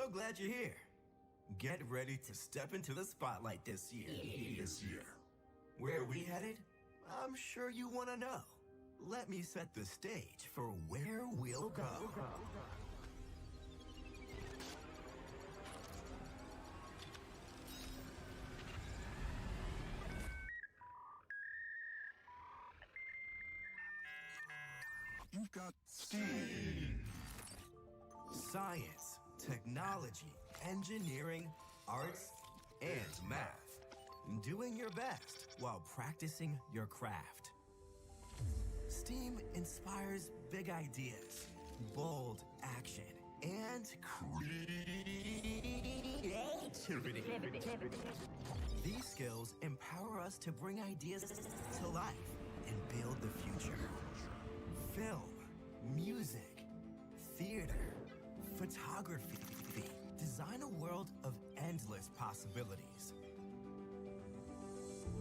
So glad you're here. Get ready to step into the spotlight this year. Where are we headed? I'm sure you want to know. Let me set the stage for where we'll go. You've got STEAM. Science, technology, engineering, arts, and math. Doing your best while practicing your craft. STEAM inspires big ideas, bold action, and creativity. These skills empower us to bring ideas to life and build the future. Film, music, theater, photography. Design a world of endless possibilities.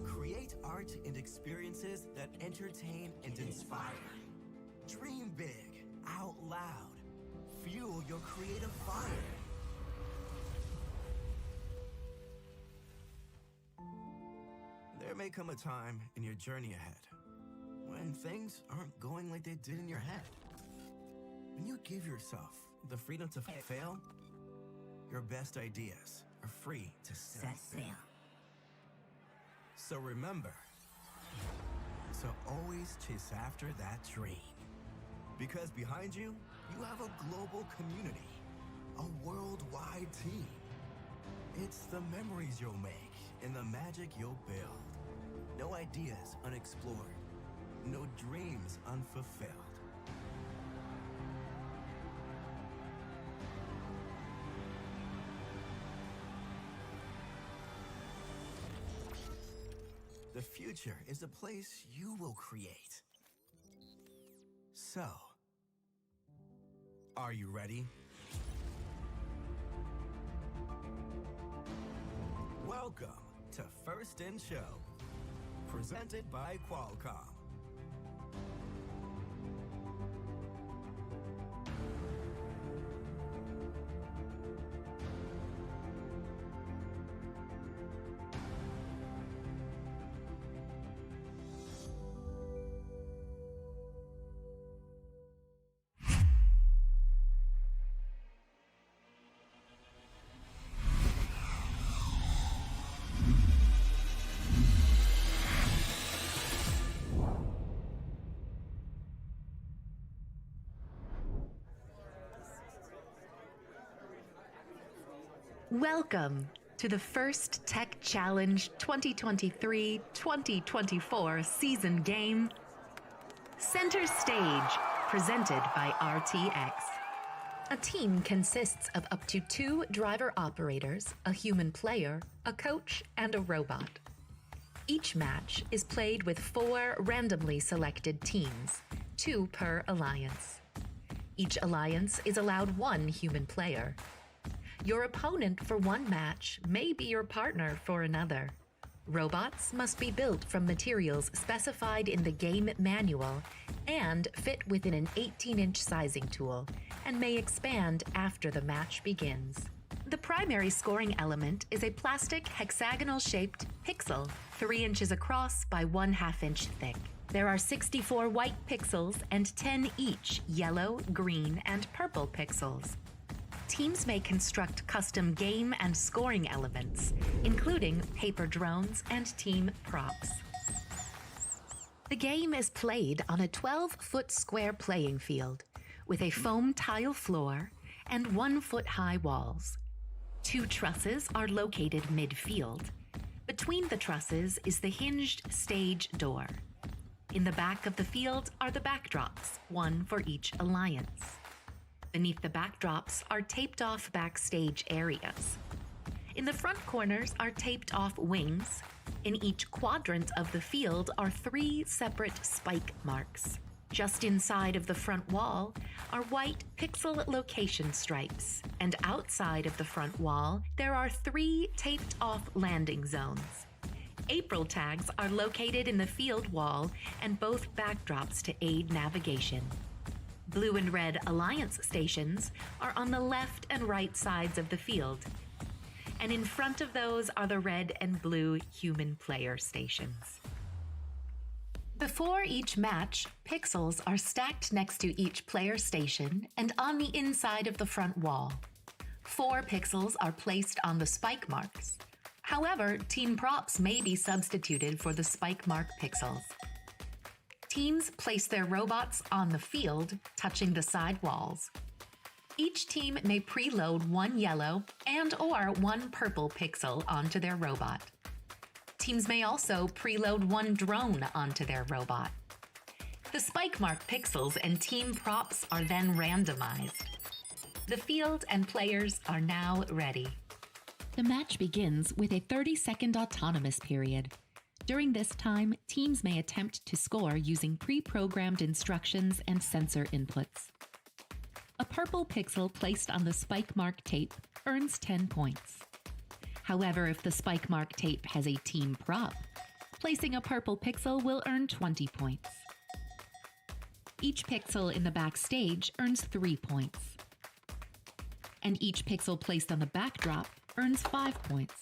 Create art and experiences that entertain and inspire. Dream big, out loud. Fuel your creative fire. There may come a time in your journey ahead when things aren't going like they did in your head. When you give yourself the freedom to fail, your best ideas are free to set sail. So remember to always chase after that dream. Because behind you, you have a global community, a worldwide team. It's the memories you'll make and the magic you'll build. No ideas unexplored, no dreams unfulfilled. The future is a place you will create. So, are you ready? Welcome to First in Show, presented by Qualcomm. Welcome to the first Tech Challenge 2023-2024 season game, Center Stage, presented by RTX. A team consists of up to 2 driver operators, a human player, a coach, and a robot. Each match is played with 4 randomly selected teams, 2 per alliance. Each alliance is allowed 1 human player. Your opponent for one match may be your partner for another. Robots must be built from materials specified in the game manual and fit within an 18-inch sizing tool and may expand after the match begins. The primary scoring element is a plastic hexagonal-shaped pixel, 3 inches across by 1/2 inch thick. There are 64 white pixels and 10 each yellow, green, and purple pixels. Teams may construct custom game and scoring elements, including paper drones and team props. The game is played on a 12-foot square playing field with a foam tile floor and 1-foot-high walls. 2 trusses are located midfield. Between the trusses is the hinged stage door. In the back of the field are the backdrops, 1 for each alliance. Beneath the backdrops are taped-off backstage areas. In the front corners are taped-off wings. In each quadrant of the field are 3 separate spike marks. Just inside of the front wall are white pixel location stripes, and outside of the front wall there are 3 taped-off landing zones. April tags are located in the field wall and both backdrops to aid navigation. Blue and red alliance stations are on the left and right sides of the field. And in front of those are the red and blue human player stations. Before each match, pixels are stacked next to each player station and on the inside of the front wall. 4 pixels are placed on the spike marks. However, team props may be substituted for the spike mark pixels. Teams place their robots on the field, touching the side walls. Each team may preload 1 yellow and/or 1 purple pixel onto their robot. Teams may also preload 1 drone onto their robot. The spike mark pixels and team props are then randomized. The field and players are now ready. The match begins with a 30-second autonomous period. During this time, teams may attempt to score using pre-programmed instructions and sensor inputs. A purple pixel placed on the spike mark tape earns 10 points. However, if the spike mark tape has a team prop, placing a purple pixel will earn 20 points. Each pixel in the backstage earns 3 points. And each pixel placed on the backdrop earns 5 points.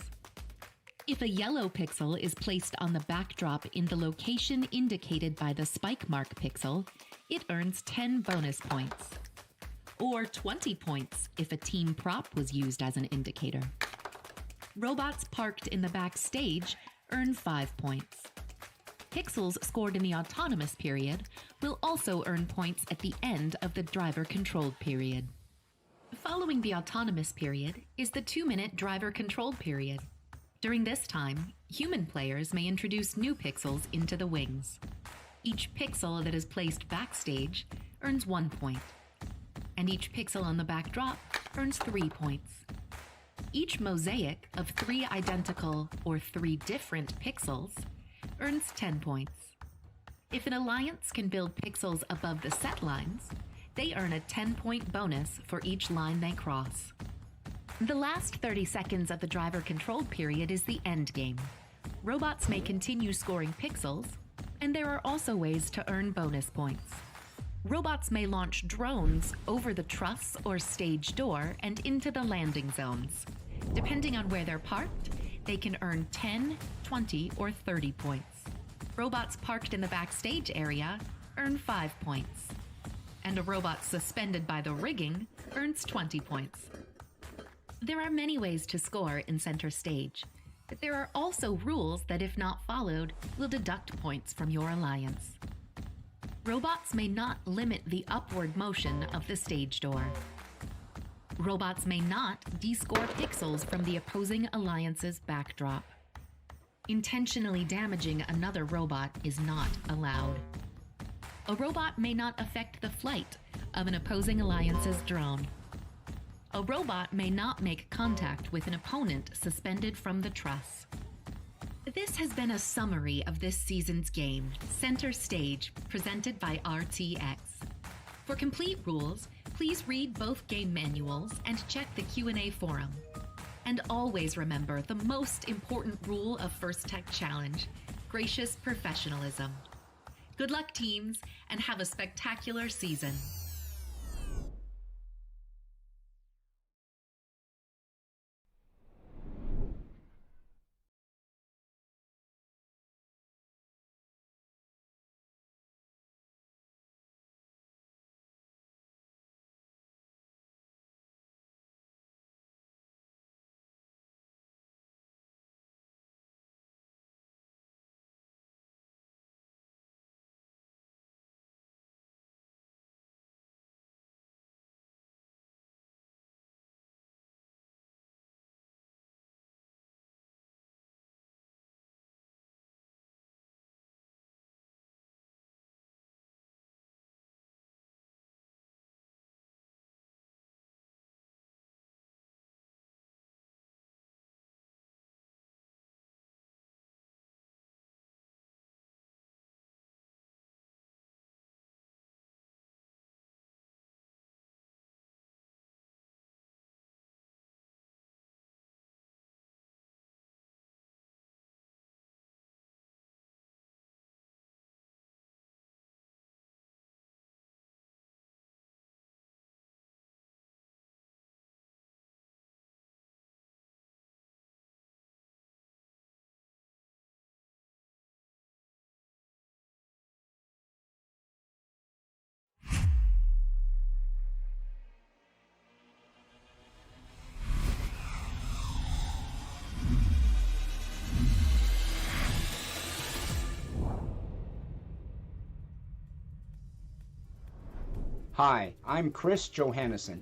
If a yellow pixel is placed on the backdrop in the location indicated by the spike mark pixel, it earns 10 bonus points. Or 20 points if a team prop was used as an indicator. Robots parked in the backstage earn 5 points. Pixels scored in the autonomous period will also earn points at the end of the driver-controlled period. Following the autonomous period is the 2-minute driver-controlled period. During this time, human players may introduce new pixels into the wings. Each pixel that is placed backstage earns 1 point. And each pixel on the backdrop earns 3 points. Each mosaic of 3 identical or 3 different pixels earns 10 points. If an alliance can build pixels above the set lines, they earn a 10-point bonus for each line they cross. The last 30 seconds of the driver-controlled period is the end game. Robots may continue scoring pixels, and there are also ways to earn bonus points. Robots may launch drones over the truss or stage door and into the landing zones. Depending on where they're parked, they can earn 10, 20, or 30 points. Robots parked in the backstage area earn 5 points. And a robot suspended by the rigging earns 20 points. There are many ways to score in center stage, but there are also rules that, if not followed, will deduct points from your alliance. Robots may not limit the upward motion of the stage door. Robots may not descore pixels from the opposing alliance's backdrop. Intentionally damaging another robot is not allowed. A robot may not affect the flight of an opposing alliance's drone. A robot may not make contact with an opponent suspended from the truss. This has been a summary of this season's game, Center Stage, presented by RTX. For complete rules, please read both game manuals and check the Q&A forum. And always remember the most important rule of First Tech Challenge, gracious professionalism. Good luck, teams, and have a spectacular season. Hi, I'm Chris Johannesson.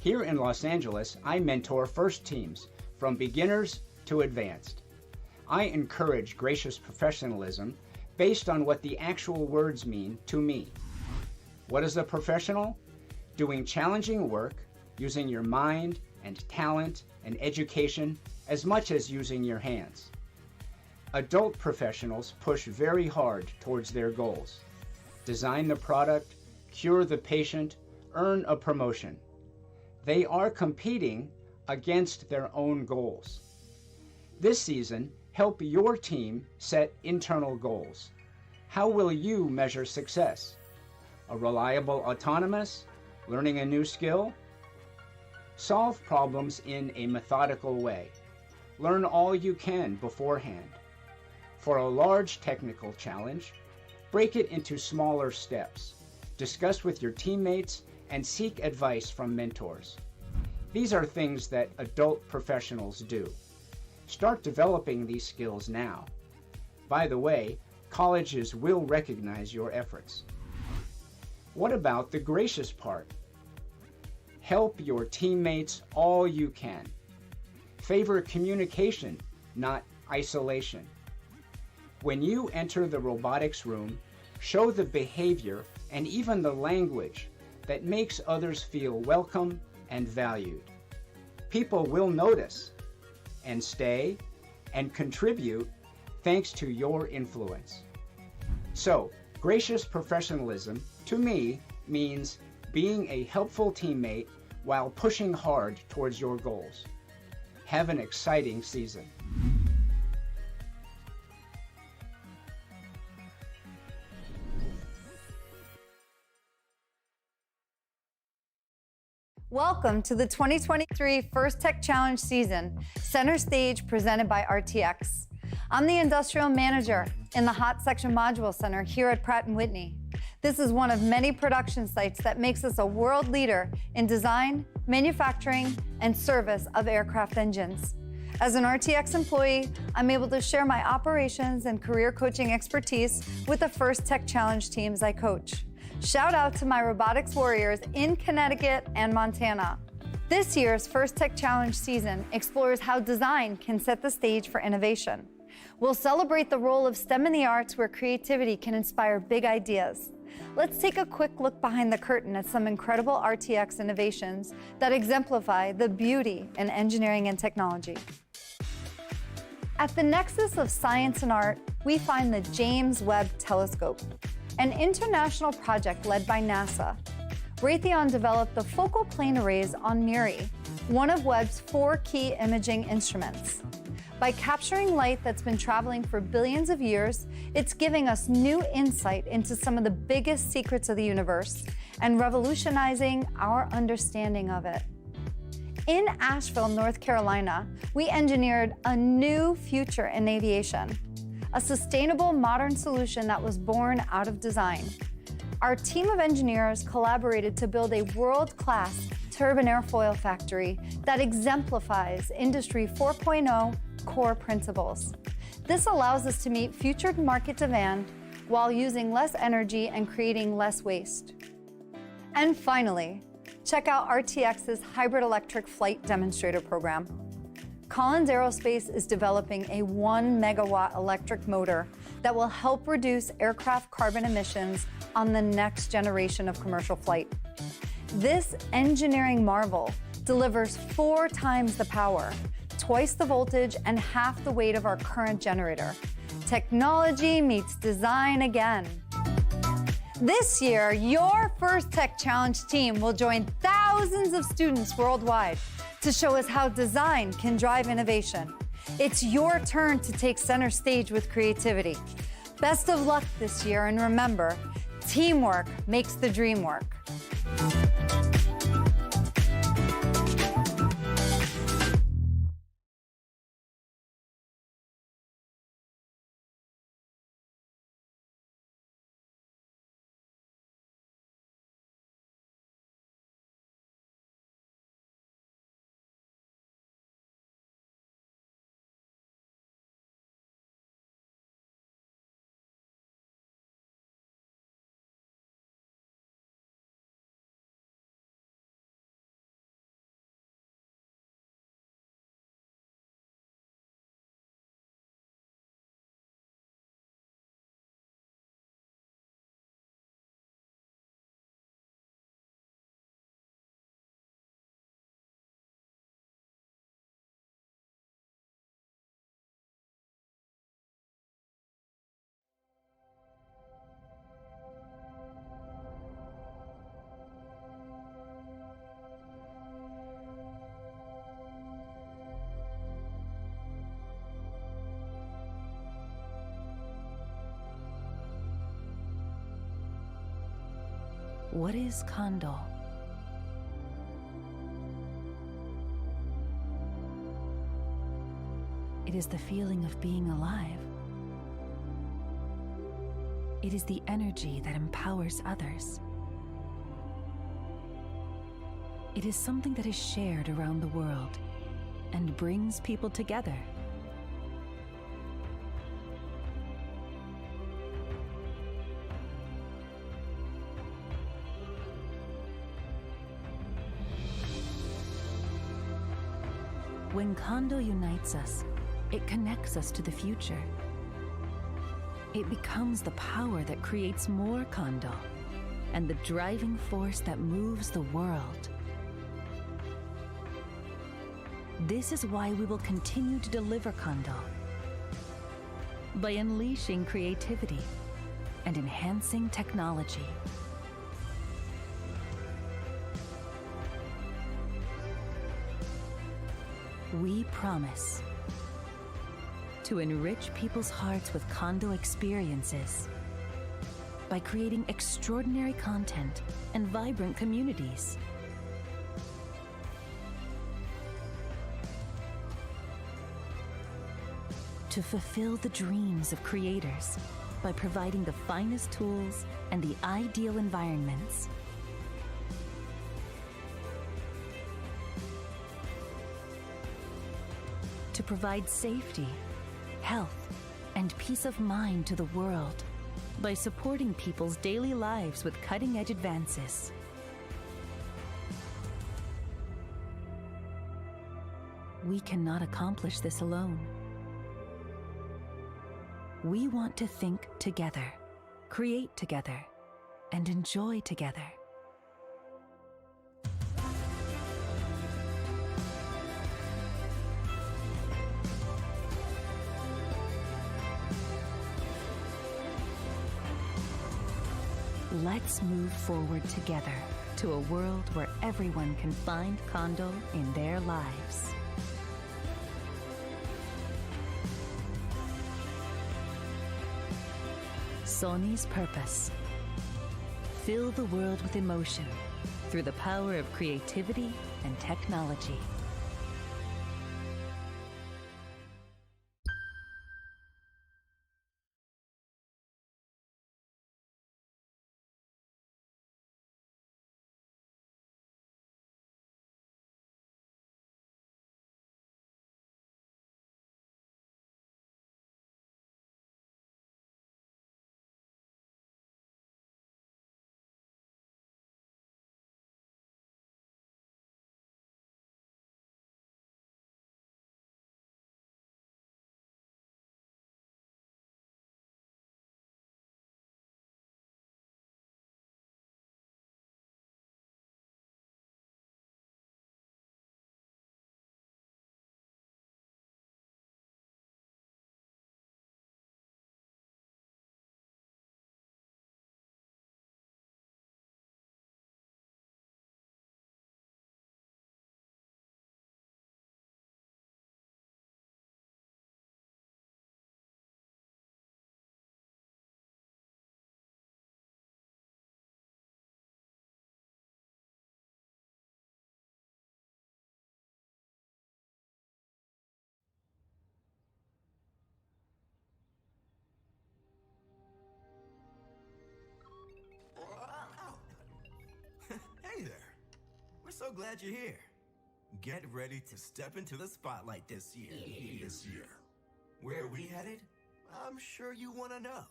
Here in Los Angeles, I mentor first teams, from beginners to advanced. I encourage gracious professionalism based on what the actual words mean to me. What is a professional? Doing challenging work, using your mind and talent and education as much as using your hands. Adult professionals push very hard towards their goals. Design the product, cure the patient, earn a promotion. They are competing against their own goals. This season, help your team set internal goals. How will you measure success? A reliable autonomous? Learning a new skill? Solve problems in a methodical way. Learn all you can beforehand. For a large technical challenge, break it into smaller steps. Discuss with your teammates and seek advice from mentors. These are things that adult professionals do. Start developing these skills now. By the way, colleges will recognize your efforts. What about the gracious part? Help your teammates all you can. Favor communication, not isolation. When you enter the robotics room, show the behavior and even the language that makes others feel welcome and valued. People will notice and stay and contribute thanks to your influence. So, gracious professionalism, to me, means being a helpful teammate while pushing hard towards your goals. Have an exciting season. Welcome to the 2023 First Tech Challenge season, Center Stage presented by RTX. I'm the Industrial Manager in the Hot Section Module Center here at Pratt & Whitney. This is one of many production sites that makes us a world leader in design, manufacturing, and service of aircraft engines. As an RTX employee, I'm able to share my operations and career coaching expertise with the First Tech Challenge teams I coach. Shout out to my robotics warriors in Connecticut and Montana. This year's First Tech Challenge season explores how design can set the stage for innovation. We'll celebrate the role of STEM in the arts where creativity can inspire big ideas. Let's take a quick look behind the curtain at some incredible RTX innovations that exemplify the beauty in engineering and technology. At the nexus of science and art, we find the James Webb Telescope, an international project led by NASA. Raytheon developed the focal plane arrays on MIRI, one of Webb's 4 key imaging instruments. By capturing light that's been traveling for billions of years, it's giving us new insight into some of the biggest secrets of the universe and revolutionizing our understanding of it. In Asheville, North Carolina, we engineered a new future in aviation, a sustainable modern solution that was born out of design. Our team of engineers collaborated to build a world-class turbine airfoil factory that exemplifies Industry 4.0 core principles. This allows us to meet future market demand while using less energy and creating less waste. And finally, check out RTX's hybrid electric flight demonstrator program. Collins Aerospace is developing a 1 megawatt electric motor that will help reduce aircraft carbon emissions on the next generation of commercial flight. This engineering marvel delivers 4 times the power, twice the voltage, and half the weight of our current generator. Technology meets design again. This year, your First Tech Challenge team will join thousands of students worldwide to show us how design can drive innovation. It's your turn to take center stage with creativity. Best of luck this year, and remember, teamwork makes the dream work. What is condo? It is the feeling of being alive. It is the energy that empowers others. It is something that is shared around the world and brings people together. When condo unites us, it connects us to the future. It becomes the power that creates more condo and the driving force that moves the world. This is why we will continue to deliver condo, by unleashing creativity and enhancing technology. We promise to enrich people's hearts with condo experiences by creating extraordinary content and vibrant communities. To fulfill the dreams of creators by providing the finest tools and the ideal environments. To provide safety, health, and peace of mind to the world by supporting people's daily lives with cutting-edge advances. We cannot accomplish this alone. We want to think together, create together, and enjoy together. Let's move forward together to a world where everyone can find condo in their lives. Sony's purpose: fill the world with emotion through the power of creativity and technology. Hey there. We're so glad you're here. Get ready to step into the spotlight this year. Where are we headed? I'm sure you want to know.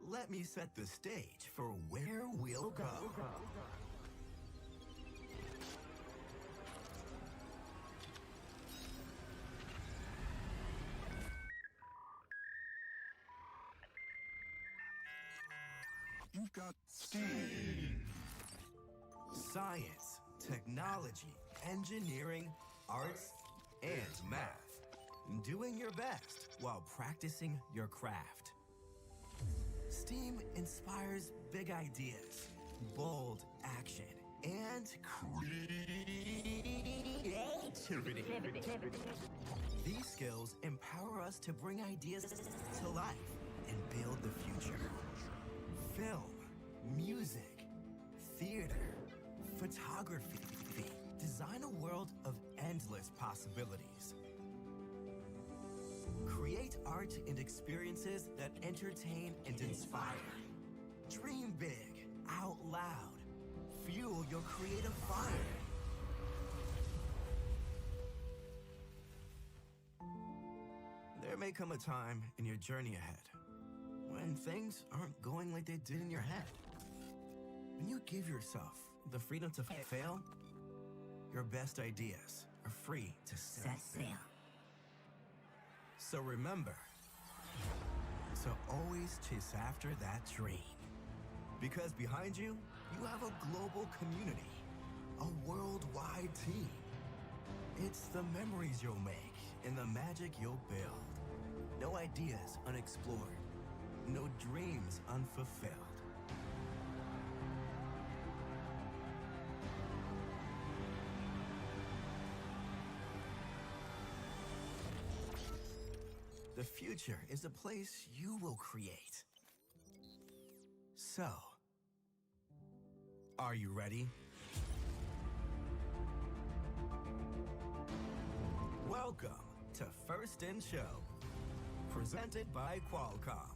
Let me set the stage for where we'll go. You've got Steve. Science, technology, engineering, arts, and math. Doing your best while practicing your craft. STEAM inspires big ideas, bold action, and creativity. These skills empower us to bring ideas to life and build the future. Film, music, theater, photography. Design a world of endless possibilities. Create art and experiences that entertain and inspire. Dream big, out loud. Fuel your creative fire. There may come a time in your journey ahead when things aren't going like they did in your head. When you give yourself the freedom to fail, your best ideas are free to set sail. So remember, so always chase after that dream. Because behind you, you have a global community, a worldwide team. It's the memories you'll make and the magic you'll build. No ideas unexplored, no dreams unfulfilled. The future is a place you will create. So, are you ready? Welcome to First in Show, presented by Qualcomm.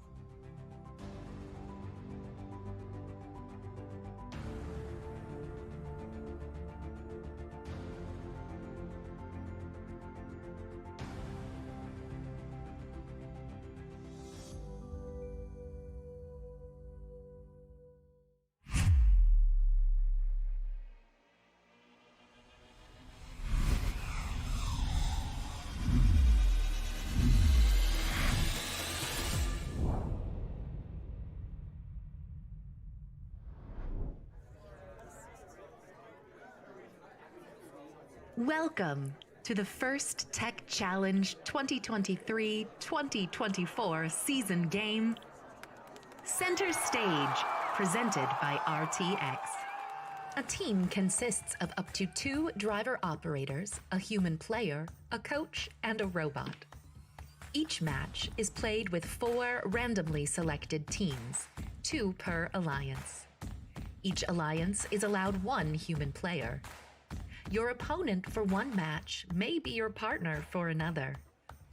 Welcome to the First Tech Challenge 2023-2024 season game, Center Stage, presented by RTX. A team consists of up to 2 driver operators, a human player, a coach, and a robot. Each match is played with 4 randomly selected teams, 2 per alliance. Each alliance is allowed 1 human player. Your opponent for one match may be your partner for another.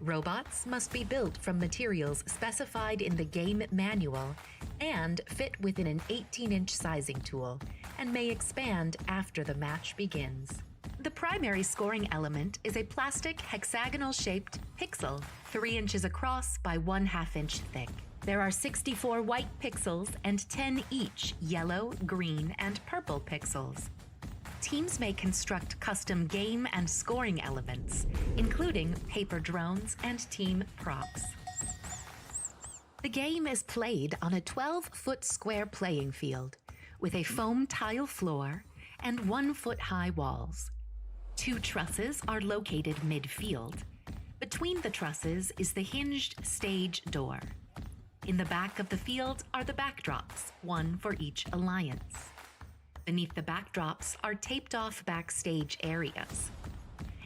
Robots must be built from materials specified in the game manual and fit within an 18-inch sizing tool and may expand after the match begins. The primary scoring element is a plastic hexagonal-shaped pixel, 3 inches across by 1/2 inch thick. There are 64 white pixels and 10 each yellow, green, and purple pixels. Teams may construct custom game and scoring elements, including paper drones and team props. The game is played on a 12-foot square playing field with a foam tile floor and 1-foot-high walls. 2 trusses are located midfield. Between the trusses is the hinged stage door. In the back of the field are the backdrops, 1 for each alliance. Beneath the backdrops are taped-off backstage areas.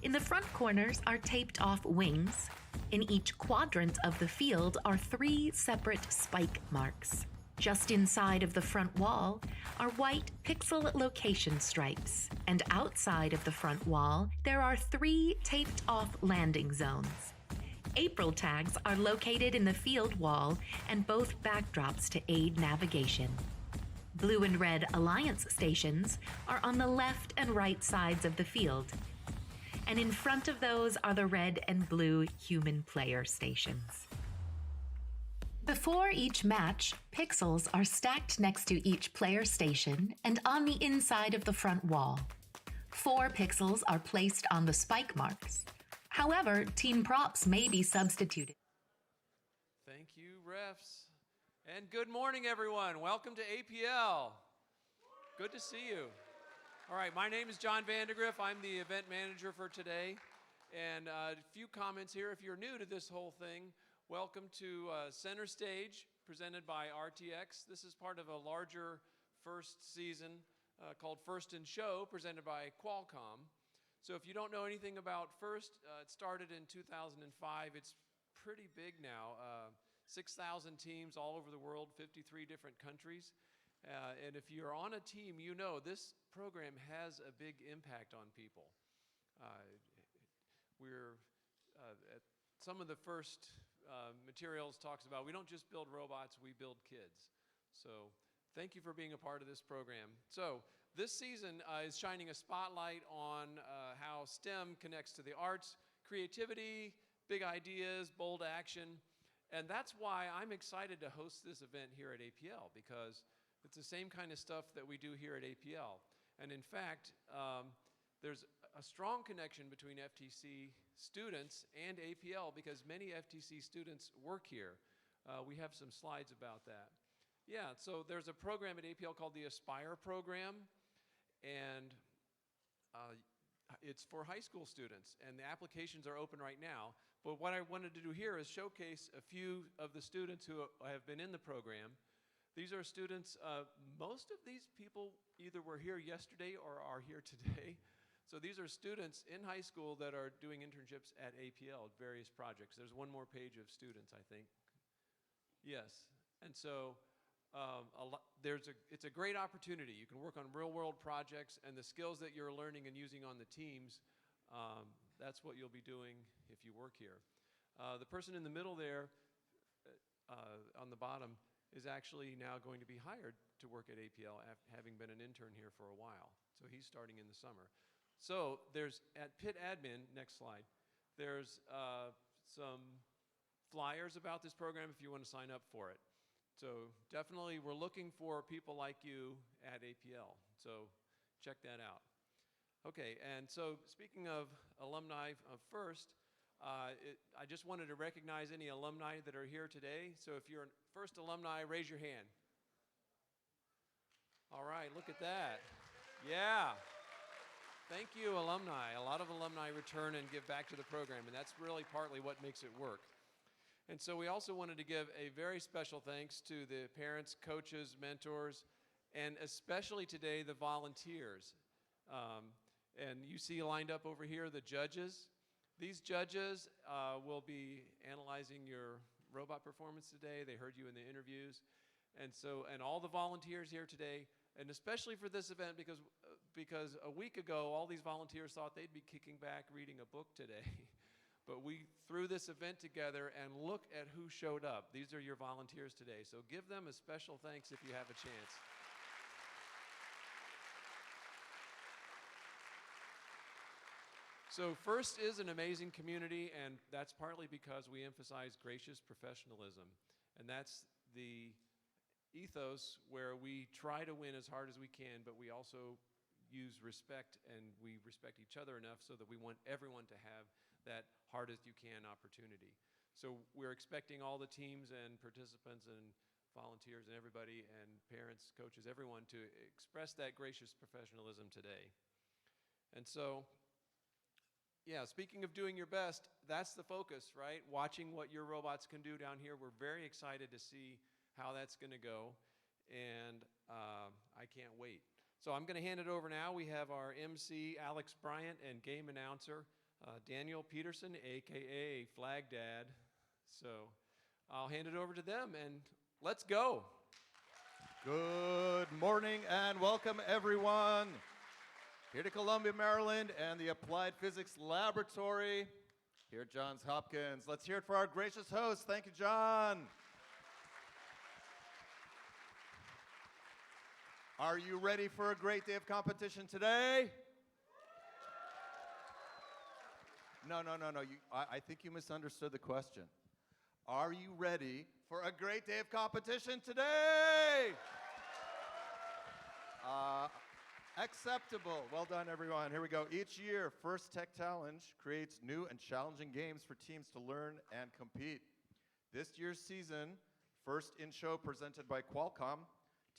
In the front corners are taped-off wings. In each quadrant of the field are 3 separate spike marks. Just inside of the front wall are white pixel location stripes, and outside of the front wall there are 3 taped-off landing zones. April tags are located in the field wall and both backdrops to aid navigation. Blue and red alliance stations are on the left and right sides of the field, and in front of those are the red and blue human player stations. Before each match, pixels are stacked next to each player station and on the inside of the front wall. 4 pixels are placed on the spike marks. However, team props may be substituted. Thank you, refs. And good morning, everyone. Welcome to APL. Good to see you. All right, my name is John Vandergriff. I'm the event manager for today. And a few comments here. If you're new to this whole thing, welcome to Center Stage, presented by RTX. This is part of a larger first season called First in Show, presented by Qualcomm. So if you don't know anything about First, it started in 2005. It's pretty big now. 6,000 teams all over the world, 53 different countries. And if you're on a team, you know this program has a big impact on people. At some of the first materials talks about we don't just build robots, we build kids. So thank you for being a part of this program. So this season is shining a spotlight on how STEM connects to the arts, creativity, big ideas, bold action. And that's why I'm excited to host this event here at APL, because it's the same kind of stuff that we do here at APL. And in fact, there's a strong connection between FTC students and APL because many FTC students work here. We have some slides about that. Yeah, so there's a program at APL called the Aspire program, and it's for high school students, and the applications are open right now. But what I wanted to do here is showcase a few of the students who have been in the program. These are students, most of these people either were here yesterday or are here today. So these are students in high school that are doing internships at APL, various projects. There's one more page of students, I think. Yes, and so it's a great opportunity. You can work on real-world projects, and the skills that you're learning and using on the teams, that's what you'll be doing if you work here. The person in the middle there, on the bottom, is actually now going to be hired to work at APL, having been an intern here for a while. So he's starting in the summer. So there's, at Pitt Admin, next slide, there's some flyers about this program if you want to sign up for it. So definitely we're looking for people like you at APL. So check that out. Okay, and so speaking of alumni first, I just wanted to recognize any alumni that are here today. So if you're a first alumni, raise your hand. All right, look at that. Yeah. Thank you, alumni. A lot of alumni return and give back to the program, and that's really partly what makes it work. And so we also wanted to give a very special thanks to the parents, coaches, mentors, and especially today the volunteers. And you see lined up over here the judges. These judges will be analyzing your robot performance today. They heard you in the interviews. And all the volunteers here today, and especially for this event because a week ago all these volunteers thought they'd be kicking back reading a book today. But we threw this event together, and look at who showed up. These are your volunteers today. So give them a special thanks if you have a chance. So FIRST is an amazing community, and that's partly because we emphasize gracious professionalism. And that's the ethos where we try to win as hard as we can, but we also use respect, and we respect each other enough so that we want everyone to have that hardest you can opportunity. So we're expecting all the teams and participants and volunteers and everybody and parents, coaches, everyone to express that gracious professionalism today. And so, yeah, speaking of doing your best, that's the focus, right? Watching what your robots can do down here. We're very excited to see how that's going to go, and I can't wait. So I'm going to hand it over now. We have our MC, Alex Bryant, and game announcer, Daniel Peterson, a.k.a. Flag Dad. So I'll hand it over to them, and let's go. Good morning and welcome, everyone. Here to Columbia, Maryland, and the Applied Physics Laboratory. Here at Johns Hopkins. Let's hear it for our gracious host. Thank you, John. Are you ready for a great day of competition today? No. I think you misunderstood the question. Are you ready for a great day of competition today? Acceptable. Well done, everyone. Here we go. Each year, First Tech Challenge creates new and challenging games for teams to learn and compete. This year's season, First in Show presented by Qualcomm,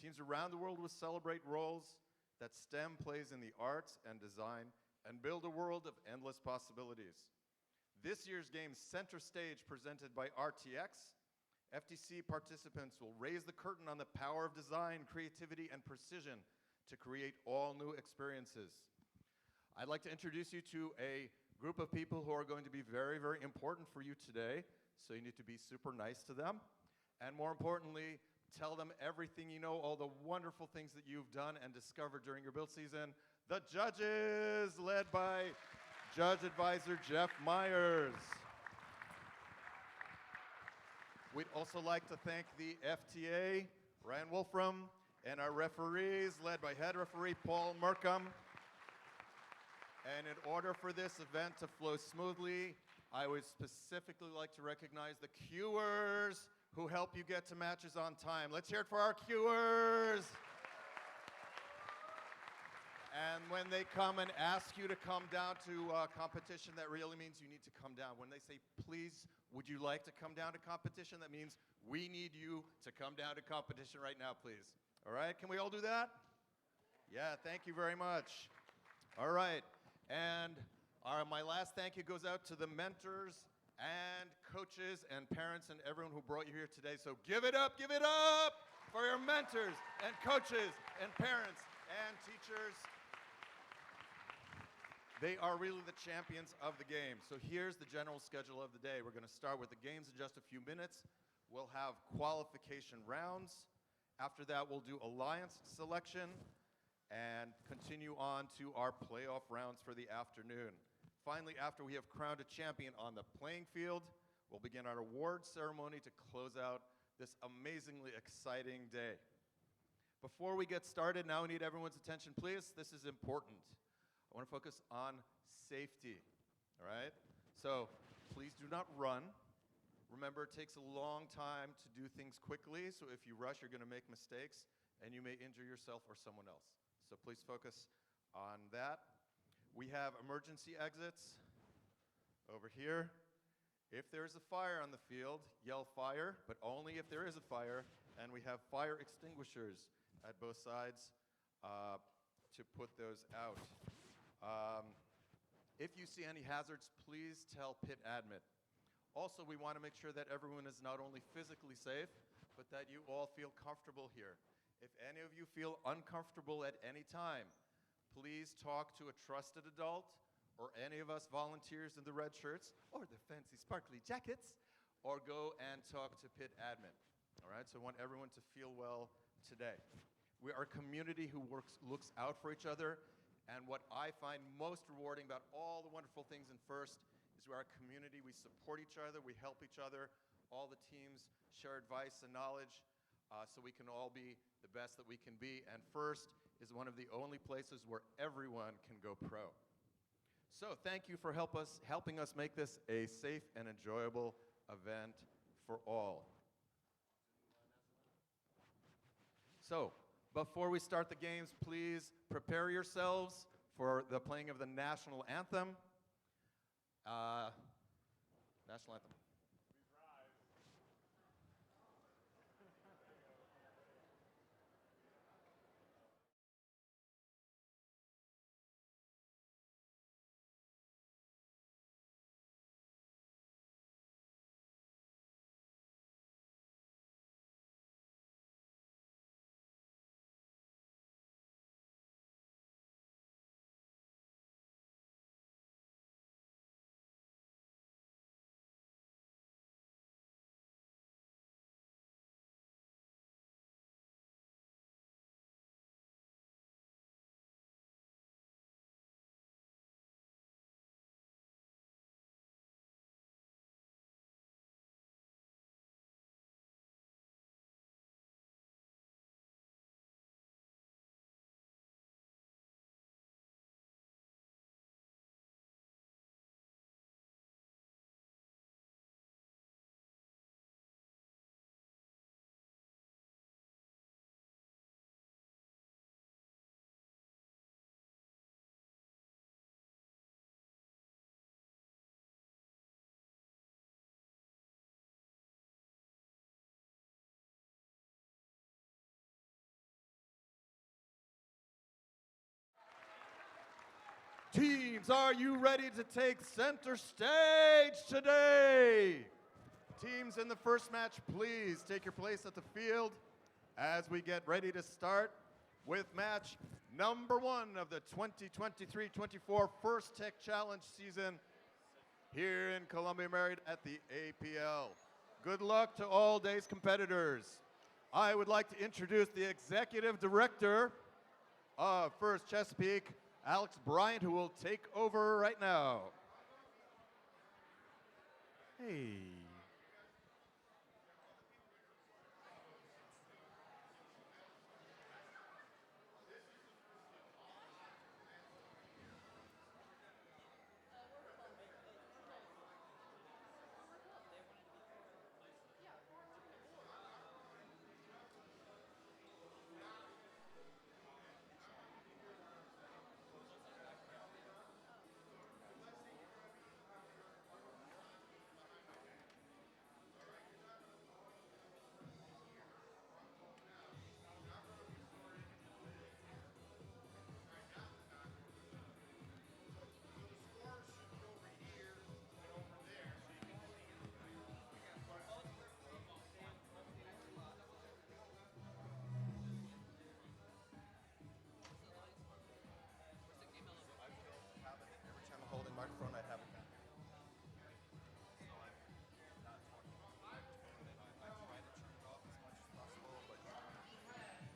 teams around the world will celebrate roles that STEM plays in the arts and design and build a world of endless possibilities. This year's game, Center Stage, presented by RTX, FTC participants will raise the curtain on the power of design, creativity, and precision to create all new experiences. I'd like to introduce you to a group of people who are going to be very, very important for you today, so you need to be super nice to them. And more importantly, tell them everything you know, all the wonderful things that you've done and discovered during your build season. The judges, led by Judge Advisor Jeff Myers. We'd also like to thank the FTA, Ryan Wolfram, and our referees, led by head referee Paul Merkham. And in order for this event to flow smoothly, I would specifically like to recognize the cuers who help you get to matches on time. Let's hear it for our cuers. And when they come and ask you to come down to competition, that really means you need to come down. When they say, please, would you like to come down to competition? That means we need you to come down to competition right now, please. All right, can we all do that? Yeah, thank you very much. All right, and my last thank you goes out to the mentors and coaches and parents and everyone who brought you here today. So give it up for your mentors and coaches and parents and teachers. They are really the champions of the game. So here's the general schedule of the day. We're going to start with the games in just a few minutes. We'll have qualification rounds. After that, we'll do alliance selection and continue on to our playoff rounds for the afternoon. Finally, after we have crowned a champion on the playing field, we'll begin our award ceremony to close out this amazingly exciting day. Before we get started, now we need everyone's attention, please. This is important. I want to focus on safety, all right? So please do not run. Remember, it takes a long time to do things quickly, so if you rush, you're going to make mistakes, and you may injure yourself or someone else. So please focus on that. We have emergency exits over here. If there is a fire on the field, yell fire, but only if there is a fire, and we have fire extinguishers at both sides to put those out. If you see any hazards, please tell pit admin. Also, we want to make sure that everyone is not only physically safe, but that you all feel comfortable here. If any of you feel uncomfortable at any time, please talk to a trusted adult or any of us volunteers in the red shirts or the fancy sparkly jackets, or go and talk to pit admin. All right, so I want everyone to feel well today. We are a community who looks out for each other. And what I find most rewarding about all the wonderful things in FIRST is we're a community. We support each other. We help each other. All the teams share advice and knowledge so we can all be the best that we can be. And FIRST is one of the only places where everyone can go pro. So thank you for helping us make this a safe and enjoyable event for all. So, before we start the games, please prepare yourselves for the playing of the national anthem. National anthem. Teams, are you ready to take center stage today? Teams in the first match, please take your place at the field as we get ready to start with match number 1 of the 2023-24 First Tech Challenge season here in Columbia, Maryland at the APL. Good luck to all day's competitors. I would like to introduce the Executive Director of First Chesapeake, Alex Bryant, who will take over right now. Hey. Microphone, I'd have it back. So I'm not talking. I try to turn it off as much as possible, but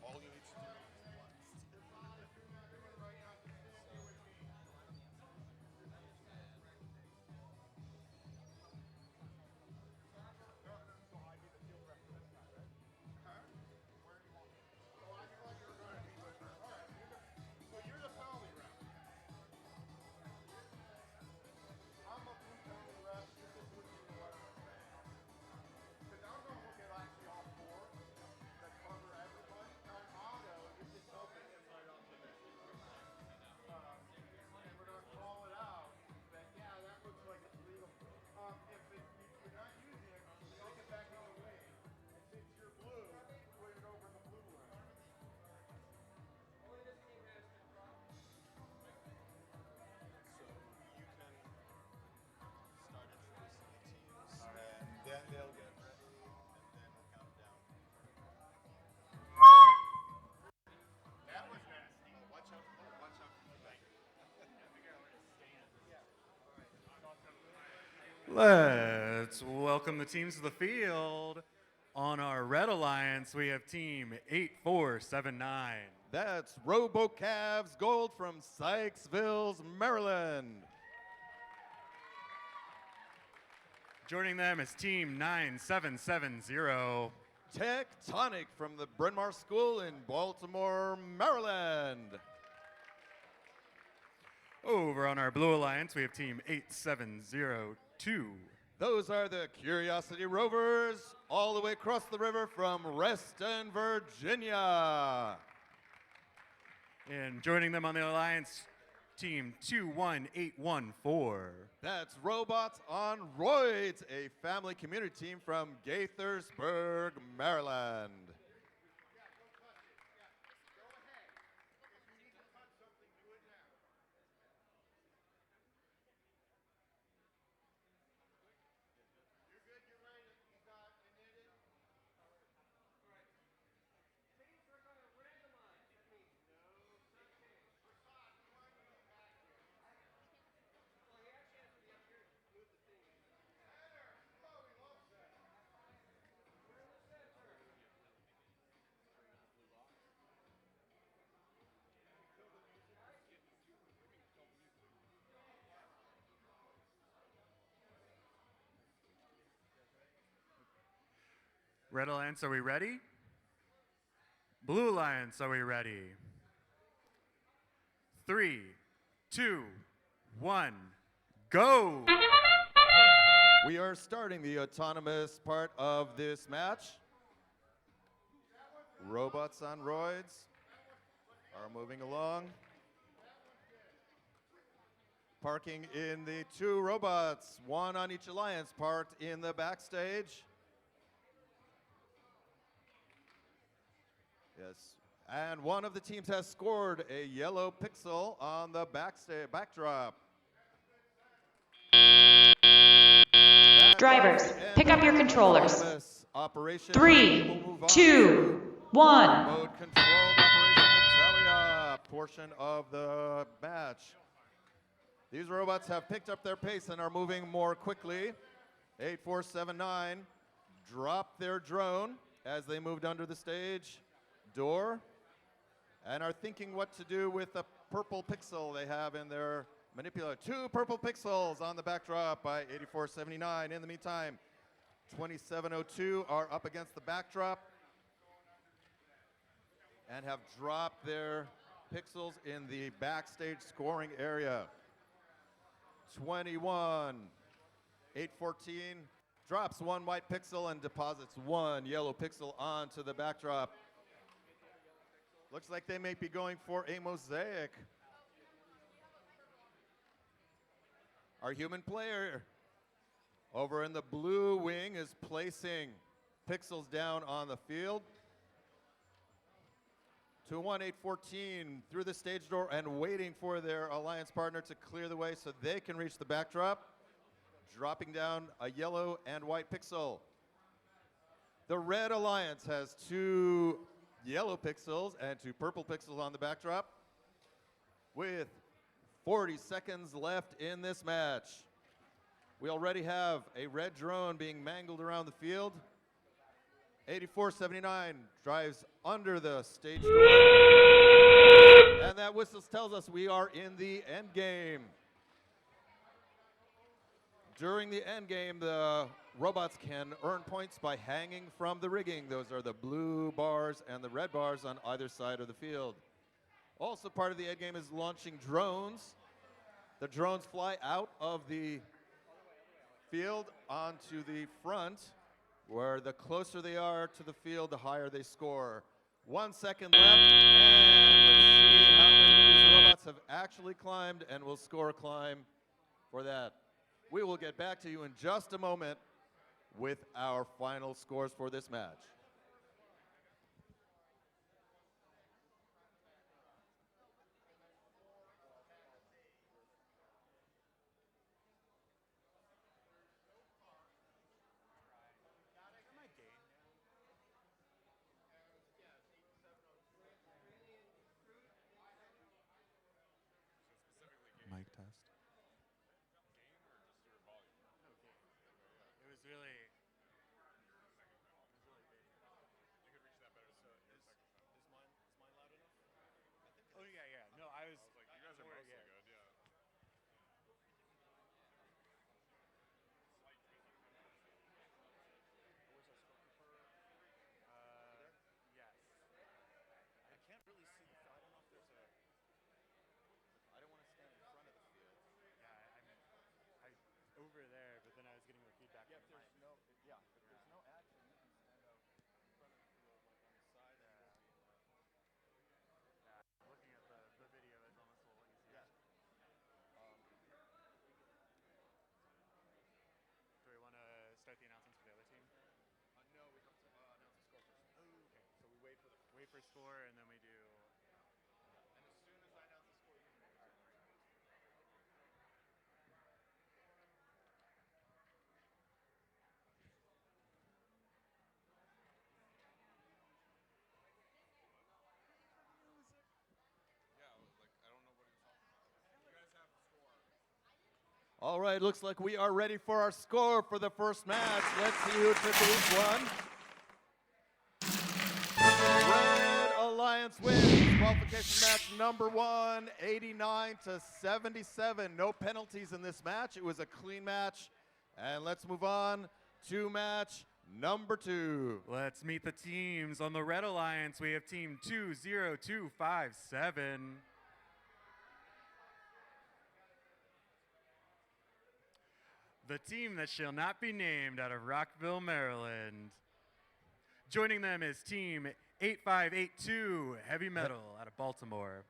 all you need to do is once. Then they'll get ready, and then we'll count down. That was nasty. Oh, watch out for the back. Let's welcome the teams to the field. On our Red Alliance, we have team 8479. That's RoboCavs Gold from Sykesville, Maryland. Joining them is team 9770. Tectonic from the Bryn Mawr School in Baltimore, Maryland. Over on our Blue Alliance, we have team 8702. Those are the Curiosity Rovers, all the way across the river from Reston, Virginia. And joining them on the Alliance, team 21814. That's Robots on Roids, a family community team from Gaithersburg, Maryland. Red Alliance, are we ready? Blue Alliance, are we ready? 3, 2, 1, go! We are starting the autonomous part of this match. Robots on Roids are moving along. Parking in the two robots, one on each alliance, parked in the backstage. Yes, and one of the teams has scored a yellow pixel on the backdrop. Drivers, pick up your controllers. 3, 2, 1. Mode controlled Operation Natalia portion of the match. These robots have picked up their pace and are moving more quickly. 8479 dropped their drone as they moved under the stage door and are thinking what to do with the purple pixel they have in their manipulator. 2 purple pixels on the backdrop by 8479. In the meantime, 2702 are up against the backdrop and have dropped their pixels in the backstage scoring area. 814 drops 1 white pixel and deposits 1 yellow pixel onto the backdrop. Looks like they may be going for a mosaic. Our human player over in the blue wing is placing pixels down on the field. 814 through the stage door and waiting for their alliance partner to clear the way so they can reach the backdrop, dropping down a yellow and white pixel. The red alliance has 2 yellow pixels and 2 purple pixels on the backdrop with 40 seconds left in this match. We already have a red drone being mangled around the field. 8479 drives under the stage door. And that whistle tells us we are in the end game. During the end game, the robots can earn points by hanging from the rigging. Those are the blue bars and the red bars on either side of the field. Also part of the end game is launching drones. The drones fly out of the field onto the front, where the closer they are to the field, the higher they score. 1 second left, and let's see how many of these robots have actually climbed, and we'll score a climb for that. We will get back to you in just a moment with our final scores for this match. Mic test. It was really. Oh yeah, yeah. No, I was like, you guys are mostly good, yeah. Yes. I can't really see. I don't know if there's a. I don't want to stand in front of the field. Yeah, I mean, over there, but then I was getting the feedback. Yeah, if there's no, if there's no action, you can stand out in front of the field, like on the side. Yeah. Looking at the video is almost a little easier. Yeah. Do we want to start the announcements for the other team? No, we have to announce the score first. Oh, okay. So we wait for score, and then we do. And as soon as I announce the score, you can make it. All right, looks like we are ready for our score for the first match. Let's see who took each one. Red Alliance wins qualification match number 1, 89-77. No penalties in this match. It was a clean match. And let's move on to match number 2. Let's meet the teams. On the Red Alliance, we have team 20257. The team that shall not be named out of Rockville, Maryland. Joining them is team 8582 Heavy Metal out of Baltimore.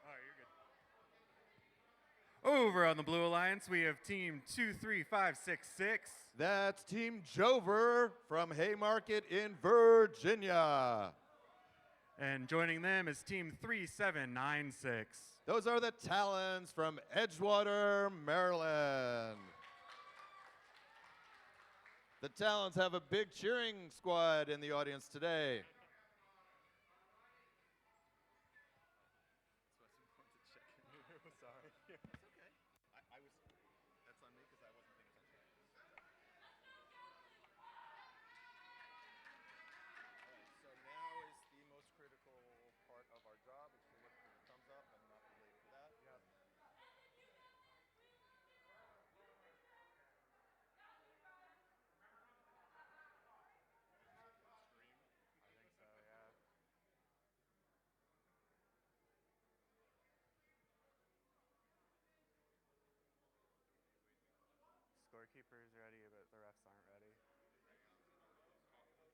Oh, you're good. Over on the Blue Alliance, we have team 23566. That's Team Jover from Haymarket in Virginia. And joining them is team 3796. Those are the Talons from Edgewater, Maryland. The Talons have a big cheering squad in the audience today. Sorry. It's okay. That's on me because I wasn't paying attention. scorekeeper's ready, but the refs aren't ready. Yeah.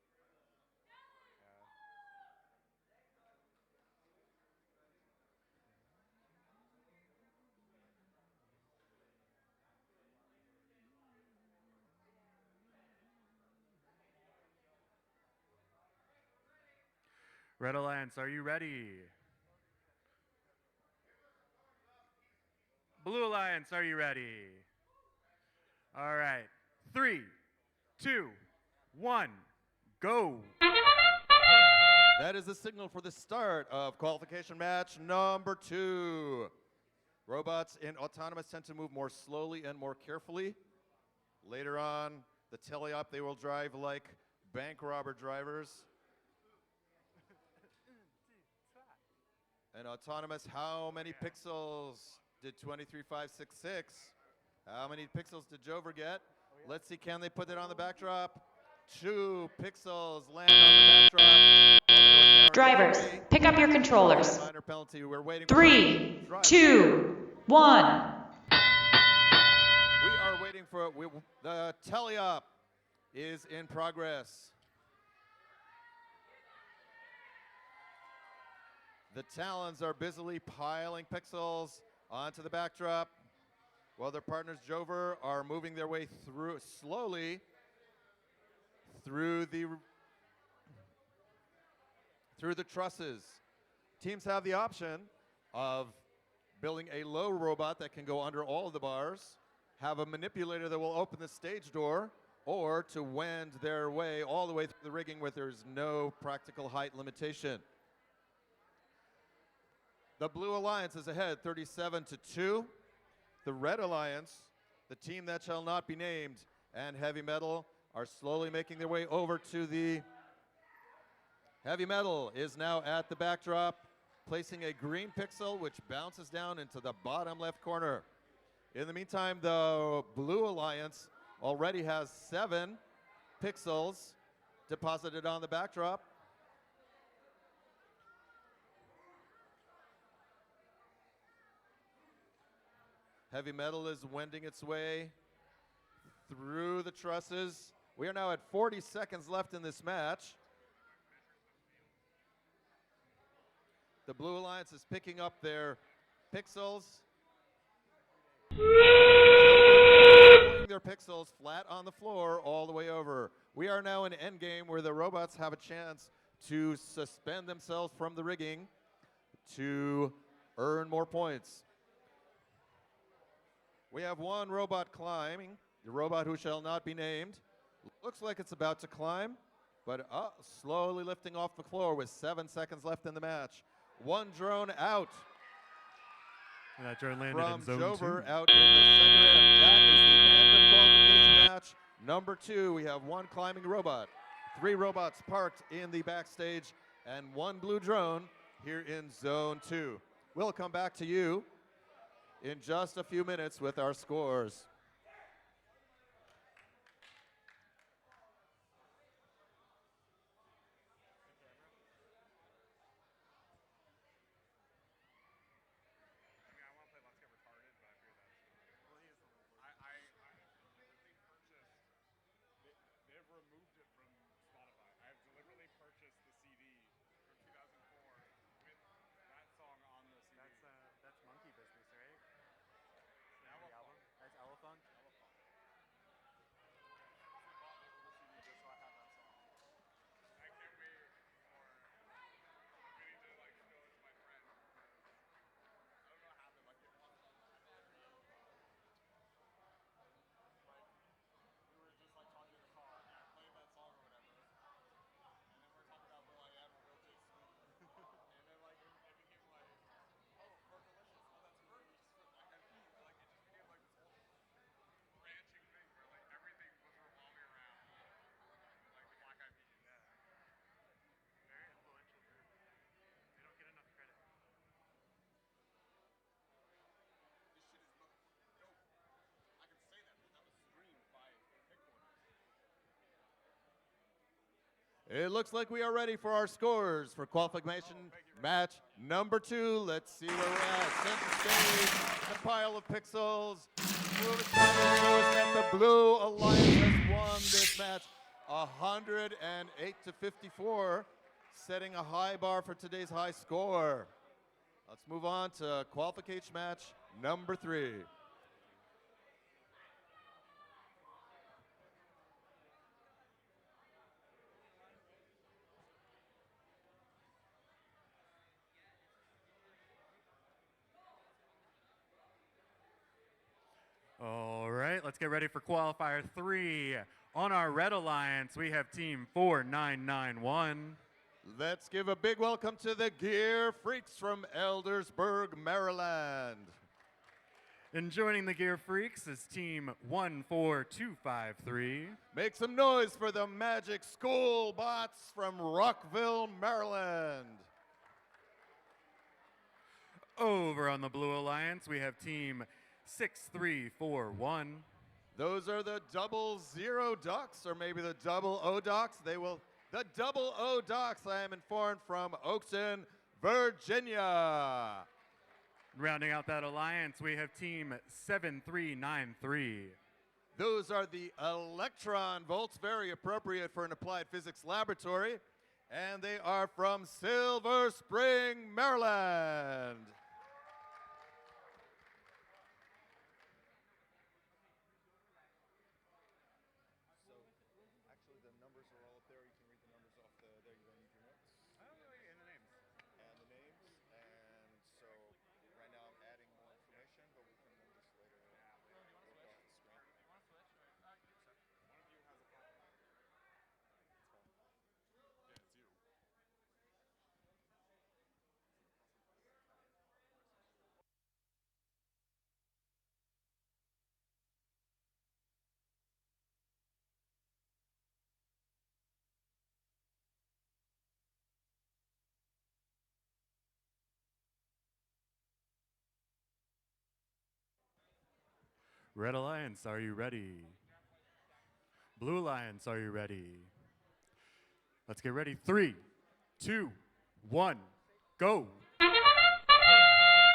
Red Alliance, are you ready? Blue Alliance, are you ready? All right. 3, 2, 1, go. That is the signal for the start of qualification match number 2. Robots in autonomous tend to move more slowly and more carefully. Later on, the tele-op, they will drive like bank robber drivers. And autonomous, how many pixels did 23566? How many pixels did Jover get? Let's see, can they put it on the backdrop? 2 pixels land on the backdrop. Drivers, pick up your controllers. Minor penalty. We're waiting. 3, 2, 1. We are waiting for it. The tele-op is in progress. The Talons are busily piling pixels onto the backdrop, while their partners Jover are moving their way through slowly through the trusses. Teams have the option of building a low robot that can go under all of the bars, have a manipulator that will open the stage door, or to wend their way all the way through the rigging where there's no practical height limitation. The Blue Alliance is ahead 37-2. The Red Alliance, the team that shall not be named, and Heavy Metal are slowly making their way over to the... Heavy Metal is now at the backdrop, placing a green pixel which bounces down into the bottom left corner. In the meantime, the Blue Alliance already has 7 pixels deposited on the backdrop. Heavy Metal is wending its way through the trusses. We are now at 40 seconds left in this match. The Blue Alliance is picking up their pixels. Pulling their pixels flat on the floor all the way over. We are now in endgame where the robots have a chance to suspend themselves from the rigging to earn more points. We have one robot climbing, the robot who shall not be named. Looks like it's about to climb, but slowly lifting off the floor with 7 seconds left in the match. One drone out. And that drone landed from in zone Jover 2. out in the center end. That is the end of qualification match number 2. We have one climbing robot, 3 robots parked in the backstage, and 1 blue drone here in zone 2. We'll come back to you in just a few minutes with our scores. It looks like we are ready for our scores for qualification match number 2. Let's see where we're at. Center stage, the pile of pixels. move aside and show us that the Blue Alliance has won this match 108 to 54, setting a high bar for today's high score. Let's move on to qualification match number 3. All right, let's get ready for qualifier 3. On our red alliance, we have team 4991. Let's give a big welcome to the Gear Freaks from Eldersburg, Maryland. And joining the Gear Freaks is team 14253. Make some noise for the Magic School Bots from Rockville, Maryland. Over on the blue alliance, we have team 6341. Those are the 00 Ducks, or maybe the 00 Ducks. The 00 Ducks, I am informed, from Oakton, Virginia. Rounding out that alliance, we have team 7393. Those are the Electron Volts, very appropriate for an applied physics laboratory. And they are from Silver Spring, Maryland. Red Alliance, are you ready? Blue Alliance, are you ready? Let's get ready. 3, 2, 1, go.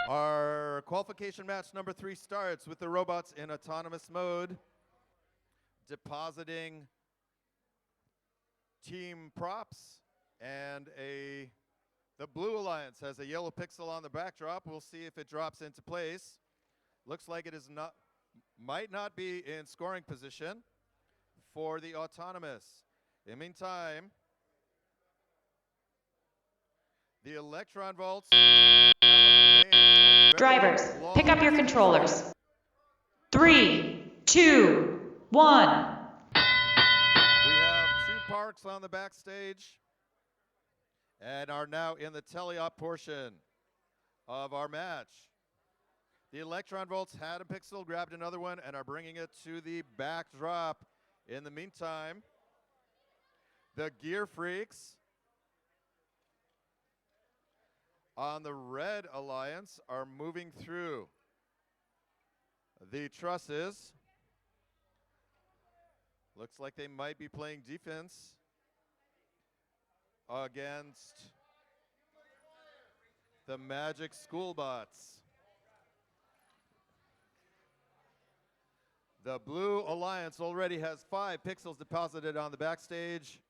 Our qualification match number 3 starts with the robots in autonomous mode, depositing team props, and the Blue Alliance has a yellow pixel on the backdrop. We'll see if it drops into place. Looks like it might not be in scoring position for the autonomous. In the meantime, the Electron Volts Drivers, pick up your controllers. 3, 2, 1. We have 2 parks on the backstage and are now in the teleop portion of our match. The Electron Volts had a pixel, grabbed another one, and are bringing it to the backdrop. In the meantime, the Gear Freaks on the Red Alliance are moving through the trusses. Looks like they might be playing defense against the Magic School Bots. The Blue Alliance already has 5 pixels deposited on the backstage.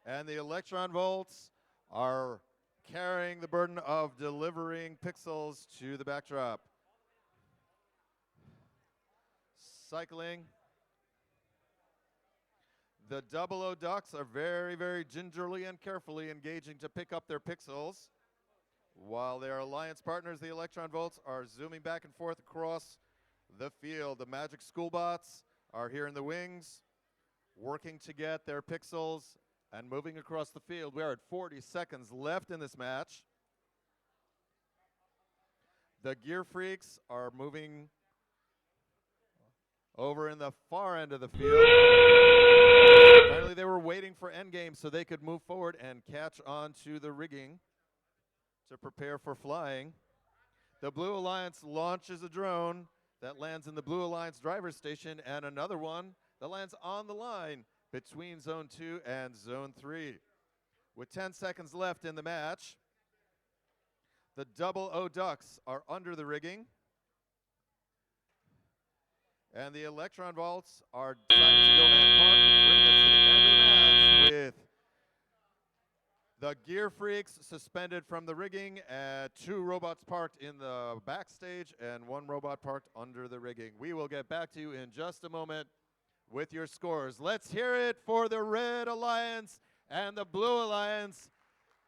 And the Electron Volts are carrying the burden of delivering pixels to the backdrop. Cycling. The 00 Ducks are very, very gingerly and carefully engaging to pick up their pixels, while their alliance partners, the Electron Volts, are zooming back and forth across the field. The Magic School Bots are here in the wings, working to get their pixels and moving across the field. We are at 40 seconds left in this match. The Gear Freaks are moving over in the far end of the field. Apparently they were waiting for endgame so they could move forward and catch on to the rigging to prepare for flying. The Blue Alliance launches a drone that lands in the Blue Alliance driver's station, and another one that lands on the line between Zone 2 and Zone 3. With 10 seconds left in the match, the 00 Ducks are under the rigging. And the Electron Vaults are deciding to go and park and bring us to the end of the match with the Gear Freaks suspended from the rigging, 2 robots parked in the backstage, and 1 robot parked under the rigging. We will get back to you in just a moment with your scores. Let's hear it for the Red Alliance and the Blue Alliance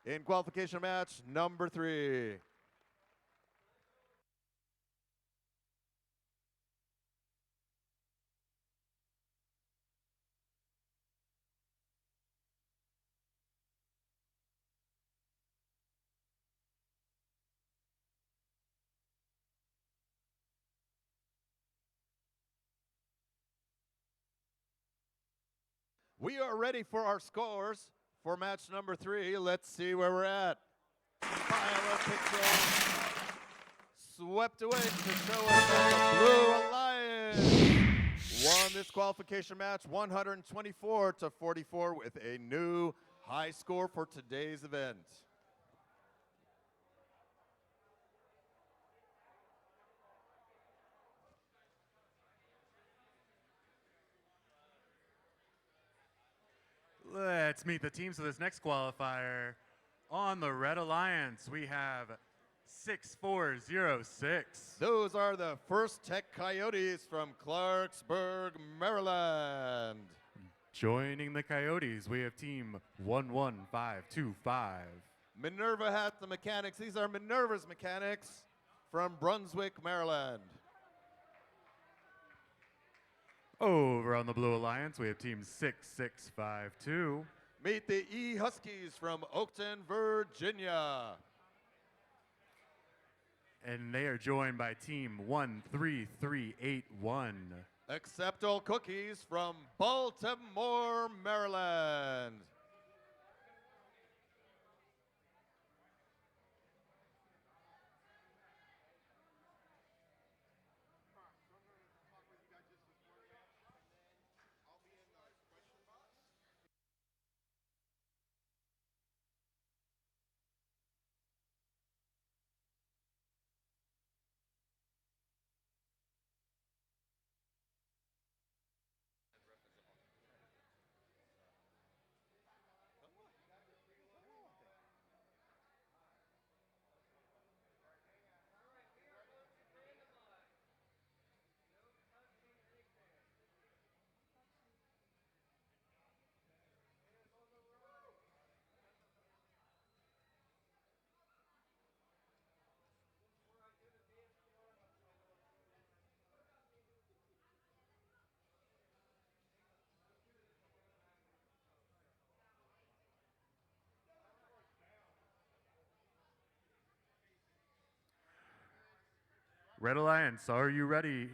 in qualification match number 3. We are ready for our scores for match number 3. Let's see where we're at. Pile of pixels swept away to show us that the Blue Alliance won this qualification match 124-44 with a new high score for today's event. Let's meet the teams of this next qualifier. On the Red Alliance, we have 6406. Those are the First Tech Coyotes from Clarksburg, Maryland. Joining the Coyotes, we have team 11525. Minerva has the mechanics. These are Minerva's mechanics from Brunswick, Maryland. Over on the Blue Alliance, we have team 6652. Meet the E-Huskies from Oakton, Virginia. And they are joined by team 13381. Accept All Cookies from Baltimore, Maryland. Red Alliance, are you ready?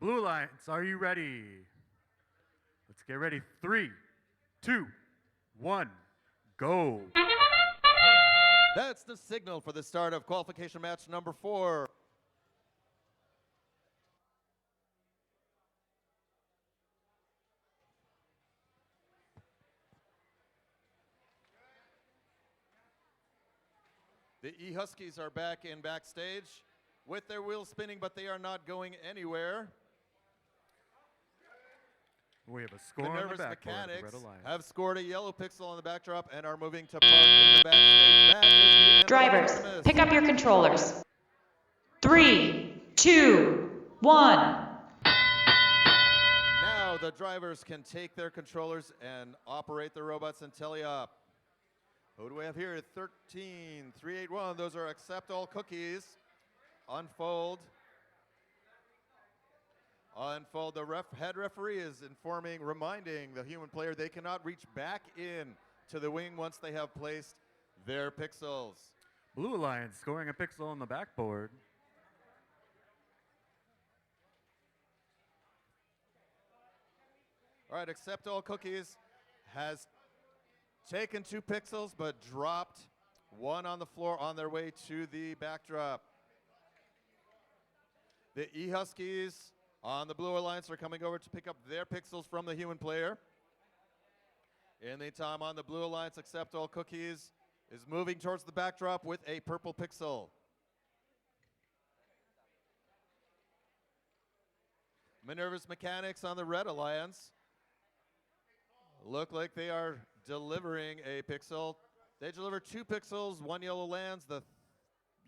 Blue Alliance, are you ready? Let's get ready. 3, 2, 1, go. That's the signal for the start of qualification match number 4. The E-Huskies are back in backstage with their wheels spinning, but they are not going anywhere. We have a score Minerva's on the backboard. Mechanics Red Alliance. have scored a yellow pixel on the backdrop and are moving to park in the backstage. That is the end Drivers, of the pick up your controllers. 3, 2, 1. Now the drivers can take their controllers and operate the robots and tally up. Who do we have here? 13381. Those are accept all cookies. Unfold. Unfold. The head referee is reminding the human player they cannot reach back in to the wing once they have placed their pixels. Blue Alliance scoring a pixel on the backboard. All right, accept all cookies has taken 2 pixels but dropped 1 on the floor on their way to the backdrop. The E-Huskies on the Blue Alliance are coming over to pick up their pixels from the human player. In the time on the Blue Alliance, accept all cookies is moving towards the backdrop with a purple pixel. Minerva's Mechanics on the Red Alliance look like they are delivering a pixel. They deliver 2 pixels, 1 yellow lands, the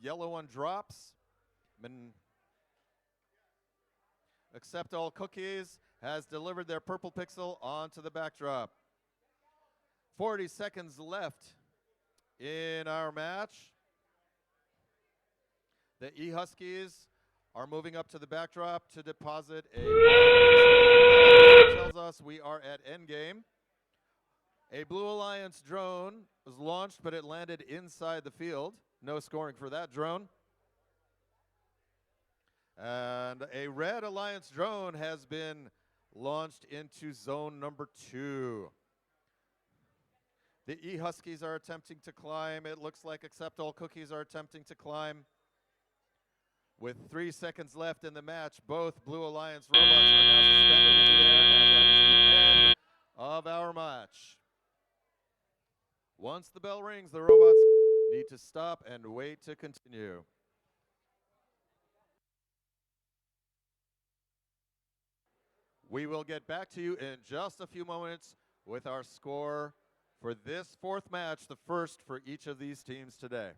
yellow one drops. Accept All Cookies has delivered their purple pixel onto the backdrop. 40 seconds left in our match. The E-Huskies are moving up to the backdrop to deposit a pixel. Tells us we are at endgame. A Blue Alliance drone was launched, but it landed inside the field. No scoring for that drone. And a Red Alliance drone has been launched into zone number 2. The E-Huskies are attempting to climb. It looks like Accept All Cookies are attempting to climb. With 3 seconds left in the match, both Blue Alliance robots are now suspended in the air, and that is the end of our match. Once the bell rings, the robots need to stop and wait to continue. We will get back to you in just a few moments with our score for this 4th match, the first for each of these teams today.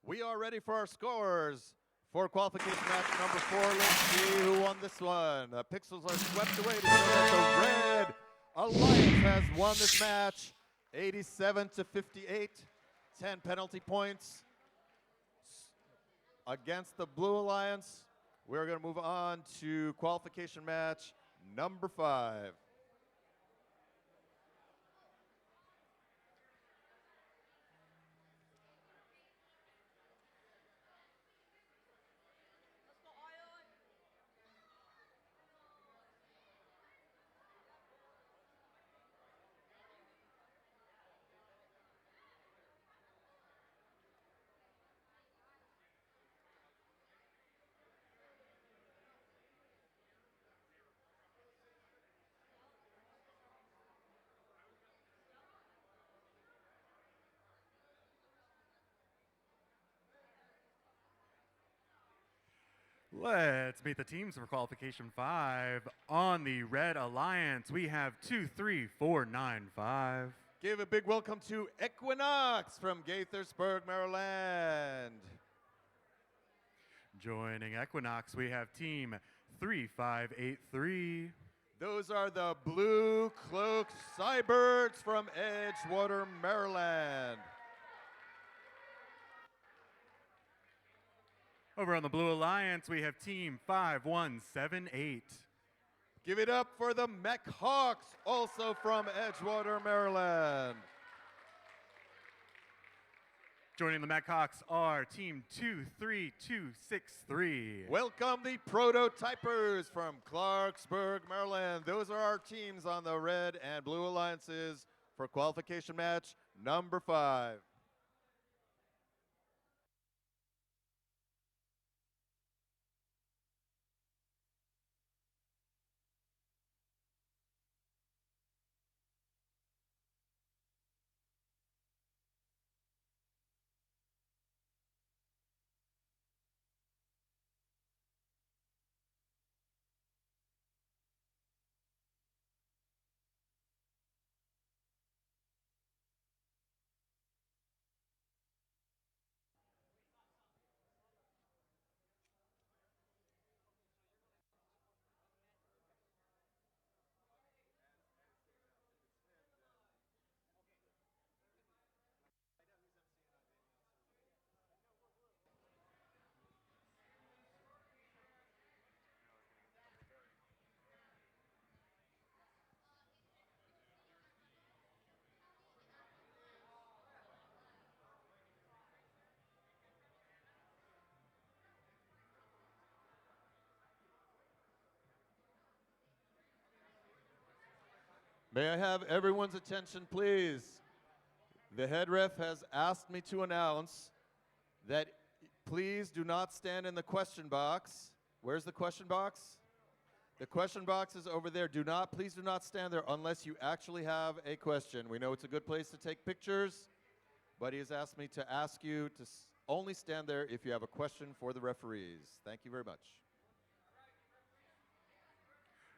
We are ready for our scores for qualification match number 4. Let's see who won this one. The pixels are swept away to show that the Red Alliance has won this match 87-58. 10 penalty points against the Blue Alliance. We're going to move on to qualification match number 5. Let's meet the teams for qualification 5. On the Red Alliance, we have 23495. Give a big welcome to Equinox from Gaithersburg, Maryland. Joining Equinox, we have team 3583. Those are the Blue Cloak Cybirds from Edgewater, Maryland. Over on the Blue Alliance, we have team 5178. Give it up for the Mech Hawks, also from Edgewater, Maryland. Joining the Mech Hawks are team 23263. Welcome the Prototypers from Clarksburg, Maryland. Those are our teams on the Red and Blue Alliances for qualification match number 5. May I have everyone's attention, please? The head ref has asked me to announce that please do not stand in the question box. Where's the question box? The question box is over there. Please do not stand there unless you actually have a question. We know it's a good place to take pictures, but he has asked me to ask you to only stand there if you have a question for the referees. Thank you very much.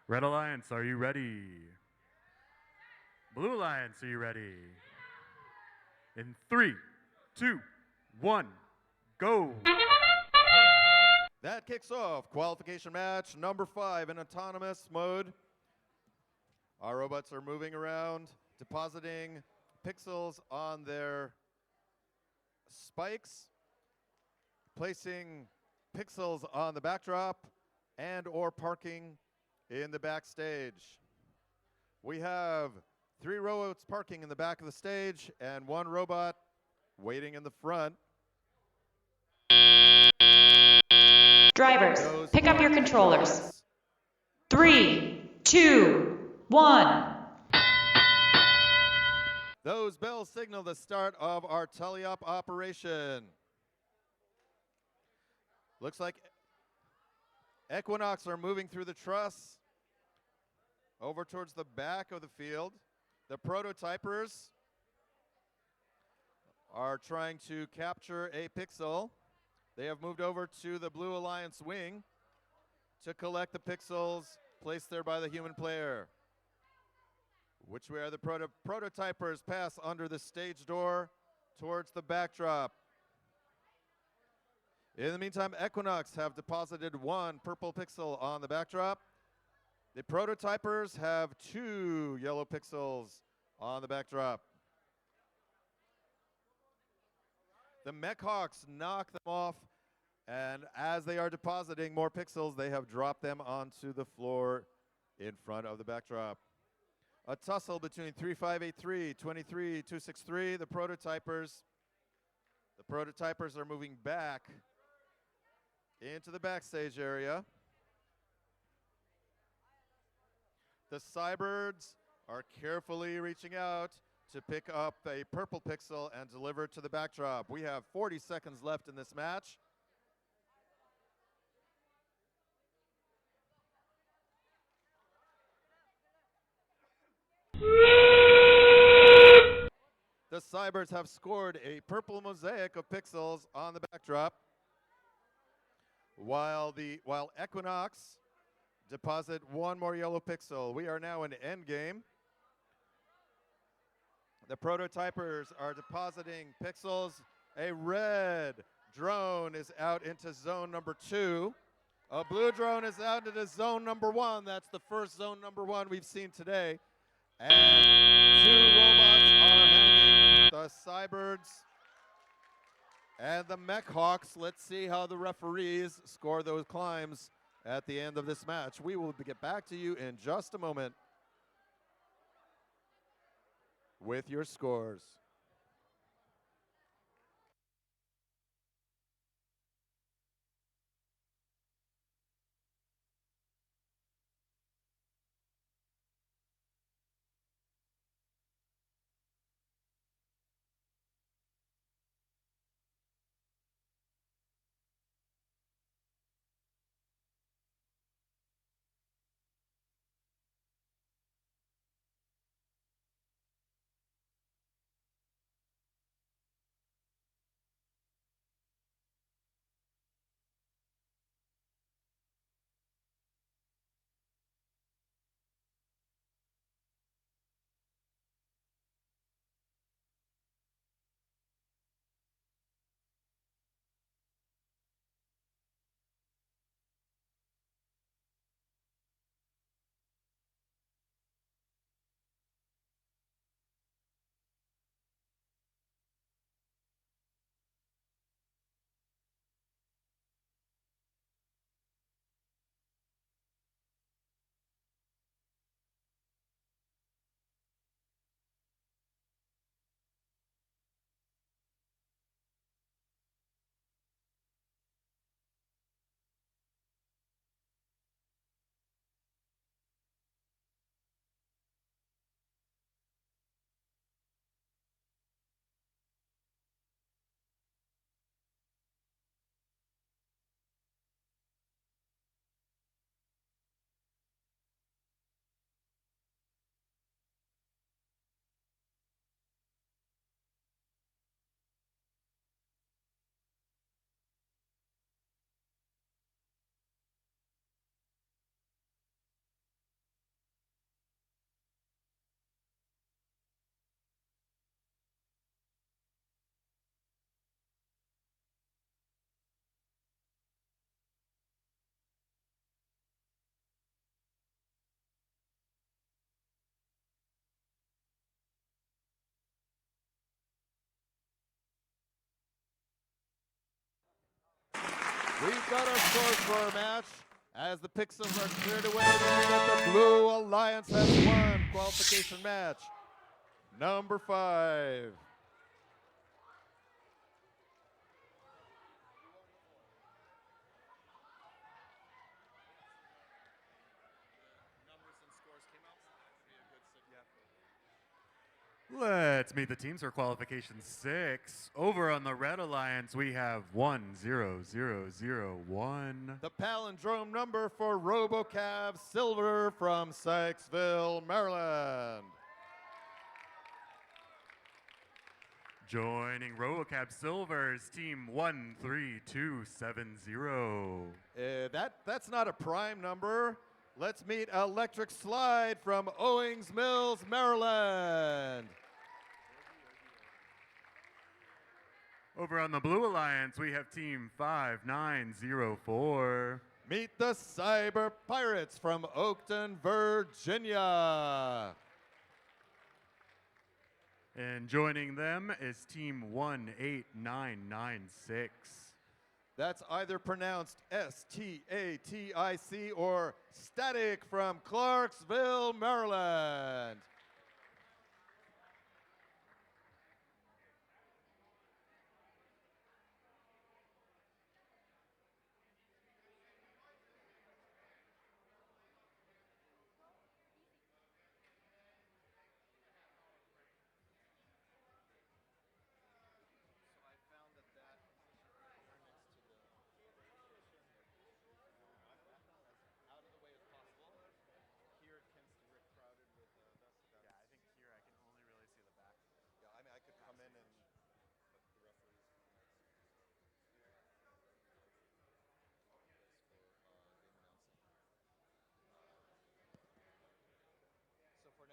Red Alliance, are you ready? Blue Alliance, are you ready? In 3, 2, 1, go. That kicks off qualification match number 5 in autonomous mode. Our robots are moving around, depositing pixels on their spikes, placing pixels on the backdrop, and or parking in the backstage. We have 3 robots parking in the back of the stage and 1 robot waiting in the front. Drivers, pick up your controllers. 3, 2, 1. Those bells signal the start of our teleop operation. Looks like Equinox are moving through the truss over towards the back of the field. The prototypers are trying to capture a pixel. They have moved over to the Blue Alliance wing to collect the pixels placed there by the human player. Which way are the prototypers pass under the stage door towards the backdrop. In the meantime, Equinox have deposited 1 purple pixel on the backdrop. The prototypers have 2 yellow pixels on the backdrop. The Mechhawks knock them off, and as they are depositing more pixels, they have dropped them onto the floor in front of the backdrop. A tussle between 3583, 23263, the prototypers. The prototypers are moving back into the backstage area. The Cybirds are carefully reaching out to pick up a purple pixel and deliver it to the backdrop. We have 40 seconds left in this match. The Cybirds have scored a purple mosaic of pixels on the backdrop, while Equinox deposit 1 more yellow pixel. We are now in endgame. The prototypers are depositing pixels. A red drone is out into zone number 2. A blue drone is out into zone number 1. That's the first zone number 1 we've seen today. And 2 robots are hanging, the Cybirds and the Mechhawks. Let's see how the referees score those climbs at the end of this match. We will get back to you in just a moment with your scores. We've got our scores for our match. As the pixels are cleared away, meaning that the Blue Alliance has won qualification match number 5. Let's meet the teams for qualification 6. Over on the Red Alliance, we have 10001. The palindrome number for RoboCab Silver from Sykesville, Maryland. Joining RoboCab Silver's team 13270. That's not a prime number. Let's meet Electric Slide from Owings Mills, Maryland. Over on the Blue Alliance, we have team 5904. Meet the Cyber Pirates from Oakton, Virginia. And joining them is team 18996. That's either pronounced S-T-A-T-I-C or Static from Clarksville, Maryland.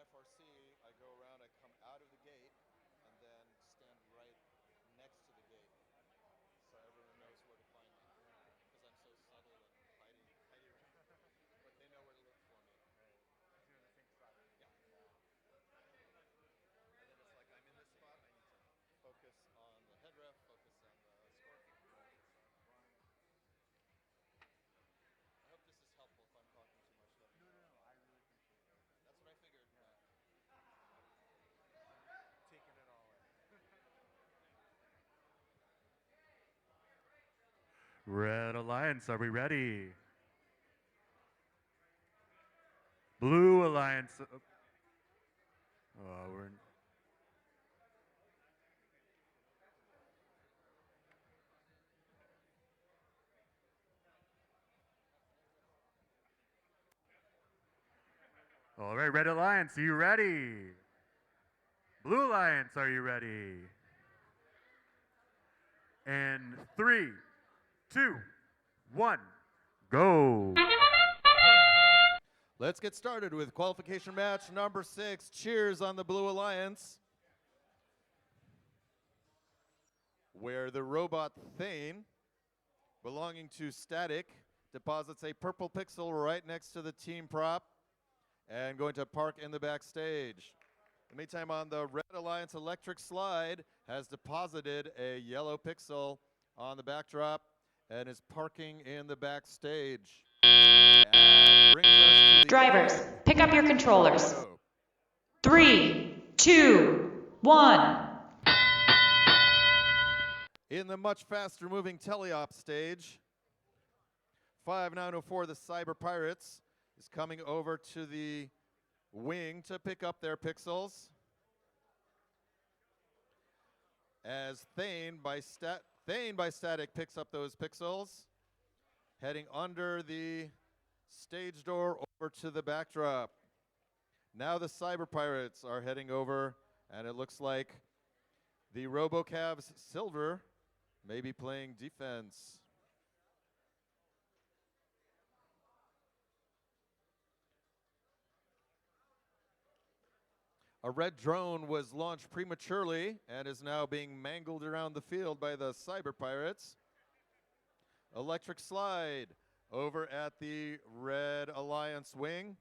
FRC, I go around, I come out of the gate, and then stand right next to the gate, so everyone knows where to find me, because I'm so subtle and hidey around, but they know where to look for me. Right. You're in the same spot. Yeah. And then it's like, I'm in this spot, I need to focus on the head ref, focus on the scorekeeper. I hope this is helpful if I'm talking too much. No, I really appreciate it. That's what I figured. Taking it all in. Red Alliance, are we ready? Blue Alliance. We're all right, Red Alliance, are you ready? Blue Alliance, are you ready? And 3, 2, 1, go. Let's get started with qualification match number 6. Cheers on the Blue Alliance, where the robot Thane, belonging to Static, deposits a purple pixel right next to the team prop and going to park in the backstage. In the meantime, on the Red Alliance, Electric Slide has deposited a yellow pixel on the backdrop and is parking in the backstage. And brings us to the Drivers, pick up your controllers. 3, 2, 1. In the much faster moving teleop stage, 5904, the Cyber Pirates, is coming over to the wing to pick up their pixels. As Thane by Static picks up those pixels, heading under the stage door over to the backdrop. Now the Cyber Pirates are heading over, and it looks like the RoboCab's Silver may be playing defense. A red drone was launched prematurely and is now being mangled around the field by the Cyber Pirates. Electric Slide over at the Red Alliance wing.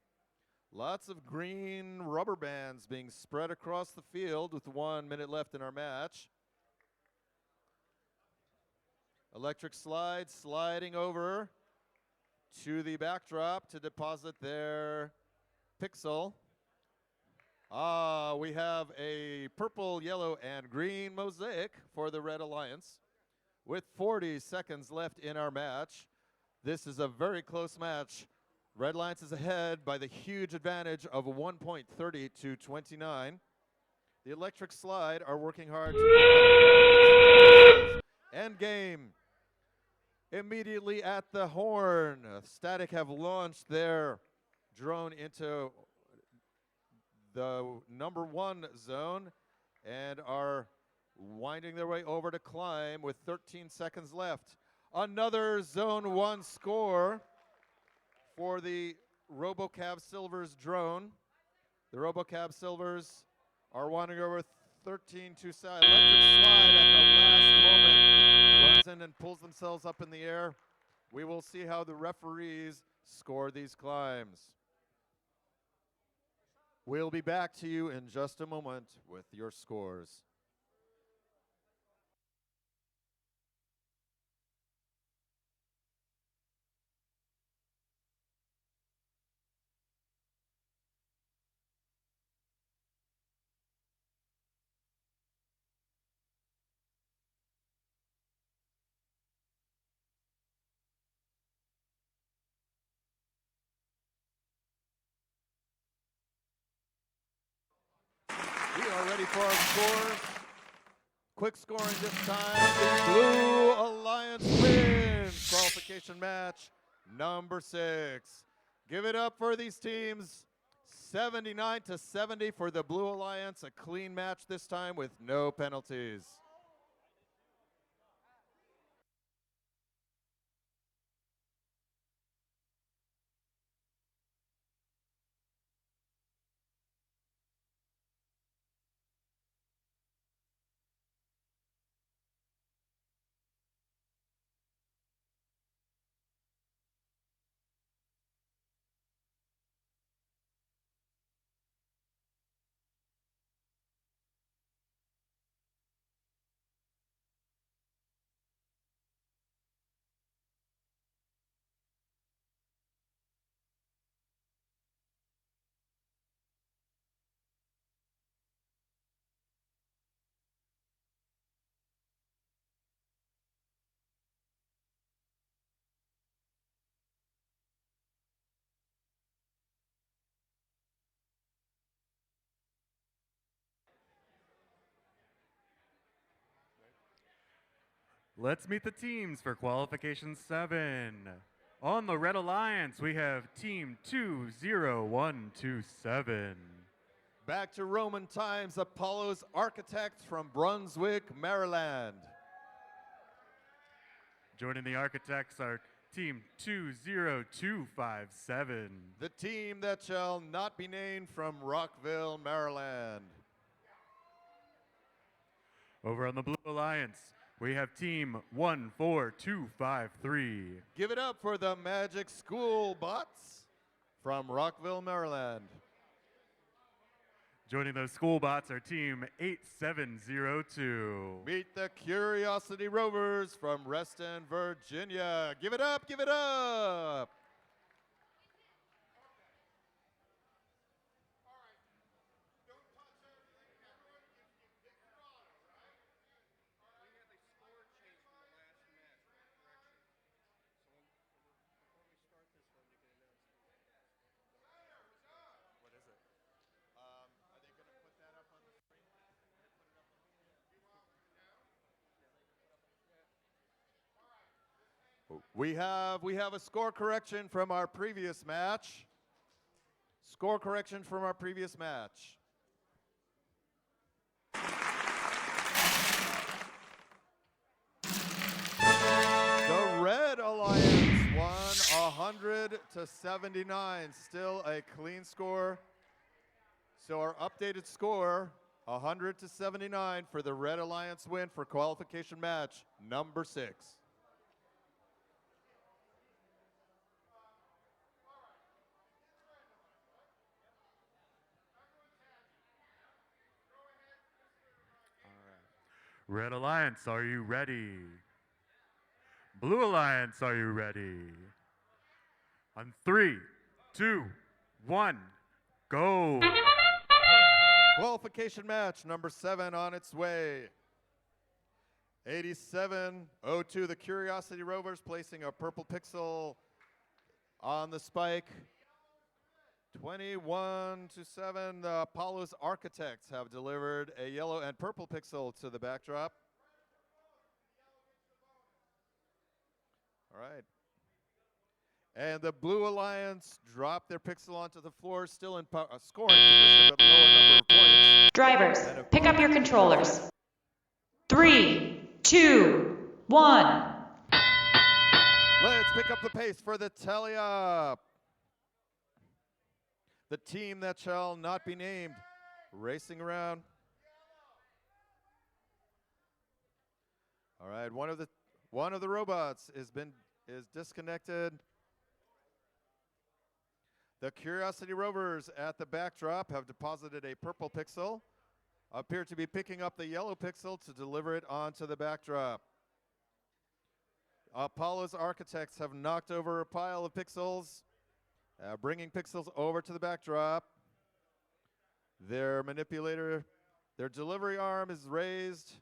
Lots of green rubber bands being spread across the field with 1 minute left in our match. Electric slide sliding over to the backdrop to deposit their pixel. We have a purple, yellow, and green mosaic for the Red Alliance. With 40 seconds left in our match, this is a very close match. Red Alliance is ahead by the huge advantage of 1.30 to 29. The electric slide are working hard to end game. Immediately at the horn, Static have launched their drone into the number 1 zone and are winding their way over to climb with 13 seconds left. Another zone 1 score for the RoboCab Silvers drone. The RoboCab Silvers are winding over 13 to side. Electric slide at the last moment runs in and pulls themselves up in the air. We will see how the referees score these climbs. We'll be back to you in just a moment with your scores. We are ready for our scores. Quick scoring this time. The Blue Alliance wins qualification match number 6. Give it up for these teams. 79 to 70 for the Blue Alliance. A clean match this time with no penalties. Let's meet the teams for qualification 7. On the Red Alliance, we have team 20127. Back to Roman times, Apollo's Architects from Brunswick, Maryland. Joining the Architects are team 20257. The team that shall not be named from Rockville, Maryland. Over on the Blue Alliance, we have team 14253. Give it up for the Magic School Bots from Rockville, Maryland. Joining those school bots are team 8702. Meet the Curiosity Rovers from Reston, Virginia. Give it up, give it up. We have a score correction from our previous match. Score correction from our previous match. The Red Alliance won 100 to 79. Still a clean score. So our updated score, 100 to 79 for the Red Alliance win for qualification match number 6. Red Alliance, are you ready? Blue Alliance, are you ready? On 3, 2, 1, go. Qualification match number 7 on its way. 87-02, the Curiosity Rovers placing a purple pixel on the spike. 21-7, the Apollo's Architects have delivered a yellow and purple pixel to the backdrop. All right. And the Blue Alliance dropped their pixel onto the floor, still in scoring position, but lower number of points. Drivers, pick up your controllers. 3, 2, 1. Let's pick up the pace for the tally-up. The team that shall not be named, racing around. All right, one of the robots is disconnected. The Curiosity Rovers at the backdrop have deposited a purple pixel, appear to be picking up the yellow pixel to deliver it onto the backdrop. Apollo's Architects have knocked over a pile of pixels, bringing pixels over to the backdrop. Their delivery arm is raised,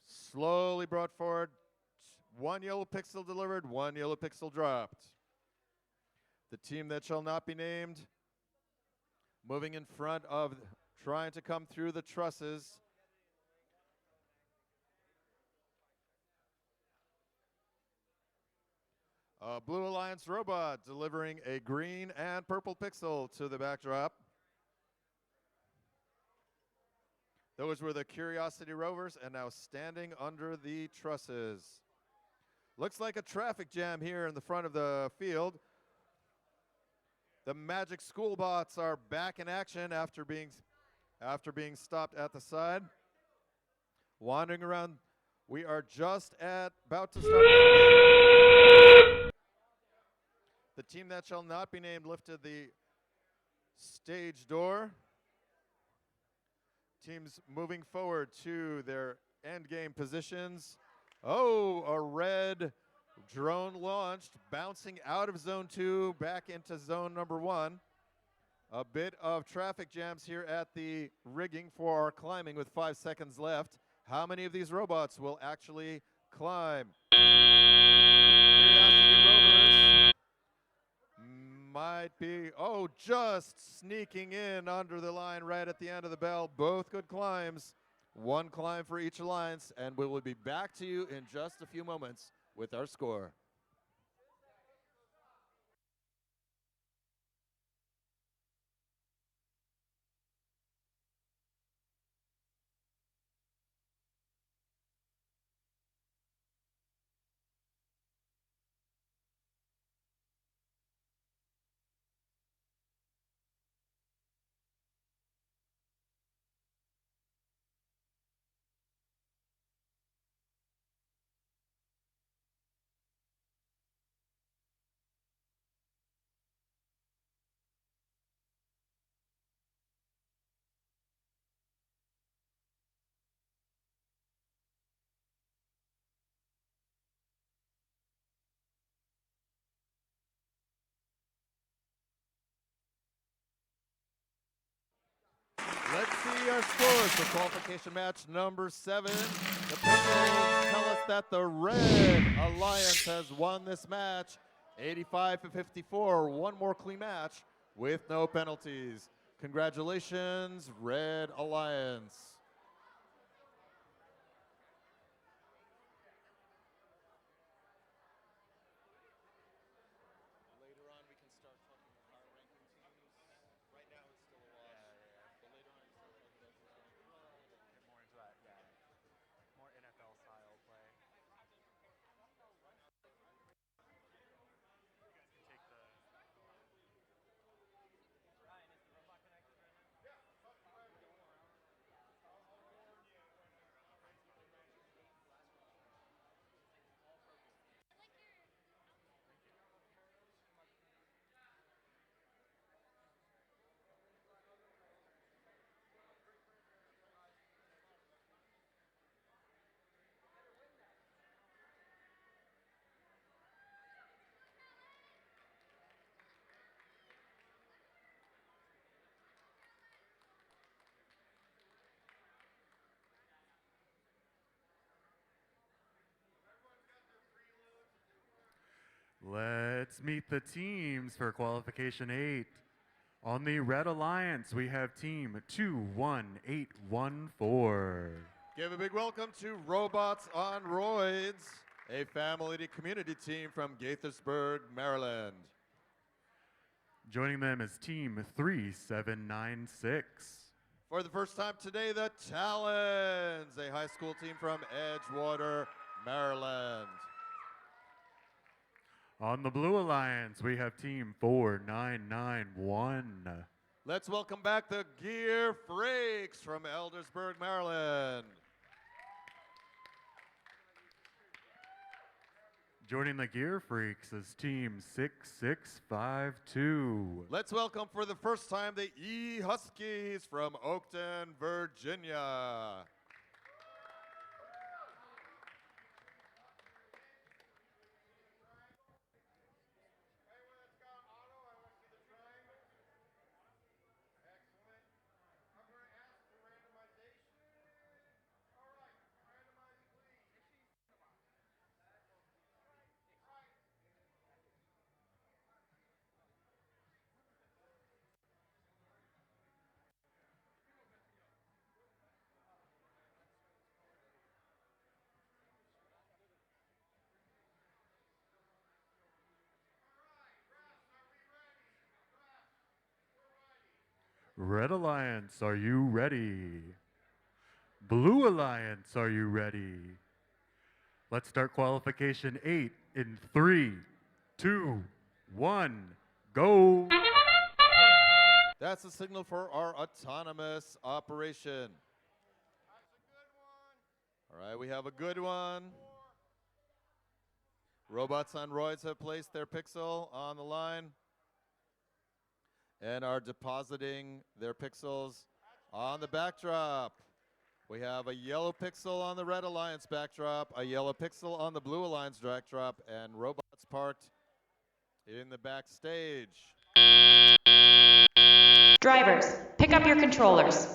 slowly brought forward. 1 yellow pixel delivered, 1 yellow pixel dropped. The team that shall not be named, moving in front of, trying to come through the trusses. Blue Alliance robot delivering a green and purple pixel to the backdrop. Those were the Curiosity Rovers, and now standing under the trusses. Looks like a traffic jam here in the front of the field. The Magic School Bots are back in action after being stopped at the side. Wandering around, we are just about to start. The team that shall not be named lifted the stage door. Teams moving forward to their end game positions. Oh, a red drone launched, bouncing out of zone 2 back into zone number 1. A bit of traffic jams here at the rigging for our climbing with 5 seconds left. How many of these robots will actually climb? Curiosity Rovers might be, just sneaking in under the line right at the end of the bell. Both good climbs. 1 climb for each alliance, and we will be back to you in just a few moments with our score. Let's see our scores for qualification match number 7. The Pixels tell us that the Red Alliance has won this match 85-54. 1 more clean match with no penalties. Congratulations, Red Alliance. Let's meet the teams for qualification 8. On the Red Alliance, we have team 21814. Give a big welcome to Robots on Roids, a family to community team from Gaithersburg, Maryland. Joining them is team 3796. For the first time today, the Talons, a high school team from Edgewater, Maryland. On the Blue Alliance, we have team 4991. Let's welcome back the Gear Freaks from Eldersburg, Maryland. Joining the Gear Freaks is team 6652. Let's welcome for the first time the E-Huskies from Oakton, Virginia. Red Alliance, are you ready? Blue Alliance, are you ready? Let's start qualification 8 in 3, 2, 1, go! That's the signal for our autonomous operation. All right, we have a good one. Robots on Roids have placed their pixel on the line and are depositing their pixels on the backdrop. We have a yellow pixel on the Red Alliance backdrop, a yellow pixel on the Blue Alliance backdrop, and robots parked in the backstage. Drivers, pick up your controllers.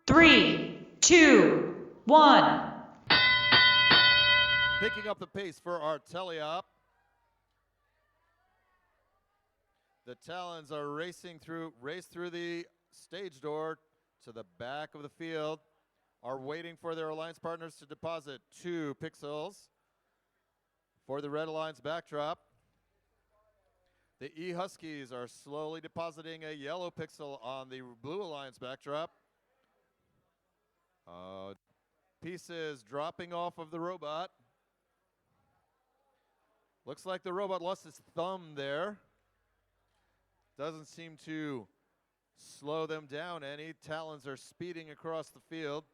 3, 2, 1. Picking up the pace for our teleop. The Talons are race through the stage door to the back of the field, are waiting for their alliance partners to deposit 2 pixels for the Red Alliance backdrop. The E-Huskies are slowly depositing a yellow pixel on the Blue Alliance backdrop. Pieces dropping off of the robot. Looks like the robot lost his thumb there. Doesn't seem to slow them down any. Talons are speeding across the field.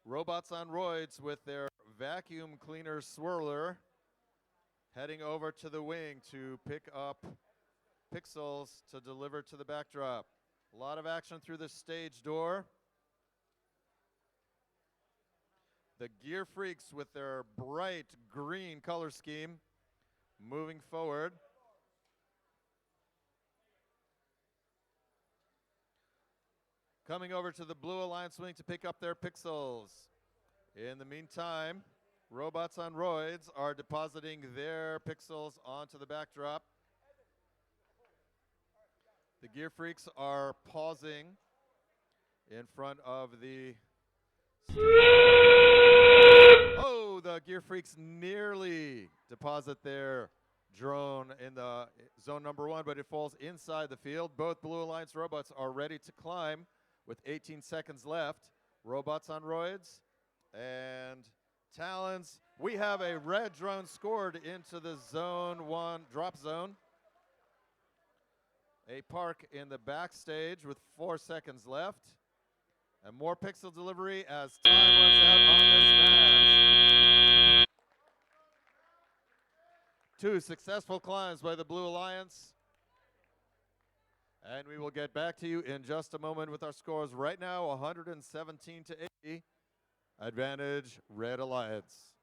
Robots on Roids with their vacuum cleaner swirler heading over to the wing to pick up pixels to deliver to the backdrop. A lot of action through the stage door. The Gear Freaks with their bright green color scheme moving forward. Coming over to the Blue Alliance wing to pick up their pixels. In the meantime, Robots on Roids are depositing their pixels onto the backdrop. The Gear Freaks are pausing in front of the... Oh, the Gear Freaks nearly deposit their drone in the zone number 1, but it falls inside the field. Both Blue Alliance robots are ready to climb with 18 seconds left. Robots on Roids and Talons. We have a red drone scored into the zone 1 drop zone. A park in the backstage with 4 seconds left. And more pixel delivery as time runs out on this match. 2 successful climbs by the Blue Alliance. And we will get back to you in just a moment with our scores. Right now, 117 to 80. Advantage Red Alliance.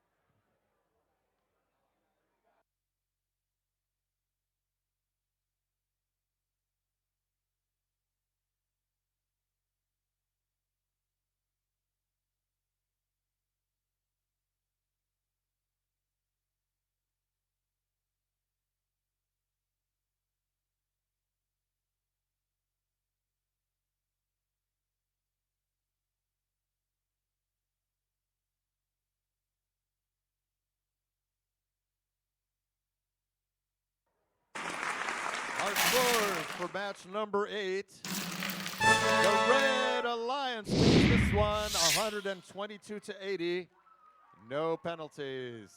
Our scores for match number 8. The Red Alliance wins this one 122 to 80. No penalties.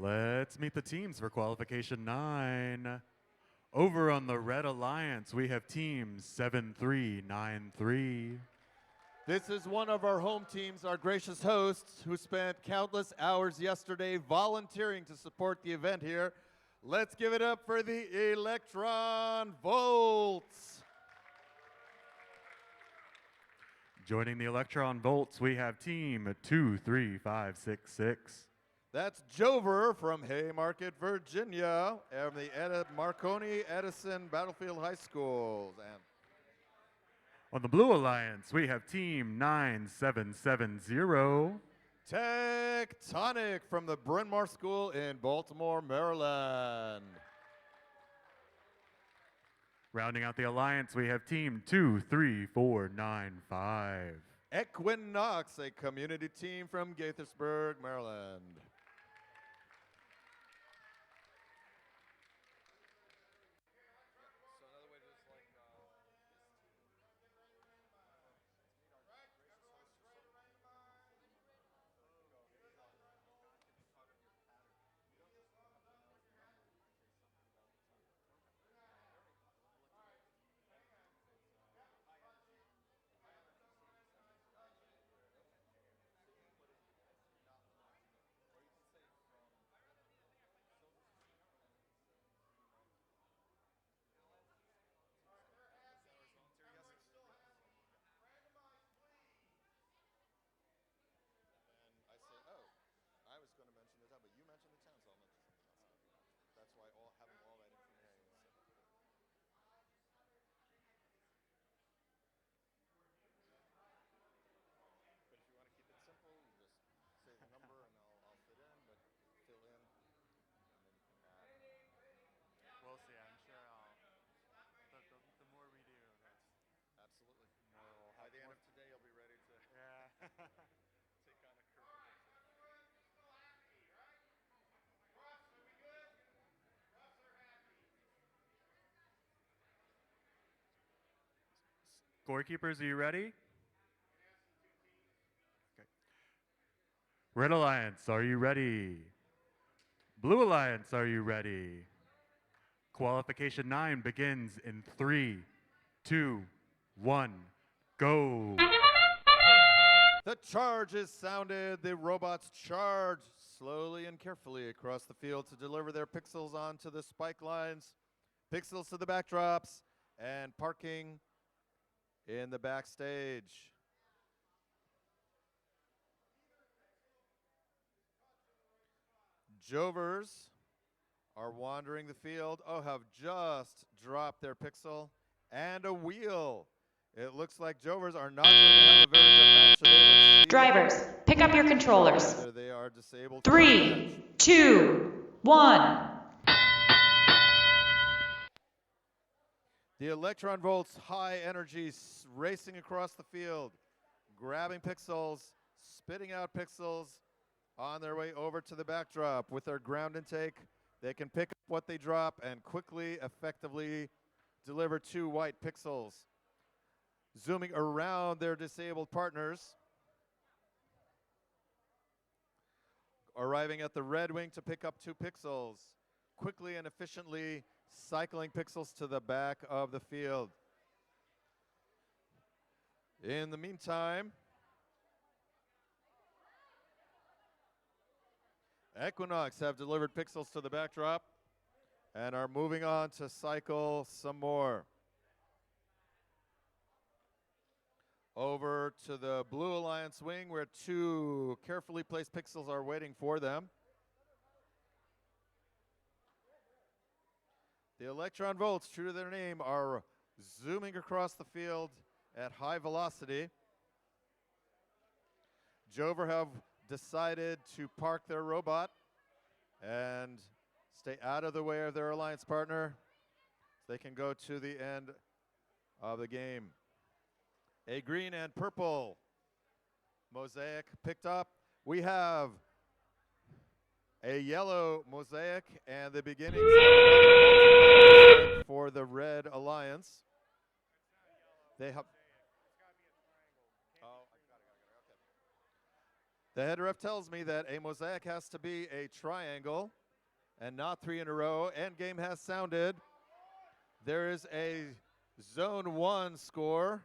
Let's meet the teams for qualification 9. Over on the Red Alliance, we have team 7393. This is one of our home teams, our gracious hosts, who spent countless hours yesterday volunteering to support the event here. Let's give it up for the Electron Volts. Joining the Electron Volts, we have team 23566. That's Jover from Haymarket, Virginia, and the Marconi Edison Battlefield High Schools. And on the Blue Alliance, we have team 9770. Tectonic from the Bryn Mawr School in Baltimore, Maryland. Rounding out the alliance, we have team 23495. Equinox, a community team from Gaithersburg, Maryland. Scorekeepers, are you ready? Okay. Red Alliance, are you ready? Blue Alliance, are you ready? Qualification 9 begins in 3, 2, 1, go. The charge is sounded. The robots charge slowly and carefully across the field to deliver their pixels onto the spike lines, pixels to the backdrops, and parking in the backstage. Jovers are wandering the field. Oh, have just dropped their pixel and a wheel. It looks like Jovers are not going to have a very good match today. Drivers, pick up your controllers. Whether they are disabled. 3, 2, 1. The Electron Volts high energy racing across the field, grabbing pixels, spitting out pixels on their way over to the backdrop. With their ground intake, they can pick up what they drop and quickly, effectively deliver 2 white pixels. zooming around their disabled partners. Arriving at the red wing to pick up 2 pixels. Quickly and efficiently cycling pixels to the back of the field. In the meantime, Equinox have delivered pixels to the backdrop and are moving on to cycle some more. Over to the Blue Alliance wing where 2 carefully placed pixels are waiting for them. The Electron Volts, true to their name, are zooming across the field at high velocity. Jover have decided to park their robot and stay out of the way of their alliance partner so they can go to the end of the game. A green and purple mosaic picked up. We have a yellow mosaic and the beginnings of another mosaic for the Red Alliance. They have. Oh, I got it. Okay. The head ref tells me that a mosaic has to be a triangle and not 3 in a row. End game has sounded. There is a zone 1 score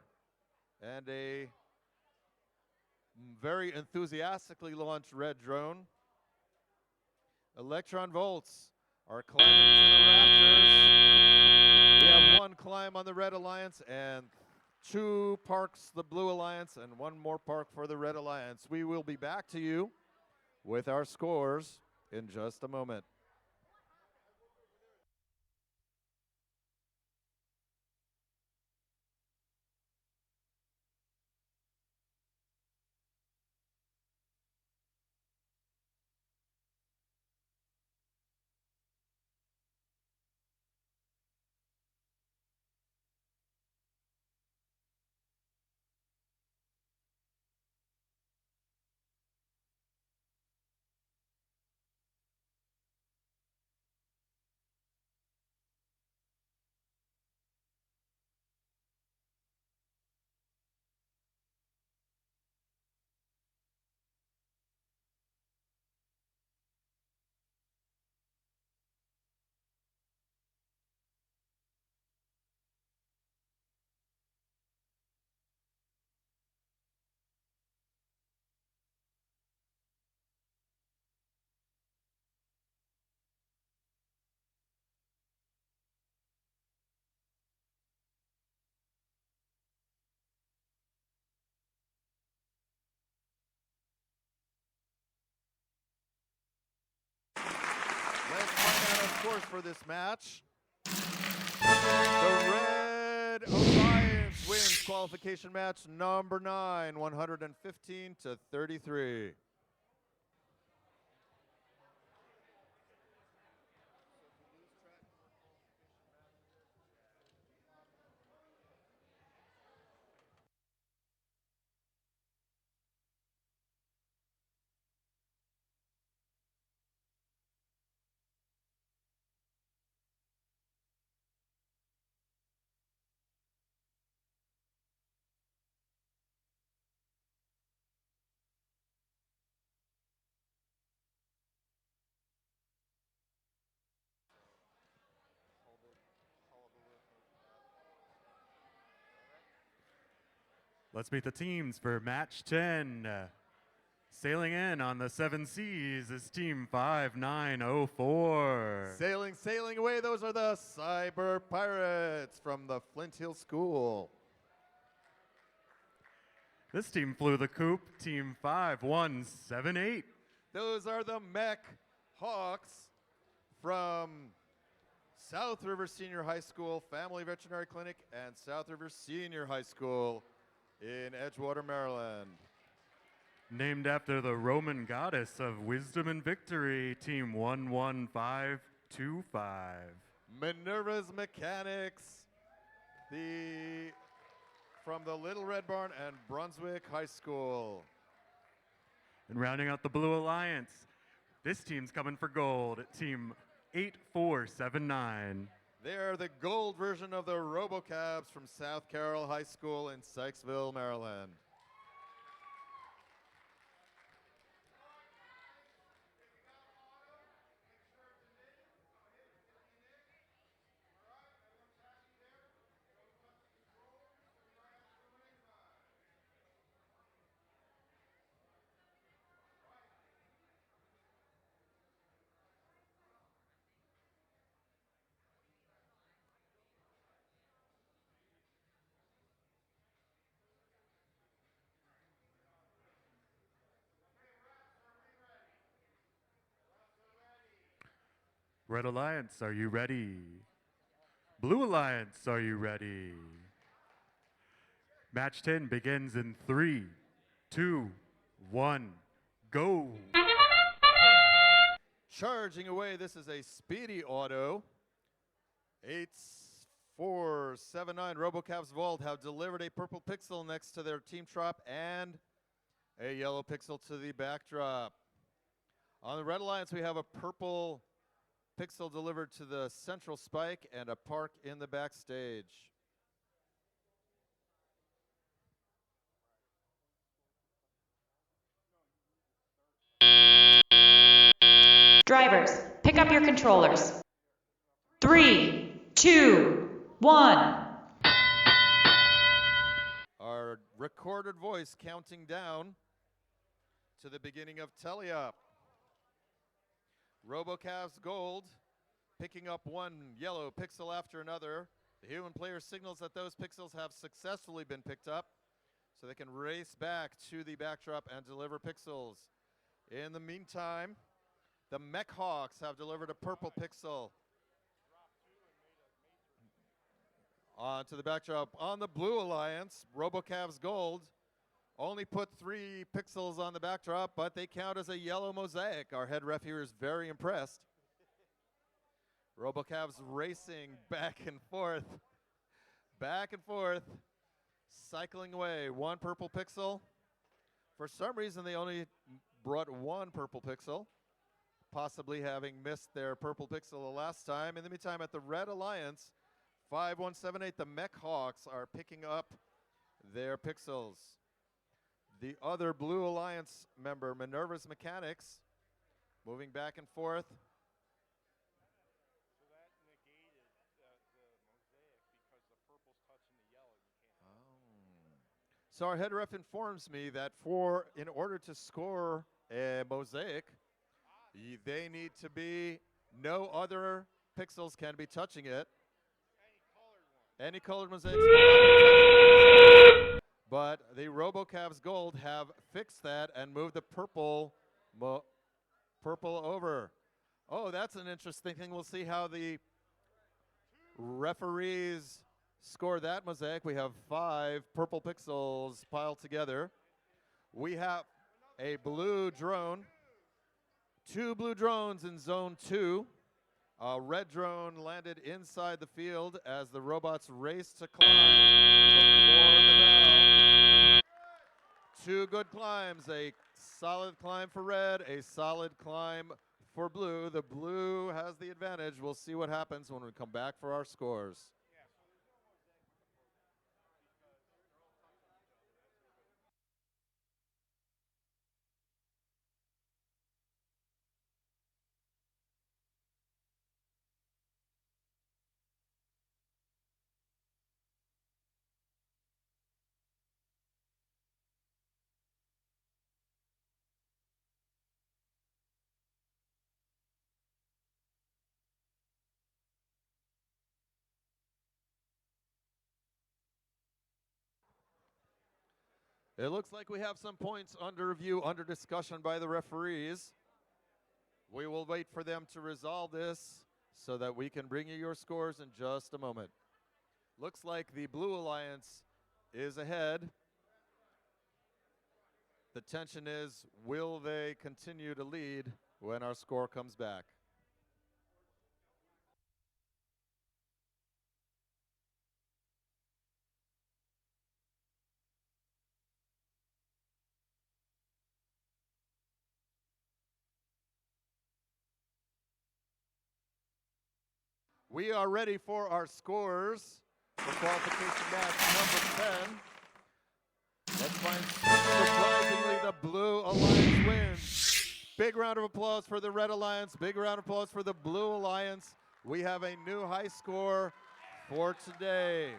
and a very enthusiastically launched red drone. Electron Volts are climbing to the rafters. We have 1 climb on the Red Alliance and 2 parks the Blue Alliance and 1 more park for the Red Alliance. We will be back to you with our scores in just a moment. Let's find out our scores for this match. The Red Alliance wins qualification match number 9, 115 to 33. Let's meet the teams for match 10. Sailing in on the 7 seas is team 5904. Sailing away, those are the Cyber Pirates from the Flint Hill School. This team flew the coop, team 5178. Those are the Mech Hawks from South River Senior High School, Family Veterinary Clinic, and South River Senior High School in Edgewater, Maryland. Named after the Roman goddess of wisdom and victory, team 11525. Minerva's Mechanics, from the Little Red Barn and Brunswick High School. And rounding out the Blue Alliance, this team's coming for gold, team 8479. They are the gold version of the RoboCabs from South Carroll High School in Sykesville, Maryland. Red Alliance, are you ready? Blue Alliance, are you ready? Match 10 begins in 3, 2, 1, go. Charging away, this is a speedy auto. 8479 RoboCabs Vault have delivered a purple pixel next to their team trop and a yellow pixel to the backdrop. On the Red Alliance, we have a purple pixel delivered to the central spike and a park in the backstage. Drivers, pick up your controllers. 3, 2, 1. Our recorded voice counting down to the beginning of Teleop. RoboCabs Gold picking up one yellow pixel after another. The human player signals that those pixels have successfully been picked up so they can race back to the backdrop and deliver pixels. In the meantime, the Mech Hawks have delivered a purple pixel onto the backdrop. On the Blue Alliance, RoboCabs Gold only put 3 pixels on the backdrop, but they count as a yellow mosaic. Our head ref here is very impressed. RoboCabs racing back and forth, cycling away. 1 purple pixel. For some reason, they only brought 1 purple pixel, possibly having missed their purple pixel the last time. In the meantime, at the Red Alliance, 5178, the Mech Hawks are picking up their pixels. The other Blue Alliance member, Minerva's Mechanics, moving back and forth. So that negated the mosaic because the purple's touching the yellow. You can't. So our head ref informs me that in order to score a mosaic, they need to be, no other pixels can be touching it. Any colored mosaics cannot be touching it. But the RoboCabs Gold have fixed that and moved the purple over. Oh, that's an interesting thing. We'll see how the referees score that mosaic. We have 5 purple pixels piled together. We have a blue drone, 2 blue drones in zone 2. A red drone landed inside the field as the robots race to climb before the bell. 2 good climbs, a solid climb for red, a solid climb for blue. The blue has the advantage. We'll see what happens when we come back for our scores. It looks like we have some points under review, under discussion by the referees. We will wait for them to resolve this so that we can bring you your scores in just a moment. Looks like the Blue Alliance is ahead. The tension is, will they continue to lead when our score comes back? We are ready for our scores for qualification match number 10. Let's find surprisingly the Blue Alliance wins. Big round of applause for the Red Alliance. Big round of applause for the Blue Alliance. We have a new high score for today.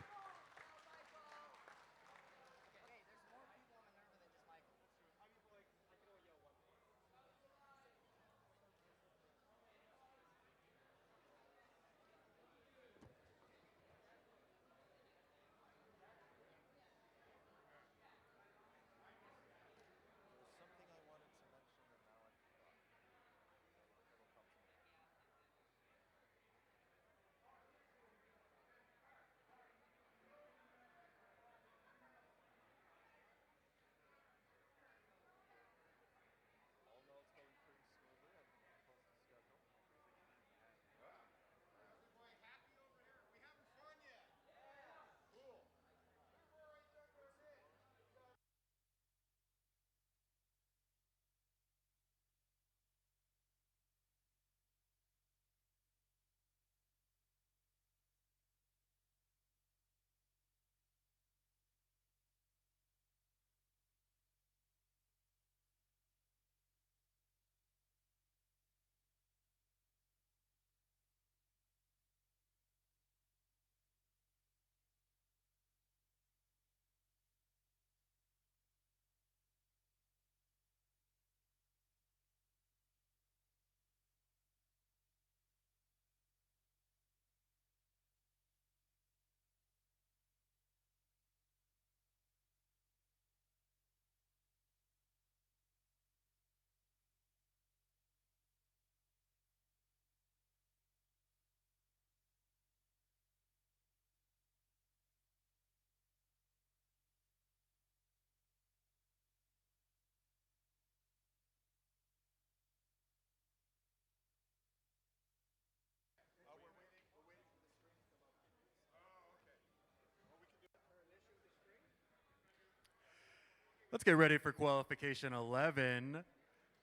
Let's get ready for qualification 11.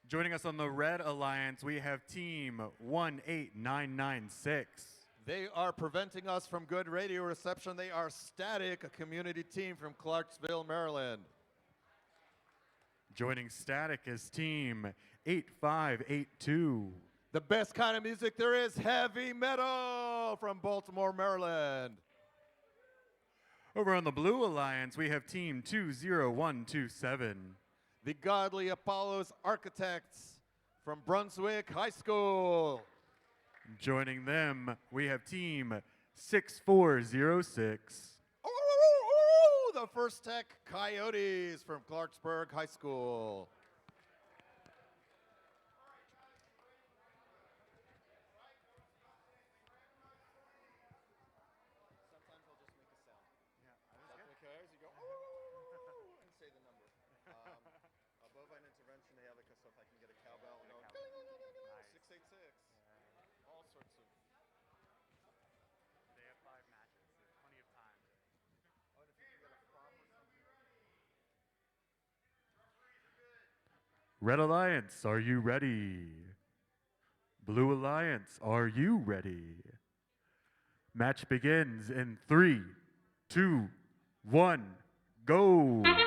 Joining us on the Red Alliance, we have team 18996. They are preventing us from good radio reception. They are Static, a community team from Clarksville, Maryland. Joining Static is team 8582. The best kind of music there is, heavy metal from Baltimore, Maryland. Over on the Blue Alliance, we have team 20127. The Godly Apollos Architects from Brunswick High School. Joining them, we have team 6406. The First Tech Coyotes from Clarksburg High School. Red Alliance, are you ready? Blue Alliance, are you ready? Match begins in 3, 2, 1, go! The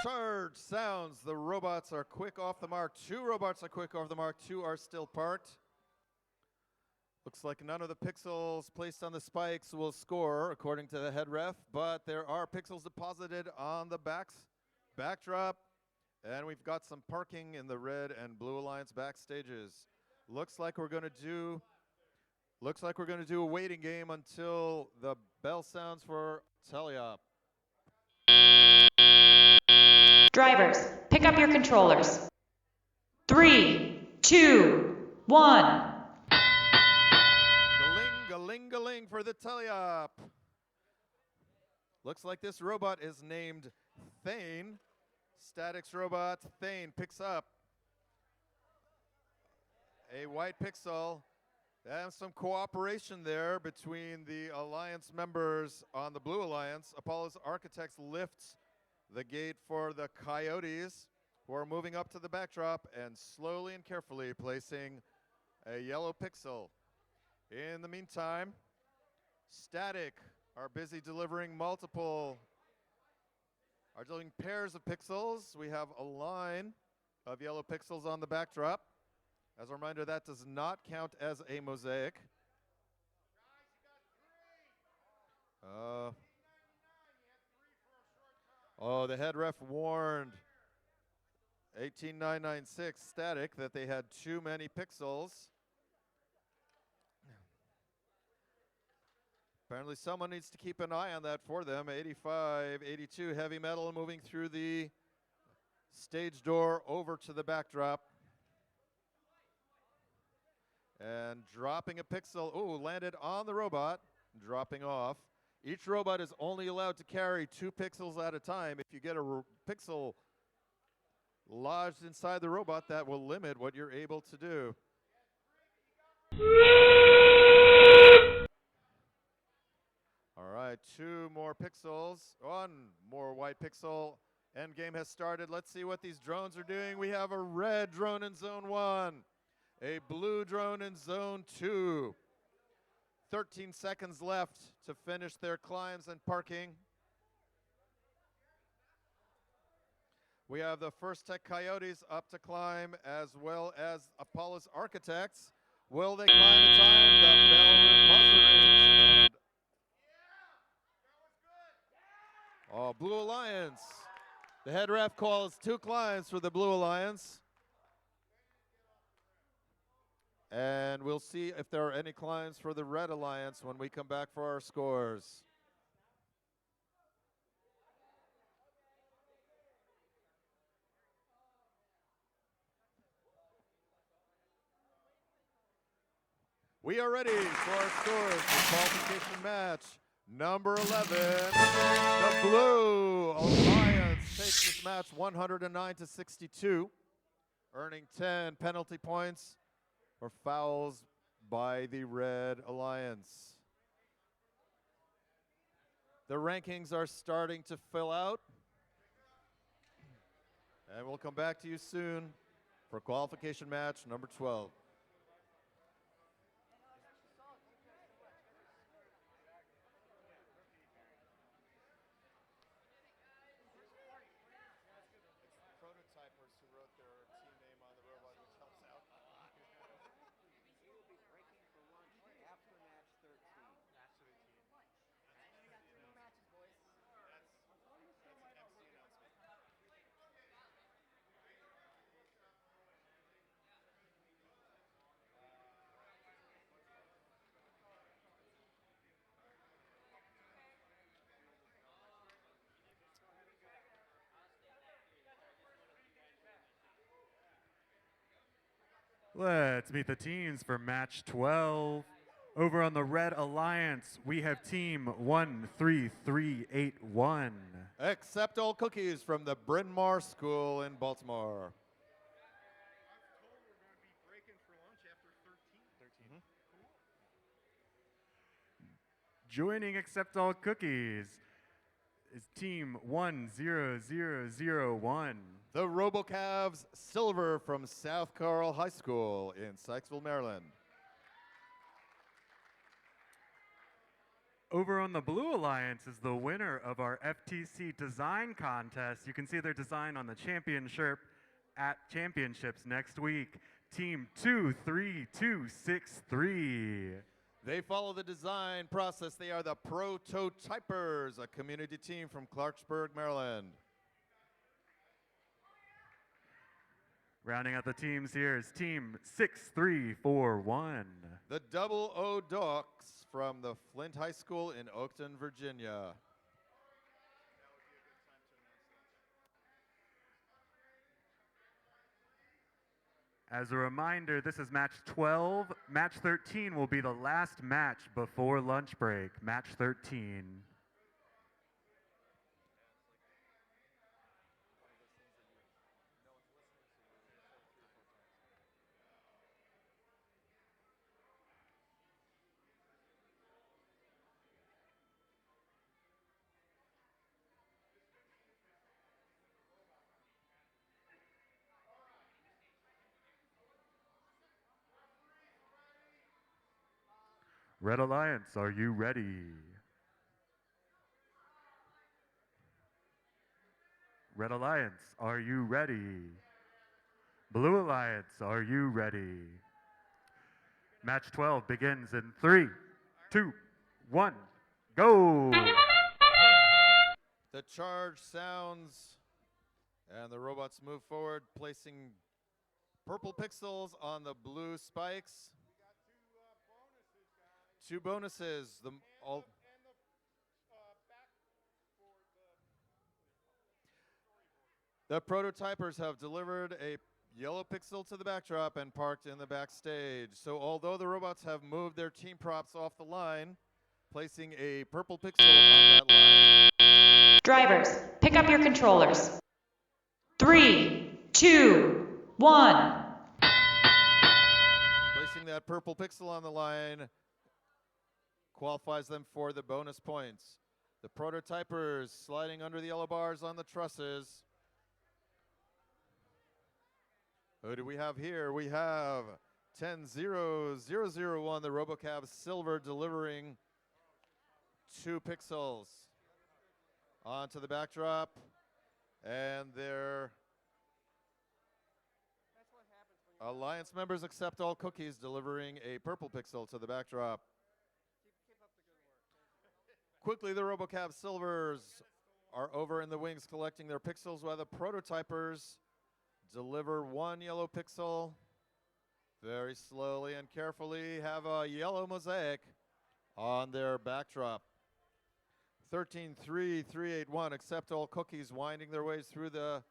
charge sounds. The robots are quick off the mark. 2 robots are quick off the mark. 2 are still parked. Looks like none of the pixels placed on the spikes will score, according to the head ref, but there are pixels deposited on the backdrop. And we've got some parking in the Red and Blue Alliance backstages. Looks like we're gonna do a waiting game until the bell sounds for teleop. Drivers, pick up your controllers. 3, 2, 1. Galing for the teleop. Looks like this robot is named Thane. Static's robot, Thane, picks up a white pixel. And some cooperation there between the Alliance members on the Blue Alliance. Apollo's Architects lifts the gate for the Coyotes, who are moving up to the backdrop and slowly and carefully placing a yellow pixel. In the meantime, Static are busy delivering delivering pairs of pixels. We have a line of yellow pixels on the backdrop. As a reminder, that does not count as a mosaic. The head ref warned 18996 Static that they had too many pixels. Apparently someone needs to keep an eye on that for them. 85-82 Heavy Metal moving through the stage door over to the backdrop. And dropping a pixel. Ooh, landed on the robot, dropping off. Each robot is only allowed to carry 2 pixels at a time. If you get a pixel lodged inside the robot, that will limit what you're able to do. All right, 2 more pixels. 1 more white pixel. Endgame has started. Let's see what these drones are doing. We have a red drone in zone 1, a blue drone in zone 2. 13 seconds left to finish their climbs and parking. We have the First Tech Coyotes up to climb, as well as Apollo's Architects. Will they climb in time? The bell buzzer rings. And Blue Alliance. The head ref calls 2 climbs for the Blue Alliance. And we'll see if there are any climbs for the Red Alliance when we come back for our scores. We are ready for our scores for qualification match number 11. The Blue Alliance takes this match 109-62, earning 10 penalty points for fouls by the Red Alliance. The rankings are starting to fill out, and we'll come back to you soon for qualification match number 12. Prototypers who wrote their team name on the robot, which helps out. We will be breaking for lunch after match 13. Match 13. We got 2 more matches, boys. That's an MC announcement. Let's meet the teams for match 12. Over on the Red Alliance, we have team 13381. Accept all cookies from the Bryn Mawr School in Baltimore. Joining Accept All Cookies is team 10001. The RoboCavs Silver from South Carl High School in Sykesville, Maryland. Over on the Blue Alliance is the winner of our FTC design contest. You can see their design on the championship at championships next week. Team 23263. They follow the design process. They are the Prototypers, a community team from Clarksburg, Maryland. Rounding out the teams here is team 6341. The Double O Ducks from the Flint High School in Oakton, Virginia. As a reminder, this is match 12. Match 13 will be the last match before lunch break. Match 13. Red Alliance, are you ready? Red Alliance, are you ready? Blue Alliance, are you ready? Match 12 begins in 3, 2, 1, go! The charge sounds, and the robots move forward, placing purple pixels on the blue spikes. Two bonuses. The prototypers have delivered a yellow pixel to the backdrop and parked in the backstage. So although the robots have moved their team props off the line, placing a purple pixel on that line. Drivers, pick up your controllers. 3, 2, 1. Placing that purple pixel on the line qualifies them for the bonus points. The prototypers sliding under the yellow bars on the trusses. Who do we have here? We have 10-0-0-0-1, the RoboCab Silver delivering 2 pixels onto the backdrop, and their Alliance members accept all cookies, delivering a purple pixel to the backdrop. Quickly, the RoboCab Silvers are over in the wings collecting their pixels, while the prototypers deliver 1 yellow pixel. Very slowly and carefully have a yellow mosaic on their backdrop. 13-3-3-8-1, accept all cookies, winding their ways through the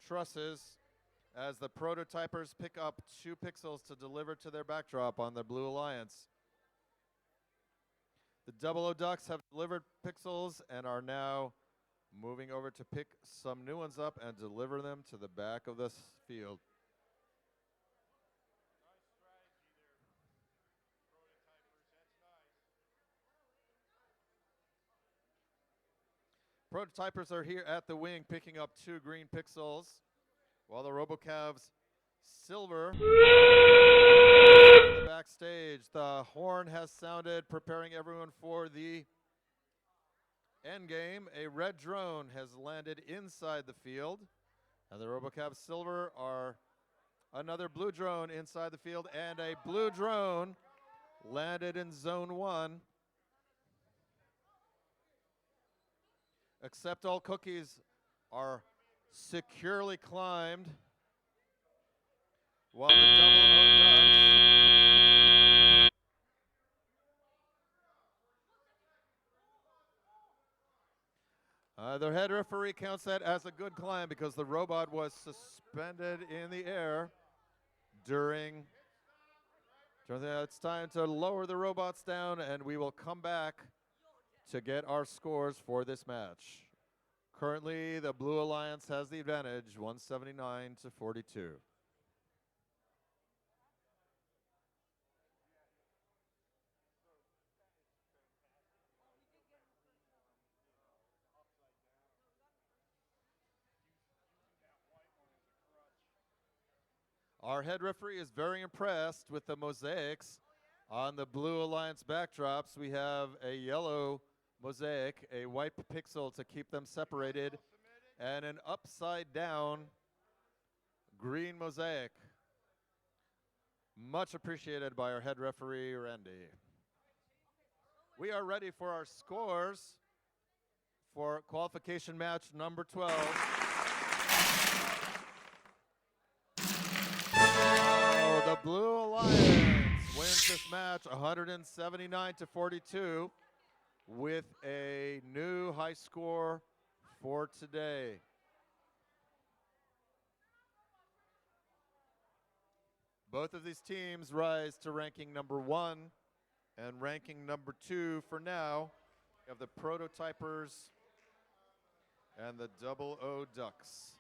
trusses as the prototypers pick up 2 pixels to deliver to their backdrop on the Blue Alliance. The 00 Ducks have delivered pixels and are now moving over to pick some new ones up and deliver them to the back of the field. Prototypers are here at the wing picking up 2 green pixels, while the RoboCabs Silver in the backstage. The horn has sounded, preparing everyone for the end game. A red drone has landed inside the field, and the RoboCab Silver are another blue drone inside the field, and a blue drone landed in zone 1. Accept all cookies are securely climbed, while the 00 Ducks. Their head referee counts that as a good climb because the robot was suspended in the air during. It's time to lower the robots down, and we will come back to get our scores for this match. Currently, the Blue Alliance has the advantage, 179-42. Our head referee is very impressed with the mosaics on the Blue Alliance backdrops. We have a yellow mosaic, a white pixel to keep them separated, and an upside down green mosaic. Much appreciated by our head referee, Randy. We are ready for our scores for qualification match number 12. The Blue Alliance wins this match 179-42 with a new high score for today. Both of these teams rise to ranking number 1 and ranking number 2 for now. We have the Prototypers and the 00 Ducks.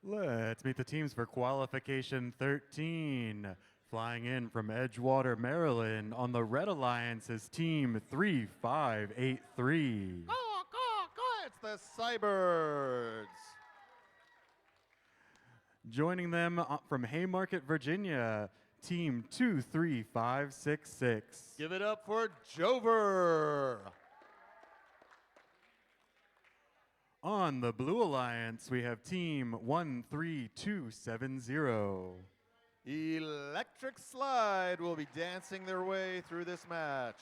Let's meet the teams for qualification 13. Flying in from Edgewater, Maryland, on the Red Alliance is Team 3583. It's the Cybirds. Joining them from Haymarket, Virginia, Team 23566. Give it up for Jover. On the Blue Alliance, we have Team 13270. Electric Slide will be dancing their way through this match.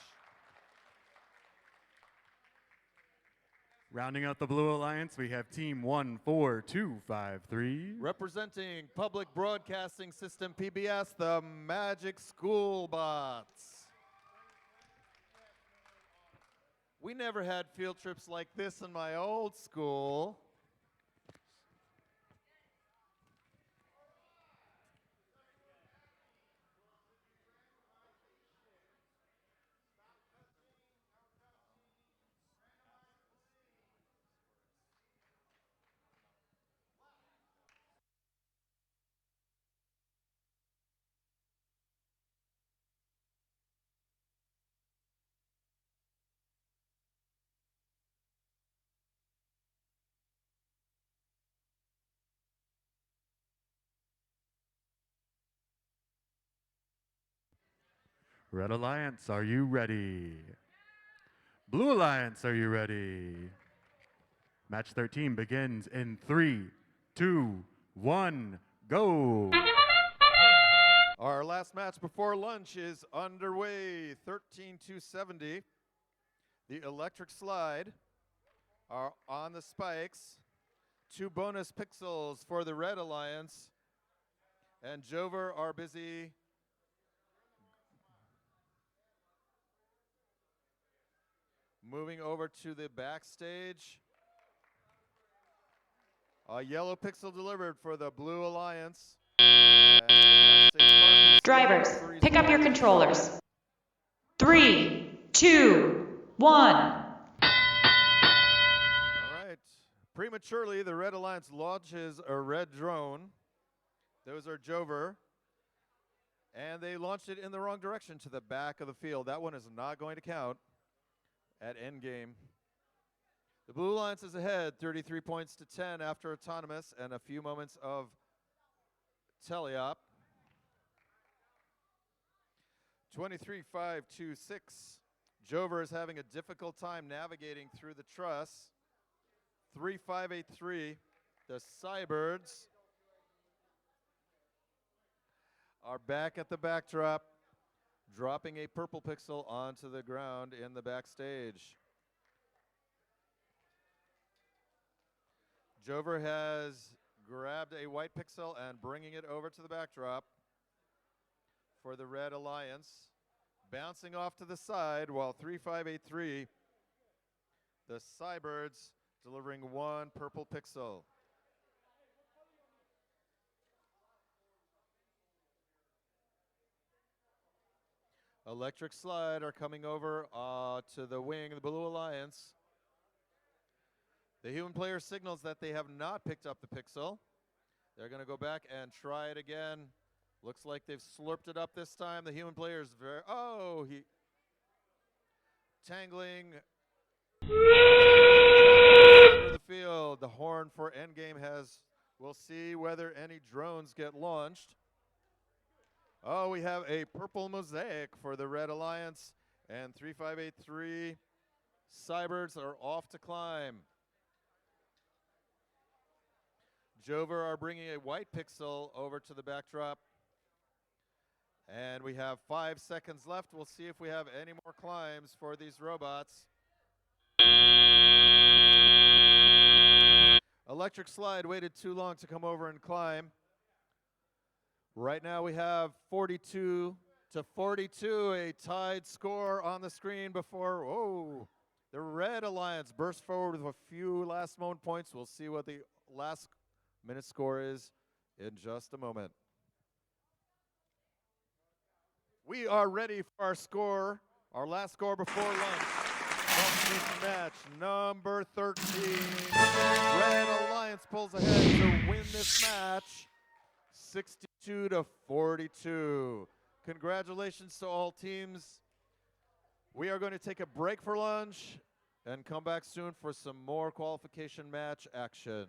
Rounding out the Blue Alliance, we have Team 14253. Representing Public Broadcasting System PBS, the Magic School Bots. We never had field trips like this in my old school. Red Alliance, are you ready? Blue Alliance, are you ready? Match 13 begins in 3, 2, 1, go! Our last match before lunch is underway, 13-270. The Electric Slide are on the spikes. 2 bonus pixels for the Red Alliance. And Jover are busy moving over to the backstage. A yellow pixel delivered for the Blue Alliance. Drivers, pick up your controllers. 3, 2, 1. All right. Prematurely, the Red Alliance launches a red drone. Those are Jover. And they launched it in the wrong direction to the back of the field. That one is not going to count at endgame. The Blue Alliance is ahead, 33 points to 10 after autonomous and a few moments of teleop. 23-5-2-6. Jover is having a difficult time navigating through the truss. 3-5-8-3. The Cybirds are back at the backdrop, dropping a purple pixel onto the ground in the backstage. Jover has grabbed a white pixel and bringing it over to the backdrop for the Red Alliance. Bouncing off to the side while 3-5-8-3, the Cybirds delivering 1 purple pixel. Electric Slide are coming over to the wing of the Blue Alliance. The human player signals that they have not picked up the pixel. They're going to go back and try it again. Looks like they've slurped it up this time. The human player is tangling the field. The horn for endgame we'll see whether any drones get launched. Oh, we have a purple mosaic for the Red Alliance, and 3-5-8-3 Cybirds are off to climb. Jover are bringing a white pixel over to the backdrop. And we have 5 seconds left. We'll see if we have any more climbs for these robots. Electric Slide waited too long to come over and climb. Right now we have 42-42, a tied score on the screen before, the Red Alliance burst forward with a few last moment points. We'll see what the last minute score is in just a moment. We are ready for our score, our last score before lunch. Qualification match number 13. Red Alliance pulls ahead to win this match 62 to 42. Congratulations to all teams. We are going to take a break for lunch and come back soon for some more qualification match action.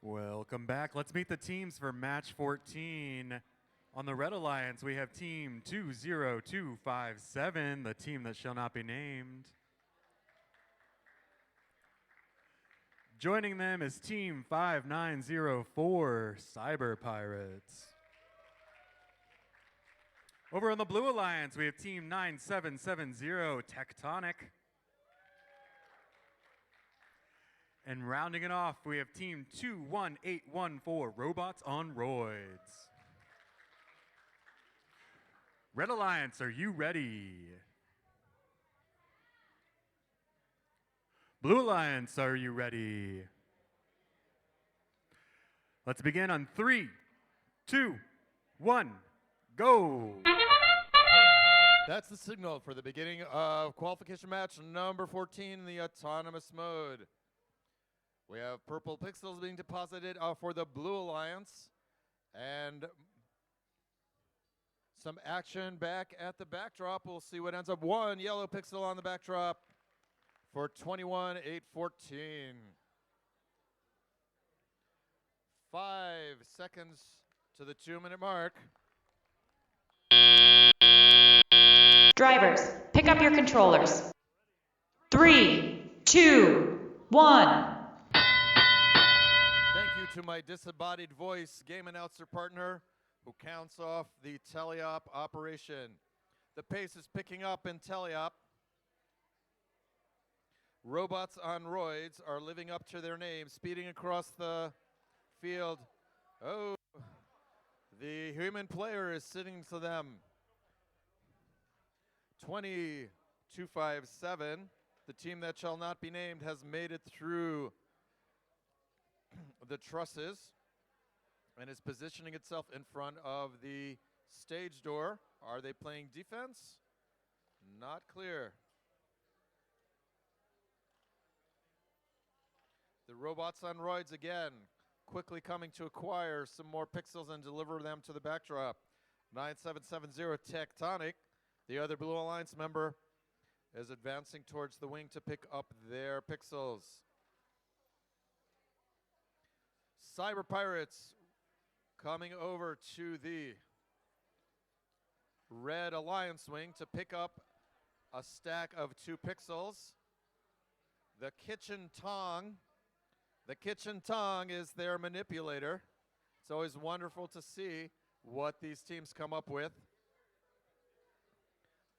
Welcome back. Let's meet the teams for match 14. On the Red Alliance, we have team 20257, the team that shall not be named. Joining them is team 5904, Cyber Pirates. Over on the Blue Alliance, we have team 9770, Tectonic. And rounding it off, we have team 21814, Robots on Roids. Red Alliance, are you ready? Blue Alliance, are you ready? Let's begin on 3, 2, 1, go! That's the signal for the beginning of qualification match number 14 in the autonomous mode. We have purple pixels being deposited for the Blue Alliance, and some action back at the backdrop. We'll see what ends up. 1 yellow pixel on the backdrop for 21,814. 5 seconds to the 2-minute mark. Drivers, pick up your controllers. 3, 2, 1. Thank you to my disembodied voice game announcer partner who counts off the teleop operation. The pace is picking up in teleop. Robots on roids are living up to their name, speeding across the field. Oh, the human player is sitting to them. 2257, the team that shall not be named, has made it through the trusses and is positioning itself in front of the stage door. Are they playing defense? Not clear. The robots on roids again, quickly coming to acquire some more pixels and deliver them to the backdrop. 9770 Tectonic, the other Blue Alliance member, is advancing towards the wing to pick up their pixels. Cyber Pirates coming over to the Red Alliance wing to pick up a stack of 2 pixels. The kitchen tongue is their manipulator. It's always wonderful to see what these teams come up with.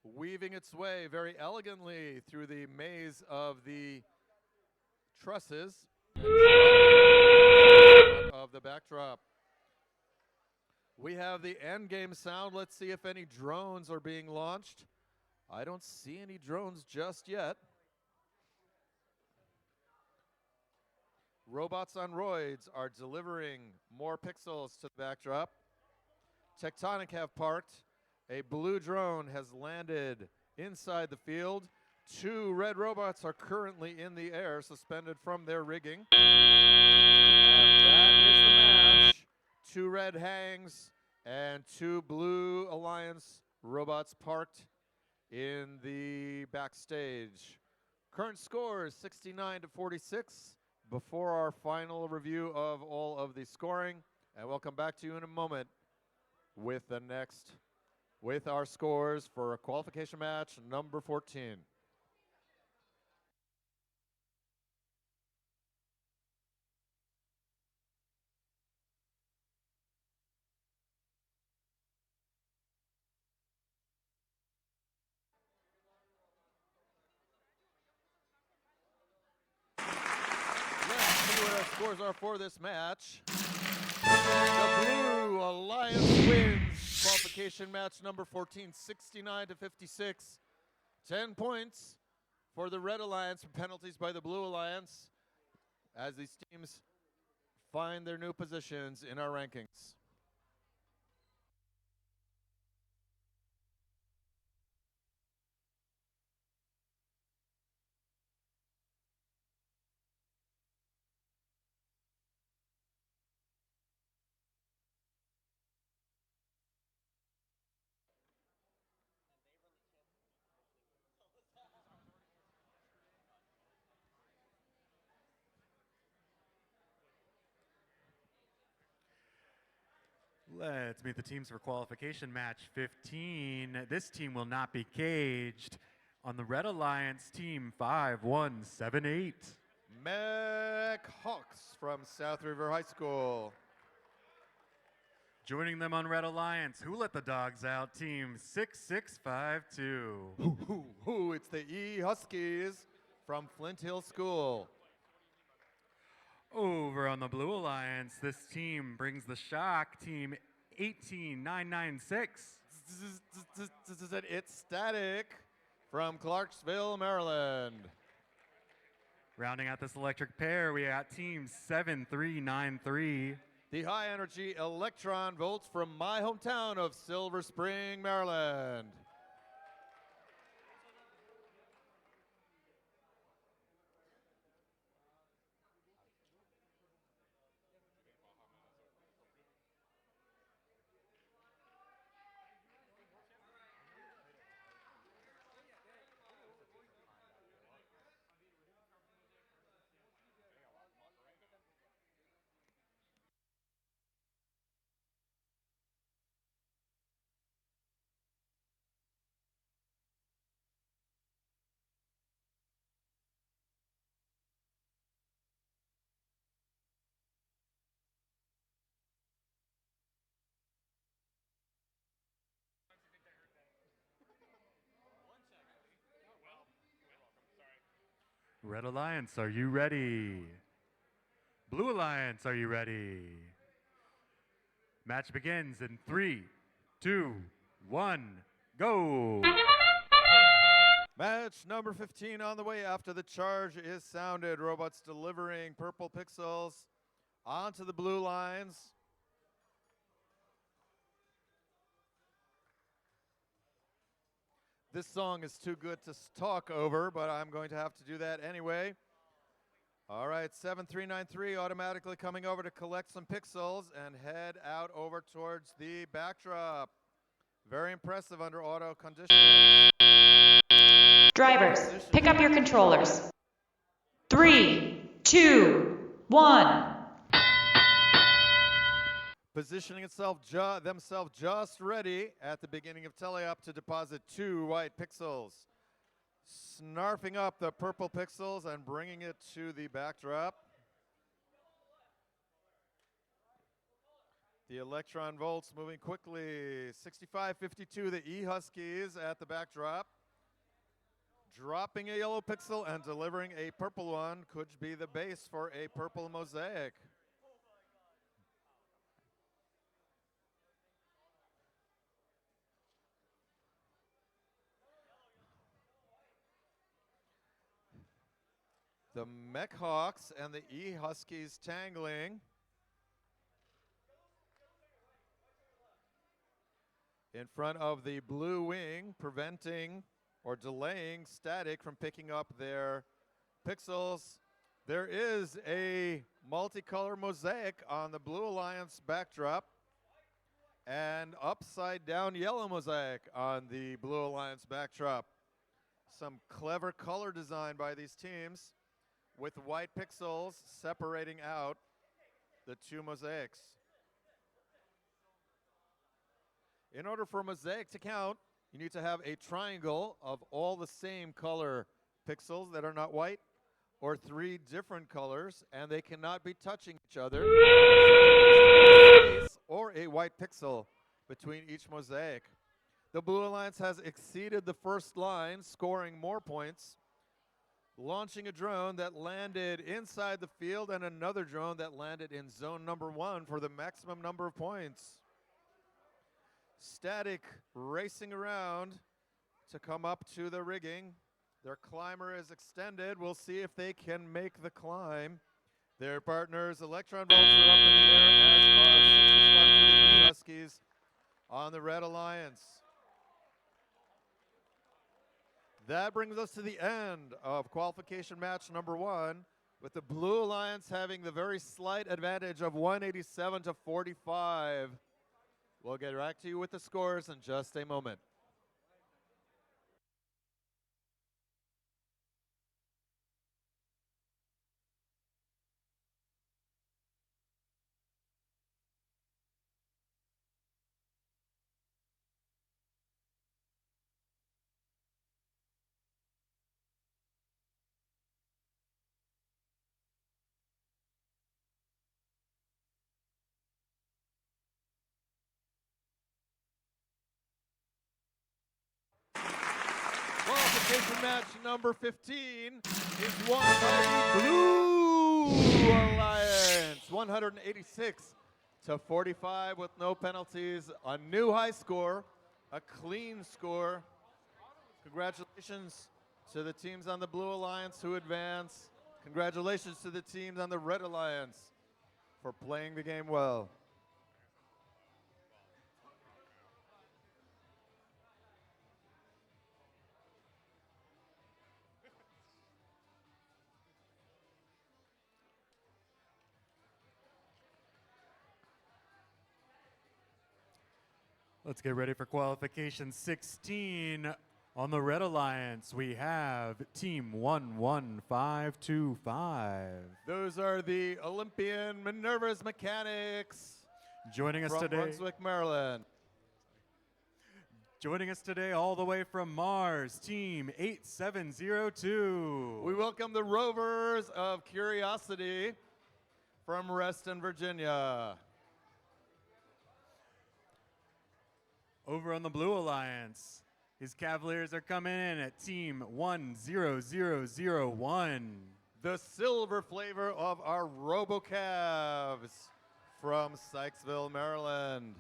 Weaving its way very elegantly through the maze of the trusses of the backdrop. We have the end game sound. Let's see if any drones are being launched. I don't see any drones just yet. Robots on roids are delivering more pixels to the backdrop. Tectonic have parked. A blue drone has landed inside the field. 2 red robots are currently in the air, suspended from their rigging. And that is the match. 2 red hangs and 2 Blue Alliance robots parked in the backstage. Current score is 69-46 before our final review of all of the scoring. And we'll come back to you in a moment with our scores for a qualification match number 14. Let's see what our scores are for this match. The Blue Alliance wins qualification match number 14, 69-56. 10 points for the Red Alliance for penalties by the Blue Alliance as these teams find their new positions in our rankings. Let's meet the teams for qualification match 15. This team will not be caged. On the Red Alliance, team 5178. Mech Hawks from South River High School. Joining them on Red Alliance, who let the dogs out? Team 6652. It's the E Huskies from Flint Hill School. Over on the Blue Alliance, this team brings the shock. Team 18996. It's Static from Clarksville, Maryland. Rounding out this electric pair, we got team 7393. The high energy electron volts from my hometown of Silver Spring, Maryland. Red Alliance, are you ready? Blue Alliance, are you ready? Match begins in 3, 2, 1, go! Match number 15 on the way after the charge is sounded. Robots delivering purple pixels onto the blue lines. This song is too good to talk over, but I'm going to have to do that anyway. All right, 7393 automatically coming over to collect some pixels and head out over towards the backdrop. Very impressive under auto conditions. Drivers, pick up your controllers. 3, 2, 1. Positioning themselves just ready at the beginning of tele-up to deposit 2 white pixels. Snarfing up the purple pixels and bringing it to the backdrop. The electron volts moving quickly. 6552, the E Huskies at the backdrop. Dropping a yellow pixel and delivering a purple one could be the base for a purple mosaic. The Mech Hawks and the E Huskies tangling. In front of the blue wing, preventing or delaying Static from picking up their pixels. There is a multicolor mosaic on the Blue Alliance backdrop and upside down yellow mosaic on the Blue Alliance backdrop. Some clever color design by these teams, with white pixels separating out the 2 mosaics. In order for a mosaic to count, you need to have a triangle of all the same color pixels that are not white, or 3 different colors, and they cannot be touching each other. So there needs to be a space or a white pixel between each mosaic. The Blue Alliance has exceeded the first line, scoring more points, launching a drone that landed inside the field and another drone that landed in zone number 1 for the maximum number of points. Static racing around to come up to the rigging. Their climber is extended. We'll see if they can make the climb. Their partners, electron bolts, are up in the air, as are 65 to the E Huskies on the Red Alliance. That brings us to the end of qualification match number 1, with the Blue Alliance having the very slight advantage of 187 to 45. We'll get back to you with the scores in just a moment. Qualification match number 15 is won by the Blue Alliance, 186 to 45 with no penalties. A new high score, a clean score. Congratulations to the teams on the Blue Alliance who advance. Congratulations to the teams on the Red Alliance for playing the game well. Let's get ready for qualification 16. On the Red Alliance, we have Team 11525. Those are the Olympian Minerva's Mechanics. Joining us from today. Brunswick, Maryland. Joining us today all the way from Mars, Team 8702. We welcome the Rovers of Curiosity from Reston, Virginia. Over on the Blue Alliance, his Cavaliers are coming in at Team 10001. The silver flavor of our RoboCavs from Sykesville, Maryland.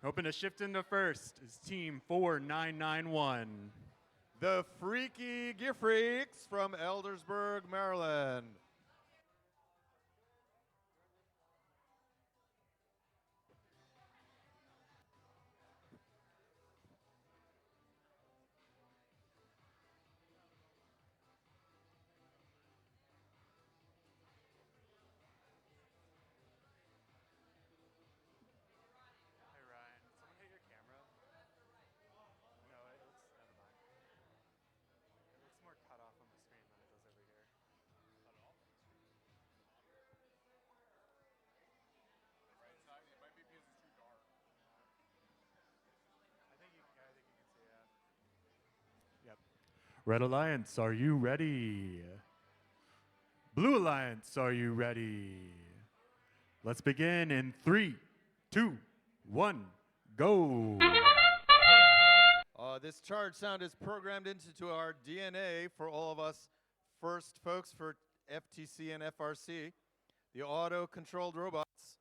Hoping to shift into first is Team 4991. The Freaky Gear Freaks from Eldersburg, Maryland. Red Alliance, are you ready? Blue Alliance, are you ready? Let's begin in 3, 2, 1, go. This charge sound is programmed into our DNA for all of us first folks for FTC and FRC. The auto-controlled robots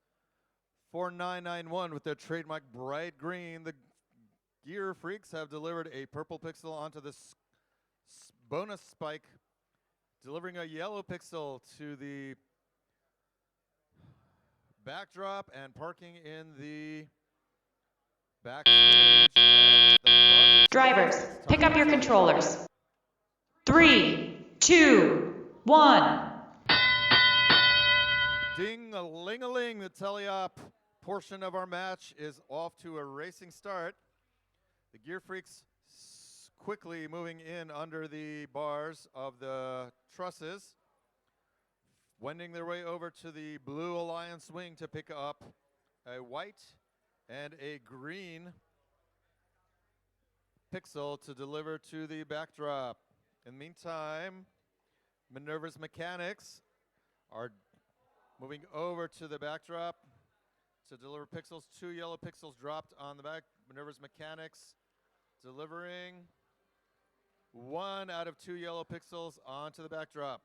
4991 with their trademark bright green. The Gear Freaks have delivered a purple pixel onto the bonus spike, delivering a yellow pixel to the backdrop and parking in the backstage. Drivers, pick up your controllers. 3, 2, 1. Ding-a-ling-a-ling, the teleop portion of our match is off to a racing start. The Gear Freaks quickly moving in under the bars of the trusses, wending their way over to the Blue Alliance wing to pick up a white and a green pixel to deliver to the backdrop. In the meantime, Minerva's Mechanics are moving over to the backdrop to deliver pixels. 2 yellow pixels dropped on the back. Minerva's Mechanics delivering 1 out of 2 yellow pixels onto the backdrop.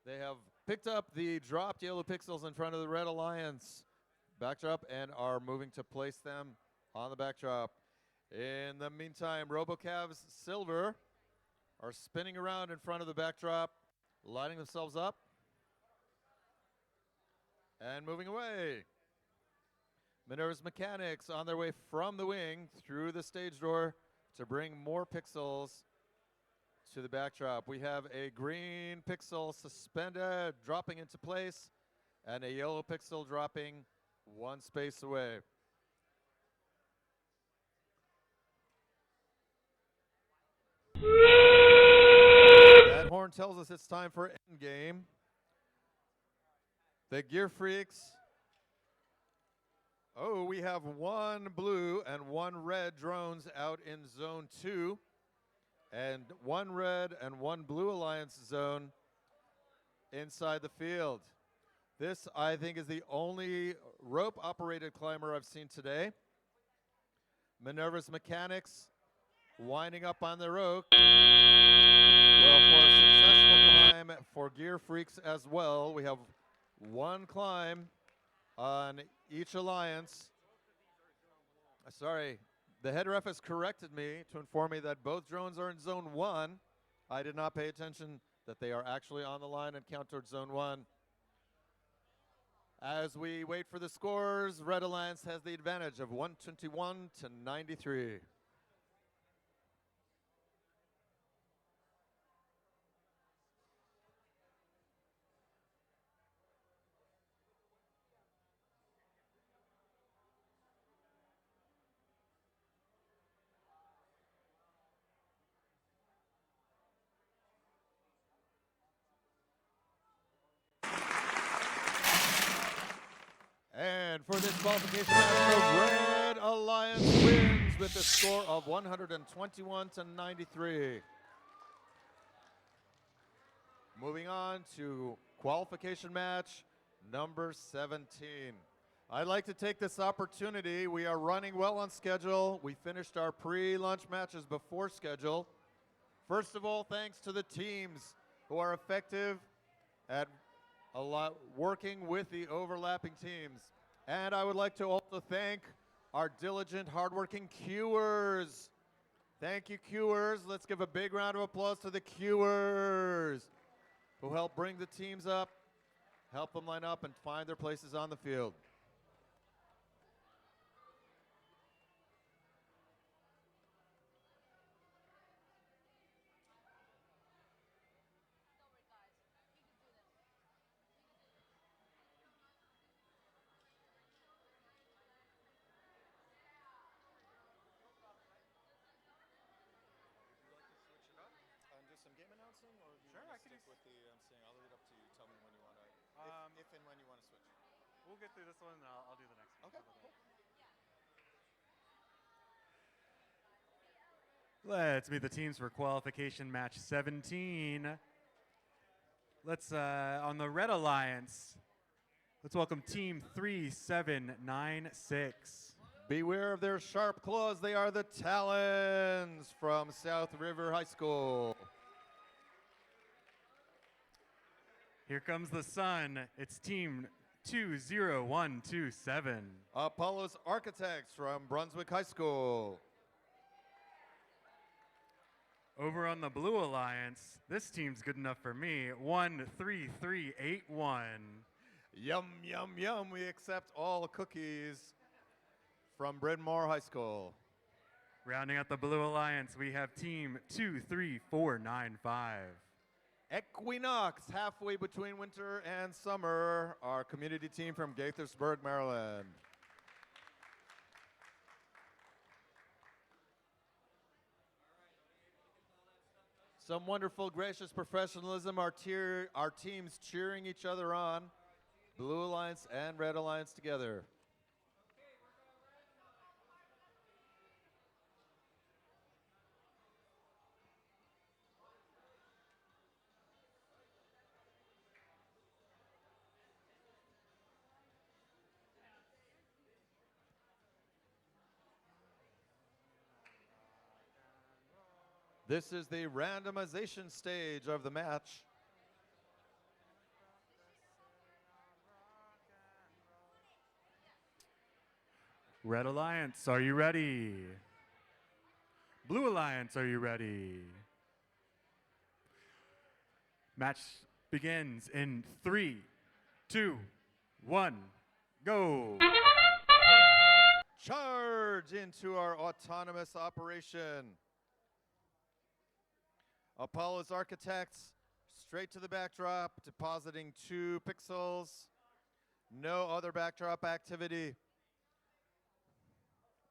They have picked up the dropped yellow pixels in front of the Red Alliance backdrop and are moving to place them on the backdrop. In the meantime, RoboCavs Silver are spinning around in front of the backdrop, lining themselves up and moving away. Minerva's Mechanics on their way from the wing through the stage door to bring more pixels to the backdrop. We have a green pixel suspended, dropping into place, and a yellow pixel dropping 1 space away. That horn tells us it's time for endgame. The Gear Freaks. Oh, we have 1 blue and 1 red drones out in zone 2, and 1 red and 1 blue alliance zone inside the field. This, I think, is the only rope-operated climber I've seen today. Minerva's mechanics winding up on the rope. Well, for a successful climb for Gear Freaks as well, we have one climb on each alliance. Sorry, the head ref has corrected me to inform me that both drones are in Zone 1. I did not pay attention that they are actually on the line and count towards Zone 1. As we wait for the scores, Red Alliance has the advantage of 121 to 93. And for this qualification match, the Red Alliance wins with a score of 121 to 93. Moving on to qualification match number 17. I'd like to take this opportunity. We are running well on schedule. We finished our pre-lunch matches before schedule. First of all, thanks to the teams who are effective at working with the overlapping teams. And I would like to also thank our diligent, hardworking queuers. Thank you, queuers. Let's give a big round of applause to the queuers who help bring the teams up, help them line up and find their places on the field. Do some game announcing, or do you want to stick with the emceeing? I'll leave it up to you. Tell me when you want to, if and when you want to switch. We'll get through this one, and I'll do the next one. Okay, cool. Let's meet the teams for qualification match 17. Let's, on the Red Alliance, let's welcome Team 3796. Beware of their sharp claws. They are the Talons from South River High School. Here comes the sun. It's Team 20127. Apollo's Architects from Brunswick High School. Over on the Blue Alliance, this team's good enough for me. 13381. Yum, yum, yum. We accept all cookies from Bryn Mawr High School. Rounding out the Blue Alliance, we have Team 23495. Equinox, halfway between winter and summer, our community team from Gaithersburg, Maryland. Some wonderful, gracious professionalism, our teams cheering each other on, Blue Alliance and Red Alliance together. This is the randomization stage of the match. Red Alliance, are you ready? Blue Alliance, are you ready? Match begins in 3, 2, 1, go. Charge into our autonomous operation. Apollo's Architects, straight to the backdrop, depositing 2 pixels. No other backdrop activity.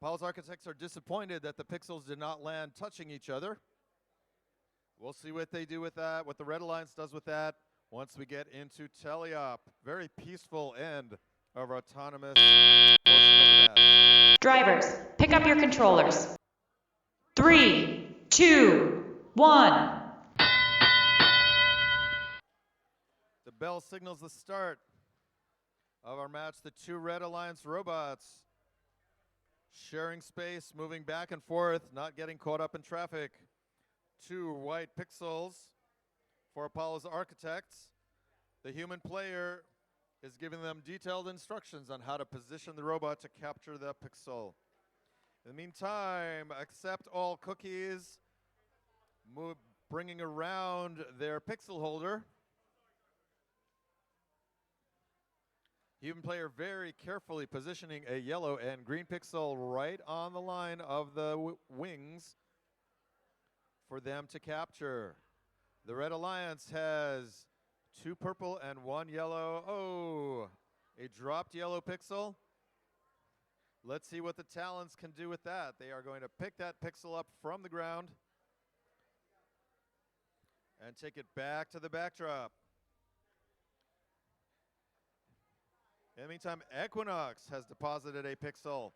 Apollo's Architects are disappointed that the pixels did not land touching each other. We'll see what they do with that, what the Red Alliance does with that once we get into teleop. Very peaceful end of our autonomous portion of the match. Drivers, pick up your controllers. 3, 2, 1. The bell signals the start. of our match, the two Red Alliance robots sharing space, moving back and forth, not getting caught up in traffic. Two white pixels for Apollo's architects. The human player is giving them detailed instructions on how to position the robot to capture the pixel. In the meantime, accept all cookies, bringing around their pixel holder. Human player very carefully positioning a yellow and green pixel right on the line of the wings for them to capture. The Red Alliance has two purple and one yellow. Oh, a dropped yellow pixel. Let's see what the Talons can do with that. They are going to pick that pixel up from the ground and take it back to the backdrop. In the meantime, Equinox has deposited a pixel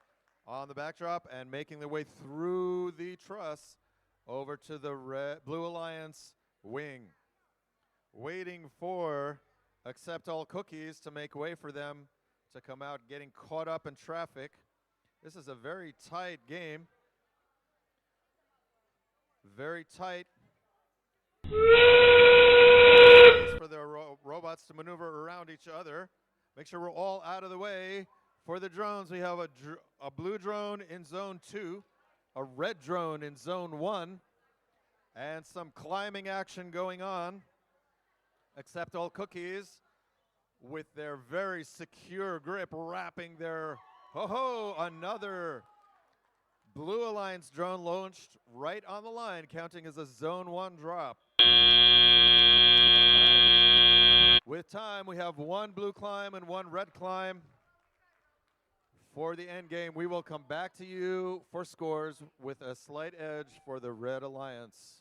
on the backdrop and making their way through the truss over to the Blue Alliance wing. Waiting for accept all cookies to make way for them to come out, getting caught up in traffic. This is a very tight game. Very tight. For the robots to maneuver around each other. Make sure we're all out of the way. For the drones, we have a blue drone in zone 2, a red drone in zone 1, and some climbing action going on. Accept all cookies with their very secure grip wrapping their, another Blue Alliance drone launched right on the line, counting as a zone 1 drop. With time, we have one blue climb and one red climb for the end game. We will come back to you for scores with a slight edge for the Red Alliance.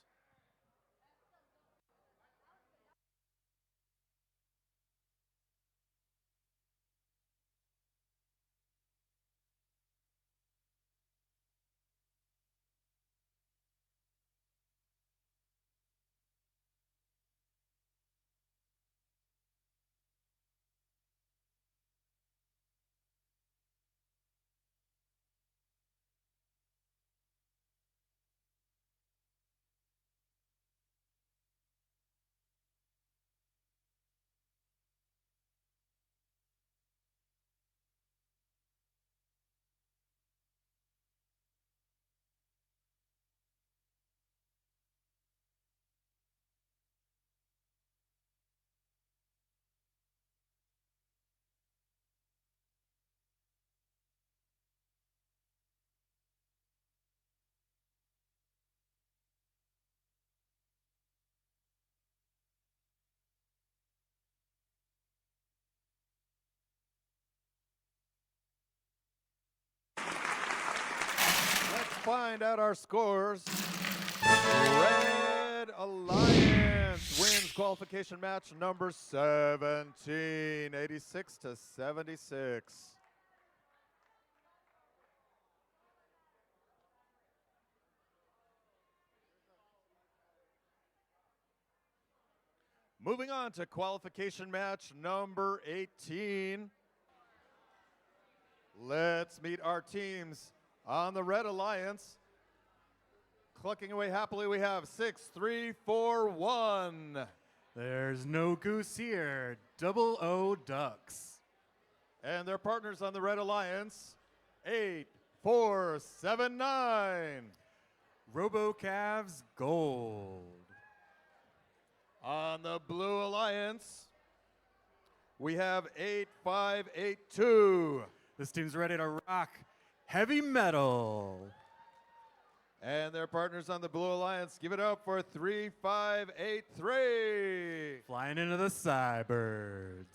Find out our scores. Red Alliance wins qualification match number 17, 86 to 76. Moving on to qualification match number 18. Let's meet our teams. On the Red Alliance, clucking away happily, we have 6, 3, 4, 1. There's no goose here. Double O Ducks. And their partners on the Red Alliance, 8, 4, 7, 9. RoboCavs Gold. On the Blue Alliance, we have 8, 5, 8, 2. This team's ready to rock. Heavy metal. And their partners on the Blue Alliance, give it up for 3583. Flying into the Cybirds.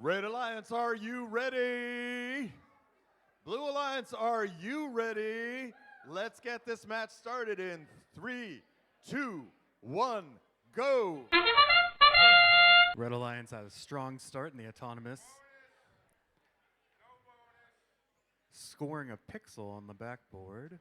Red Alliance, are you ready? Blue Alliance, are you ready? Let's get this match started in 3, 2, 1, go. Red Alliance had a strong start in the autonomous, scoring a pixel on the backboard.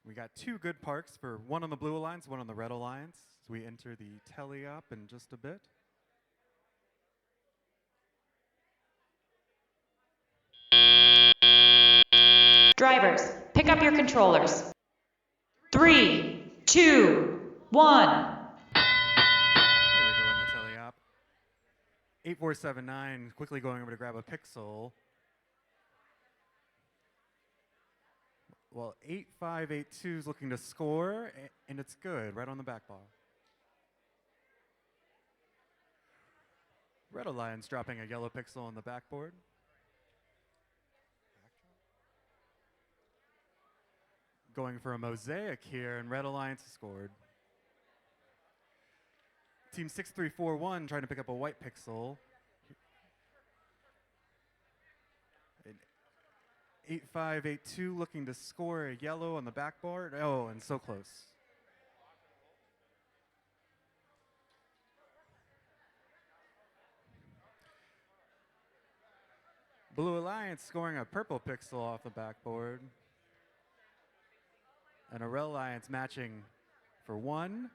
We got 2 good parks for one on the Blue Alliance, one on the Red Alliance. As we enter the tele-op in just a bit. Drivers, pick up your controllers. 3, 2, 1. Here we go in the tele-op. 8479 quickly going over to grab a pixel. Well, 8582 is looking to score, and it's good, right on the back bar. Red Alliance dropping a yellow pixel on the backboard. Going for a mosaic here, and Red Alliance scored. Team 6341 trying to pick up a white pixel. 8582 looking to score a yellow on the backboard. Oh, and so close. Blue Alliance scoring a purple pixel off the backboard. And a Red Alliance matching for 1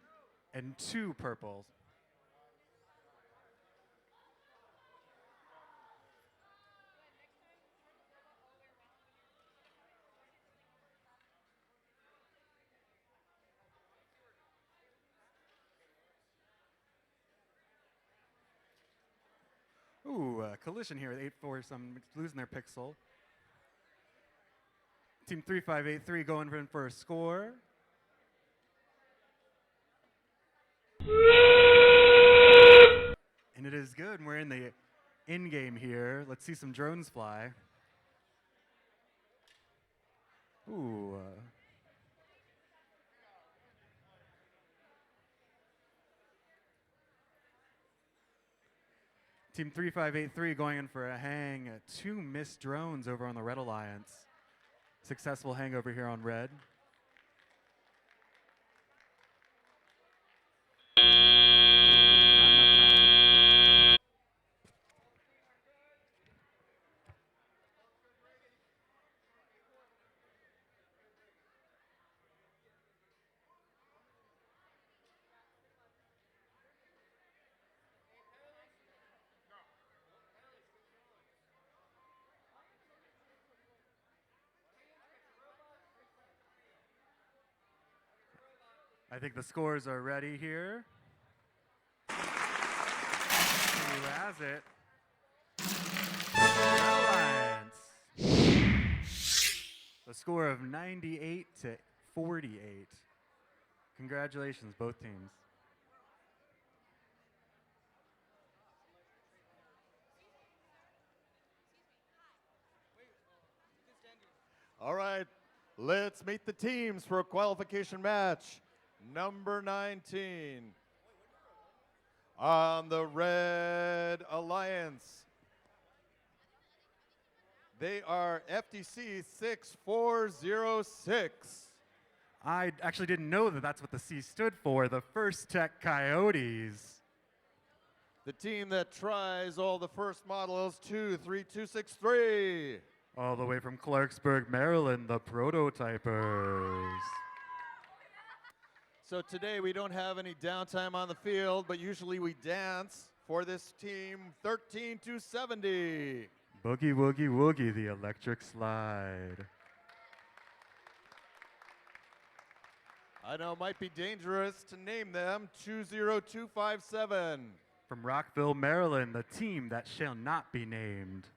and 2 purples. Ooh, collision here with 8-4, some losing their pixel. Team 3583 going in for a score. And it is good. We're in the in-game here. Let's see some drones fly. Ooh. Team 3583 going in for a hang. 2 missed drones over on the Red Alliance. Successful hang over here on red. I think the scores are ready here. Who has it? Alliance. The score of 98-48. Congratulations, both teams. All right, let's meet the teams for a qualification match. Number 19. On the Red Alliance, they are FTC 6406. I actually didn't know that that's what the C stood for, the First Tech Coyotes. The team that tries all the first models 23263. All the way from Clarksburg, Maryland, the Prototypers. So today we don't have any downtime on the field, but usually we dance for this team 13-70. Boogie Woogie Woogie, the electric slide. I know it might be dangerous to name them 20257. From Rockville, Maryland, the team that shall not be named.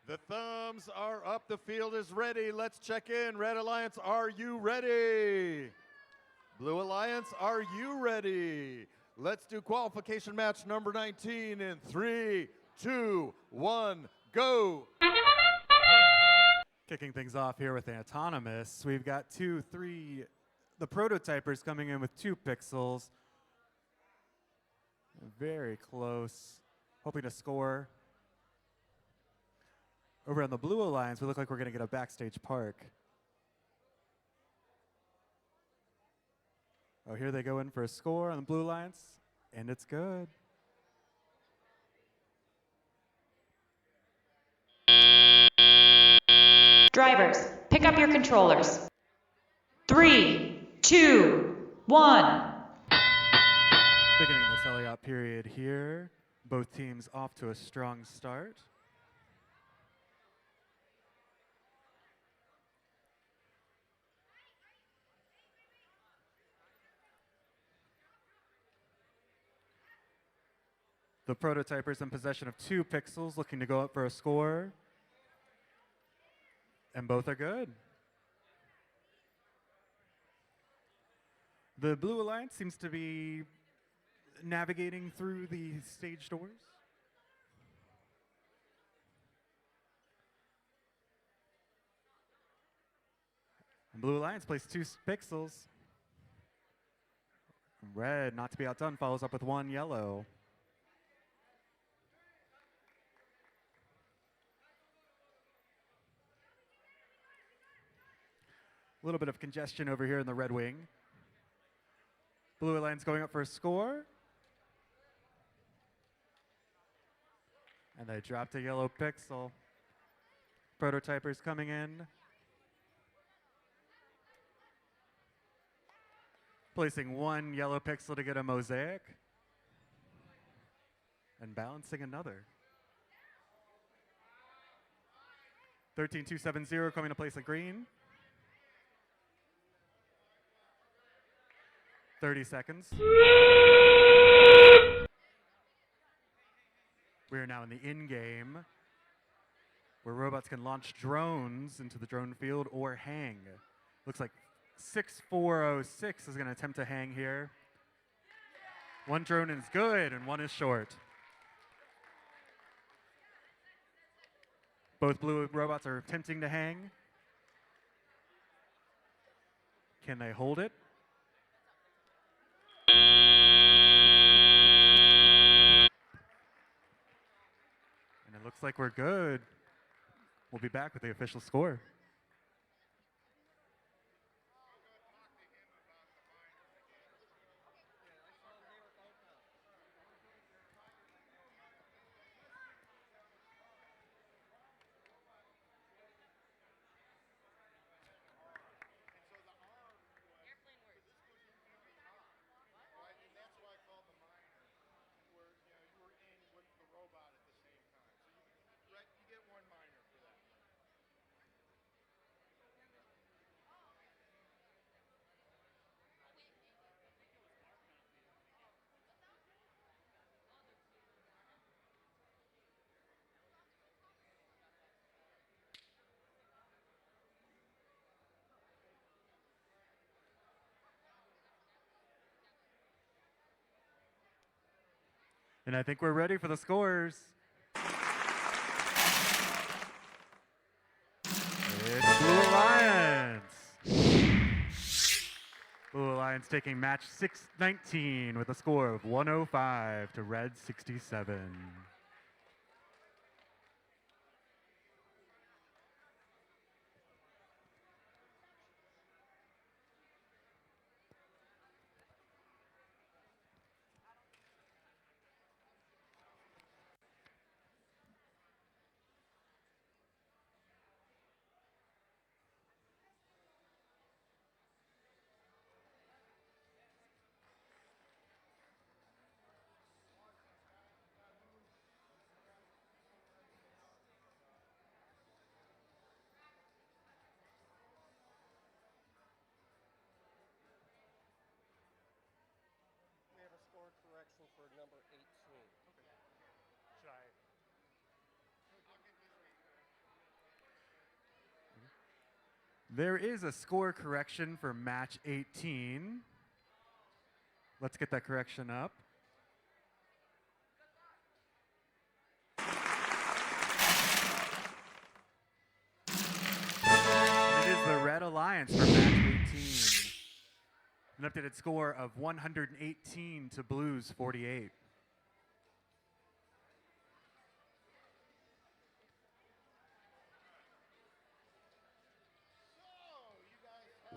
The thumbs are up. The field is ready. Let's check in. Red Alliance, are you ready? Blue Alliance, are you ready? Let's do qualification match number 19 in 3, 2, 1, go. Kicking things off here with the autonomous, we've got the prototypers coming in with 2 pixels. Very close, hoping to score. Over on the Blue Alliance, we look like we're gonna get a backstage park. Oh, here they go in for a score on the Blue Alliance, and it's good. Drivers, pick up your controllers. 3, 2, 1. Beginning the teleop period here. Both teams off to a strong start. The prototypers in possession of 2 pixels, looking to go up for a score. And both are good. The Blue Alliance seems to be navigating through the stage doors. And Blue Alliance plays 2 pixels. Red, not to be outdone, follows up with 1 yellow. A little bit of congestion over here in the red wing. Blue Alliance going up for a score. And they dropped a yellow pixel. Prototypers coming in. Placing 1 yellow pixel to get a mosaic. And balancing another. 13270 coming to place a green. 30 seconds. We are now in the in-game, where robots can launch drones into the drone field or hang. Looks like 6406 is going to attempt to hang here. 1 drone is good and 1 is short. Both blue robots are attempting to hang. Can they hold it? And it looks like we're good. We'll be back with the official score. And I think we're ready for the scores. It's Blue Alliance. Blue Alliance taking match 619 with a score of 105 to Red 67. There is a score correction for match 18. Let's get that correction up. And it is the Red Alliance for match 18. An updated score of 118 to Blues 48.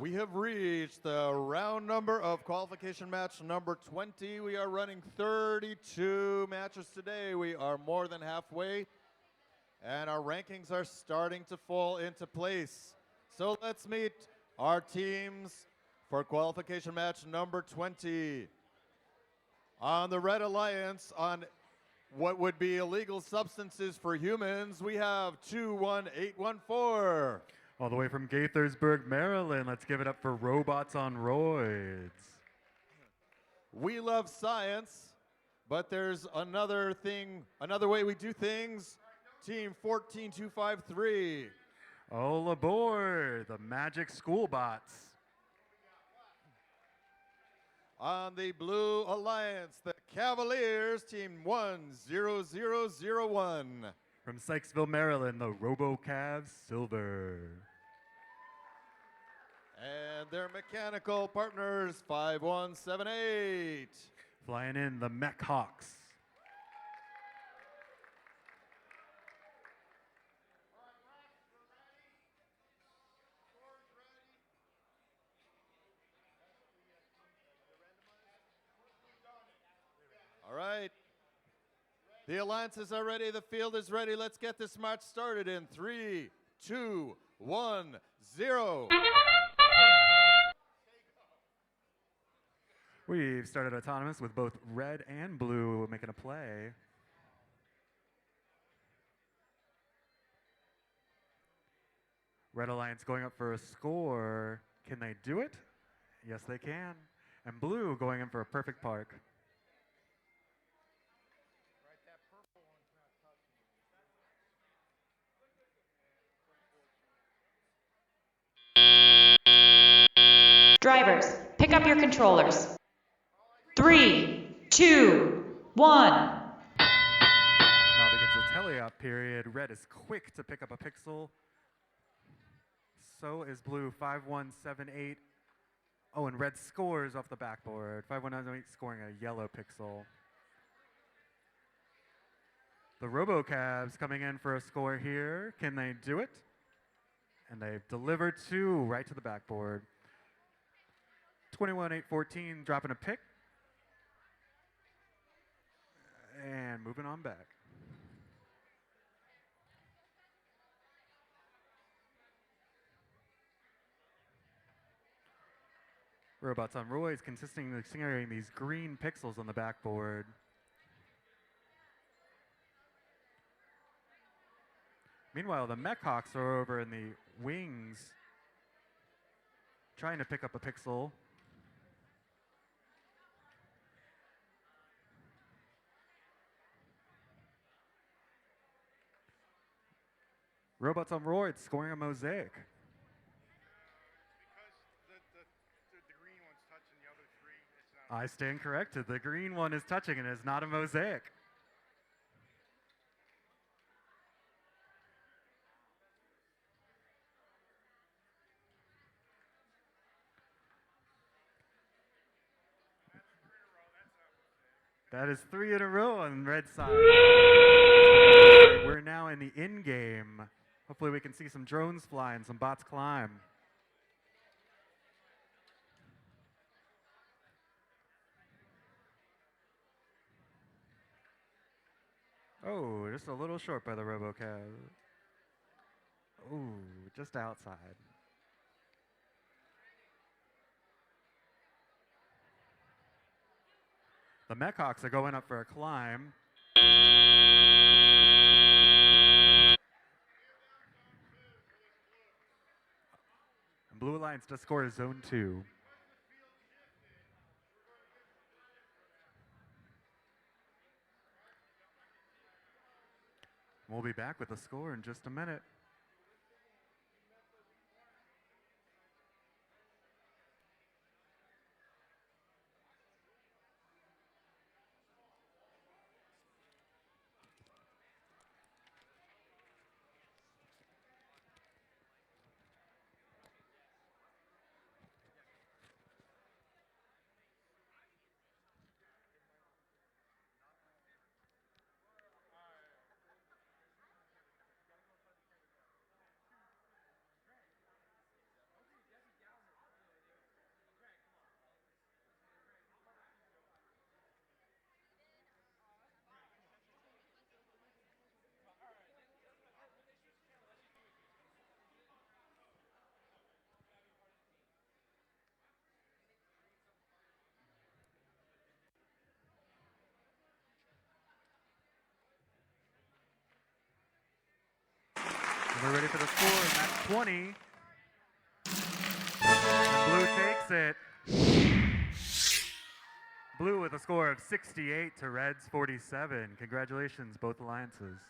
We have reached the round number of qualification match number 20. We are running 32 matches today. We are more than halfway, and our rankings are starting to fall into place. So let's meet our teams for qualification match number 20. On the Red Alliance, on what would be illegal substances for humans, we have 21814. All the way from Gaithersburg, Maryland, let's give it up for Robots on Roids. We love science, but there's another way we do things. Team 14253. All aboard, the Magic School Bots. On the Blue Alliance, the Cavaliers, team 10001. From Sykesville, Maryland, the RoboCavs Silver. And their mechanical partners, 5178. Flying in, the Mech Hawks. All right. The alliances are ready. The field is ready. Let's get this match started in 3, 2, 1, 0. We've started autonomous with both red and blue making a play. Red Alliance going up for a score. Can they do it? Yes, they can. And blue going in for a perfect park. Drivers, pick up your controllers. 3, 2, 1. Now begins the teleop period. Red is quick to pick up a pixel. So is blue, 5178. Oh, and red scores off the backboard. 5178 scoring a yellow pixel. The RoboCavs coming in for a score here. Can they do it? And they've delivered two right to the backboard. 21814 dropping a pick. And moving on back. Robots on Roids consisting of carrying these green pixels on the backboard. Meanwhile, the Mech Hawks are over in the wings trying to pick up a pixel. Robots on Roids scoring a mosaic. I stand corrected. The green one is touching and it's not a mosaic. That is 3 in a row on red side. We're now in the in-game. Hopefully we can see some drones fly and some bots climb. Oh, just a little short by the RoboCav. Ooh, just outside. The Mech Hawks are going up for a climb. And Blue Alliance to score zone 2. We'll be back with the score in just a minute. We're ready for the score, and that's 20. And Blue takes it. Blue with a score of 68 to Reds 47. Congratulations, both alliances.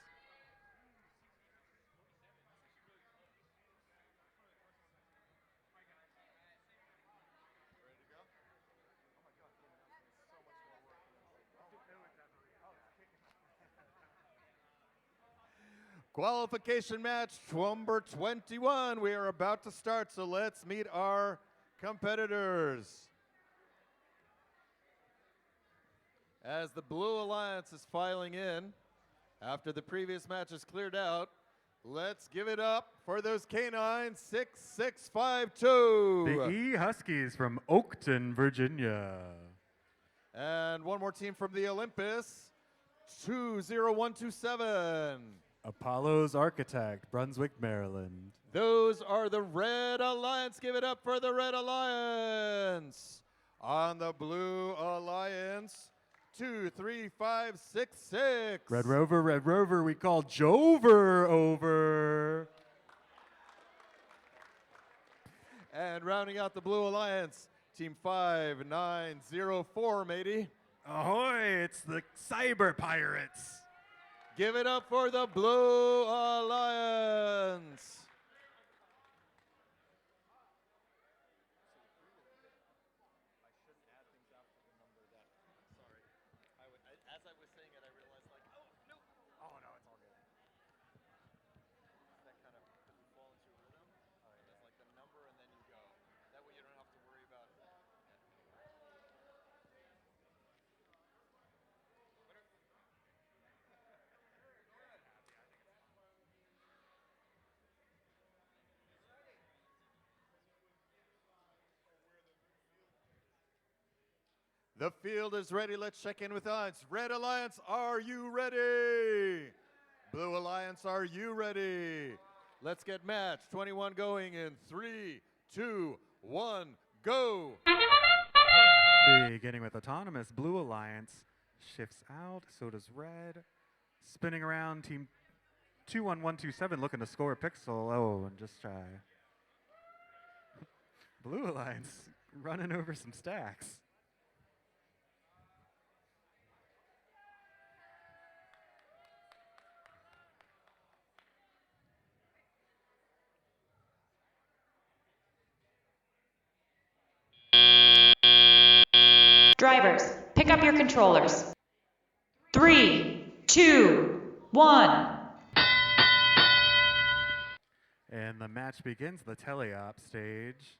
Qualification match number 21. We are about to start, so let's meet our competitors. As the Blue Alliance is filing in, after the previous match is cleared out, let's give it up for those canines 6652. The E Huskies from Oakton, Virginia. And one more team from the Olympus, 20127. Apollo's Architect, Brunswick, Maryland. Those are the Red Alliance. Give it up for the Red Alliance. On the Blue Alliance, 23566. Red Rover, we call Jover over. And rounding out the Blue Alliance, Team 5904, matey. Ahoy, it's the Cyber Pirates. Give it up for the Blue Alliance. The field is ready. Let's check in with Alliance. Red Alliance, are you ready? Blue Alliance, are you ready? Let's get match 21 going in 3, 2, 1, go. Beginning with Autonomous, Blue Alliance shifts out, so does Red. Spinning around, Team 21127 looking to score a pixel. Oh, and just shy. Blue Alliance running over some stacks. Drivers, pick up your controllers. 3, 2, 1. And the match begins, the teleop stage.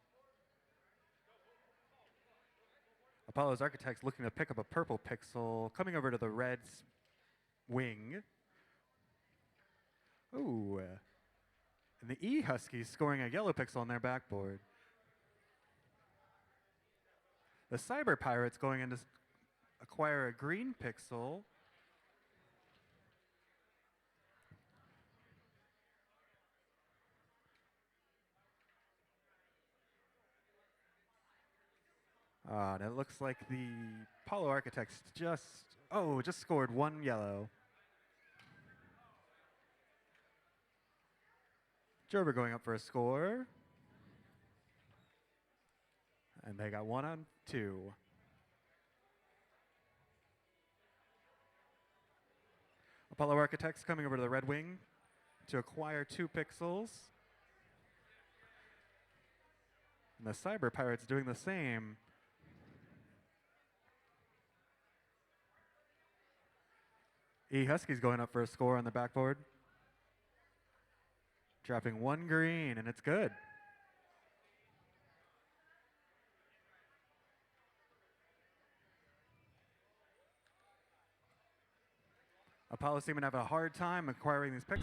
Apollo's Architects looking to pick up a purple pixel, coming over to the Red's wing. Ooh. And the E Huskies scoring a yellow pixel on their backboard. The Cyber Pirates going in to acquire a green pixel. And it looks like the Apollo Architects just scored one yellow. Jover going up for a score. And they got 1 on 2. Apollo Architects coming over to the Red Wing to acquire 2 pixels. And the Cyber Pirates doing the same. E Huskies going up for a score on the backboard. Dropping 1 green, and it's good. Apollo seeming to have a hard time acquiring these pixels.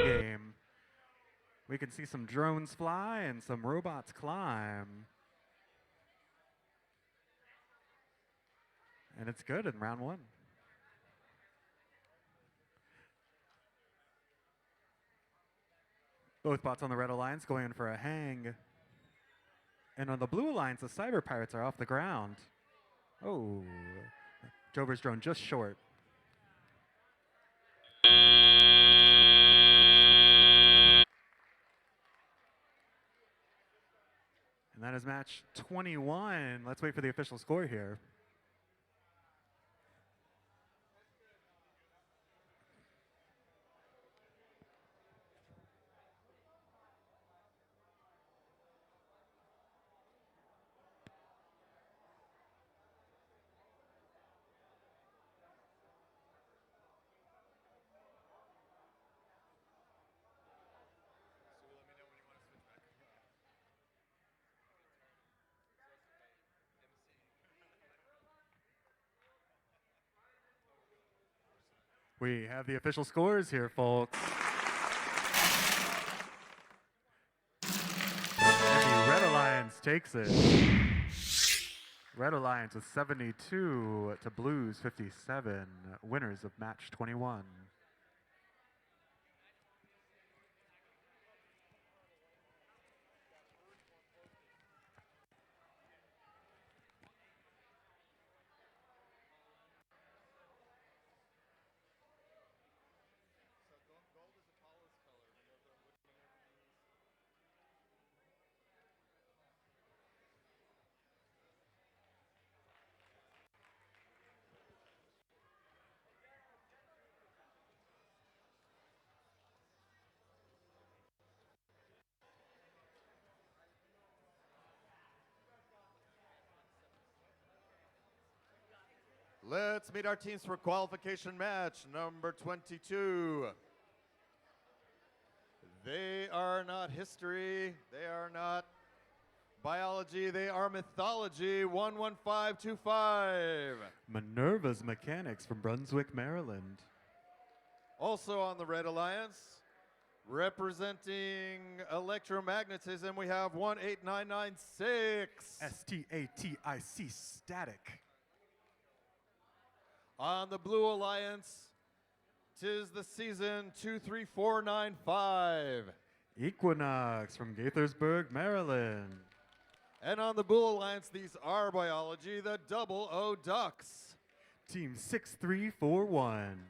Game. We can see some drones fly and some robots climb. And it's good in round 1. Both bots on the Red Alliance going in for a hang. And on the Blue Alliance, the Cyber Pirates are off the ground. Oh, Jover's drone just short. And that is match 21. Let's wait for the official score here. We have the official scores here, folks. And the Red Alliance takes it. Red Alliance with 72 to Blues 57, winners of match 21. Let's meet our teams for qualification match number 22. They are not history. They are not biology. They are mythology. 11525. Minerva's Mechanics from Brunswick, Maryland. Also on the Red Alliance, representing electromagnetism, we have 18996. STATIC Static. On the Blue Alliance, 'tis the season 23495. Equinox from Gaithersburg, Maryland. And on the Blue Alliance, these are biology, the Double O Ducks. Team 6341.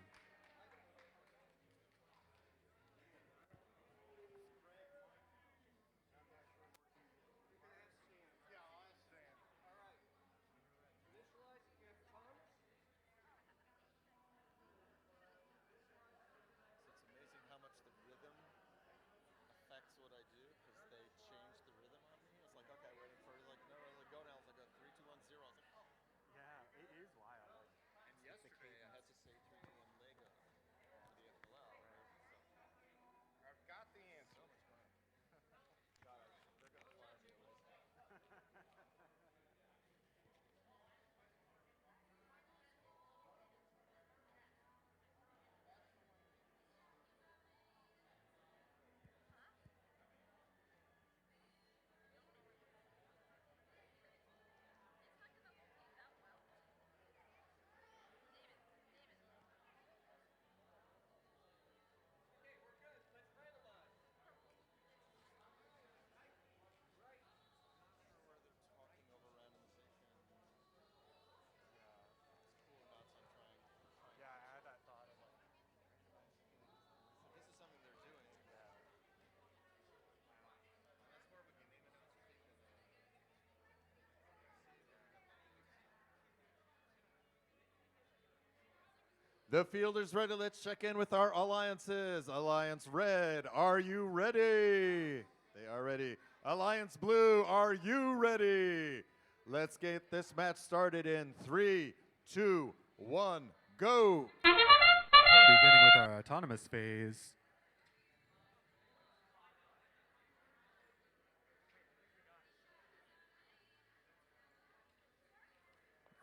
The fielder's ready. Let's check in with our alliances. Alliance Red, are you ready? They are ready. Alliance Blue, are you ready? Let's get this match started in 3, 2, 1, go. Beginning with our autonomous phase.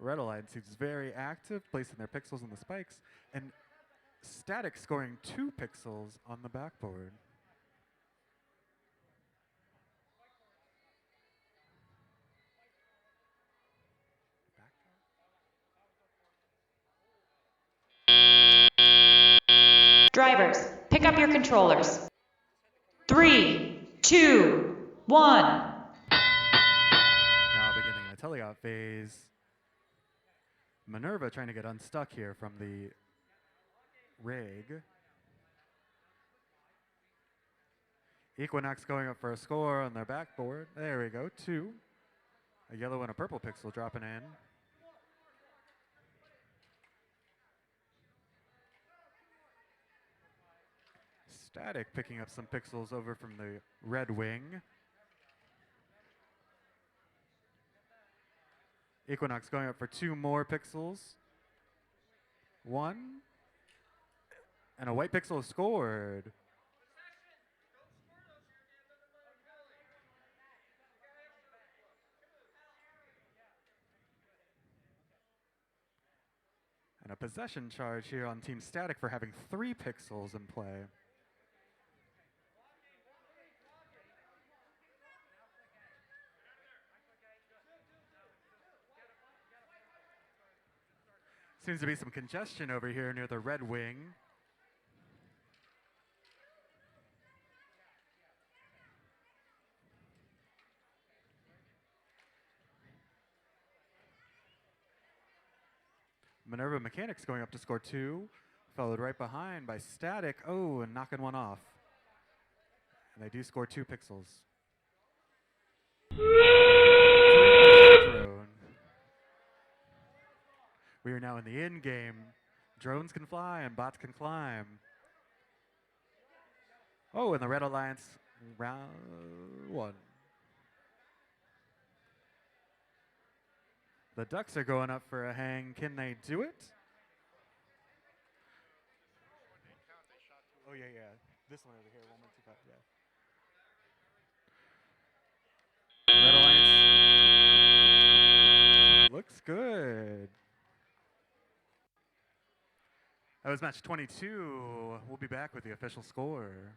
Red Alliance seems very active, placing their pixels on the spikes, and Static scoring 2 pixels on the backboard. Drivers, pick up your controllers. 3, 2, 1. Now beginning the teleop phase. Minerva trying to get unstuck here from the rig. Equinox going up for a score on their backboard. There we go, 2. A yellow and a purple pixel dropping in. Static picking up some pixels over from the red wing. Equinox going up for 2 more pixels. 1. And a white pixel scored. And a possession charge here on Team Static for having 3 pixels in play. Seems to be some congestion over here near the red wing. Minerva Mechanics going up to score 2, followed right behind by Static. Oh, and knocking one off. And they do score 2 pixels. Drone. We are now in the end game. Drones can fly and bots can climb. Oh, and the Red Alliance round 1. The Ducks are going up for a hang. Can they do it? Oh, yeah. This one over here, 1.25, yeah. Red Alliance looks good. That was match 22. We'll be back with the official score.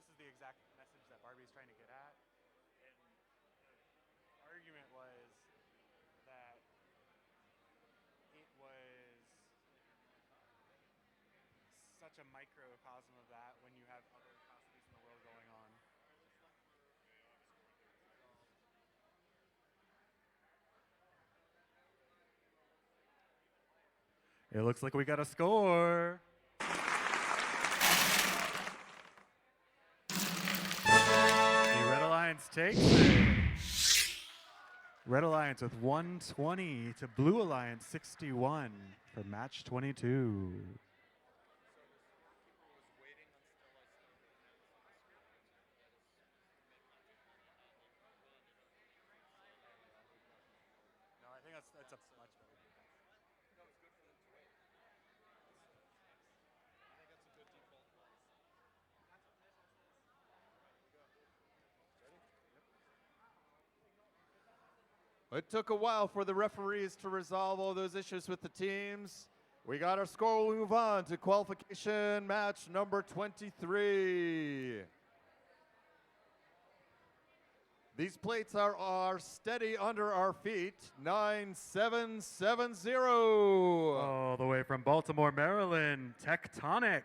this is the exact message that Barbie's trying to get at. And the argument was that it was such a microcosm of that when you have other atrocities in the world going on. It looks like we got a score. The Red Alliance takes it. Red Alliance with 120 to Blue Alliance 61 for match 22. No, I think that's a much better defense. It took a while for the referees to resolve all those issues with the teams. We got our score. We'll move on to qualification match number 23. These plates are steady under our feet. 9770. All the way from Baltimore, Maryland, Tectonic.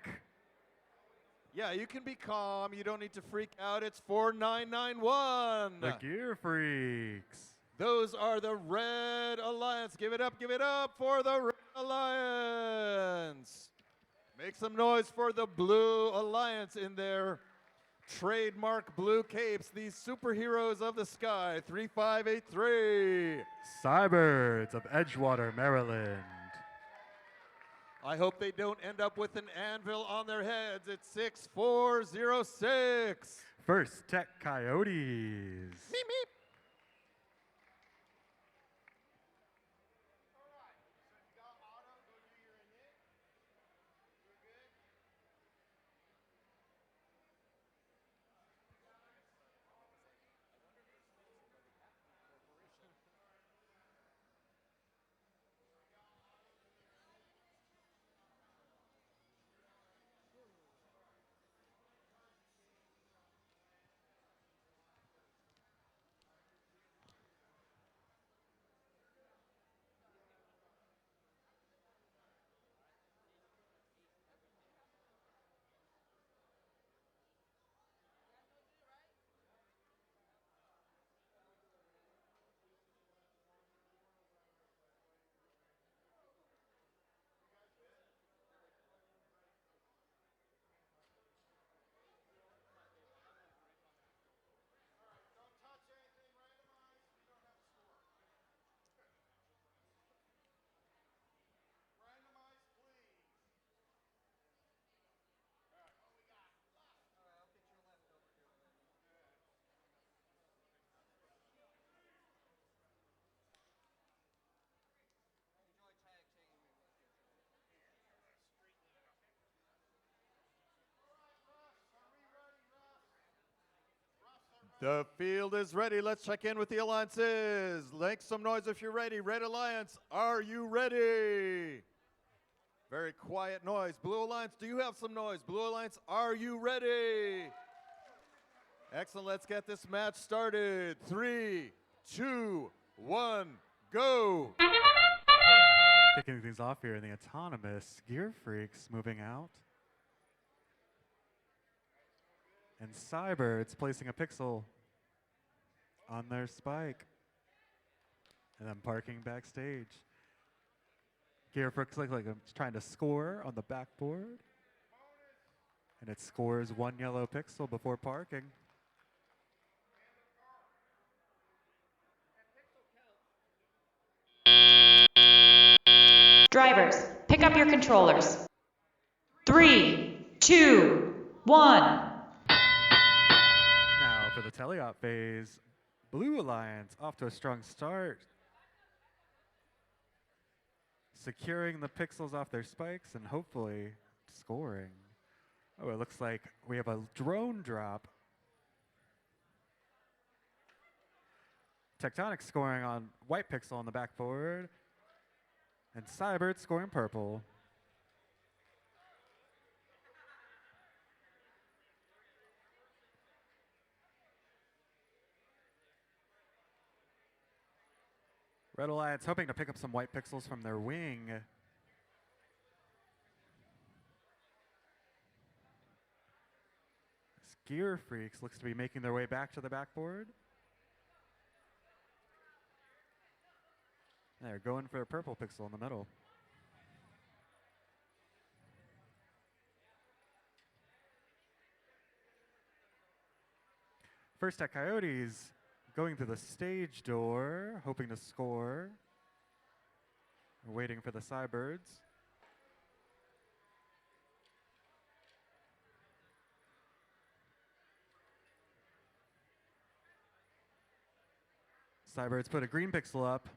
Yeah, you can be calm. You don't need to freak out. It's 4991. The Gear Freaks. Those are the Red Alliance. Give it up for the Red Alliance. Make some noise for the Blue Alliance in their trademark blue capes, these superheroes of the sky. 3583. Cybirds of Edgewater, Maryland. I hope they don't end up with an anvil on their heads. It's 6406. First Tech Coyotes. Meep, meep. The field is ready. Let's check in with the alliances. Make some noise if you're ready. Red Alliance, are you ready? Very quiet noise. Blue Alliance, do you have some noise? Blue Alliance, are you ready? Excellent. Let's get this match started. 3, 2, 1, go. Kicking things off here in the autonomous Gear Freaks moving out. And Cybirds placing a pixel on their spike. And then parking backstage. Gear Freaks looks like it's trying to score on the backboard. And it scores 1 yellow pixel before parking. Drivers, pick up your controllers. 3, 2, 1. Now for the teleop phase, Blue Alliance off to a strong start. Securing the pixels off their spikes and hopefully scoring. Oh, it looks like we have a drone drop. Tectonic scoring on white pixel on the backboard. And Cybird scoring purple. Red Alliance hoping to pick up some white pixels from their wing. Gear Freaks looks to be making their way back to the backboard. They're going for a purple pixel in the middle. First Tech Coyotes going through the stage door, hoping to score. We're waiting for the Cybirds. Cybirds put a green pixel up.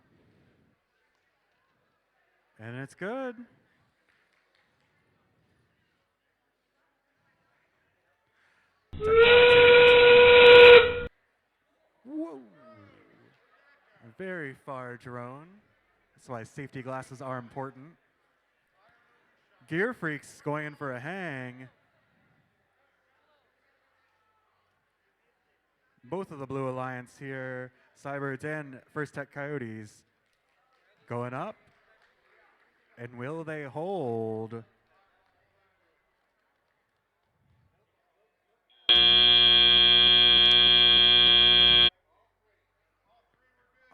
And it's good. Whoa. A very far drone. That's why safety glasses are important. Gear Freaks going in for a hang. Both of the Blue Alliance here, Cybirds and First Tech Coyotes, going up. And will they hold?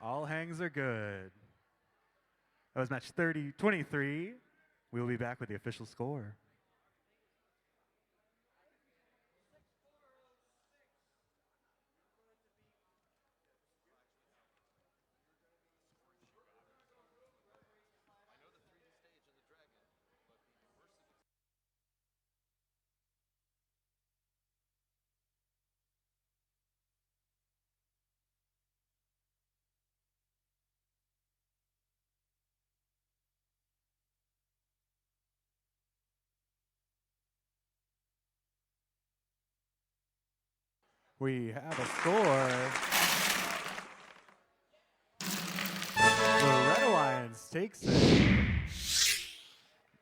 All hangs are good. That was match 23. We will be back with the official score. We have a score. The Red Alliance takes it.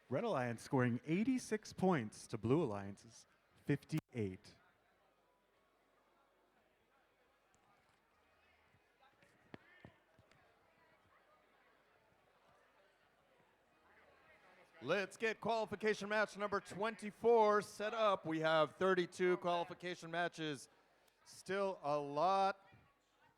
Red Alliance scoring 86 points to Blue Alliance's 58. Let's get qualification match number 24 set up. We have 32 qualification matches. Still a lot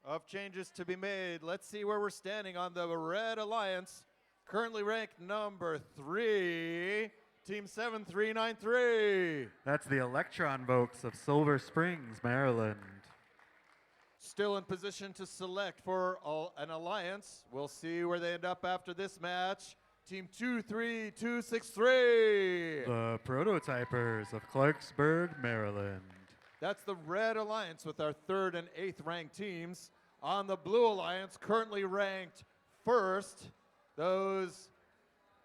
of changes to be made. Let's see where we're standing on the Red Alliance. Currently ranked number 3, Team 7393. That's the Electron Vokes of Silver Springs, Maryland. Still in position to select for an alliance. We'll see where they end up after this match. Team 23263. The Prototypers of Clarksburg, Maryland. That's the Red Alliance with our 3rd and 8th ranked teams. On the Blue Alliance, currently ranked 1st, those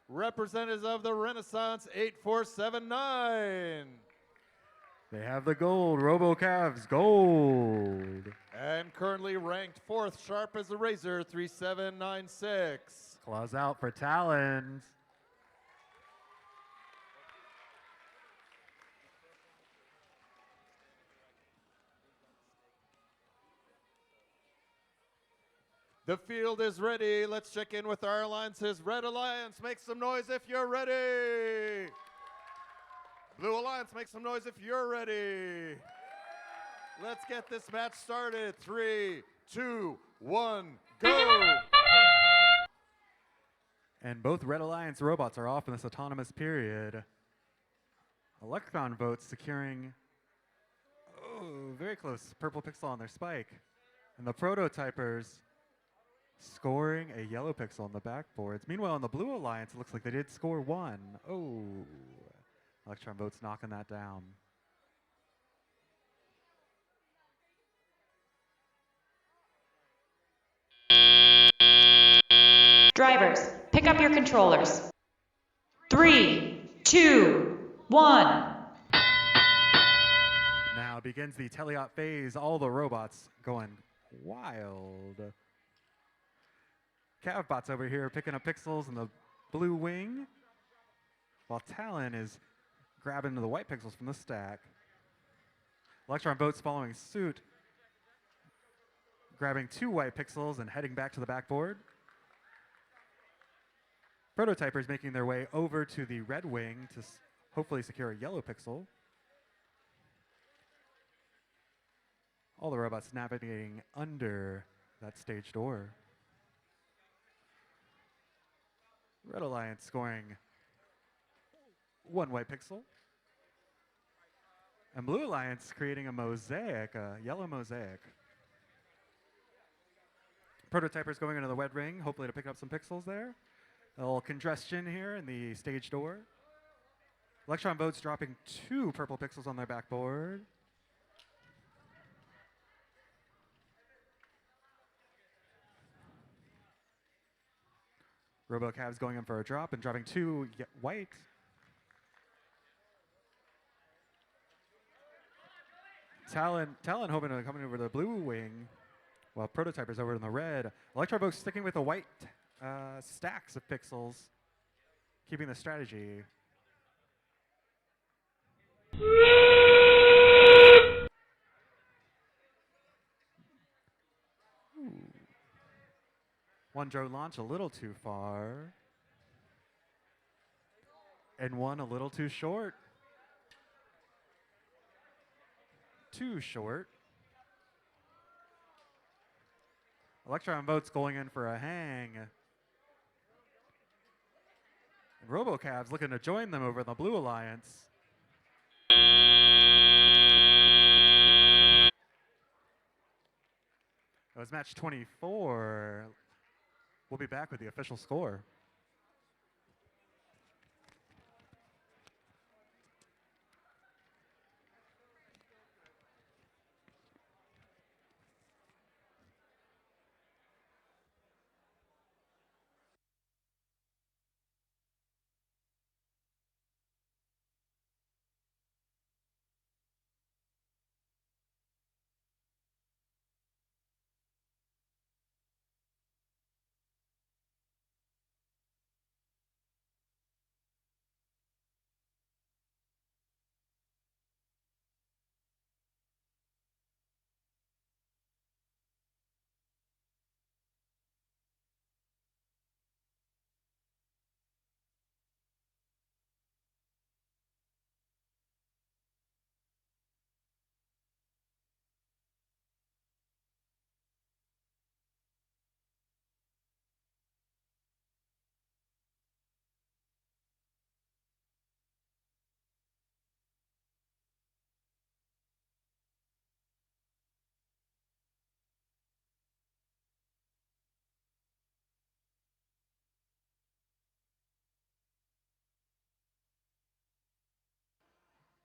representatives of the Renaissance 8479. They have the gold, RoboCavs gold. And currently ranked 4th, sharp as a razor, 3796. Claws out for Talons. The field is ready. Let's check in with our alliances. Red Alliance, make some noise if you're ready. Blue Alliance, make some noise if you're ready. Let's get this match started. 3, 2, 1, go. And both Red Alliance robots are off in this autonomous period. Electron Votes securing, very close, purple pixel on their spike. And the Prototypers scoring a yellow pixel on the backboards. Meanwhile, on the Blue Alliance, it looks like they did score 1. Oh, Electron Votes knocking that down. Drivers, pick up your controllers. 3, 2, 1. Now begins the teleop phase. All the robots going wild. Cavbots over here picking up pixels in the blue wing, while Talon is grabbing the white pixels from the stack. Electron Votes following suit, grabbing 2 white pixels and heading back to the backboard. Prototypers making their way over to the red wing to hopefully secure a yellow pixel. All the robots navigating under that stage door. Red Alliance scoring 1 white pixel. And Blue Alliance creating a mosaic, a yellow mosaic. Prototypers going into the red ring, hopefully to pick up some pixels there. A little congestion here in the stage door. Electron Votes dropping 2 purple pixels on their backboard. RoboCavs going in for a drop and dropping 2 white. Talon hoping to come in over the blue wing, while Prototypers over in the red. Electrovoke sticking with the white stacks of pixels, keeping the strategy. Ooh. One drone launch a little too far. And one a little too short. Too short. Electron Votes going in for a hang. And RoboCavs looking to join them over in the Blue Alliance. That was match 24. We'll be back with the official score.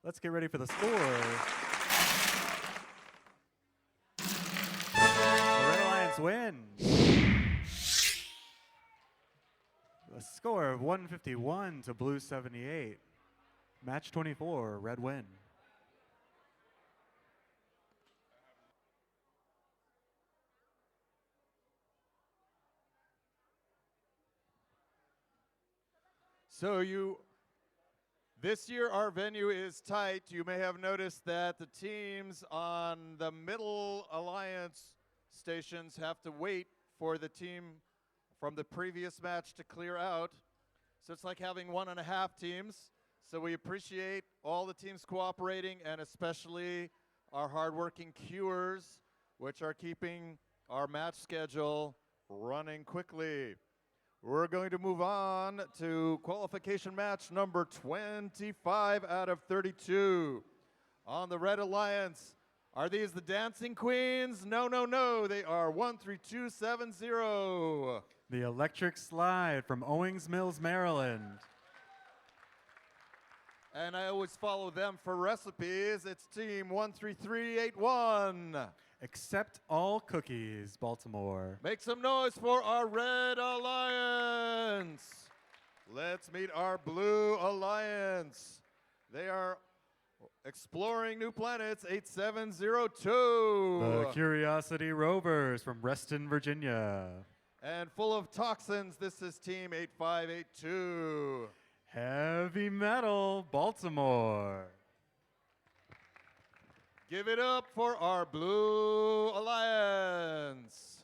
Let's get ready for the score. The Red Alliance wins. A score of 151 to Blue 78. Match 24, Red win. So this year our venue is tight. You may have noticed that the teams on the middle alliance stations have to wait for the team from the previous match to clear out. So it's like having 1.5 teams. So we appreciate all the teams cooperating, and especially our hardworking queuers, which are keeping our match schedule running quickly. We're going to move on to qualification match number 25 out of 32. On the Red Alliance, are these the Dancing Queens? No, no, no. They are 13270. The Electric Slide from Owings Mills, Maryland. And I always follow them for recipes. It's team 13381. Accept all cookies, Baltimore. Make some noise for our Red Alliance. Let's meet our Blue Alliance. They are exploring new planets, 8702. The Curiosity Rovers from Reston, Virginia. And full of toxins, this is team 8582. Heavy Metal, Baltimore. Give it up for our Blue Alliance.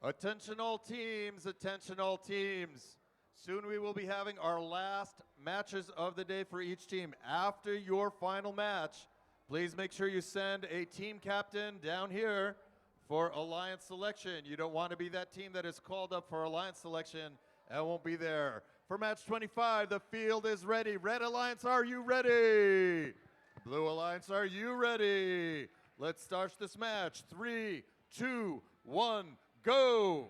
Attention all teams, attention all teams. Soon we will be having our last matches of the day for each team. After your final match, please make sure you send a team captain down here for alliance selection. You don't want to be that team that is called up for alliance selection and won't be there. For match 25, the field is ready. Red Alliance, are you ready? Blue Alliance, are you ready? Let's start this match. 3, 2, 1, go!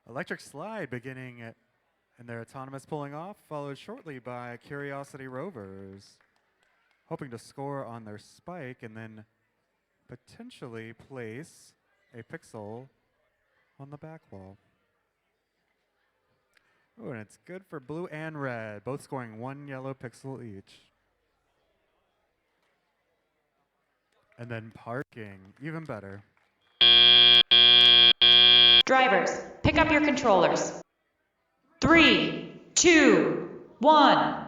Electric Slide beginning in their autonomous pulling off, followed shortly by Curiosity Rovers, hoping to score on their spike and then potentially place a pixel on the back wall. Oh, and it's good for blue and red, both scoring 1 yellow pixel each. And then parking, even better. Drivers, pick up your controllers. 3, 2, 1.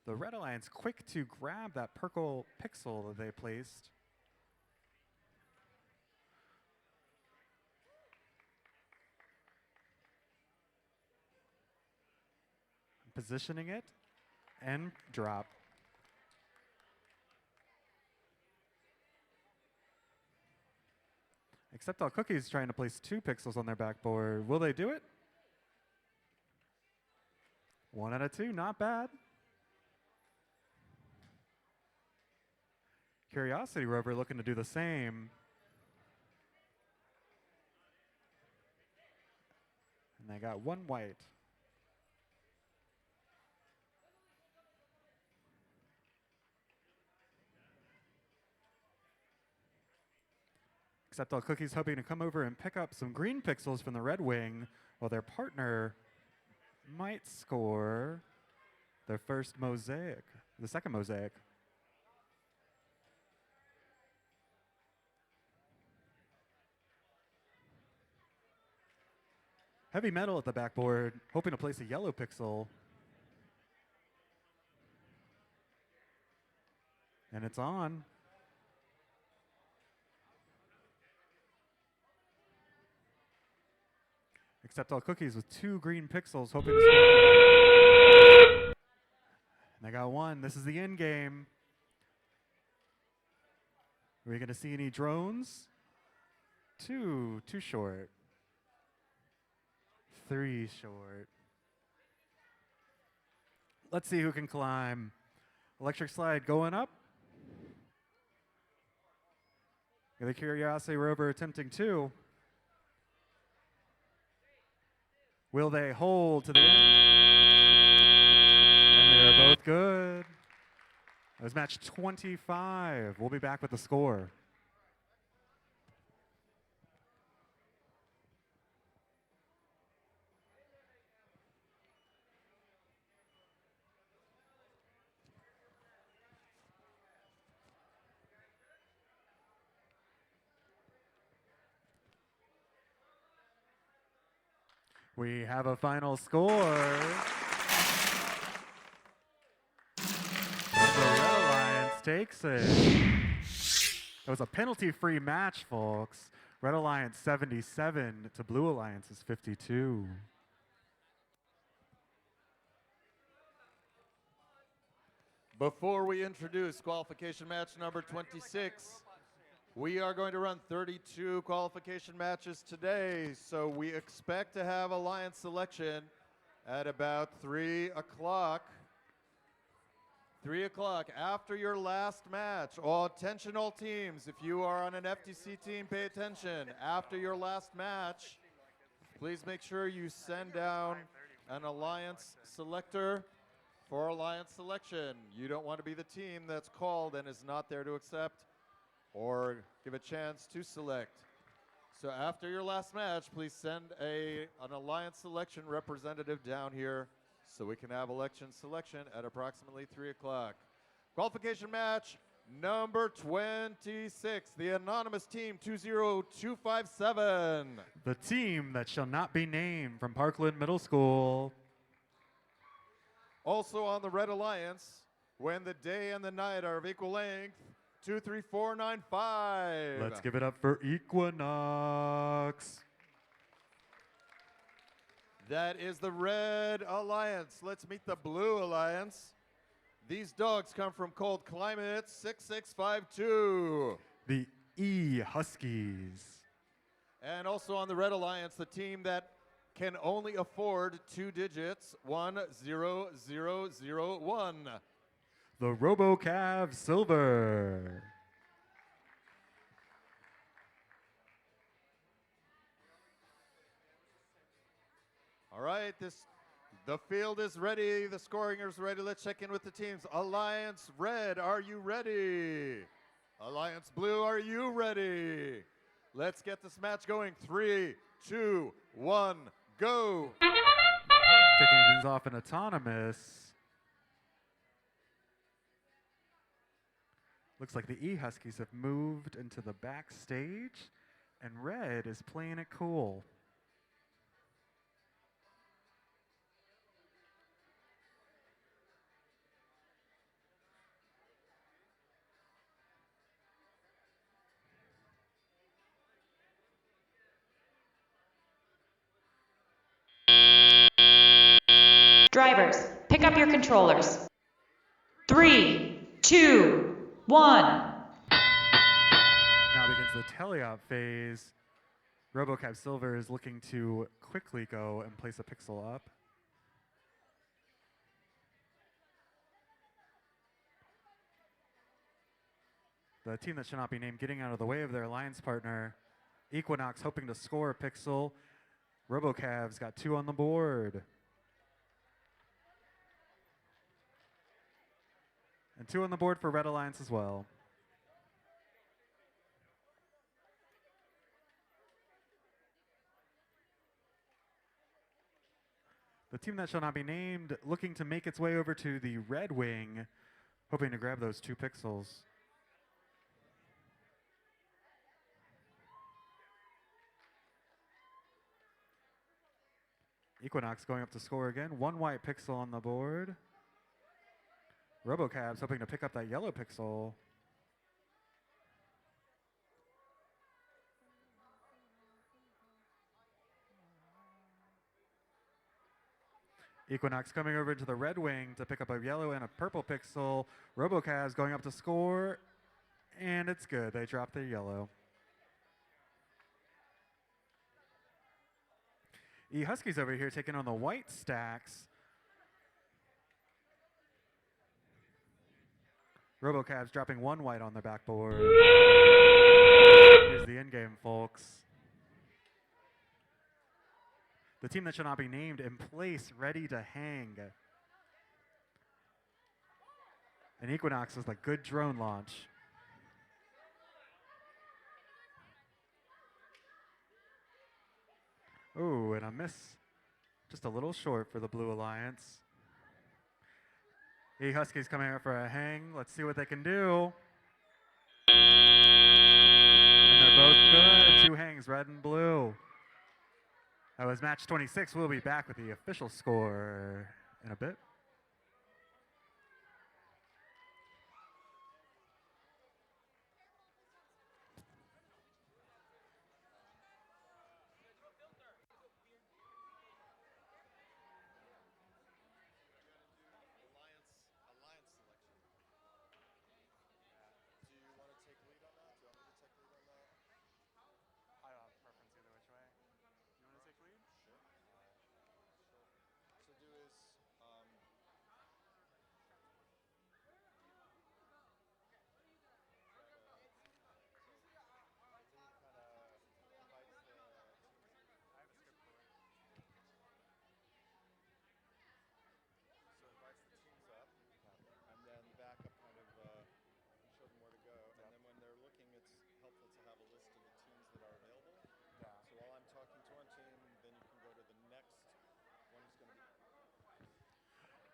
The Red Alliance quick to grab that purple pixel that they placed. Positioning it and drop. Except all Cookies trying to place 2 pixels on their backboard. Will they do it? 1 out of 2, not bad. Curiosity Rover looking to do the same. And they got 1 white. Except all Cookies hoping to come over and pick up some green pixels from the Red Wing, while their partner might score their first mosaic, the second mosaic. Heavy Metal at the backboard, hoping to place a yellow pixel. And it's on. Except all Cookies with 2 green pixels, hoping to score. And they got 1. This is the end game. Are we going to see any drones? 2, too short. 3 short. Let's see who can climb. Electric Slide going up. The Curiosity Rover attempting 2. Will they hold to the end? And they're both good. That was match 25. We'll be back with the score. We have a final score. The Red Alliance takes it. It was a penalty-free match, folks. Red Alliance 77 to Blue Alliance's 52. Before we introduce qualification match number 26, we are going to run 32 qualification matches today, so we expect to have alliance selection at about 3 o'clock. 3 o'clock after your last match. All attention all teams, if you are on an FTC team, pay attention. After your last match, please make sure you send down an alliance selector for alliance selection. You don't want to be the team that's called and is not there to accept or give a chance to select. So after your last match, please send an alliance selection representative down here so we can have election selection at approximately 3 o'clock. Qualification match number 26, the anonymous team 20257. The team that shall not be named from Parkland Middle School. Also on the Red Alliance, when the day and the night are of equal length, 23495. Let's give it up for Equinox. That is the Red Alliance. Let's meet the Blue Alliance. These dogs come from cold climate 6652. The E Huskies. And also on the Red Alliance, the team that can only afford 2 digits, 10001. The RoboCav Silver. All right, the field is ready, the scoring is ready. Let's check in with the teams. Alliance Red, are you ready? Alliance Blue, are you ready? Let's get this match going. 3, 2, 1, go. Kicking things off in autonomous. Looks like the E Huskies have moved into the backstage, and Red is playing it cool. Drivers, pick up your controllers. 3, 2, 1. Now begins the teleop phase. RoboCab Silver is looking to quickly go and place a pixel up. The team that should not be named getting out of the way of their alliance partner. Equinox hoping to score a pixel. RoboCav's got 2 on the board. And 2 on the board for Red Alliance as well. The team that shall not be named looking to make its way over to the Red Wing, hoping to grab those 2 pixels. Equinox going up to score again. 1 white pixel on the board. RoboCab's hoping to pick up that yellow pixel. Equinox coming over to the Red Wing to pick up a yellow and a purple pixel. RoboCab's going up to score, and it's good. They dropped their yellow. E Huskies over here taking on the white stacks. RoboCab's dropping 1 white on the backboard. Here's the end game, folks. The team that shall not be named in place, ready to hang. And Equinox is like good drone launch. Ooh, and a miss. Just a little short for the Blue Alliance. E Huskies coming out for a hang. Let's see what they can do. And they're both good. 2 hangs, red and blue. That was match 26. We'll be back with the official score in a bit.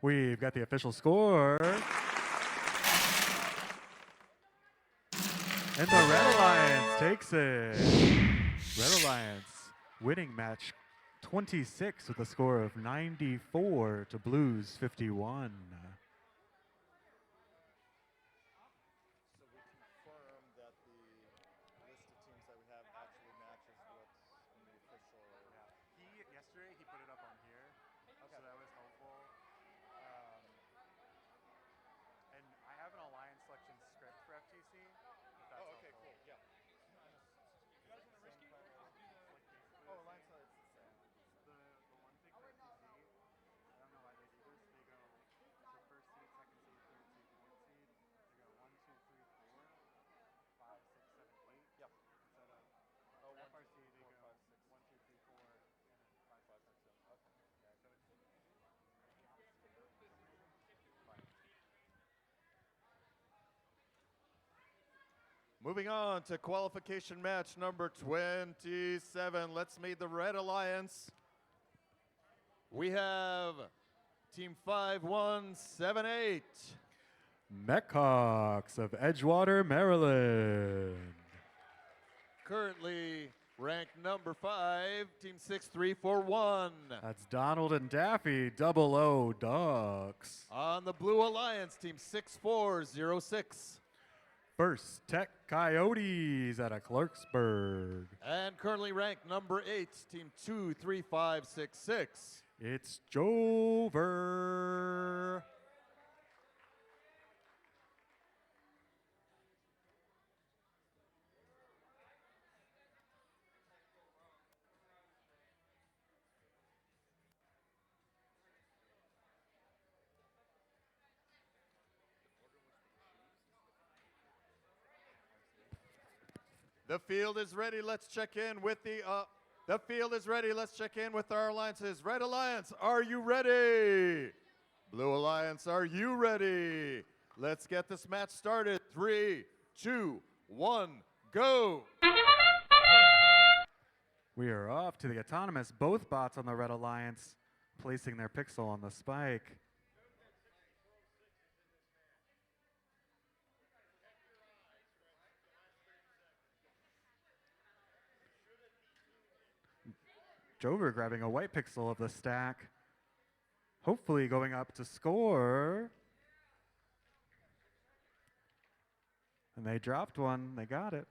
We've got the official score. And the Red Alliance takes it. Red Alliance winning match 26 with a score of 94 to Blues 51. Moving on to qualification match number 27. Let's meet the Red Alliance. We have Team 5178. Metcalcs of Edgewater, Maryland. Currently ranked number 5, Team 6341. That's Donald and Daffy, 00 Ducks. On the Blue Alliance, Team 6406. First Tech Coyotes out of Clarksburg. And currently ranked number 8, Team 23566. It's Jover. The field is ready. Let's check in with the field is ready. Let's check in with our alliances. Red Alliance, are you ready? Blue Alliance, are you ready? Let's get this match started. 3, 2, 1, go. We are off to the autonomous. Both bots on the Red Alliance placing their pixel on the spike. Jover grabbing a white pixel of the stack. Hopefully going up to score. And they dropped one. They got it.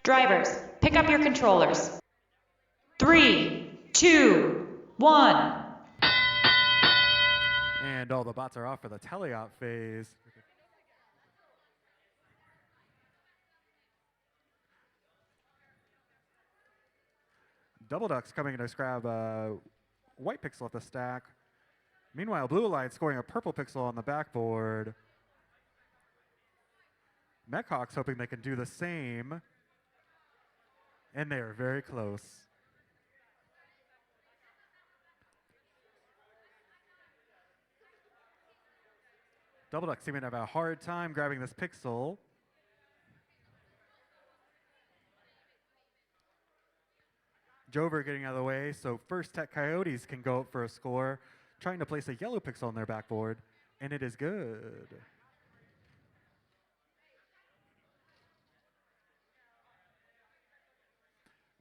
Drivers, pick up your controllers. 3, 2, 1. And all the bots are off for the teleop phase. Double Ducks coming to grab a white pixel at the stack. Meanwhile, Blue Alliance scoring a purple pixel on the backboard. Metcalcs hoping they can do the same. And they are very close. Double Ducks seeming to have a hard time grabbing this pixel. Jover getting out of the way, so First Tech Coyotes can go up for a score, trying to place a yellow pixel on their backboard, and it is good.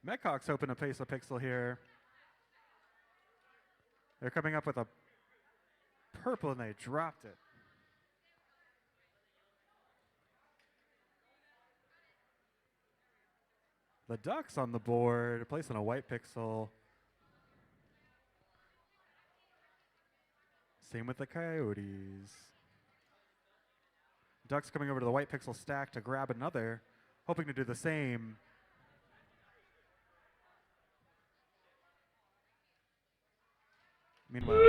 Metcalcs hoping to place a pixel here. They're coming up with a purple, and they dropped it. The Ducks on the board, placing a white pixel. Same with the Coyotes. Ducks coming over to the white pixel stack to grab another, hoping to do the same. Meanwhile,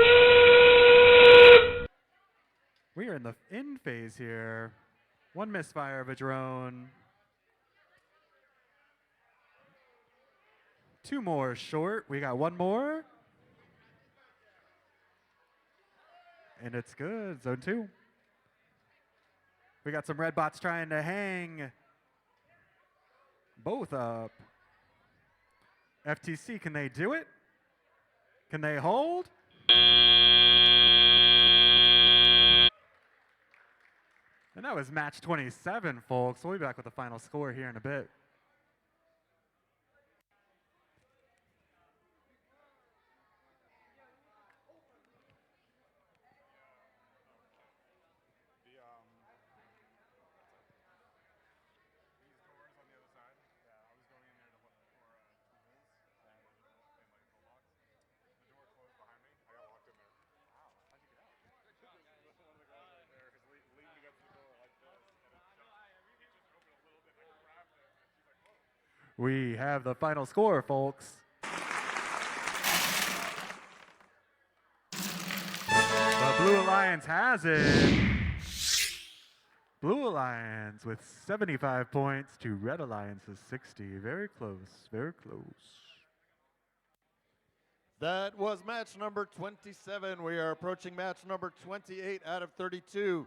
we are in the in phase here. One misfire of a drone. 2 more short. We got 1 more. And it's good. Zone 2. We got some red bots trying to hang both up. FTC, can they do it? Can they hold? And that was match 27, folks. We'll be back with the final score here in a bit. We have the final score, folks. The Blue Alliance has it. Blue Alliance with 75 points to Red Alliance's 60. Very close, very close. That was match number 27. We are approaching match number 28 out of 32.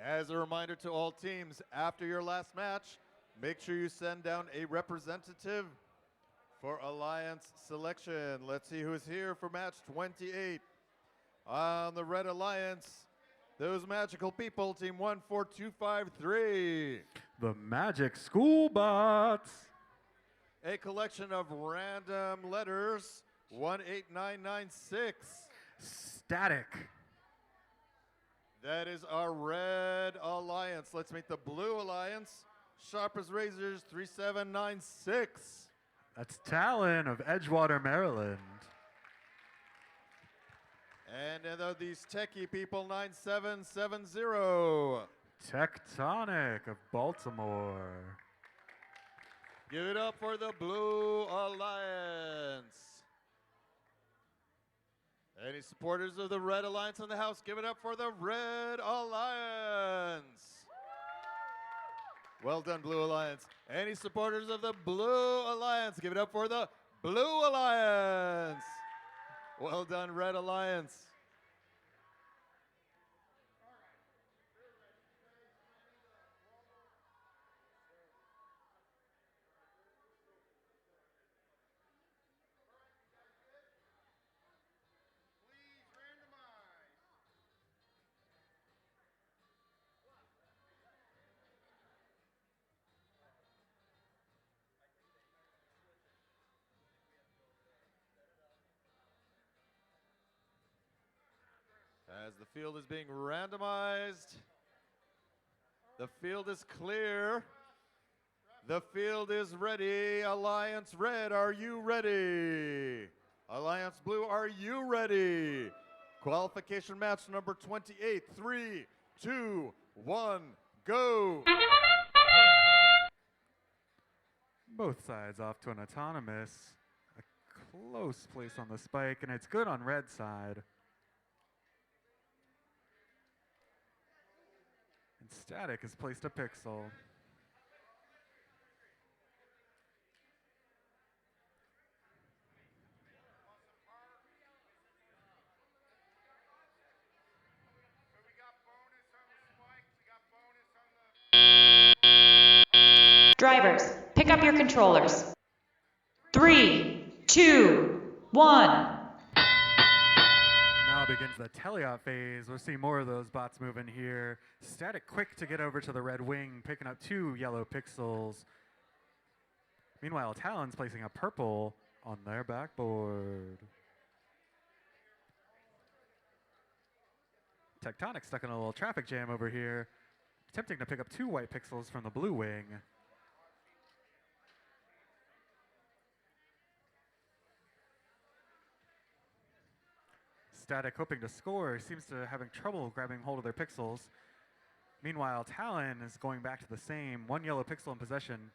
As a reminder to all teams, after your last match, make sure you send down a representative for Alliance selection. Let's see who's here for match 28. On the Red Alliance, those magical people, team 14253. The Magic School Bots. A collection of random letters, 18996. Static. That is our Red Alliance. Let's meet the Blue Alliance. Sharp as Razors, 3796. That's Talon of Edgewater, Maryland. And then these techie people, 9770. Tectonic of Baltimore. Give it up for the Blue Alliance. Any supporters of the Red Alliance in the house, give it up for the Red Alliance. Well done, Blue Alliance. Any supporters of the Blue Alliance, give it up for the Blue Alliance. Well done, Red Alliance. As the field is being randomized, the field is clear. The field is ready. Alliance Red, are you ready? Alliance Blue, are you ready? Qualification match number 28. 3, 2, 1, go. Both sides off to an autonomous. A close place on the spike, and it's good on red side. And Static has placed a pixel. Drivers, pick up your controllers. 3, 2, 1. Now begins the teleop phase. We'll see more of those bots moving here. Static quick to get over to the red wing, picking up 2 yellow pixels. Meanwhile, Talon's placing a purple on their backboard. Tectonic stuck in a little traffic jam over here, attempting to pick up 2 white pixels from the blue wing. Static hoping to score, seems to having trouble grabbing hold of their pixels. Meanwhile, Talon is going back to the same, 1 yellow pixel in possession.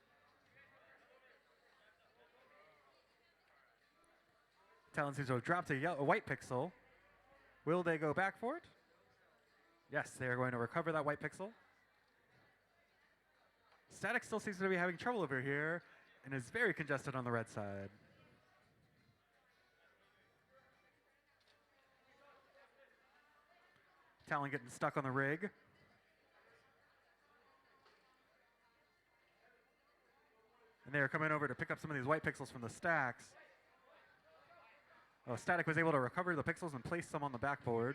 Talon seems to have dropped a white pixel. Will they go back for it? Yes, they are going to recover that white pixel. Static still seems to be having trouble over here and is very congested on the red side. Talon getting stuck on the rig. And they are coming over to pick up some of these white pixels from the stacks. Oh, Static was able to recover the pixels and place them on the backboard.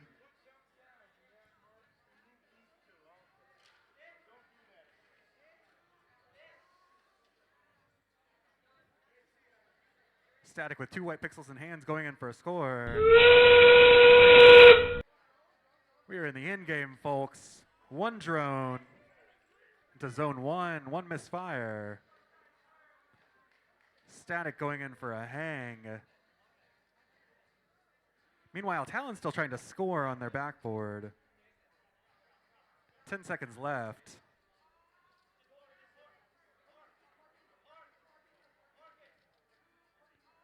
Static with 2 white pixels in hands going in for a score. We are in the end game, folks. 1 drone into zone 1, 1 misfire. Static going in for a hang. Meanwhile, Talon's still trying to score on their backboard. 10 seconds left.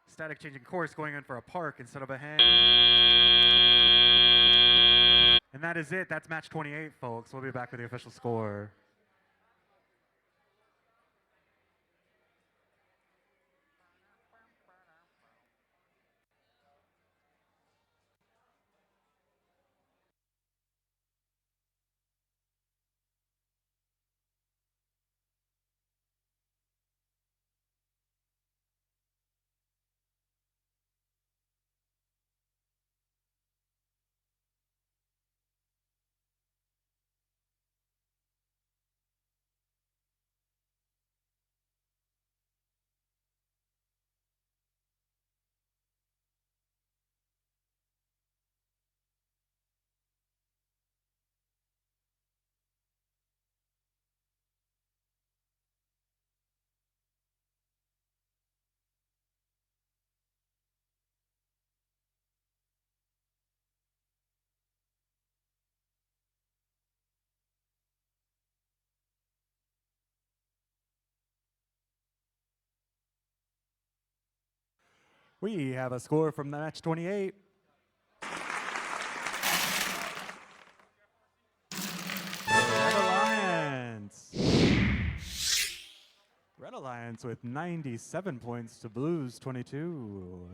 Static changing course, going in for a park instead of a hang. And that is it. That's match 28, folks. We'll be back with the official score. We have a score from the match 28. Red Alliance. Red Alliance with 97 points to Blues 22.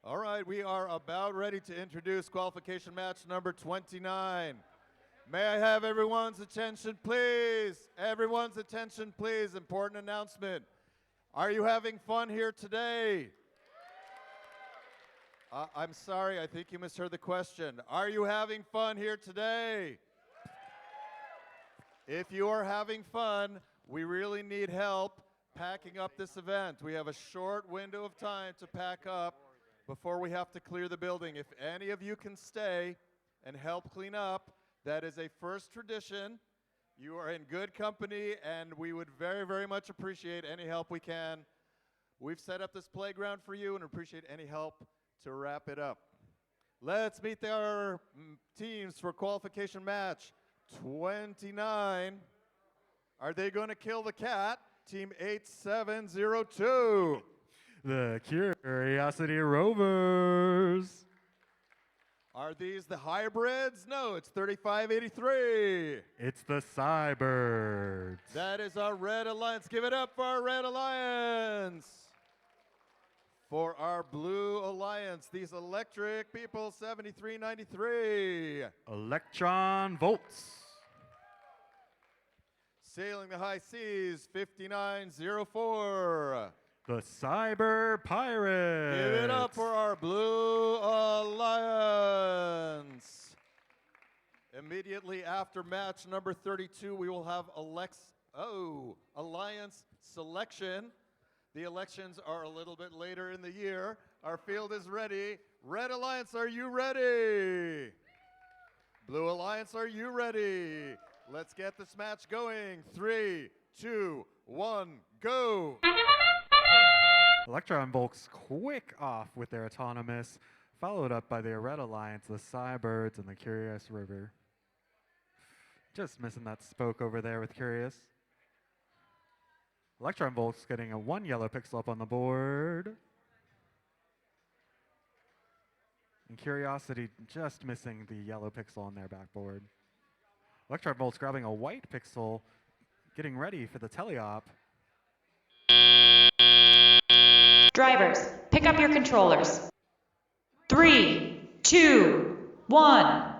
All right, we are about ready to introduce qualification match number 29. May I have everyone's attention, please? Everyone's attention, please. Important announcement. Are you having fun here today? I'm sorry, I think you misheard the question. Are you having fun here today? If you are having fun, we really need help packing up this event. We have a short window of time to pack up before we have to clear the building. If any of you can stay and help clean up, that is a first tradition. You are in good company, and we would very, very much appreciate any help we can. We've set up this playground for you and appreciate any help to wrap it up. Let's meet our teams for qualification match 29. Are they going to kill the cat? Team 8702. The Curiosity Rovers. Are these the hybrids? No, it's 3583. It's the Cybirds. That is our Red Alliance. Give it up for our Red Alliance. For our Blue Alliance, these electric people, 7393. Electron Volts. Sailing the high seas, 5904. The Cyber Pirates. Give it up for our Blue Alliance. Immediately after match number 32, we will have Alliance selection. The elections are a little bit later in the year. Our field is ready. Red Alliance, are you ready? Blue Alliance, are you ready? Let's get this match going. 3, 2, 1, go. Electron Volts quick off with their autonomous, followed up by their Red Alliance, the Cybirds, and the Curious River. Just missing that spoke over there with Curious. Electron Volts getting a 1 yellow pixel up on the board. And Curiosity just missing the yellow pixel on their backboard. Electron Volts grabbing a white pixel, getting ready for the teleop. Drivers, pick up your controllers. 3, 2, 1.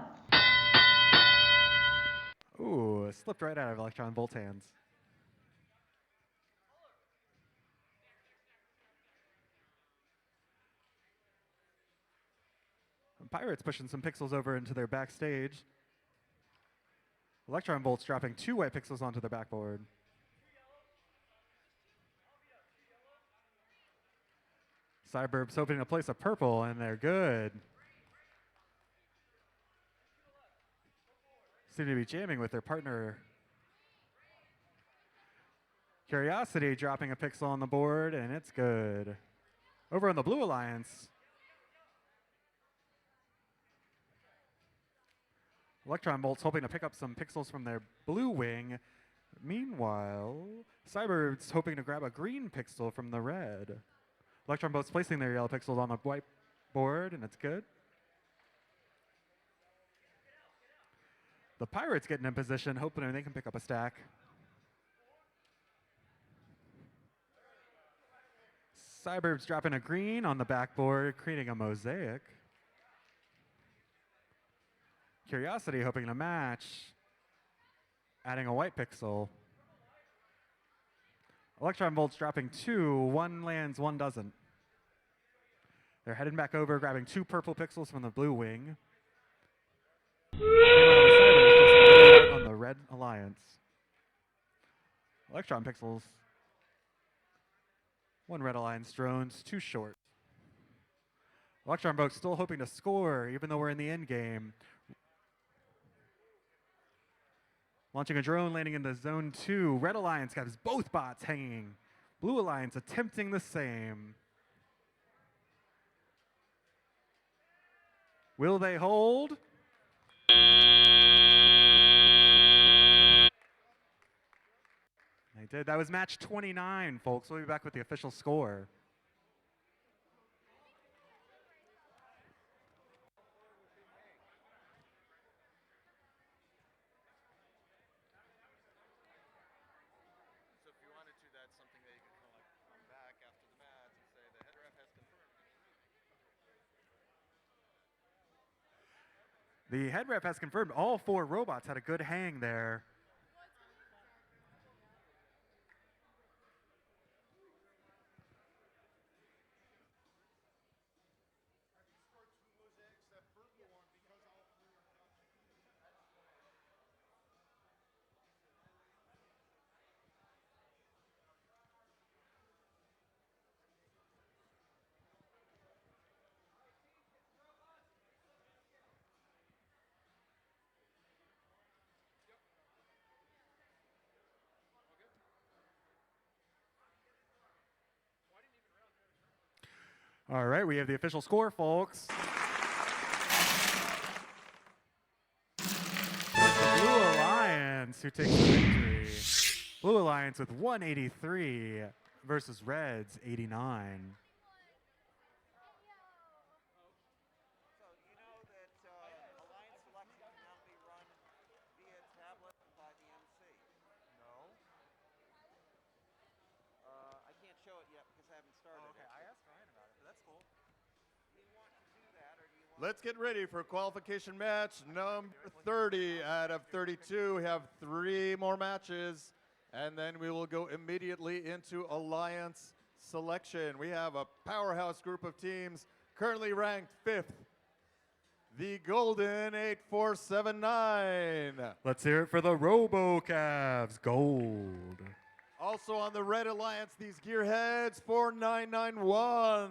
Ooh, it slipped right out of Electron Volt's hands. Pirates pushing some pixels over into their backstage. Electron Volts dropping 2 white pixels onto their backboard. Cyberbs hoping to place a purple, and they're good. Seem to be jamming with their partner. Curiosity dropping a pixel on the board, and it's good. Over on the Blue Alliance, Electron Volts hoping to pick up some pixels from their blue wing. Meanwhile, Cyber's hoping to grab a green pixel from the red. Electron Volts placing their yellow pixels on the white board, and it's good. The Pirates getting in position, hoping they can pick up a stack. Cyber's dropping a green on the backboard, creating a mosaic. Curiosity hoping to match, adding a white pixel. Electron Volts dropping 2, 1 lands, 1 doesn't. They're heading back over, grabbing 2 purple pixels from the blue wing. On the Red Alliance. Electron pixels. 1 Red Alliance drones, 2 short. Electron Volts still hoping to score, even though we're in the end game. Launching a drone, landing into zone 2. Red Alliance has both bots hanging. Blue Alliance attempting the same. Will they hold? They did. That was match 29, folks. We'll be back with the official score. So if you wanted to, that's something that you could kind of like come back after the match and say the head ref has confirmed. The head ref has confirmed all 4 robots had a good hang there. All right, we have the official score, folks. It's the Blue Alliance who takes the victory. Blue Alliance with 183 versus Reds 89. So you know that Alliance selection can now be run via tablet by the MC. No. I can't show it yet because I haven't started. Okay, I asked Ryan about it, but that's cool. Do you want to do that, or do you want? Let's get ready for qualification match number 30 out of 32. We have 3 more matches, and then we will go immediately into Alliance selection. We have a powerhouse group of teams currently ranked 5th. The Golden 8479. Let's hear it for the RoboCavs Gold. Also on the Red Alliance, these gearheads 4991.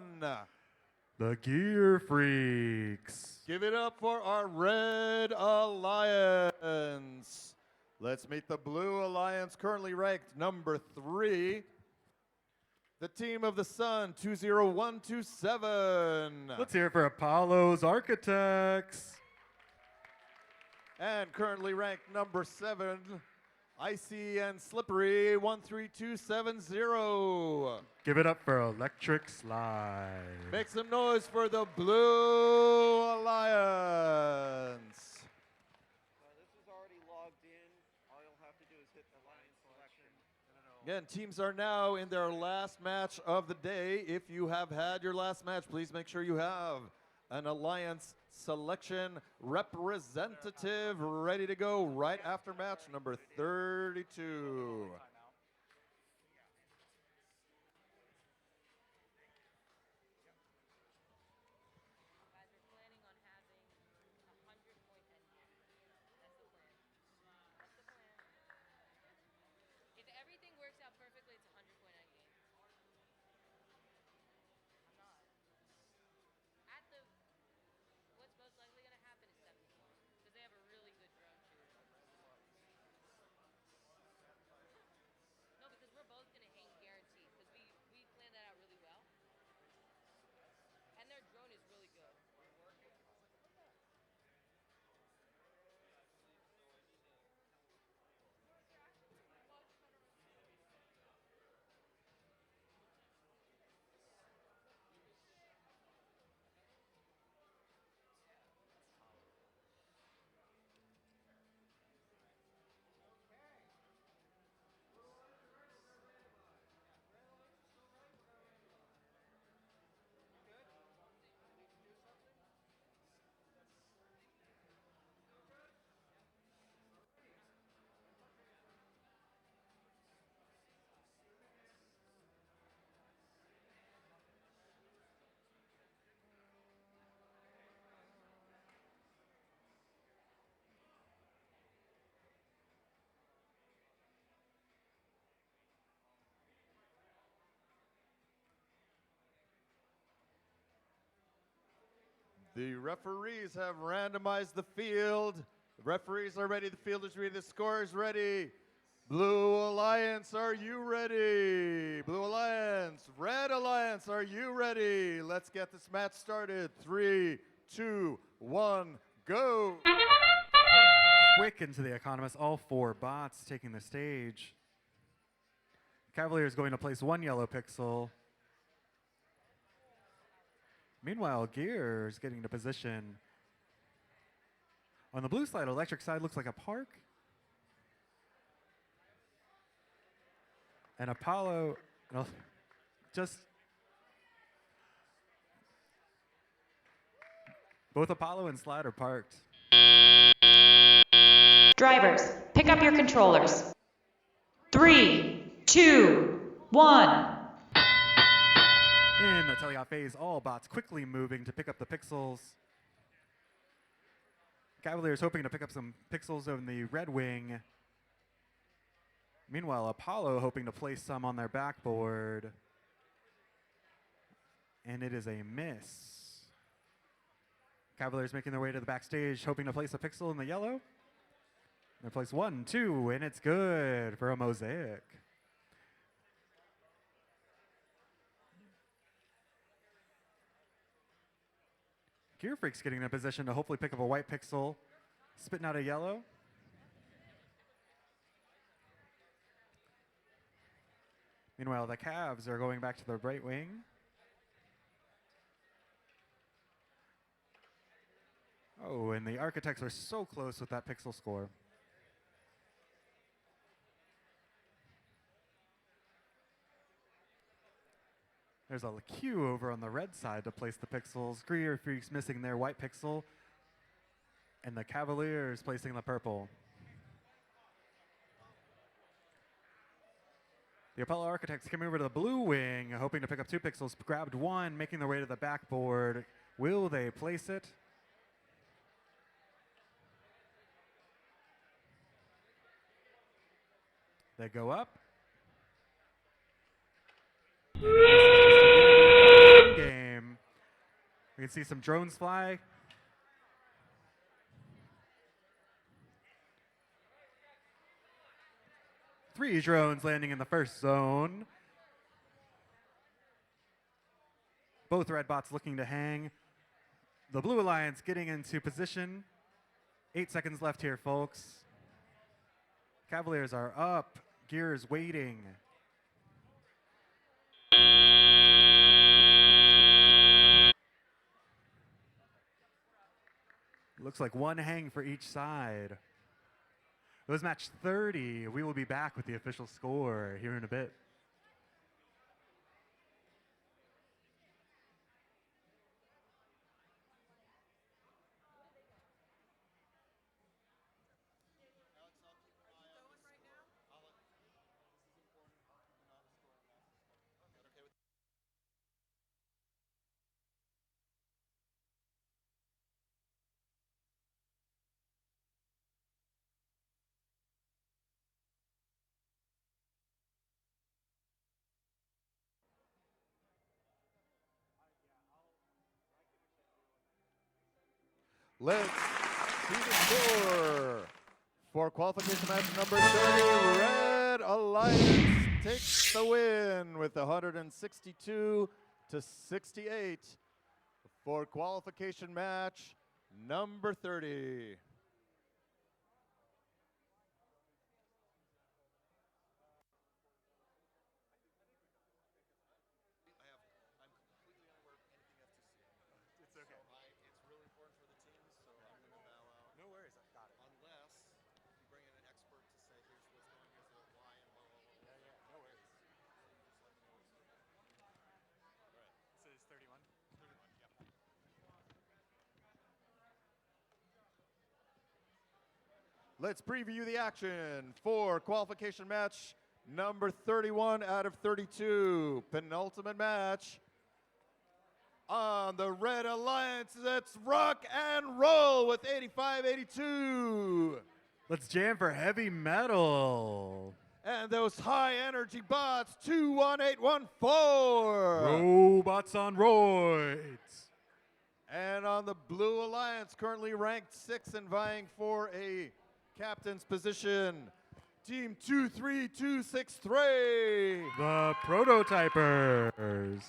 The Gear Freaks. Give it up for our Red Alliance. Let's meet the Blue Alliance, currently ranked number 3. The Team of the Sun, 20127. Let's hear it for Apollo's Architects. And currently ranked number 7, Icy and Slippery, 13270. Give it up for Electric Slide. Make some noise for the Blue Alliance. This is already logged in. All you'll have to do is hit Alliance selection. Again, teams are now in their last match of the day. If you have had your last match, please make sure you have an Alliance selection representative ready to go right after match number 32. The referees have randomized the field. The referees are ready. The field is ready. The score is ready. Blue Alliance, are you ready? Blue Alliance, Red Alliance, are you ready? Let's get this match started. 3, 2, 1, go. Quick into the economist, all 4 bots taking the stage. Cavaliers going to place 1 yellow pixel. Meanwhile, Gears getting into position. On the blue side, electric side looks like a park. And Apollo, no, just both Apollo and Slide are parked. Drivers, pick up your controllers. 3, 2, 1. In the teleoff phase, all bots quickly moving to pick up the pixels. Cavaliers hoping to pick up some pixels on the red wing. Meanwhile, Apollo hoping to place some on their backboard. And it is a miss. Cavaliers making their way to the backstage, hoping to place a pixel in the yellow. They place 1, 2, and it's good for a mosaic. Gear Freak's getting in a position to hopefully pick up a white pixel, spitting out a yellow. Meanwhile, the Cavs are going back to their right wing. Oh, and the Architects are so close with that pixel score. There's a queue over on the red side to place the pixels. Gear Freaks missing their white pixel. And the Cavaliers placing the purple. The Apollo Architects came over to the blue wing, hoping to pick up 2 pixels. Grabbed 1, making their way to the backboard. Will they place it? They go up. Game. We can see some drones fly. Three drones landing in the first zone. Both red bots looking to hang. The Blue Alliance getting into position. 8 seconds left here, folks. Cavaliers are up. Gears waiting. Looks like 1 hang for each side. It was match 30. We will be back with the official score here in a bit. Let's see the score. For qualification match number 30, Red Alliance takes the win with 162 to 68. For qualification match number 30. Let's preview the action for qualification match number 31 out of 32. Penultimate match. On the Red Alliance, let's rock and roll with 85-82. Let's jam for heavy metal. And those high energy bots, 21814. Robots on roids. And on the Blue Alliance, currently ranked 6th and vying for a captain's position, Team 23263. The Prototypers.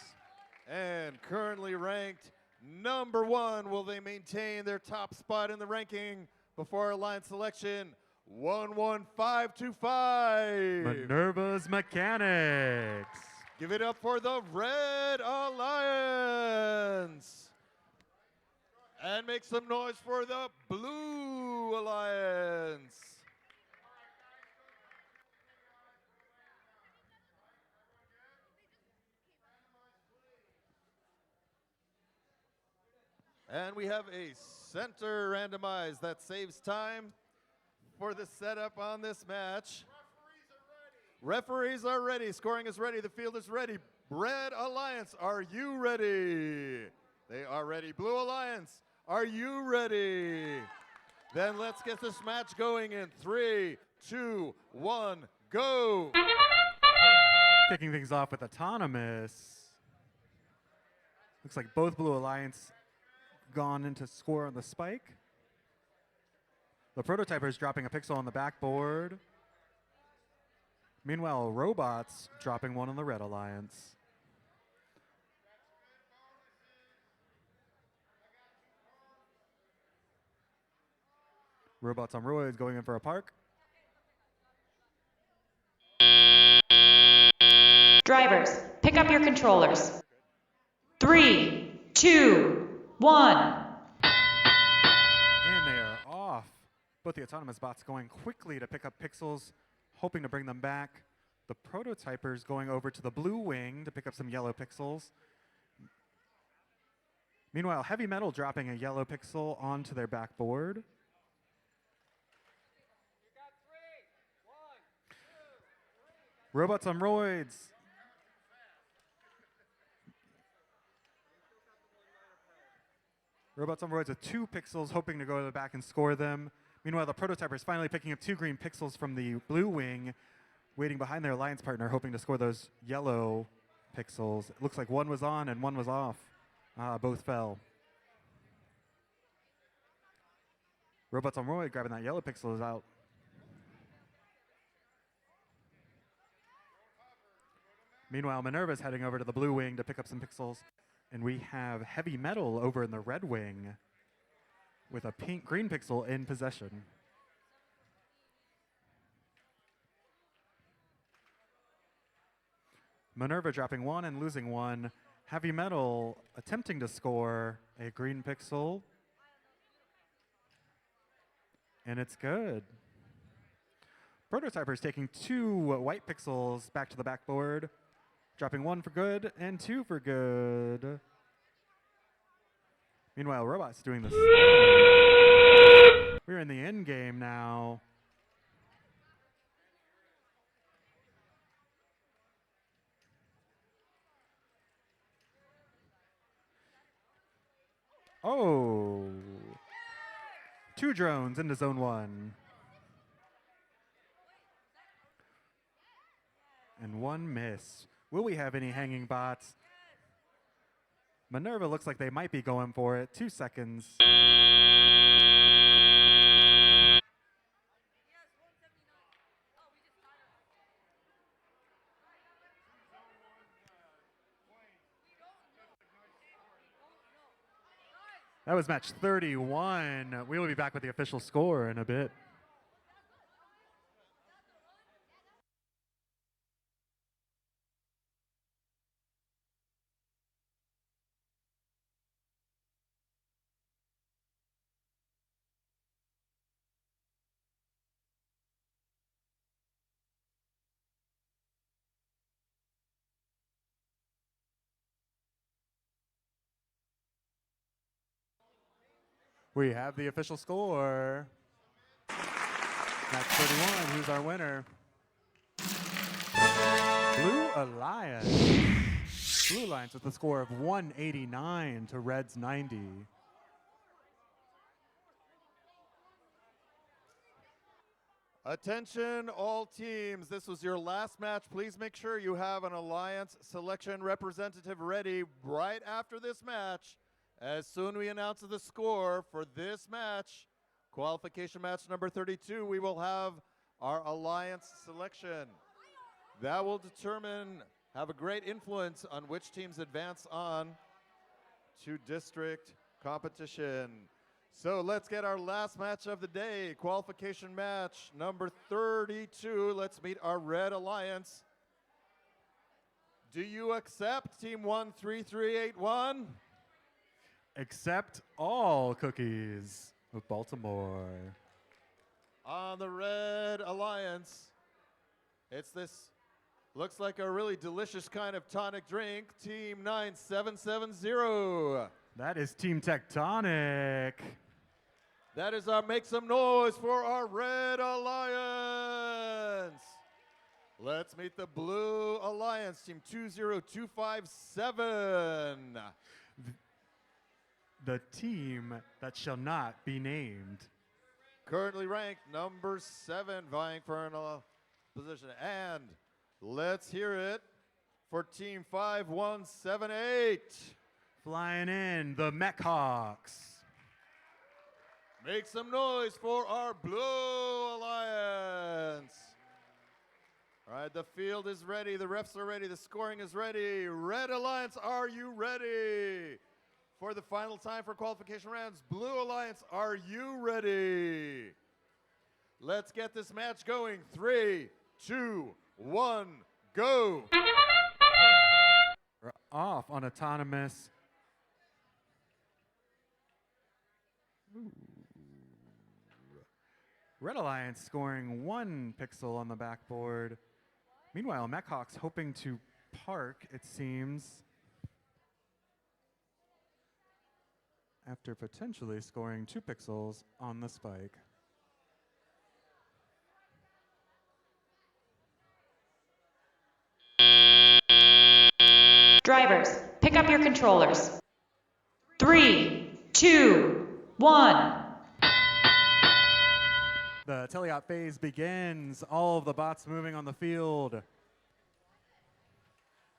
And currently ranked number 1. Will they maintain their top spot in the ranking before Alliance selection? 11525. Minerva's Mechanics. Give it up for the Red Alliance. And make some noise for the Blue Alliance. And we have a center randomized that saves time for the setup on this match. Referees are ready. Scoring is ready. The field is ready. Red Alliance, are you ready? They are ready. Blue Alliance, are you ready? Then let's get this match going in 3, 2, 1, go. Kicking things off with Autonomous. Looks like both Blue Alliance gone into score on the spike. The Prototyper is dropping a pixel on the backboard. Meanwhile, Robots dropping one on the Red Alliance. Robots on Roids going in for a park. Drivers, pick up your controllers. 3, 2, 1. And they are off. Both the Autonomous bots going quickly to pick up pixels, hoping to bring them back. The Prototypers going over to the blue wing to pick up some yellow pixels. Meanwhile, Heavy Metal dropping a yellow pixel onto their backboard. Robots on Roids. Robots on Roids with 2 pixels, hoping to go to the back and score them. Meanwhile, the Prototyper is finally picking up 2 green pixels from the blue wing, waiting behind their alliance partner, hoping to score those yellow pixels. It looks like one was on and one was off. Both fell. Robots on Roid grabbing that yellow pixel is out. Meanwhile, Minerva's heading over to the blue wing to pick up some pixels. And we have Heavy Metal over in the red wing with a green pixel in possession. Minerva dropping 1 and losing 1. Heavy Metal attempting to score a green pixel. And it's good. Prototyper's taking 2 white pixels back to the backboard. Dropping 1 for good and 2 for good. Meanwhile, Robot's doing this. We're in the end game now. Oh. 2 drones into zone 1. And 1 miss. Will we have any hanging bots? Minerva looks like they might be going for it. 2 seconds. That was match 31. We will be back with the official score in a bit. We have the official score. Match 31, who's our winner? Blue Alliance. Blue Alliance with a score of 189 to Red's 90. Attention all teams, this was your last match. Please make sure you have an Alliance selection representative ready right after this match. As soon we announce the score for this match, qualification match number 32, we will have our Alliance selection. That will have a great influence on which teams advance on to district competition. So let's get our last match of the day, qualification match number 32. Let's meet our Red Alliance. Do you accept Team 13381? Accept all cookies of Baltimore. On the Red Alliance, it's this, looks like a really delicious kind of tonic drink, Team 9770. That is Team Tectonic. That is our make some noise for our Red Alliance. Let's meet the Blue Alliance, Team 20257. The team that shall not be named. Currently ranked number 7, vying for an position. And let's hear it for Team 5178. Flying in, the Mechhawks. Make some noise for our Blue Alliance. All right, the field is ready, the refs are ready, the scoring is ready. Red Alliance, are you ready? For the final time for qualification rounds, Blue Alliance, are you ready? Let's get this match going. 3, 2, 1, go. We're off on autonomous. Ooh. Red Alliance scoring 1 pixel on the backboard. Meanwhile, Mechhawks hoping to park, it seems, after potentially scoring 2 pixels on the spike. Drivers, pick up your controllers. 3, 2, 1. The teleop phase begins. All of the bots moving on the field.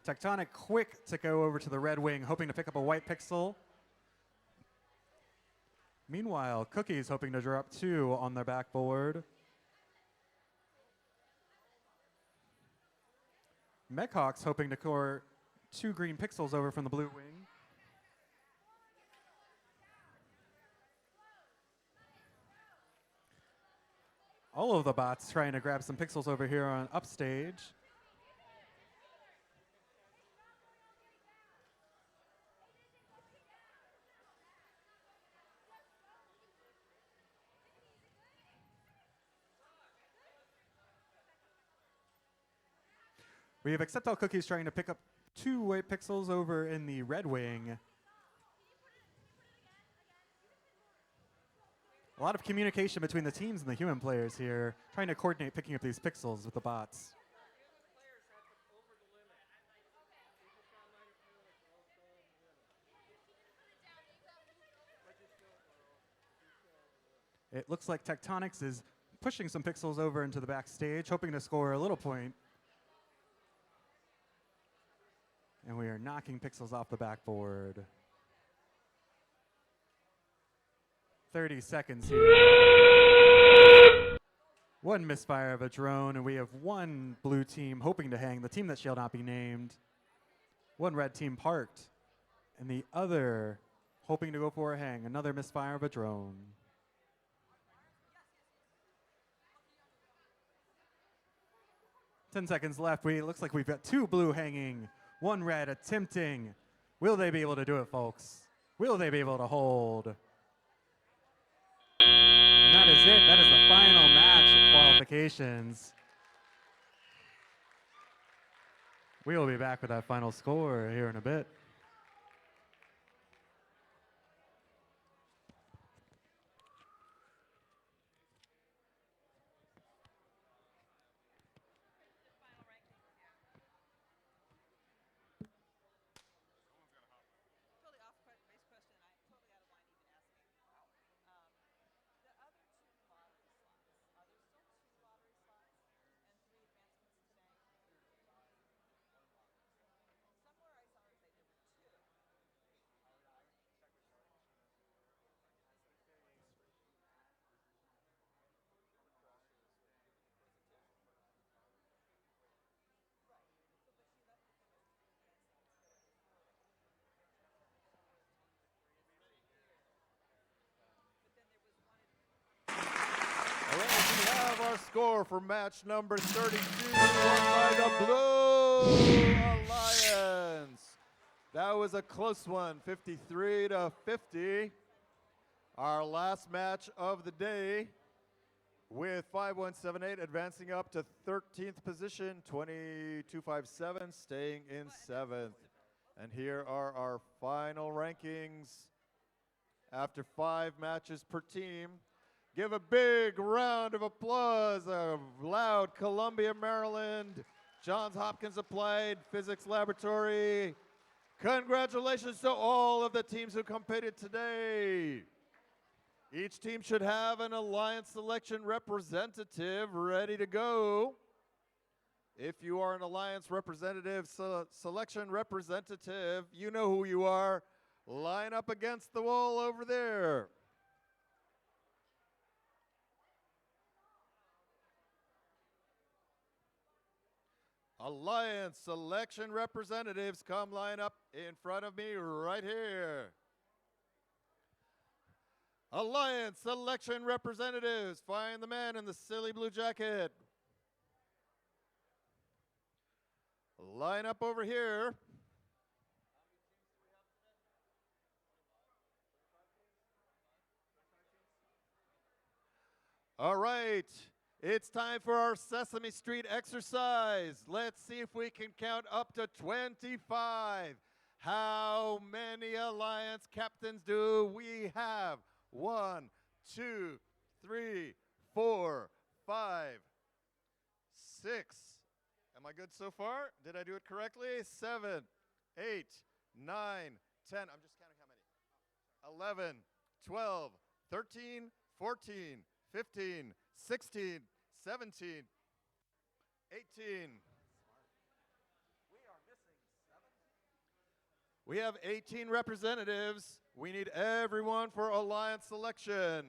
Tectonic quick to go over to the red wing, hoping to pick up a white pixel. Meanwhile, Cookies hoping to drop 2 on their backboard. Mechhawks hoping to score 2 green pixels over from the blue wing. All of the bots trying to grab some pixels over here on upstage. We have Accept All Cookies trying to pick up 2 white pixels over in the red wing. A lot of communication between the teams and the human players here, trying to coordinate picking up these pixels with the bots. It looks like Tectonics is pushing some pixels over into the backstage, hoping to score a little point. And we are knocking pixels off the backboard. 30 seconds here. 1 misfire of a drone, and we have 1 blue team hoping to hang, the team that shall not be named. 1 red team parked, and the other hoping to go for a hang. Another misfire of a drone. Ten seconds left. Looks like we've got 2 blue hanging, 1 red attempting. Will they be able to do it, folks? Will they be able to hold? And that is it. That is the final match of qualifications. We will be back with that final score here in a bit. our score for match number 32 by the Blue Alliance. That was a close one, 53-50. Our last match of the day, with 5178 advancing up to 13th position, 2257 staying in 7th. And here are our final rankings after 5 matches per team. Give a big round of applause, a loud Columbia, Maryland, Johns Hopkins Applied Physics Laboratory. Congratulations to all of the teams who competed today. Each team should have an Alliance selection representative ready to go. If you are an Alliance representative, selection representative, you know who you are. Line up against the wall over there. Alliance selection representatives, come line up in front of me right here. Alliance selection representatives, find the man in the silly blue jacket. Line up over here. All right, it's time for our Sesame Street exercise. Let's see if we can count up to 25. How many Alliance captains do we have? 1, 2, 3, 4, 5, 6. Am I good so far? Did I do it correctly? 7, 8, 9, 10. I'm just counting how many. 11, 12, 13, 14, 15, 16, 17, 18. We have 18 representatives. We need everyone for Alliance selection.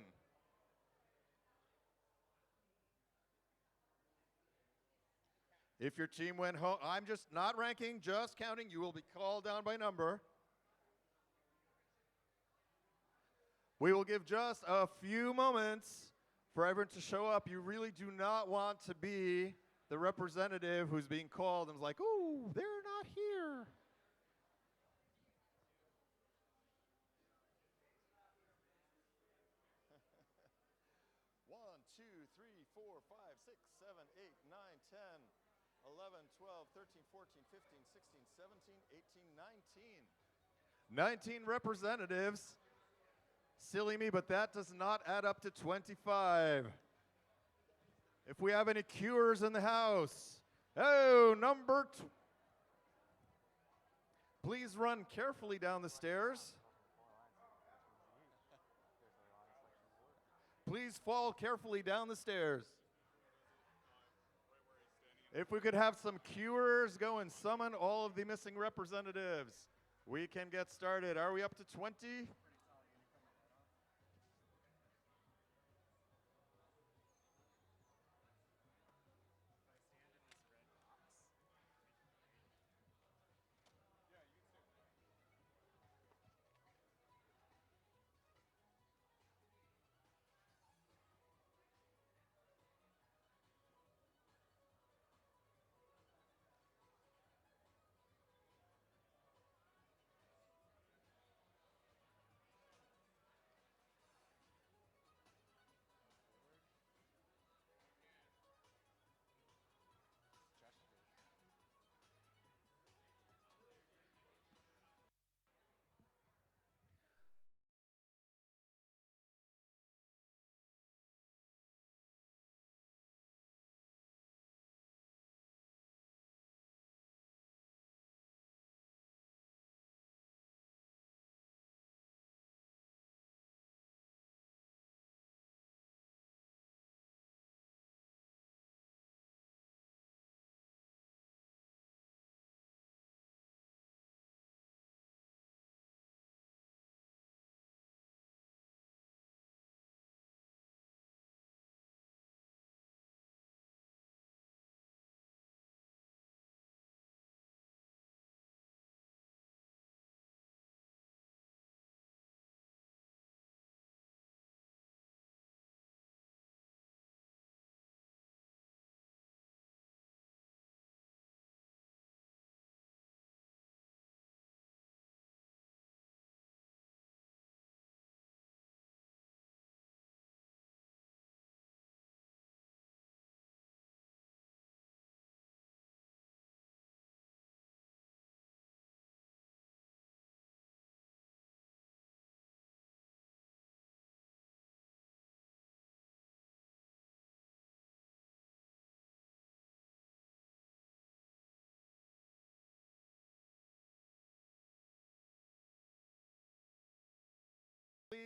If your team went home, I'm just not ranking, just counting. You will be called down by number. We will give just a few moments for everyone to show up. You really do not want to be the representative who's being called and is like, ooh, they're not here. One, 2, 3, 4, 5, 6, 7, 8, 9, 10, 11, 12, 13, 14, 15, 16, 17, 18, 19. 19 representatives. Silly me, but that does not add up to 25. If we have any cures in the house. Oh, number two. Please run carefully down the stairs. Please fall carefully down the stairs. If we could have some cures go and summon all of the missing representatives, we can get started. Are we up to 20?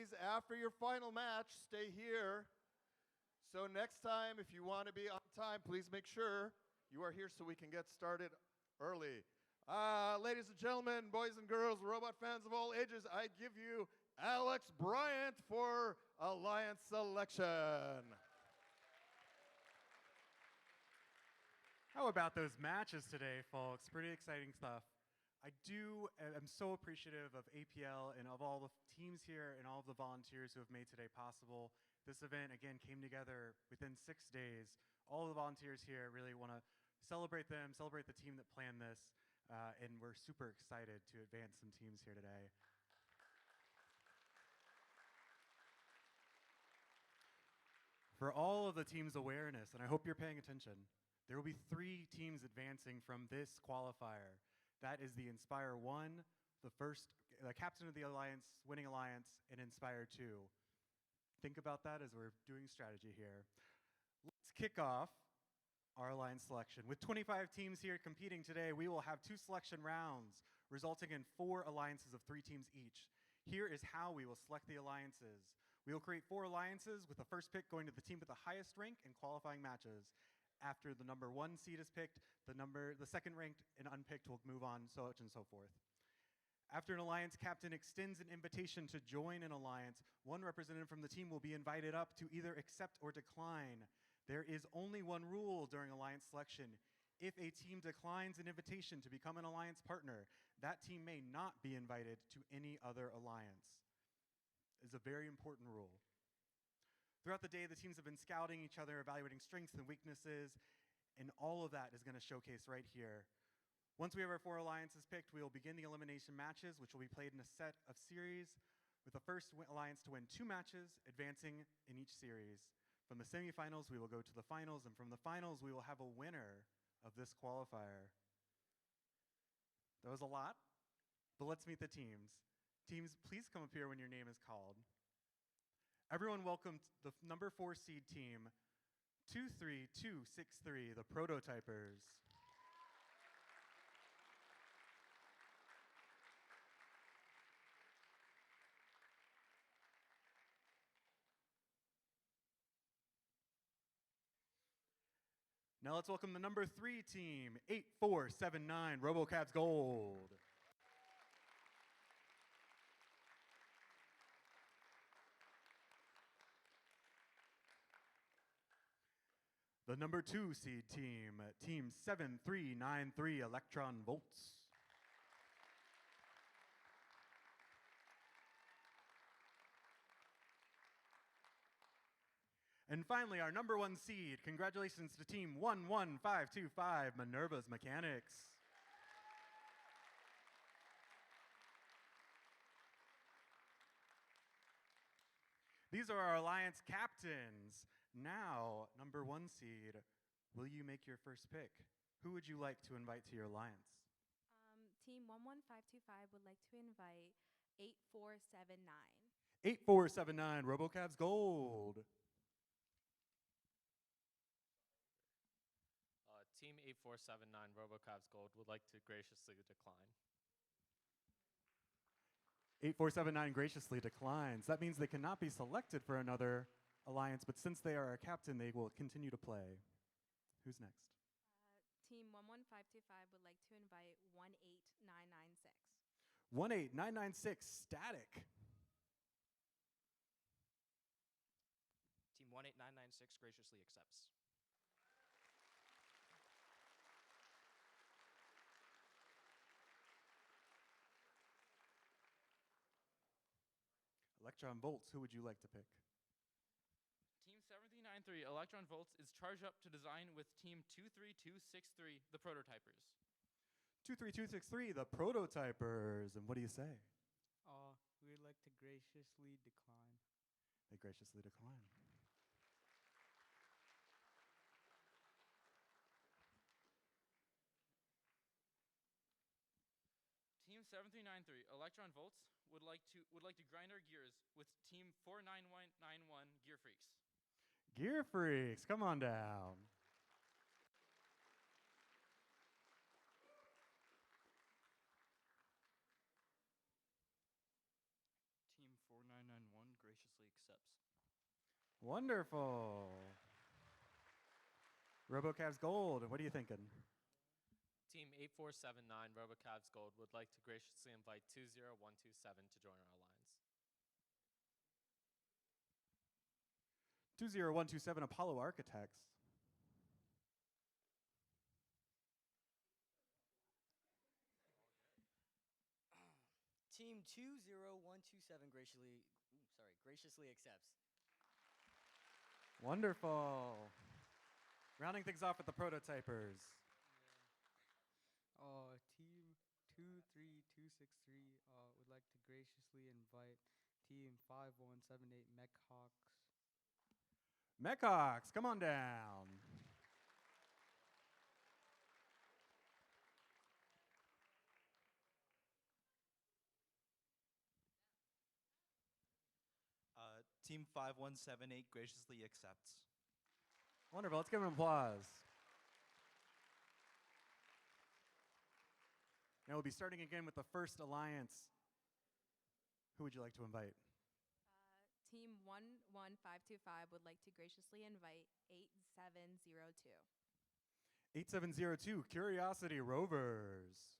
please, after your final match, stay here. So next time, if you want to be on time, please make sure you are here so we can get started early. Ladies and gentlemen, boys and girls, robot fans of all ages, I give you Alex Bryant for Alliance selection. How about those matches today, folks? Pretty exciting stuff. I'm so appreciative of APL and of all the teams here and all of the volunteers who have made today possible. This event, again, came together within 6 days. All the volunteers here really want to celebrate them, celebrate the team that planned this, and we're super excited to advance some teams here today. For all of the team's awareness, and I hope you're paying attention, there will be 3 teams advancing from this qualifier. That is the Inspire 1, the Captain of the Alliance, Winning Alliance, and Inspire 2. Think about that as we're doing strategy here. Let's kick off our alliance selection. With 25 teams here competing today, we will have 2 selection rounds, resulting in 4 alliances of 3 teams each. Here is how we will select the alliances. We will create 4 alliances, with the first pick going to the team with the highest rank in qualifying matches. After the number 1 seed is picked, the second ranked and unpicked will move on, so on and so forth. After an alliance captain extends an invitation to join an alliance, one representative from the team will be invited up to either accept or decline. There is only one rule during alliance selection. If a team declines an invitation to become an alliance partner, that team may not be invited to any other alliance. It's a very important rule. Throughout the day, the teams have been scouting each other, evaluating strengths and weaknesses, and all of that is going to showcase right here. Once we have our 4 alliances picked, we will begin the elimination matches, which will be played in a set of series, with the first alliance to win 2 matches, advancing in each series. From the semifinals, we will go to the finals, and from the finals, we will have a winner of this qualifier. That was a lot, but let's meet the teams. Teams, please come up here when your name is called. Everyone welcome the number 4 seed team, 23263, the Prototypers. Now let's welcome the number 3 team, 8479, RoboCavs Gold. The number 2 seed team, Team 7393, Electron Volts. And finally, our number 1 seed, congratulations to Team 11525, Minerva's Mechanics. These are our alliance captains. Now, number 1 seed, will you make your first pick? Who would you like to invite to your alliance? Team 11525 would like to invite 8479. 8479, RoboCavs Gold. Team 8479, RoboCavs Gold, would like to graciously decline. 8479 graciously declines. That means they cannot be selected for another alliance, but since they are a captain, they will continue to play. Who's next? Team 11525 would like to invite 18996. 18996, Static. Team 18996 graciously accepts. Electron Volts, who would you like to pick? Team 7393, Electron Volts, is charged up to design with Team 23263, the Prototypers. 23263, the Prototypers. And what do you say? We'd like to graciously decline. They graciously decline. Team 7393, Electron Volts, would like to grind our gears with Team 49191, Gear Freaks. Gear Freaks, come on down. Team 4991 graciously accepts. Wonderful. RoboCavs Gold, what are you thinking? Team 8479 RoboCavs Gold would like to graciously invite 20127 to join our alliance. 20127 Apollo Architects. Team 20127 graciously accepts. Wonderful. Rounding things off with the prototypers. Team 23263 would like to graciously invite Team 5178 Mechhawks. Mechhawks, come on down. Team 5178 graciously accepts. Wonderful, let's give them applause. Now we'll be starting again with the first alliance. Who would you like to invite? Team 11525 would like to graciously invite 8702. 8702, Curiosity Rovers.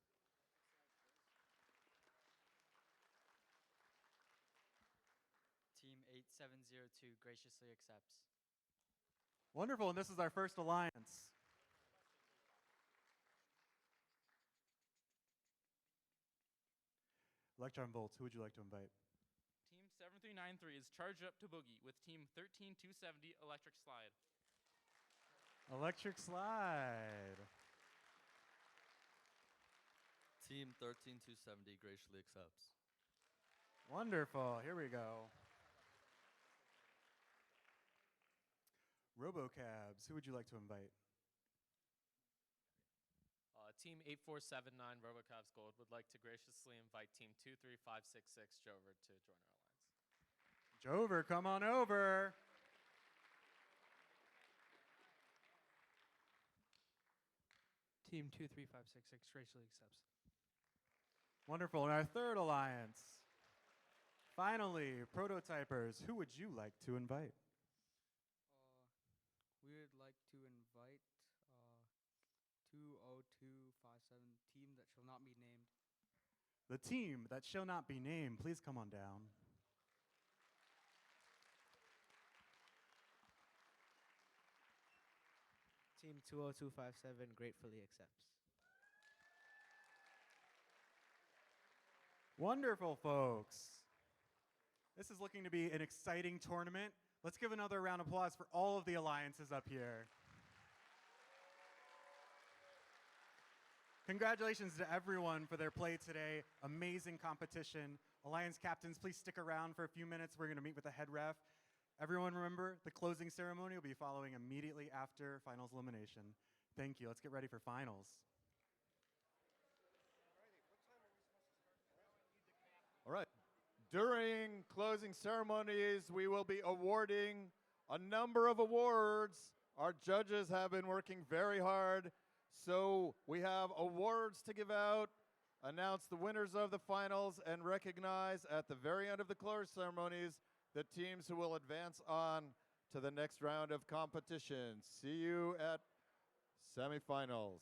Team 8702 graciously accepts. Wonderful, and this is our first alliance. Electron Volts, who would you like to invite? Team 7393 is charged up to boogie with Team 13270 Electric Slide. Electric Slide. Team 13270 graciously accepts. Wonderful, here we go. RoboCabs, who would you like to invite? Team 8479 RoboCavs Gold would like to graciously invite Team 23566 Jover to join our alliance. Jover, come on over. Team 23566 graciously accepts. Wonderful, and our third alliance. Finally, prototypers, who would you like to invite? We would like to invite 20257, team that shall not be named. The team that shall not be named, please come on down. Team 20257 gratefully accepts. Wonderful, folks. This is looking to be an exciting tournament. Let's give another round of applause for all of the alliances up here. Congratulations to everyone for their play today. Amazing competition. Alliance captains, please stick around for a few minutes. We're going to meet with the head ref. Everyone remember, the closing ceremony will be following immediately after finals elimination. Thank you. Let's get ready for finals. All right. During closing ceremonies, we will be awarding a number of awards. Our judges have been working very hard, so we have awards to give out, announce the winners of the finals, and recognize at the very end of the closing ceremonies the teams who will advance on to the next round of competition. See you at semifinals.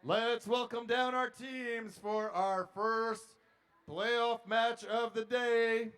Let's welcome down our teams for our first playoff match of the day.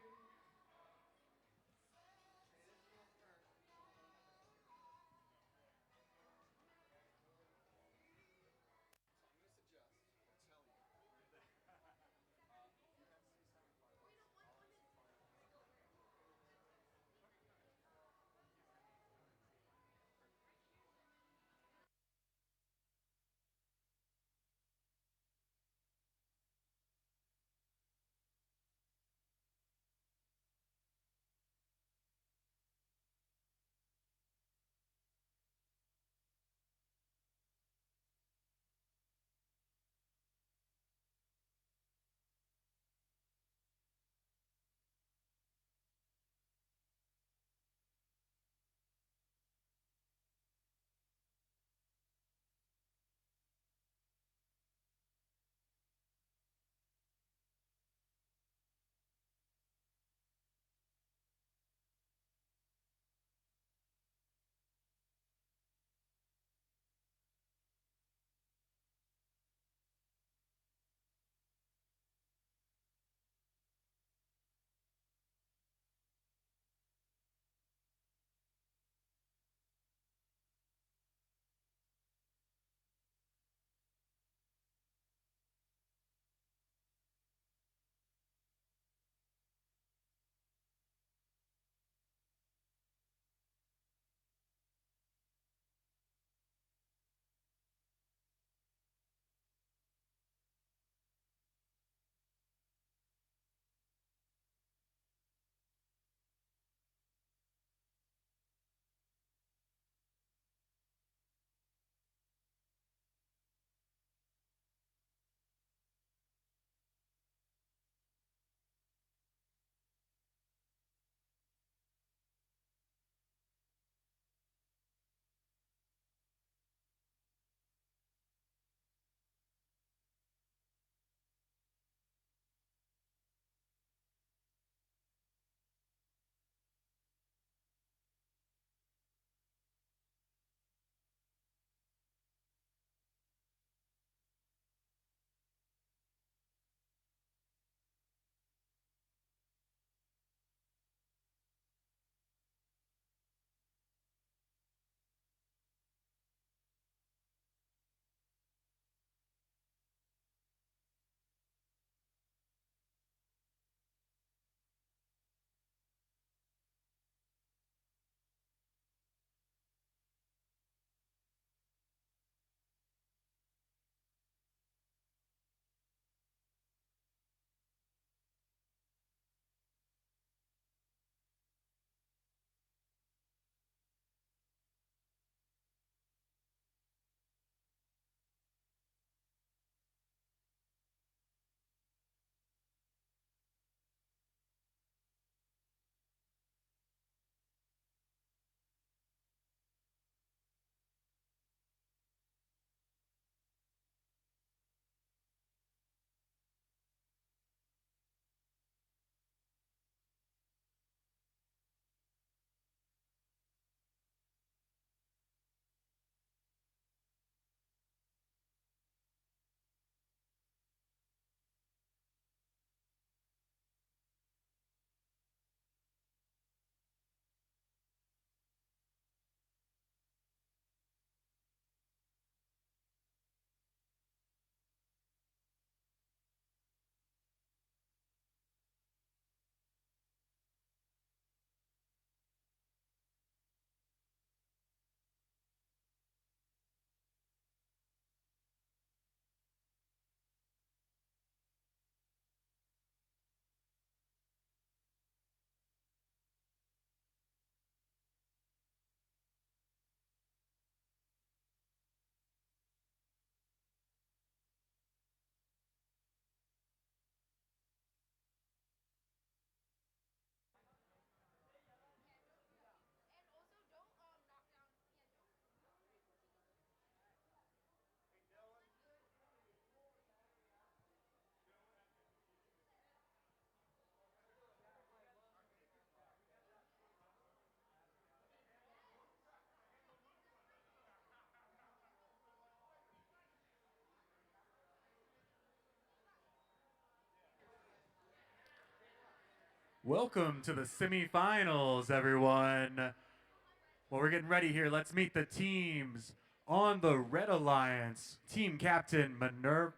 Welcome to the semifinals, everyone. Well, we're getting ready here. Let's meet the teams on the Red Alliance. Team Captain Minerva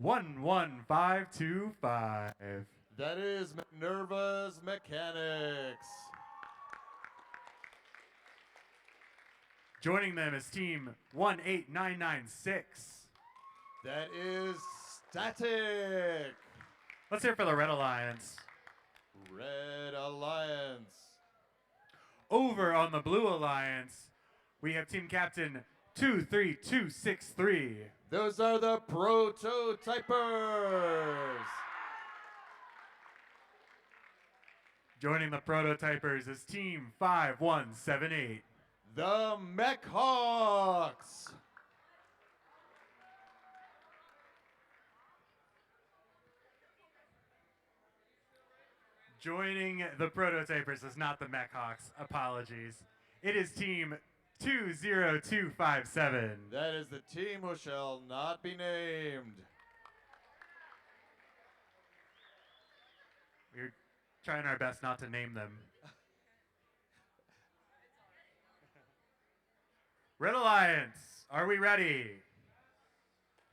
11525. That is Minerva's Mechanics. Joining them is Team 18996. That is Static. Let's hear it for the Red Alliance. Red Alliance. Over on the Blue Alliance, we have Team Captain 23263. Those are the Prototypers. Joining the Prototypers is Team 5178. The Mech Hawks. Joining the Prototypers is not the Mech Hawks. Apologies. It is Team 20257. That is the team who shall not be named. We're trying our best not to name them. Red Alliance, are we ready?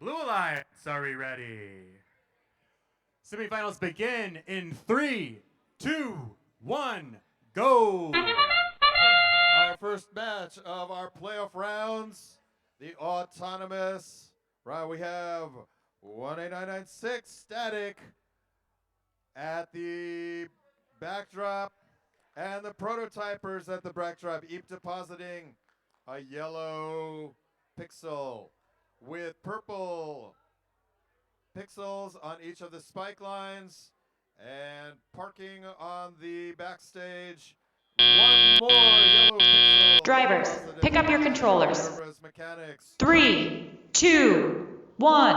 Blue Alliance, are we ready? Semifinals begin in 3, 2, 1, go! Our first match of our playoff rounds, the autonomous. Right, we have 18996 Static at the backdrop, and the Prototypers at the backdrop, each depositing a yellow pixel with purple pixels on each of the spike lines, and parking on the backstage. One more yellow pixel. Drivers, pick up your controllers. Mechanics. 3, 2, 1.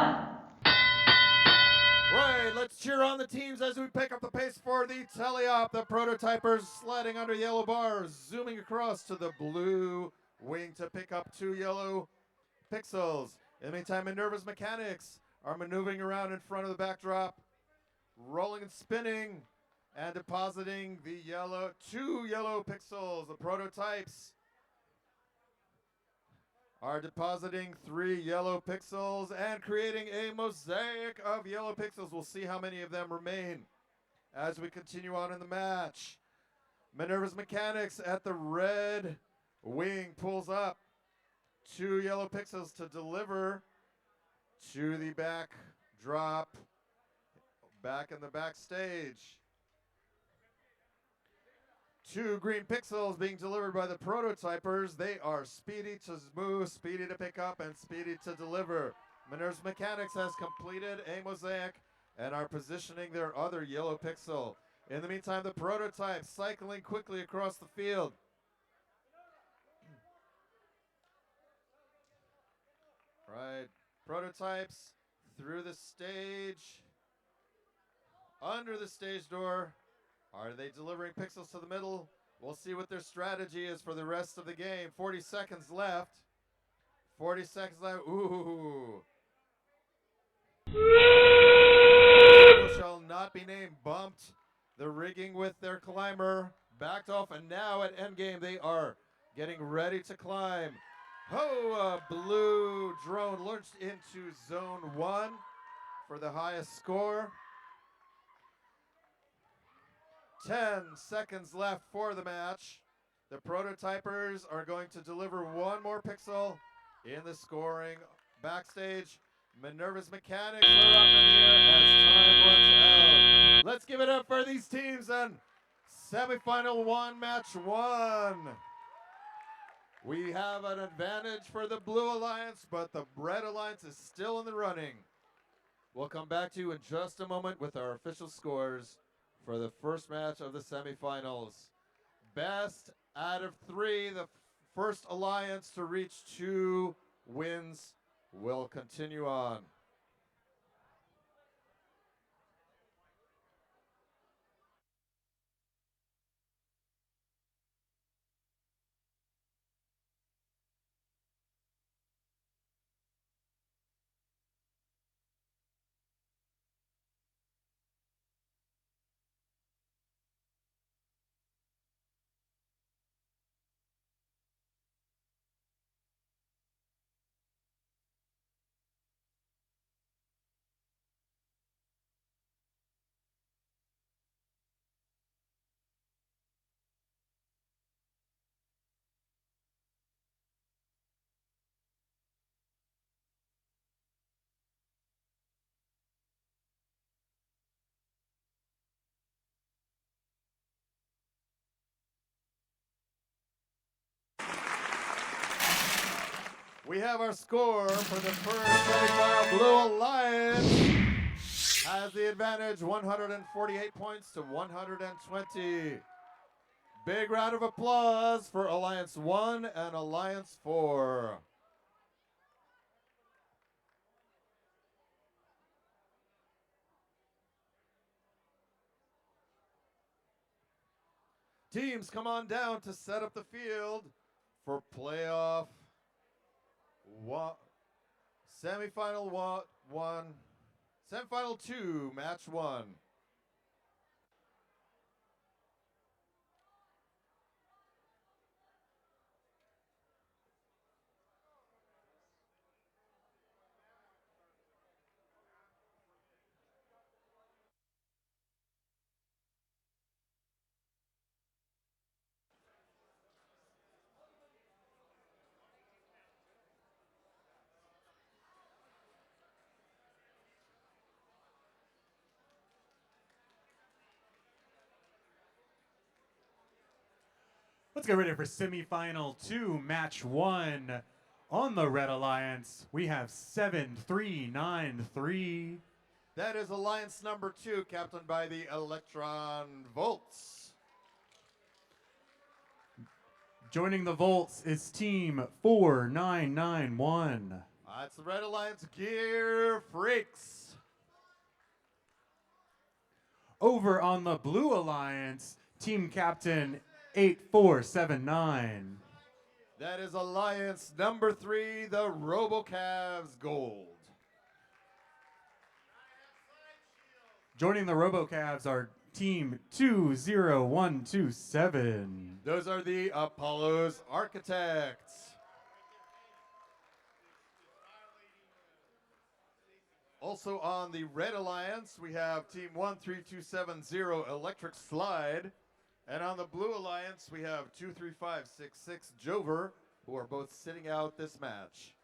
Right, let's cheer on the teams as we pick up the pace for the teleop. The Prototypers sliding under yellow bars, zooming across to the blue wing to pick up 2 yellow pixels. In the meantime, Minerva's Mechanics are maneuvering around in front of the backdrop, rolling and spinning, and depositing the 2 yellow pixels. The Prototypes are depositing 3 yellow pixels and creating a mosaic of yellow pixels. We'll see how many of them remain as we continue on in the match. Minerva's Mechanics at the red wing pulls up 2 yellow pixels to deliver to the backdrop, back in the backstage. 2 green pixels being delivered by the Prototypers. They are speedy to move, speedy to pick up, and speedy to deliver. Minerva's Mechanics has completed a mosaic and are positioning their other yellow pixel. In the meantime, the Prototypes cycling quickly across the field. Right, Prototypes through the stage, under the stage door. Are they delivering pixels to the middle? We'll see what their strategy is for the rest of the game. 40 seconds left. 40 seconds left. Ooh. Shall not be named. Bumped the rigging with their climber. Backed off, and now at endgame they are getting ready to climb. A blue drone launched into zone 1 for the highest score. 10 seconds left for the match. The Prototypers are going to deliver 1 more pixel in the scoring backstage. Minerva's Mechanics are up in the air as time runs out. Let's give it up for these teams in semifinal 1, match 1. We have an advantage for the Blue Alliance, but the Red Alliance is still in the running. We'll come back to you in just a moment with our official scores for the first match of the semifinals. Best out of 3, the first alliance to reach 2 wins will continue on. We have our score for the first semifinal. Blue Alliance has the advantage, 148 points to 120. Big round of applause for Alliance 1 and Alliance 4. Teams, come on down to set up the field for playoff semifinal semifinal 2, match 1. Let's get ready for semifinal 2, match 1. On the Red Alliance, we have 7393. That is Alliance number 2, captained by the Electron Volts. Joining the Volts is team 4991. It's the Red Alliance Gear Freaks. Over on the Blue Alliance, team captain 8479. That is Alliance number 3, the RoboCavs Gold. Joining the RoboCavs are team 20127. Those are the Apollo's Architects. Also on the Red Alliance, we have team 13270 Electric Slide. And on the Blue Alliance, we have 23566 Jover, who are both sitting out this match.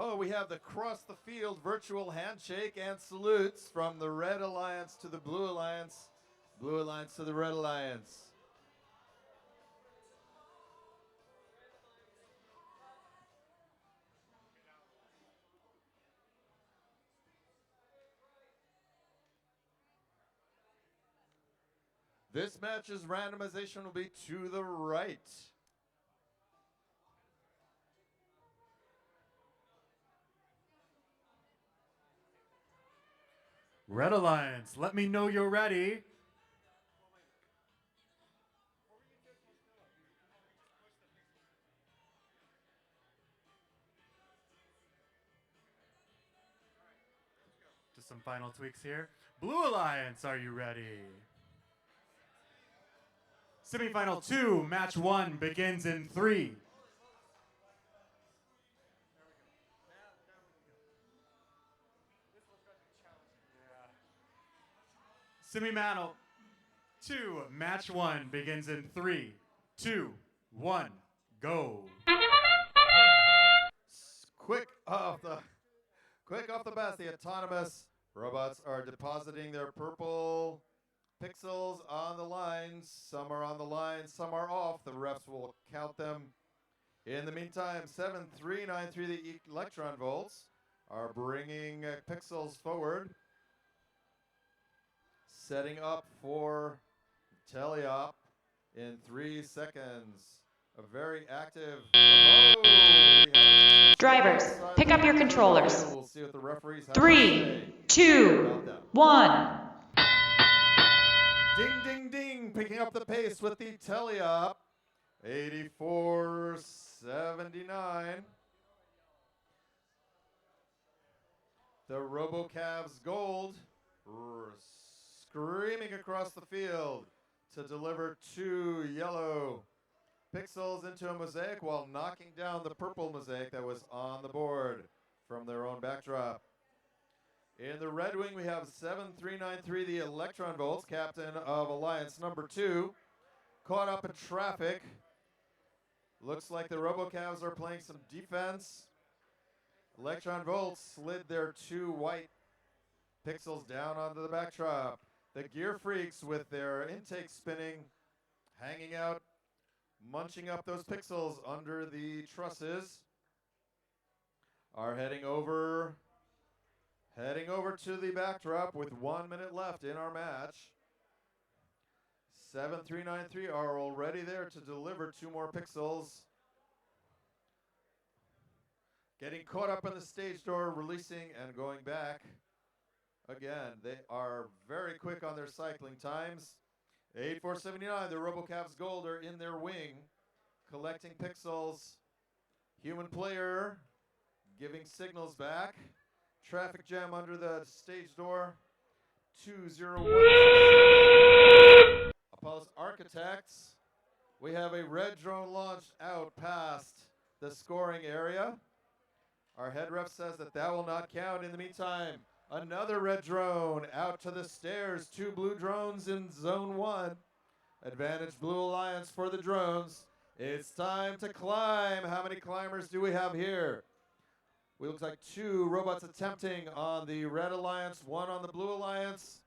Oh, we have the cross the field virtual handshake and salutes from the Red Alliance to the Blue Alliance, Blue Alliance to the Red Alliance. This match's randomization will be to the right. Red Alliance, let me know you're ready. Just some final tweaks here. Blue Alliance, are you ready? Semifinal 2, match 1 begins in 3. Semifinal 2, match 1 begins in 3, 2, 1, go. Quick off the bat, the autonomous robots are depositing their purple pixels on the lines. Some are on the line, some are off. The refs will count them. In the meantime, 7393, the electron volts, are bringing pixels forward. Setting up for teleop in 3 seconds. A very active. Drivers, pick up your controllers. We'll see what the referees have 3, 2, 1. Ding, ding, ding. Picking up the pace with the teleop. 84-79. The RoboCavs Gold screaming across the field to deliver 2 yellow pixels into a mosaic while knocking down the purple mosaic that was on the board from their own backdrop. In the Red Wing, we have 7393, the Electron Volts, captain of Alliance number 2, caught up in traffic. Looks like the RoboCavs are playing some defense. Electron Volts slid their 2 white pixels down onto the backdrop. The Gear Freaks, with their intake spinning, hanging out, munching up those pixels under the trusses, are heading over to the backdrop with 1 minute left in our match. 7393 are already there to deliver 2 more pixels. Getting caught up in the stage door, releasing and going back. Again, they are very quick on their cycling times. 8479, the RoboCavs Gold are in their wing, collecting pixels. Human player giving signals back. Traffic jam under the stage door. 201. Apollo's Architects. We have a red drone launched out past the scoring area. Our head ref says that will not count. In the meantime, another red drone out to the stairs. 2 blue drones in zone 1. Advantage Blue Alliance for the drones. It's time to climb. How many climbers do we have here? We look like 2 robots attempting on the Red Alliance, 1 on the Blue Alliance.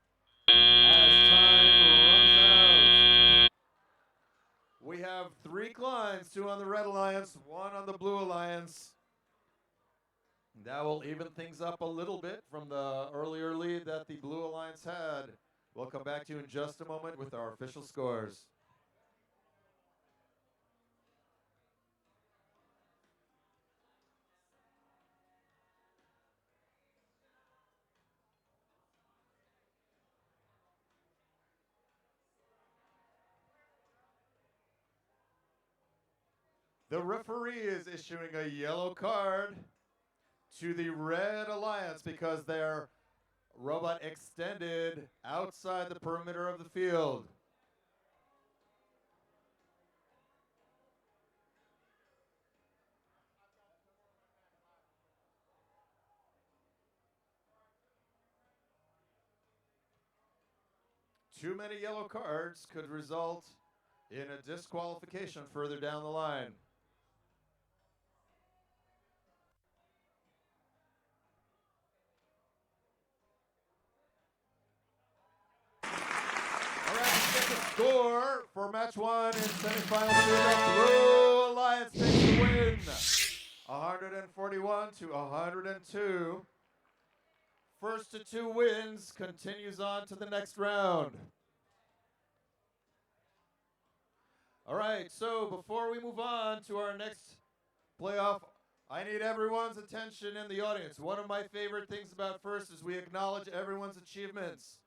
As time runs out, we have 3 climbs, 2 on the Red Alliance, 1 on the Blue Alliance. That will even things up a little bit from the earlier lead that the Blue Alliance had. We'll come back to you in just a moment with our official scores. The referee is issuing a yellow card to the Red Alliance because their robot extended outside the perimeter of the field. Too many yellow cards could result in a disqualification further down the line. Score for match 1 in semifinal 2. The Blue Alliance takes the win, 141 to 102. First to 2 wins continues on to the next round. All right, so before we move on to our next playoff, I need everyone's attention in the audience. One of my favorite things about First is we acknowledge everyone's achievements.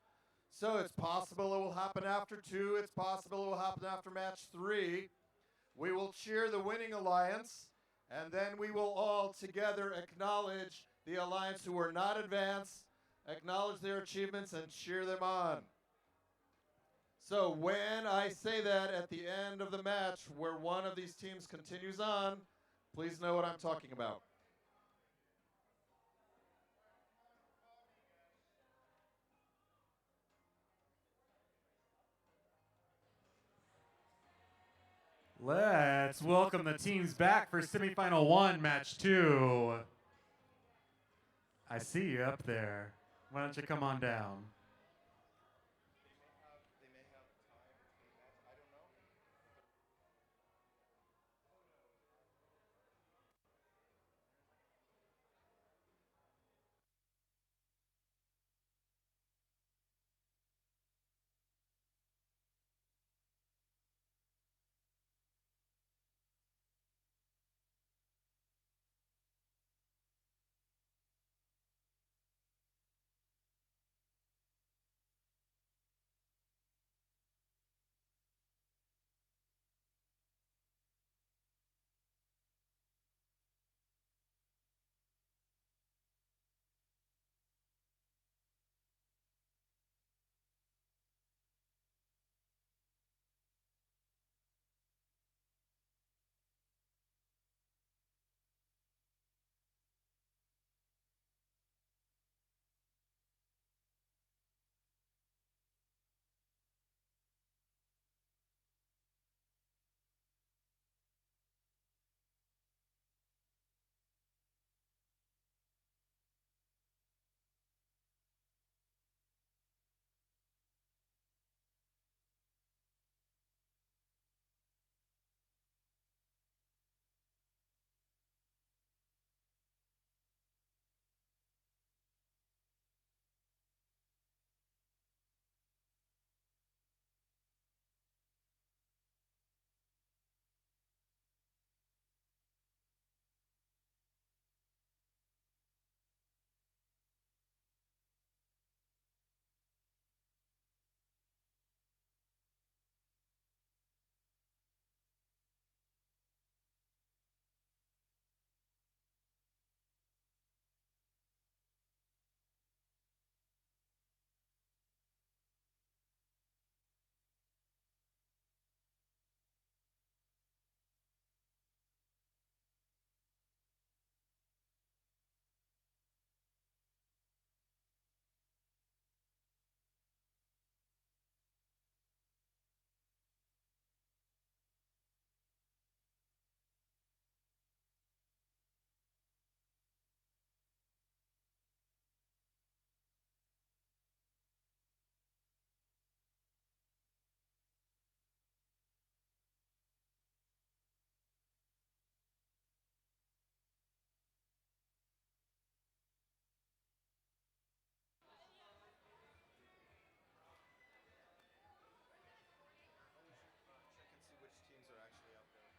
So it's possible it will happen after 2. It's possible it will happen after match 3. We will cheer the winning alliance, and then we will all together acknowledge the alliance who were not advanced, acknowledge their achievements, and cheer them on. So when I say that at the end of the match where one of these teams continues on, please know what I'm talking about. Let's welcome the teams back for semifinal 1, match 2. I see you up there. Why don't you come on down?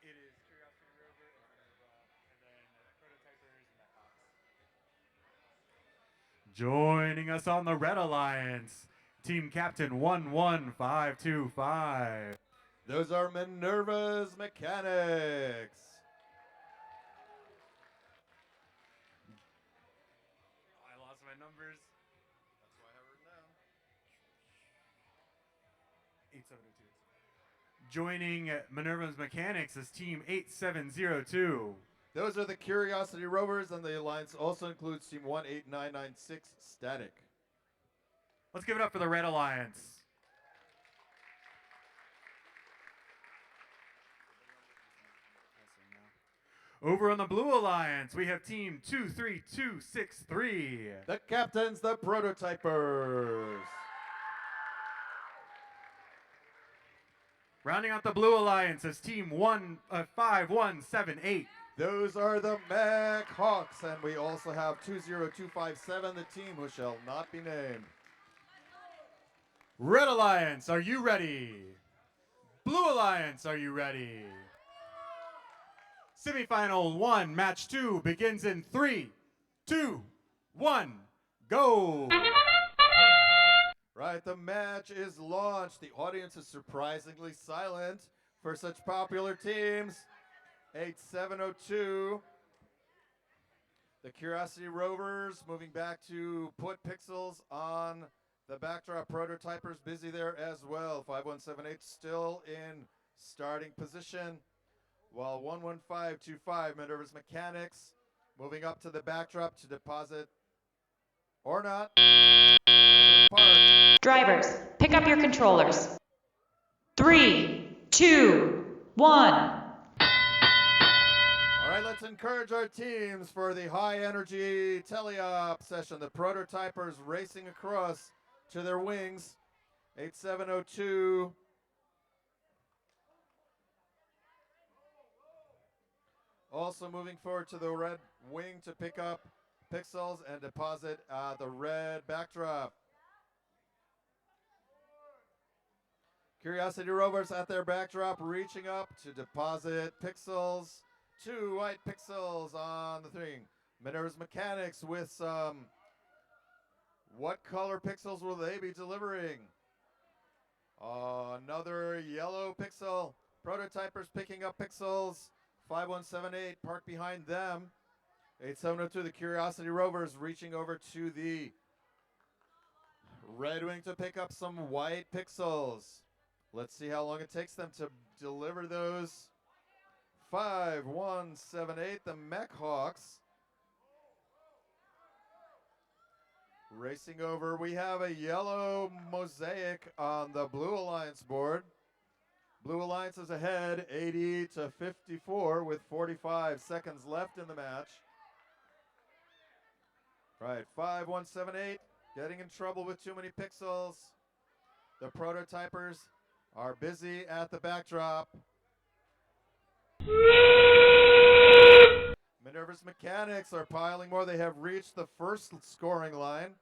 It is Curiosity Rover and Minerva, and then Prototypers and Metbox. Joining us on the Red Alliance, Team Captain 11525. Those are Minerva's Mechanics. I lost my numbers. That's why I have it written down. 8702. Joining Minerva's Mechanics is Team 8702. Those are the Curiosity Rovers, and the alliance also includes Team 18996 Static. Let's give it up for the Red Alliance. Over on the Blue Alliance, we have Team 23263. The captains, the Prototypers. Rounding out the Blue Alliance is Team 5178. Those are the Mech Hawks, and we also have 20257, the team who shall not be named. Red Alliance, are you ready? Blue Alliance, are you ready? Semifinal 1, match 2 begins in 3, 2, 1, go! Right, the match is launched. The audience is surprisingly silent for such popular teams. 8702. The Curiosity Rovers moving back to put pixels on the backdrop. Prototypers busy there as well. 5178 still in starting position. While 11525, Minerva's Mechanics, moving up to the backdrop to deposit or not. Drivers, pick up your controllers. 3, 2, 1. All right, right, let's encourage our teams for the high energy teleop session. The prototypers racing across to their wings. 8702. Also moving forward to the red wing to pick up pixels and deposit the red backdrop. Curiosity rovers at their backdrop reaching up to deposit pixels. 2 white pixels on the thing. Minerva's Mechanics with some. What color pixels will they be delivering? Another yellow pixel. Prototypers picking up pixels. 5178 parked behind them. 8702, the Curiosity rovers reaching over to the red wing to pick up some white pixels. Let's see how long it takes them to deliver those. 5178, the Mech Hawks. Racing over, we have a yellow mosaic on the Blue Alliance board. Blue Alliance is ahead, 80 to 54 with 45 seconds left in the match. Right, 5178, getting in trouble with too many pixels. The prototypers are busy at the backdrop. Minerva's Mechanics are piling more. They have reached the first scoring line.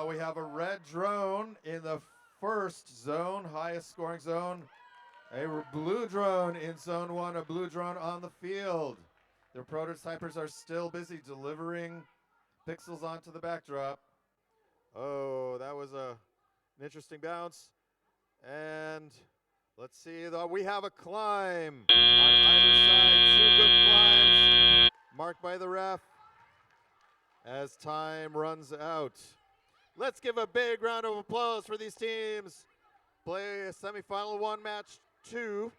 We have a red drone in the first zone, highest scoring zone. A blue drone in zone 1, a blue drone on the field. The prototypers are still busy delivering pixels onto the backdrop. Oh, that was an interesting bounce. And let's see, we have a climb on either side. 2 good climbs marked by the ref as time runs out. Let's give a big round of applause for these teams. Play a semifinal 1, match 2.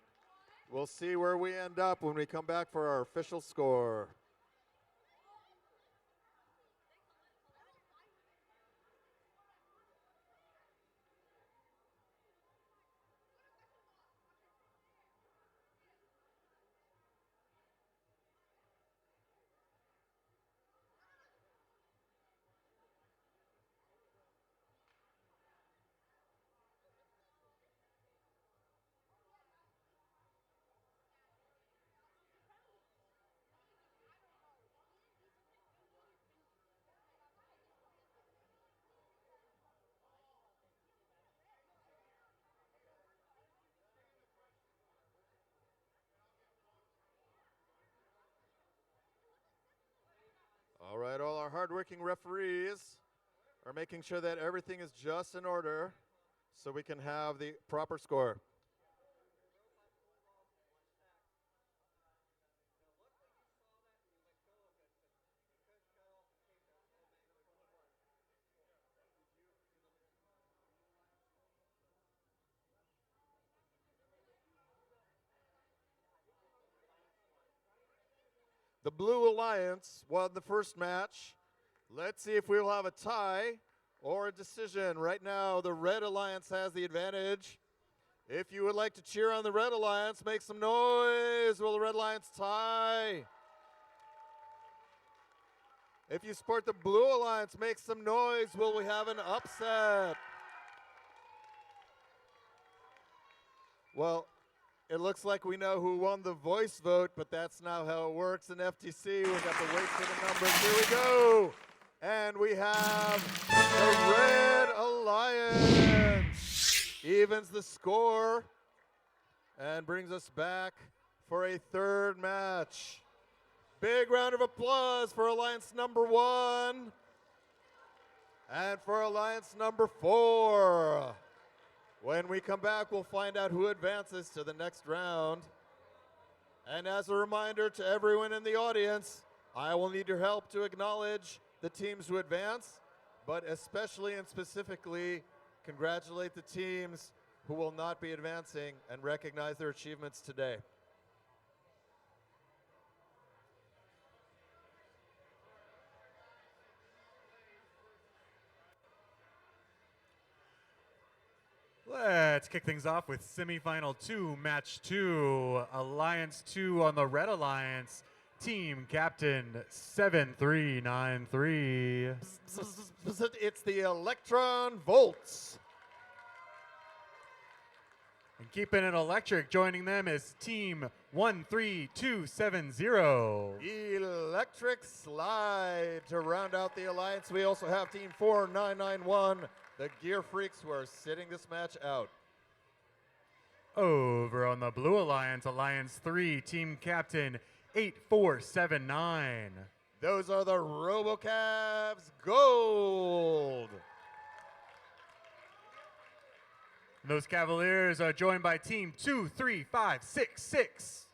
We'll see where we end up when we come back for our official score. All right, all our hardworking referees are making sure that everything is just in order so we can have the proper score. The Blue Alliance won the first match. Let's see if we'll have a tie or a decision. Right now, the Red Alliance has the advantage. If you would like to cheer on the Red Alliance, make some noise. Will the Red Alliance tie? If you support the Blue Alliance, make some noise. Will we have an upset? Well, it looks like we know who won the voice vote, but that's not how it works in FTC. We've got to wait for the numbers. Here we go. And we have the Red Alliance evens the score and brings us back for a third match. Big round of applause for Alliance number 1 and for Alliance number 4. When we come back, we'll find out who advances to the next round. And as a reminder to everyone in the audience, I will need your help to acknowledge the teams who advance, but especially and specifically congratulate the teams who will not be advancing and recognize their achievements today. Let's kick things off with semifinal 2, match 2. Alliance 2 on the Red Alliance. Team captain 7393. It's the Electron Volts. And keeping it electric, joining them is Team 13270. Electric Slide to round out the alliance. We also have Team 4991, the Gear Freaks, who are sitting this match out. Over on the Blue Alliance, Alliance 3, team captain 8479. Those are the RoboCavs Gold. Those Cavaliers are joined by team 23566.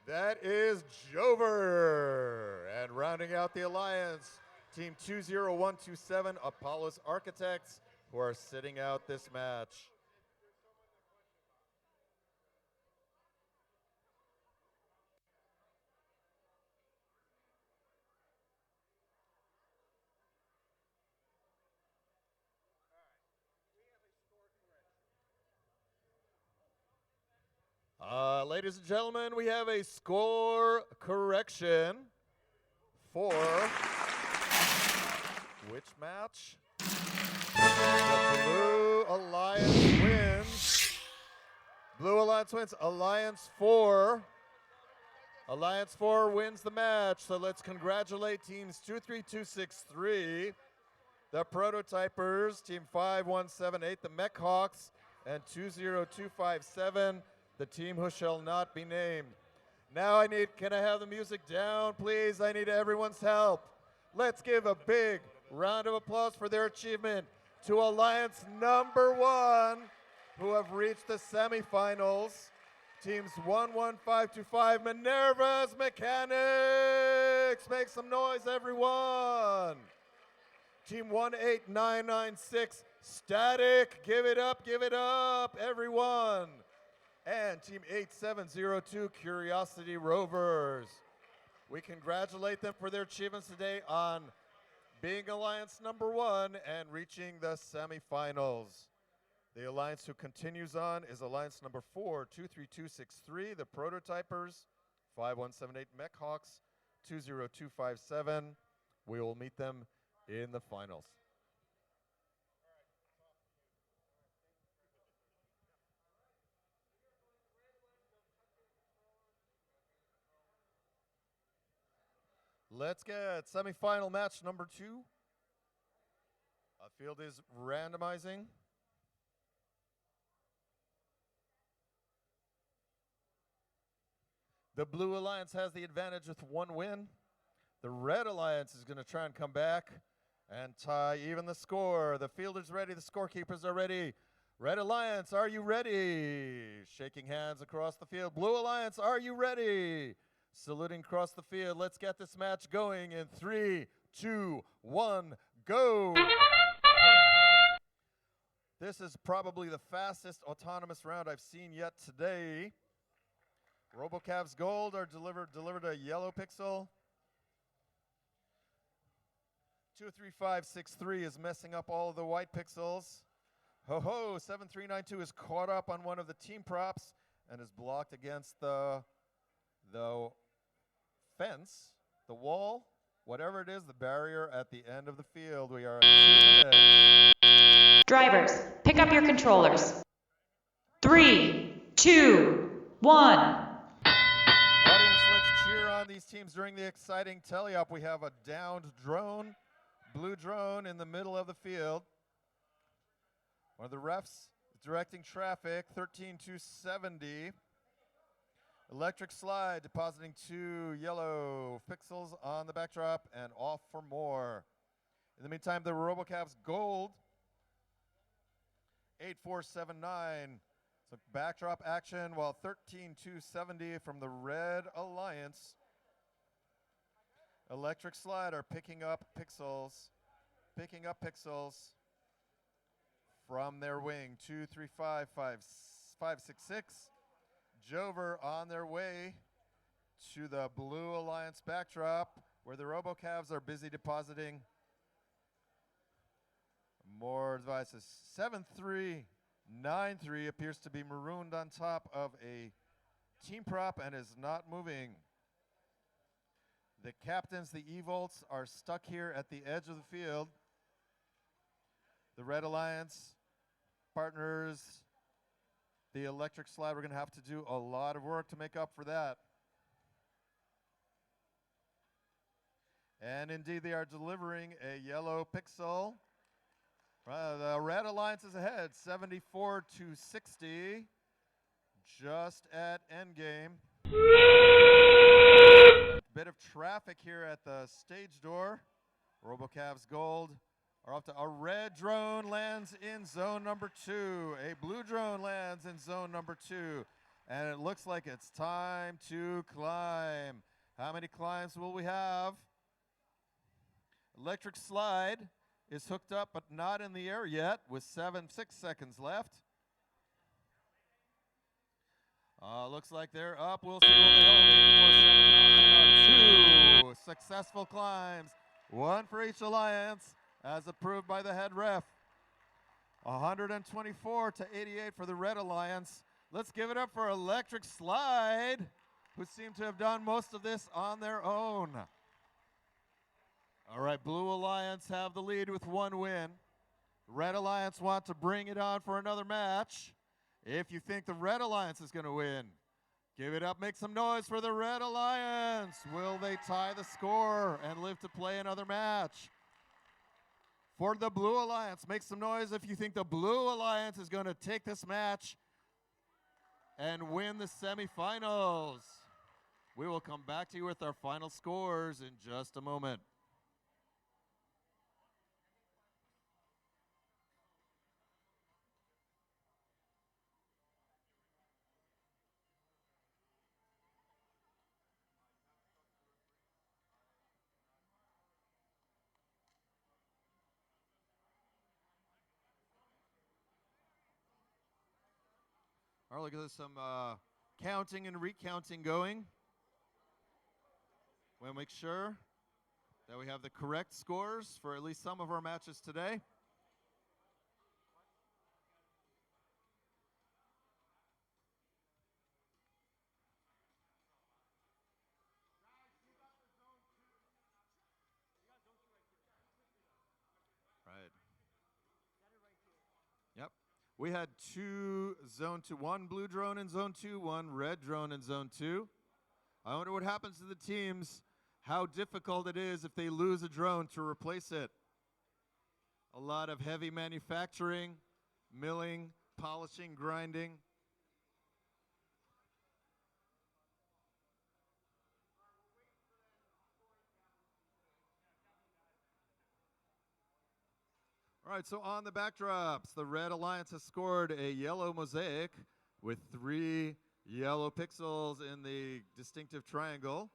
That is Jover. And rounding out the alliance, team 20127, Apollos Architects, who are sitting out this match. Ladies and gentlemen, we have a score correction for which match? The Blue Alliance wins. Blue Alliance wins. Alliance 4 wins the match. So let's congratulate teams 23263, the Prototypers, team 5178, the Mech Hawks, and 20257, the team who shall not be named. Now can I have the music down, please? I need everyone's help. Let's give a big round of applause for their achievement to Alliance number 1, who have reached the semifinals. Teams 11525, Minerva's Mechanics. Make some noise, everyone. Team 18996, Static. Give it up, everyone. And team 8702, Curiosity Rovers. We congratulate them for their achievements today on being Alliance number 1 and reaching the semifinals. The alliance who continues on is Alliance number 4, 23263, the Prototypers, 5178 Mech Hawks, 20257. We will meet them in the finals. Let's get semifinal match number 2. Field is randomizing. The Blue Alliance has the advantage with 1 win. The Red Alliance is going to try and come back and tie even the score. The field is ready. The scorekeepers are ready. Red Alliance, are you ready? Shaking hands across the field. Blue Alliance, are you ready? Saluting across the field. Let's get this match going in 3, 2, 1, go. This is probably the fastest autonomous round I've seen yet today. RoboCavs Gold are delivered a yellow pixel. 23563 is messing up all of the white pixels. Ho-ho, 7392 is caught up on one of the team props and is blocked against the fence, the wall, whatever it is, the barrier at the end of the field. We are at 2 minutes. Drivers, pick up your controllers. 3, 2, 1. Audience, let's cheer on these teams during the exciting tele-up. We have a downed drone, blue drone in the middle of the field. One of the refs is directing traffic, 13270. Electric Slide depositing 2 yellow pixels on the backdrop and off for more. In the meantime, the RoboCavs Gold, 8479. So backdrop action, while 13270 from the Red Alliance. Electric Slide are picking up pixels from their wing. 2355566. Jover on their way to the Blue Alliance backdrop, where the RoboCavs are busy depositing more devices. 9-3 appears to be marooned on top of a team prop and is not moving. The captains, the E-Volts, are stuck here at the edge of the field. The Red Alliance partners, the electric slide, we're going to have to do a lot of work to make up for that. And indeed, they are delivering a yellow pixel. The Red Alliance is ahead, 74-60, just at endgame. A bit of traffic here at the stage door. RoboCavs Gold are up to a red drone lands in zone number 2. A blue drone lands in zone number 2. And it looks like it's time to climb. How many climbs will we have? Electric slide is hooked up but not in the air yet with 6 seconds left. Looks like they're up. We'll see what they hold. 8479 on 2 successful climbs. 1 for each alliance as approved by the head ref. 124 to 88 for the Red Alliance. Let's give it up for Electric Slide, who seem to have done most of this on their own. All right, Blue Alliance have the lead with 1 win. Red Alliance want to bring it on for another match. If you think the Red Alliance is going to win, give it up, make some noise for the Red Alliance. Will they tie the score and live to play another match? For the Blue Alliance, make some noise if you think the Blue Alliance is going to take this match and win the semifinals. We will come back to you with our final scores in just a moment. All right, look, there's some counting and recounting going. We'll make sure that we have the correct scores for at least some of our matches today. Right. Yep. We had 2 zone 2, 1 blue drone in zone 2, 1 red drone in zone 2. I wonder what happens to the teams, how difficult it is if they lose a drone to replace it. A lot of heavy manufacturing, milling, polishing, grinding. All right, so on the backdrops, the Red Alliance has scored a yellow mosaic with 3 yellow pixels in the distinctive triangle.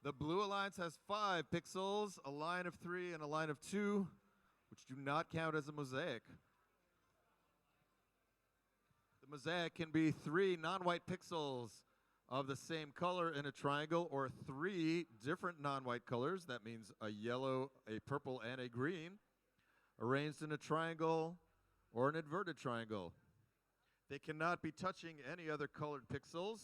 The Blue Alliance has 5 pixels, a line of 3 and a line of 2, which do not count as a mosaic. The mosaic can be 3 non-white pixels of the same color in a triangle, or 3 different non-white colors. That means a yellow, a purple, and a green, arranged in a triangle or an inverted triangle. They cannot be touching any other colored pixels,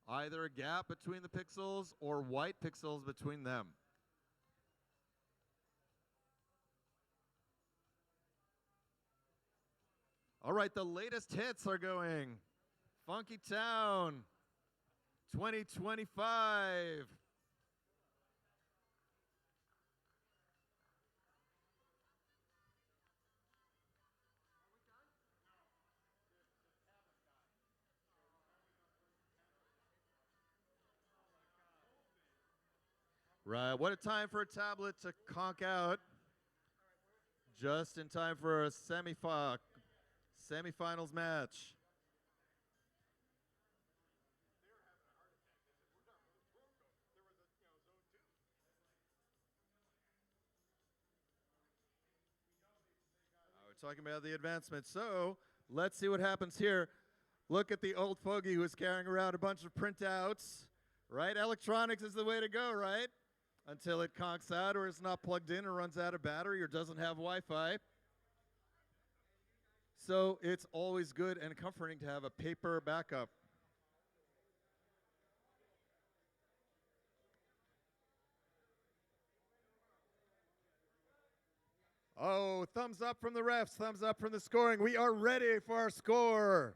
either a gap between the pixels or white pixels between them. All right, the latest hits are going. Funky Town, 2025. Right, what a time for a tablet to conk out. Just in time for a semifinals match. We're talking about the advancement. So let's see what happens here. Look at the old fogey who's carrying around a bunch of printouts. Right? Electronics is the way to go, right? Until it conks out or is not plugged in or runs out of battery or doesn't have Wi-Fi. So it's always good and comforting to have a paper backup. Oh, thumbs up from the refs, thumbs up from the scoring. We are ready for our score.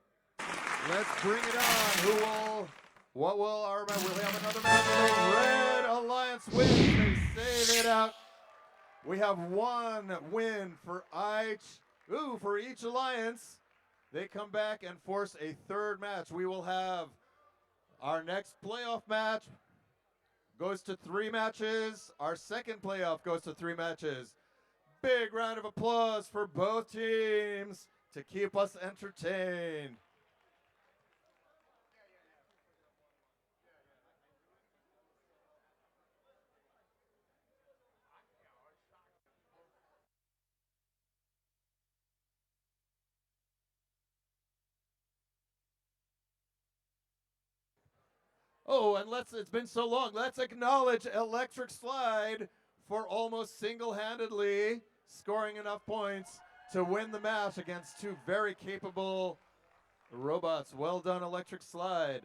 Let's bring it on. What will our match? We'll have another match. Red Alliance wins. They save it out. We have one win for each alliance. They come back and force a third match. We will have our next playoff match goes to 3 matches. Our second playoff goes to 3 matches. Big round of applause for both teams to keep us entertained. Oh, and it's been so long. Let's acknowledge Electric Slide for almost single-handedly scoring enough points to win the match against 2 very capable robots. Well done, Electric Slide.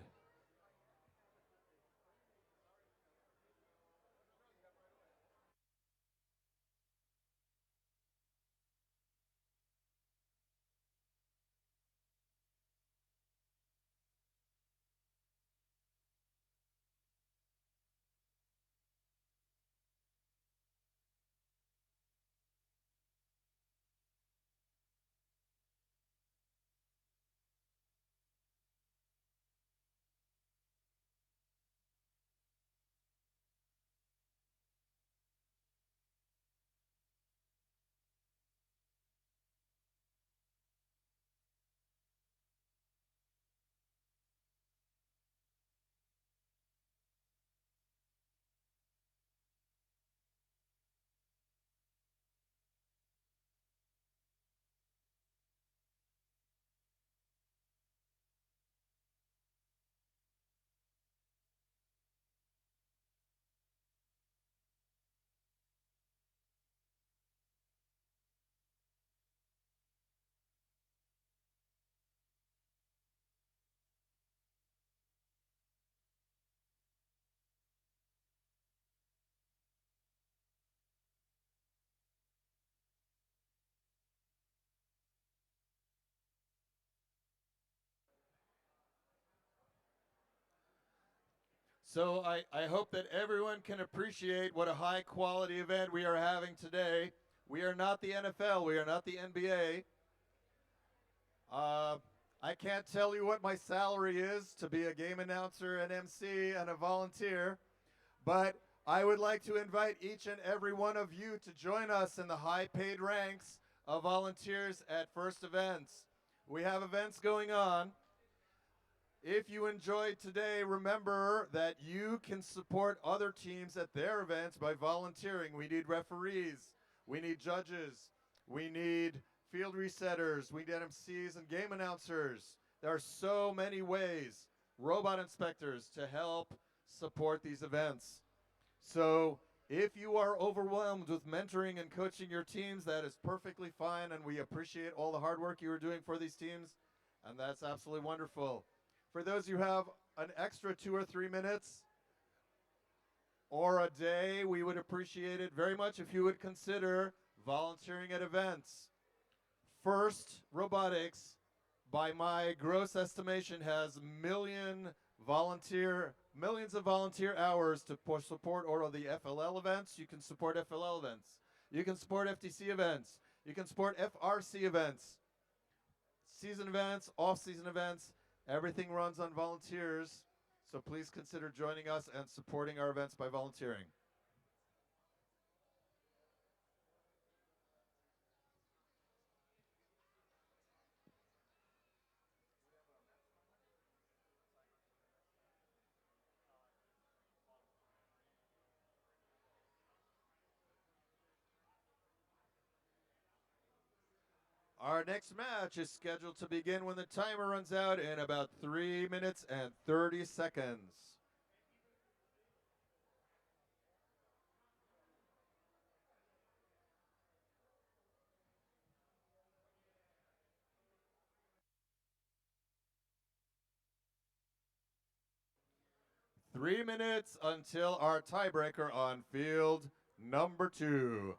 So I hope that everyone can appreciate what a high quality event we are having today. We are not the NFL. We are not the NBA. I can't tell you what my salary is to be a game announcer, an MC, and a volunteer, but I would like to invite each and every one of you to join us in the high paid ranks of volunteers at First Events. We have events going on. If you enjoyed today, remember that you can support other teams at their events by volunteering. We need referees, we need judges, we need field resetters, we need MCs and game announcers. There are so many ways, robot inspectors, to help support these events. So if you are overwhelmed with mentoring and coaching your teams, that is perfectly fine, and we appreciate all the hard work you are doing for these teams, and that's absolutely wonderful. For those who have an extra 2 or 3 minutes or a day, we would appreciate it very much if you would consider volunteering at events. First Robotics, by my gross estimation, has millions of volunteer hours to support all of the FLL events. You can support FLL events. You can support FTC events. You can support FRC events. Season events, off-season events. Everything runs on volunteers, so please consider joining us and supporting our events by volunteering. Our next match is scheduled to begin when the timer runs out in about 3 minutes and 30 seconds. 3 minutes until our tiebreaker on field number 2.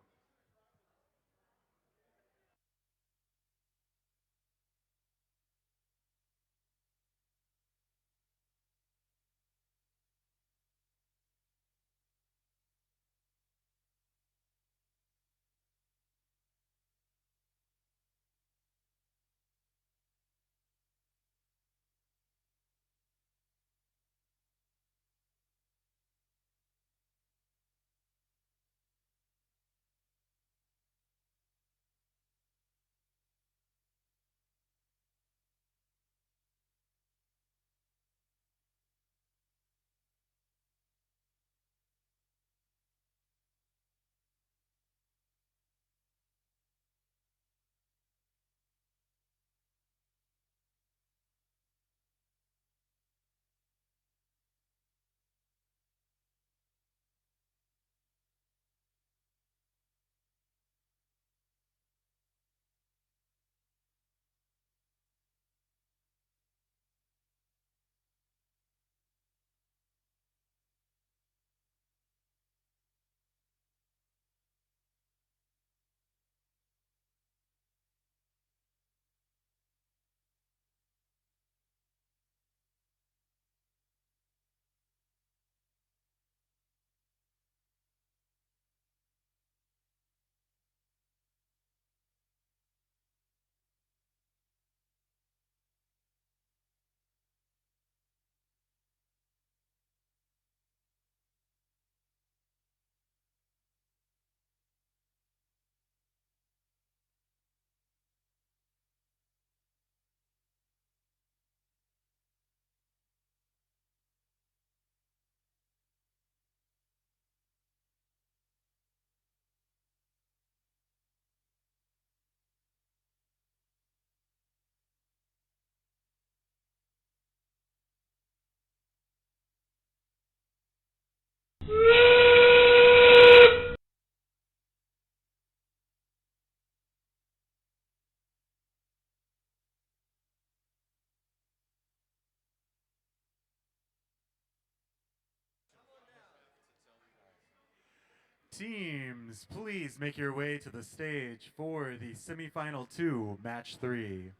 Teams, please make your way to the stage for the semifinal 2, match 3.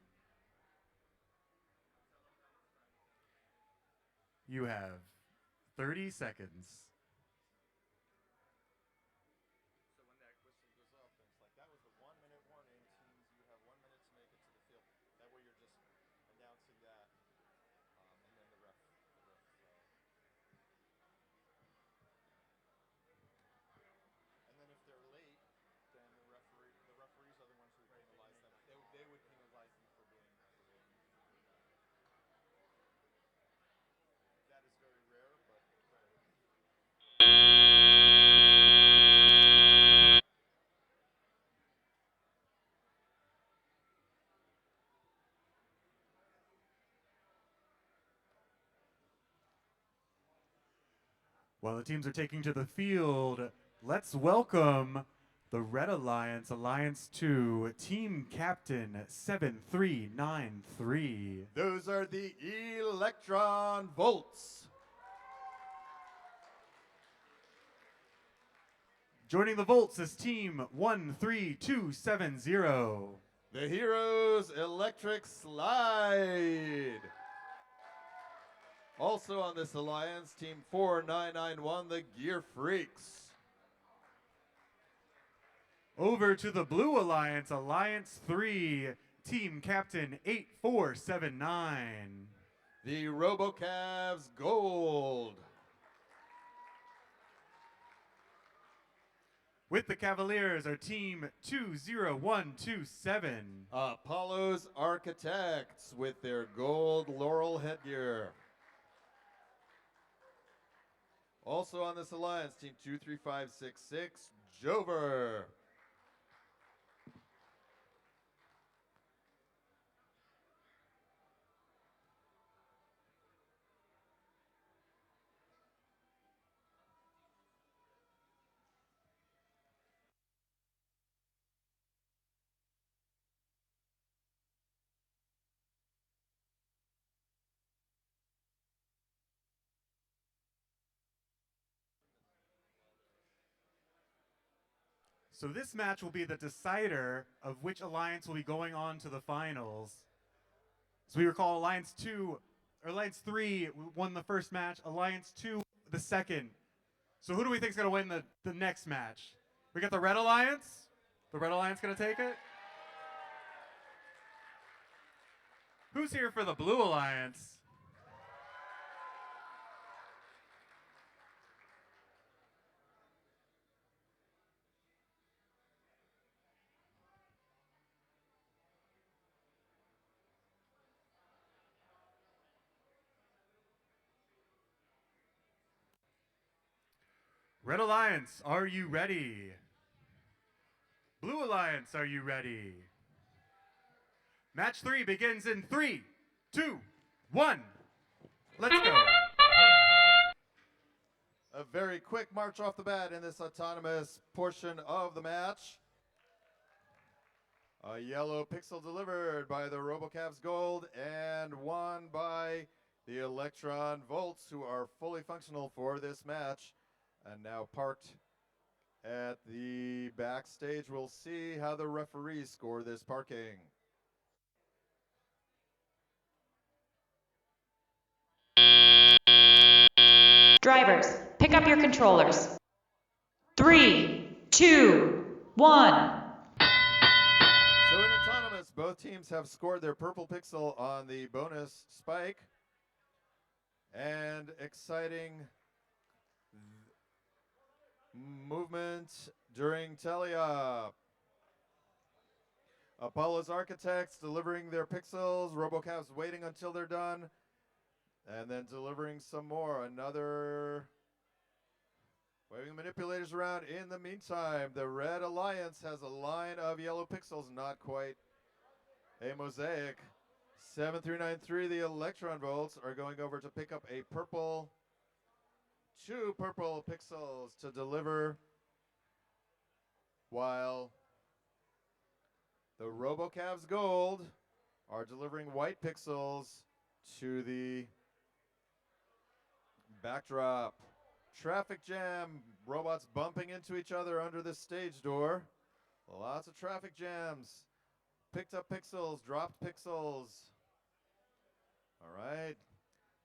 You have 30 seconds. So when that whistle goes off, and it's like, that was the 1 minute warning. Teams, you have 1 minute to make it to the field. That way you're just announcing that, and then the ref. And then if they're late, then the referees are the ones who penalize them. They would penalize them for being. That is very rare, but. While the teams are taking to the field, let's welcome the Red Alliance, Alliance 2, Team Captain 7393. Those are the Electron Volts. Joining the Volts is Team 13270. The Heroes Electric Slide. Also on this alliance, Team 4991, the Gear Freaks. Over to the Blue Alliance, Alliance 3, Team Captain 8479. The RoboCavs Gold. With the Cavaliers are Team 20127. Apollo's Architects with their gold Laurel headgear. Also on this alliance, Team 23566, Jover. So this match will be the decider of which alliance will be going on to the finals. So we recall Alliance 3 won the first match, Alliance 2 the second. So who do we think is going to win the next match? We got the Red Alliance. The Red Alliance going to take it? Who's here for the Blue Alliance? Red Alliance, are you ready? Blue Alliance, are you ready? Match 3 begins in 3, 2, 1. Let's go. A very quick march off the bat in this autonomous portion of the match. A yellow pixel delivered by the RoboCavs Gold and won by the Electron Volts, who are fully functional for this match and now parked at the backstage. We'll see how the referees score this parking. Drivers, pick up your controllers. 3, 2, 1. So in autonomous, both teams have scored their purple pixel on the bonus spike. And exciting movement during tele-up. Apollo's Architects delivering their pixels, RoboCavs waiting until they're done, and then delivering some more. Another waving manipulators around. In the meantime, the Red Alliance has a line of yellow pixels, not quite a mosaic. 7393, the Electron Volts, are going over to pick up a purple, 2 purple pixels to deliver, while the RoboCavs Gold are delivering white pixels to the backdrop. Traffic jam, robots bumping into each other under the stage door. Lots of traffic jams. Picked up pixels, dropped pixels. All right.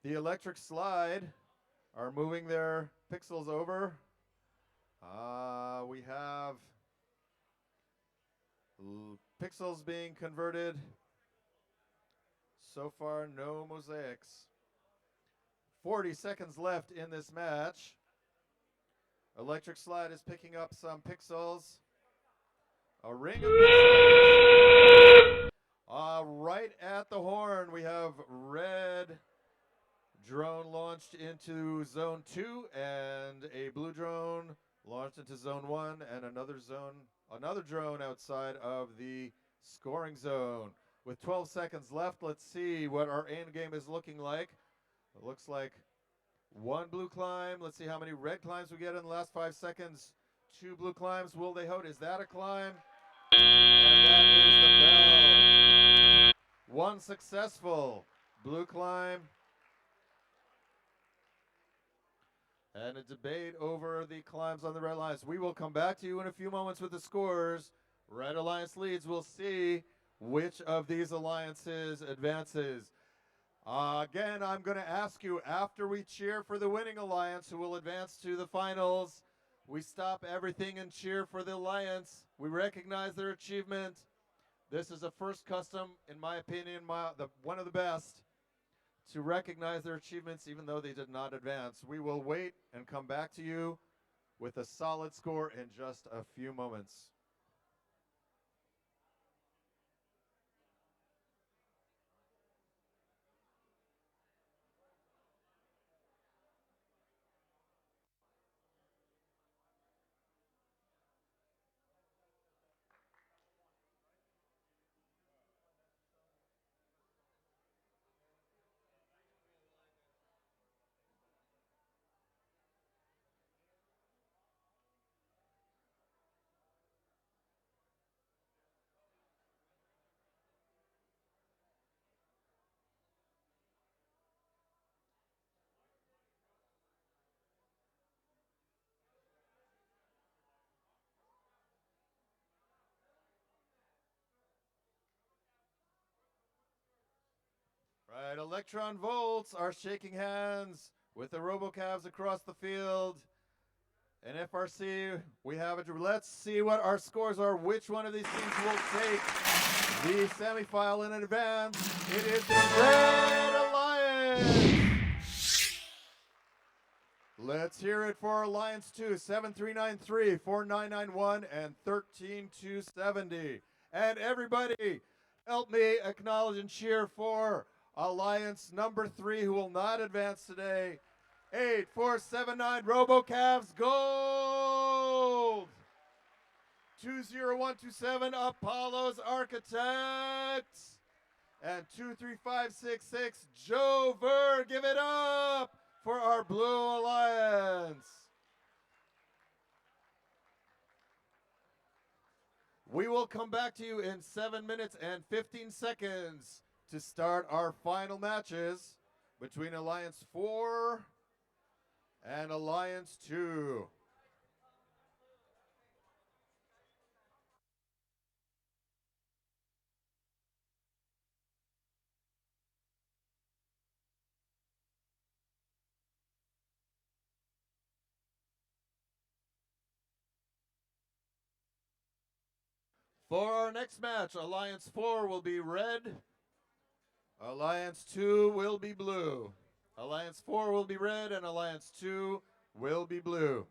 The Electric Slide are moving their pixels over. We have pixels being converted. So far, no mosaics. 40 seconds left in this match. Electric Slide is picking up some pixels. A ring of pixels. Right at the horn, we have red drone launched into zone 2 and a blue drone launched into zone 1 and another drone outside of the scoring zone. With 12 seconds left, let's see what our end game is looking like. It looks like 1 blue climb. Let's see how many red climbs we get in the last 5 seconds. 2 blue climbs. Will they hold? Is that a climb? And that is the bell. 1 successful blue climb. And a debate over the climbs on the Red Alliance. We will come back to you in a few moments with the scores. Red Alliance leads. We'll see which of these alliances advances. Again, I'm going to ask you, after we cheer for the winning alliance who will advance to the finals, we stop everything and cheer for the alliance. We recognize their achievement. This is a first custom, in my opinion, one of the best, to recognize their achievements even though they did not advance. We will wait and come back to you with a solid score in just a few moments. And Electron Volts are shaking hands with the RoboCavs across the field. And FRC, we have it. Let's see what our scores are. Which one of these teams will take the semifinal in advance? It is the Red Alliance. Let's hear it for Alliance 2, 7393, 4991, and 13270. And everybody, help me acknowledge and cheer for Alliance number 3, who will not advance today. 8479 RoboCavs Gold. 20127 Apollo's Architects. And 23566 Joe Ver. Give it up for our Blue Alliance. We will come back to you in 7 minutes and 15 seconds to start our final matches between Alliance 4 and Alliance 2. For our next match, Alliance 4 will be red. Alliance 2 will be blue. Alliance 4 will be red and Alliance 2 will be blue.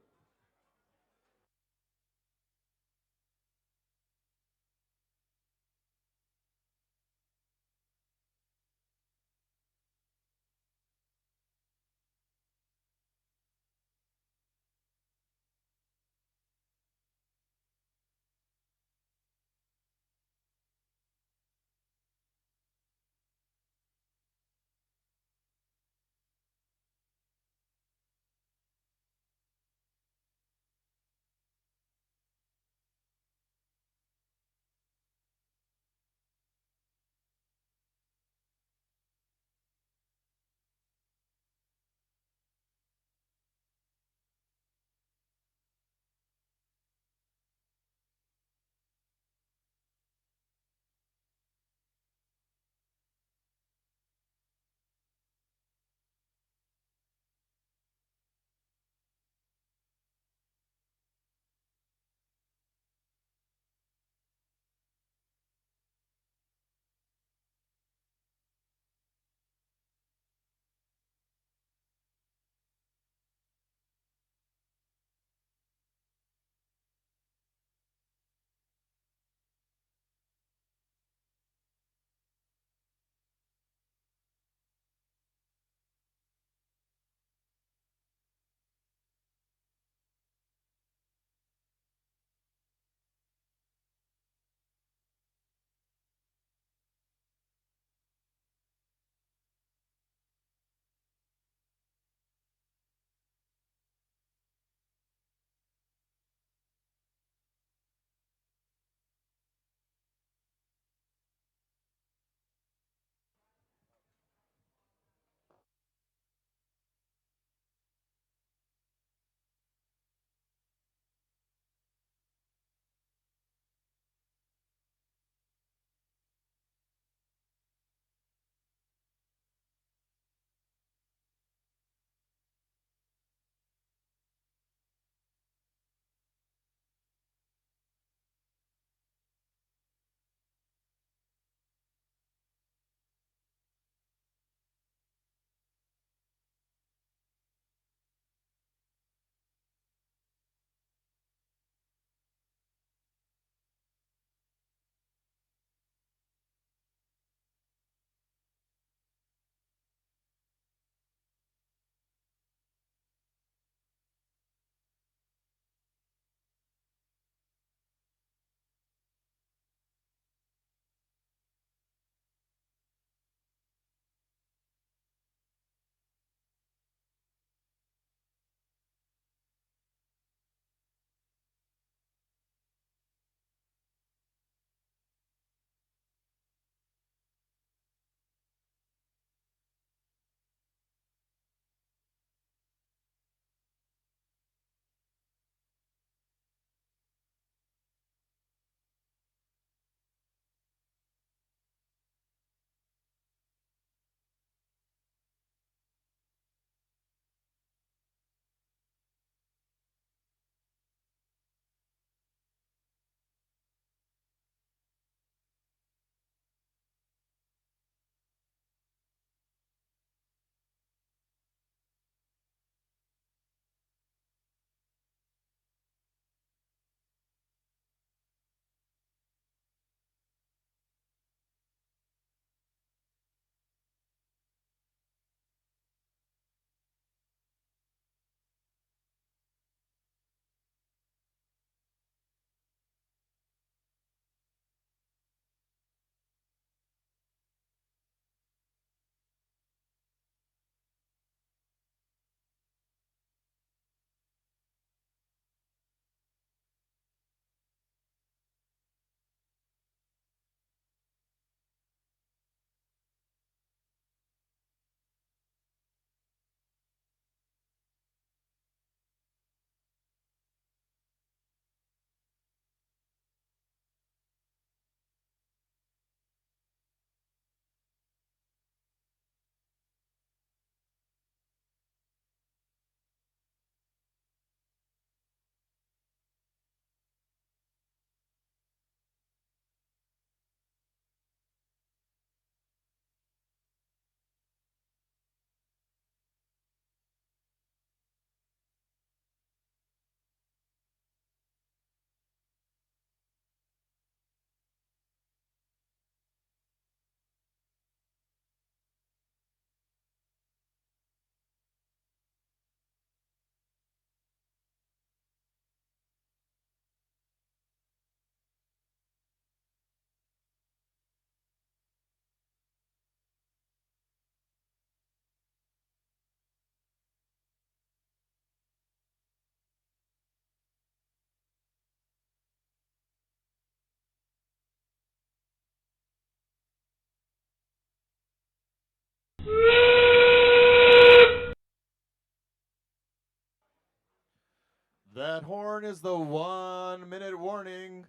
That horn is the 1 minute warning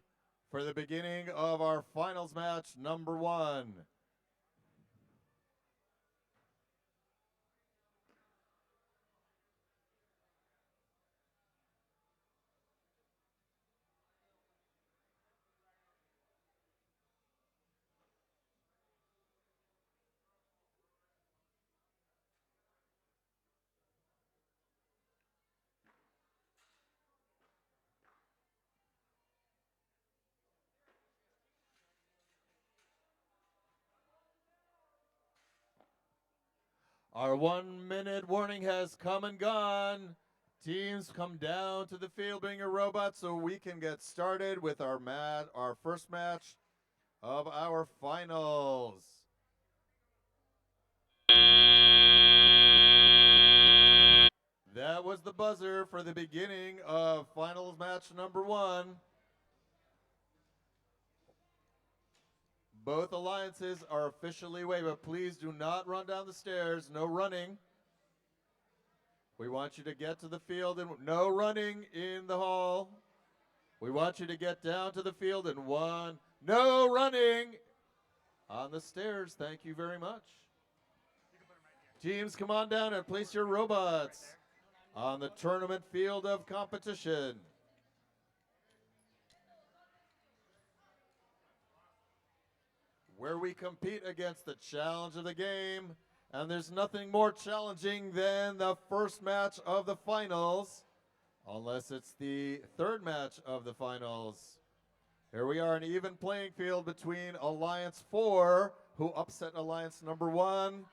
for the beginning of our finals match number 1. Our 1 minute warning has come and gone. Teams, come down to the field, bring your robots so we can get started with our first match of our finals. That was the buzzer for the beginning of finals match number 1. Both alliances are officially away, but please do not run down the stairs. No running. We want you to get to the field and no running in the hall. We want you to get down to the field and no running on the stairs. Thank you very much. Teams, come on down and place your robots on the tournament field of competition. Where we compete against the challenge of the game, and there's nothing more challenging than the first match of the finals, unless it's the third match of the finals. Here we are, an even playing field between Alliance 4, who upset Alliance number 1,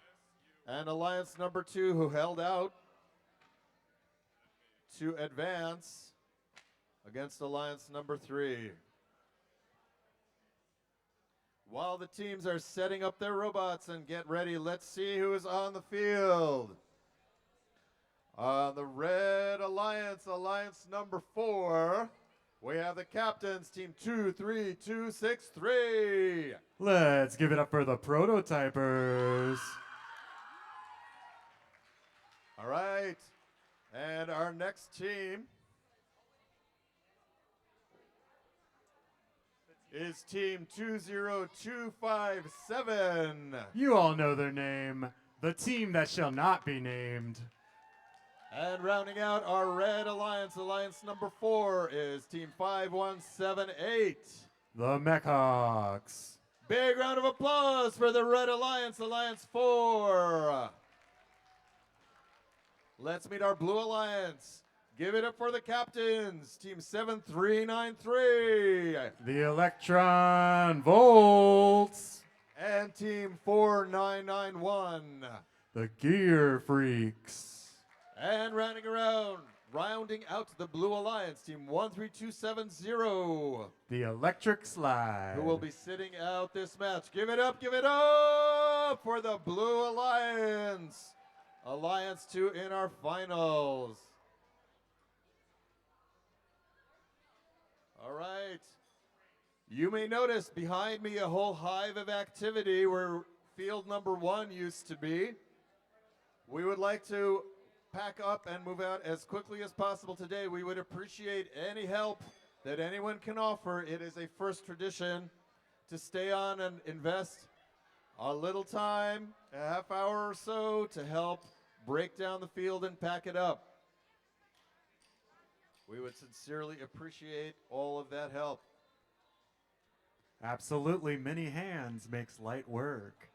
and Alliance number 2, who held out to advance against Alliance number 3. While the teams are setting up their robots and get ready, let's see who is on the field. On the Red Alliance, Alliance number 4, we have the captains, Team 23263. Let's give it up for the prototypers. All right, and our next team is Team 20257. You all know their name, the team that shall not be named. And rounding out our Red Alliance, Alliance number 4, is Team 5178. The Mechhawks. Big round of applause for the Red Alliance, Alliance 4. Let's meet our Blue Alliance. Give it up for the captains, Team 7393. The Electron Volts. And Team 4991. The Gear Freaks. And rounding out the Blue Alliance, Team 13270. The Electric Slide. Who will be sitting out this match. Give it up for the Blue Alliance. Alliance 2 in our finals. All right. You may notice behind me a whole hive of activity where field number 1 used to be. We would like to pack up and move out as quickly as possible today. We would appreciate any help that anyone can offer. It is a first tradition to stay on and invest a little time, a half hour or so, to help break down the field and pack it up. We would sincerely appreciate all of that help. Absolutely, many hands makes light work.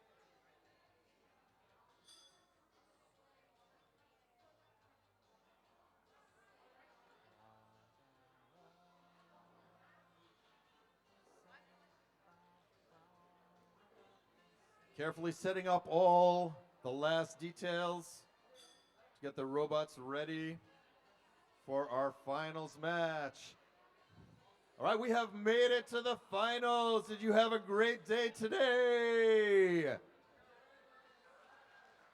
Carefully setting up all the last details to get the robots ready for our finals match. All right, we have made it to the finals. Did you have a great day today?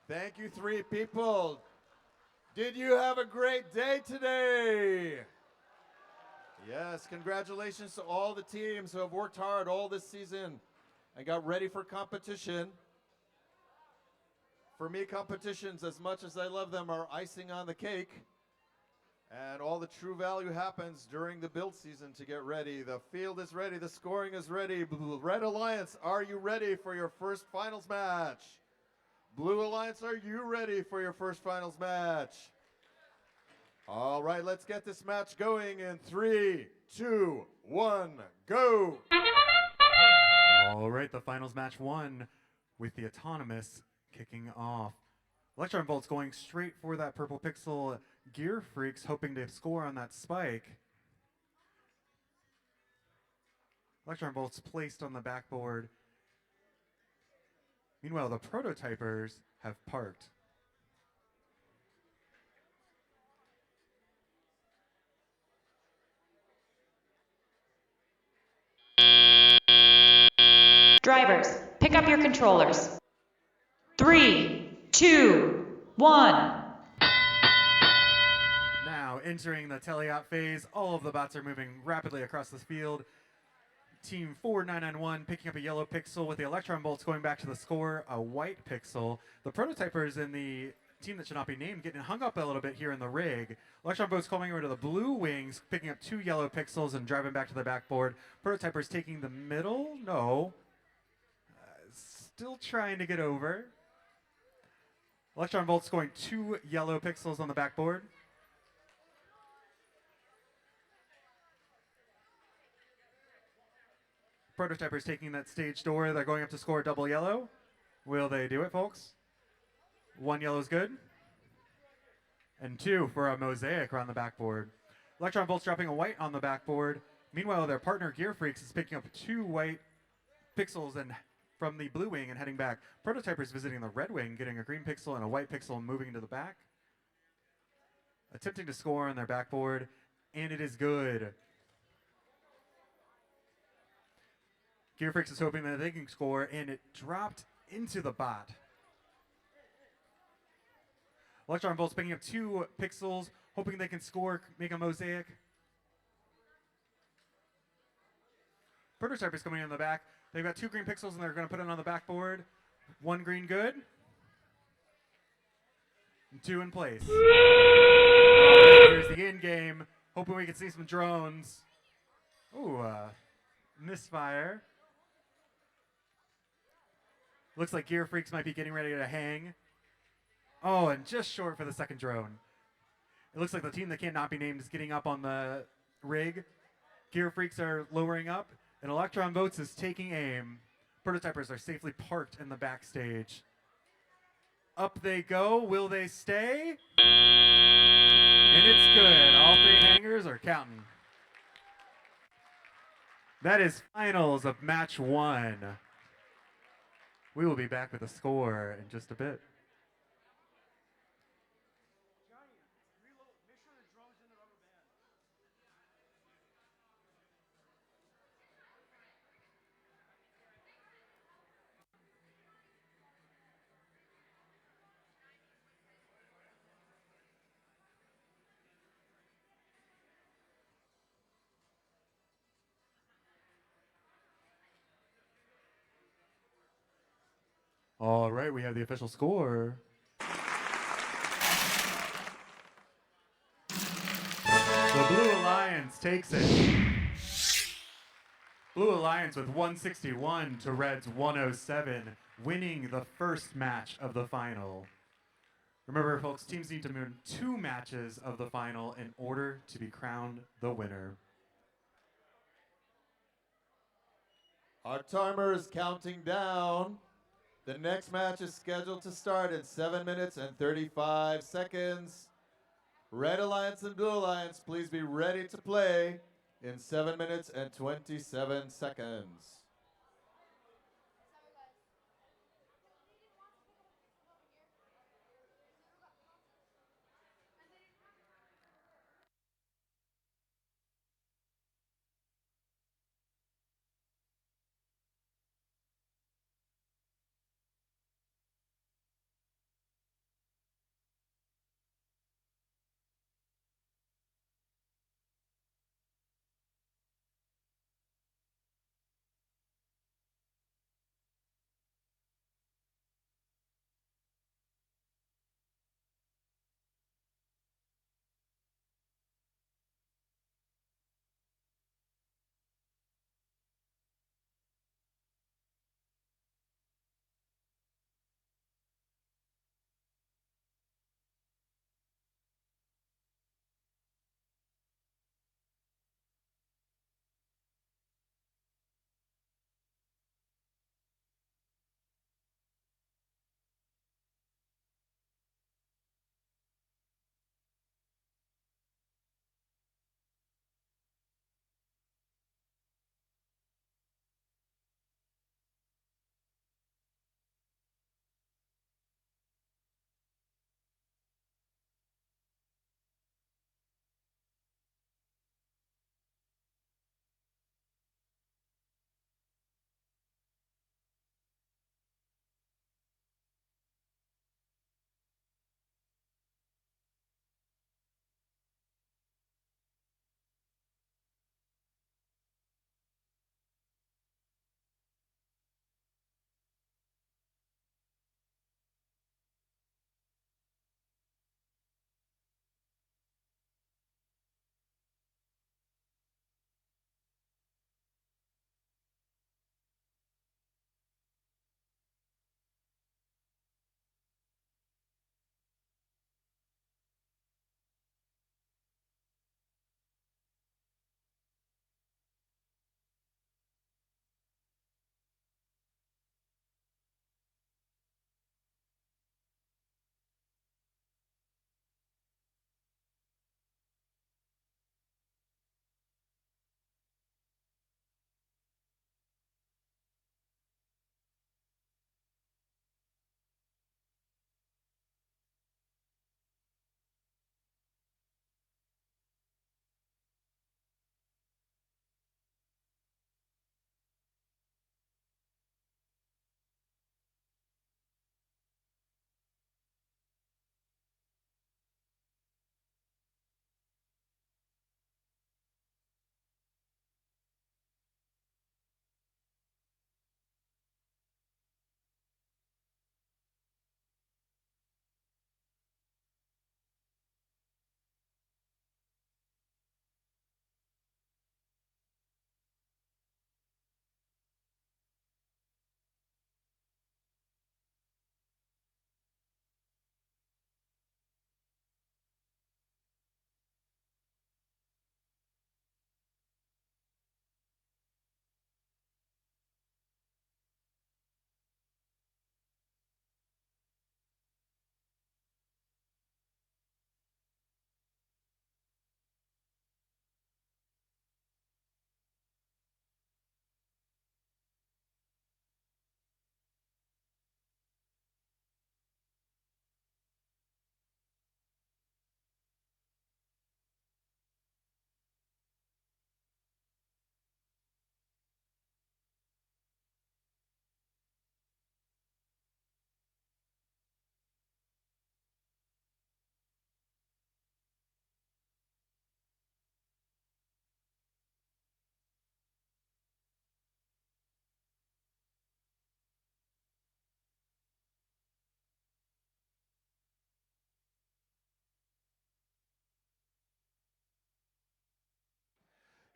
Thank you, 3 people. Did you have a great day today? Yes, congratulations to all the teams who have worked hard all this season and got ready for competition. For me, competitions, as much as I love them, are icing on the cake. And all the true value happens during the build season to get ready. The field is ready. The scoring is ready. Red Alliance, are you ready for your first finals match? Blue Alliance, are you ready for your first finals match? All right, let's get this match going in 3, 2, 1, go! All right, the finals match 1 with the Autonomous kicking off. Electron Volt's going straight for that purple pixel. Gear Freaks hoping to score on that spike. Electron Volt's placed on the backboard. Meanwhile, the prototypers have parked. Drivers, pick up your controllers. 3, 2, 1. Now entering the teleop phase, all of the bots are moving rapidly across this field. Team 4991 picking up a yellow pixel with the Electron Bolts going back to the score, a white pixel. The prototypers in the team that should not be named getting hung up a little bit here in the rig. Electron Bolts coming over to the blue wings, picking up 2 yellow pixels and driving back to the backboard. Prototypers taking the middle, no. Still trying to get over. Electron Volt scoring 2 yellow pixels on the backboard. Prototypers taking that stage door. They're going up to score double yellow. Will they do it, folks? 1 yellow is good. And 2 for a mosaic around the backboard. Electron Volt's dropping a white on the backboard. Meanwhile, their partner Gear Freaks is picking up 2 white pixels and from the blue wing and heading back. Prototypers visiting the red wing, getting a green pixel and a white pixel and moving to the back. Attempting to score on their backboard, and it is good. Gear Freaks is hoping that they can score, and it dropped into the bot. Electron Volt's picking up 2 pixels, hoping they can score, make a mosaic. Prototypers coming in the back. They've got 2 green pixels, and they're going to put it on the backboard. 1 green good. And 2 in place. Here's the end game. Hoping we can see some drones. Ooh, misfire. Looks like Gear Freaks might be getting ready to hang. Oh, and just short for the second drone. It looks like the team that cannot be named is getting up on the rig. Gear Freaks are lowering up, and Electron Votes is taking aim. Prototypers are safely parked in the backstage. Up they go. Will they stay? And it's good. All 3 hangers are counting. That is finals of match 1. We will be back with a score in just a bit. All right, we have the official score. The Blue Alliance takes it. Blue Alliance with 161 to Red's 107, winning the first match of the final. Remember, folks, teams need to win 2 matches of the final in order to be crowned the winner. Our timer is counting down. The next match is scheduled to start in 7 minutes and 35 seconds. Red Alliance and Blue Alliance, please be ready to play in 7 minutes and 27 seconds.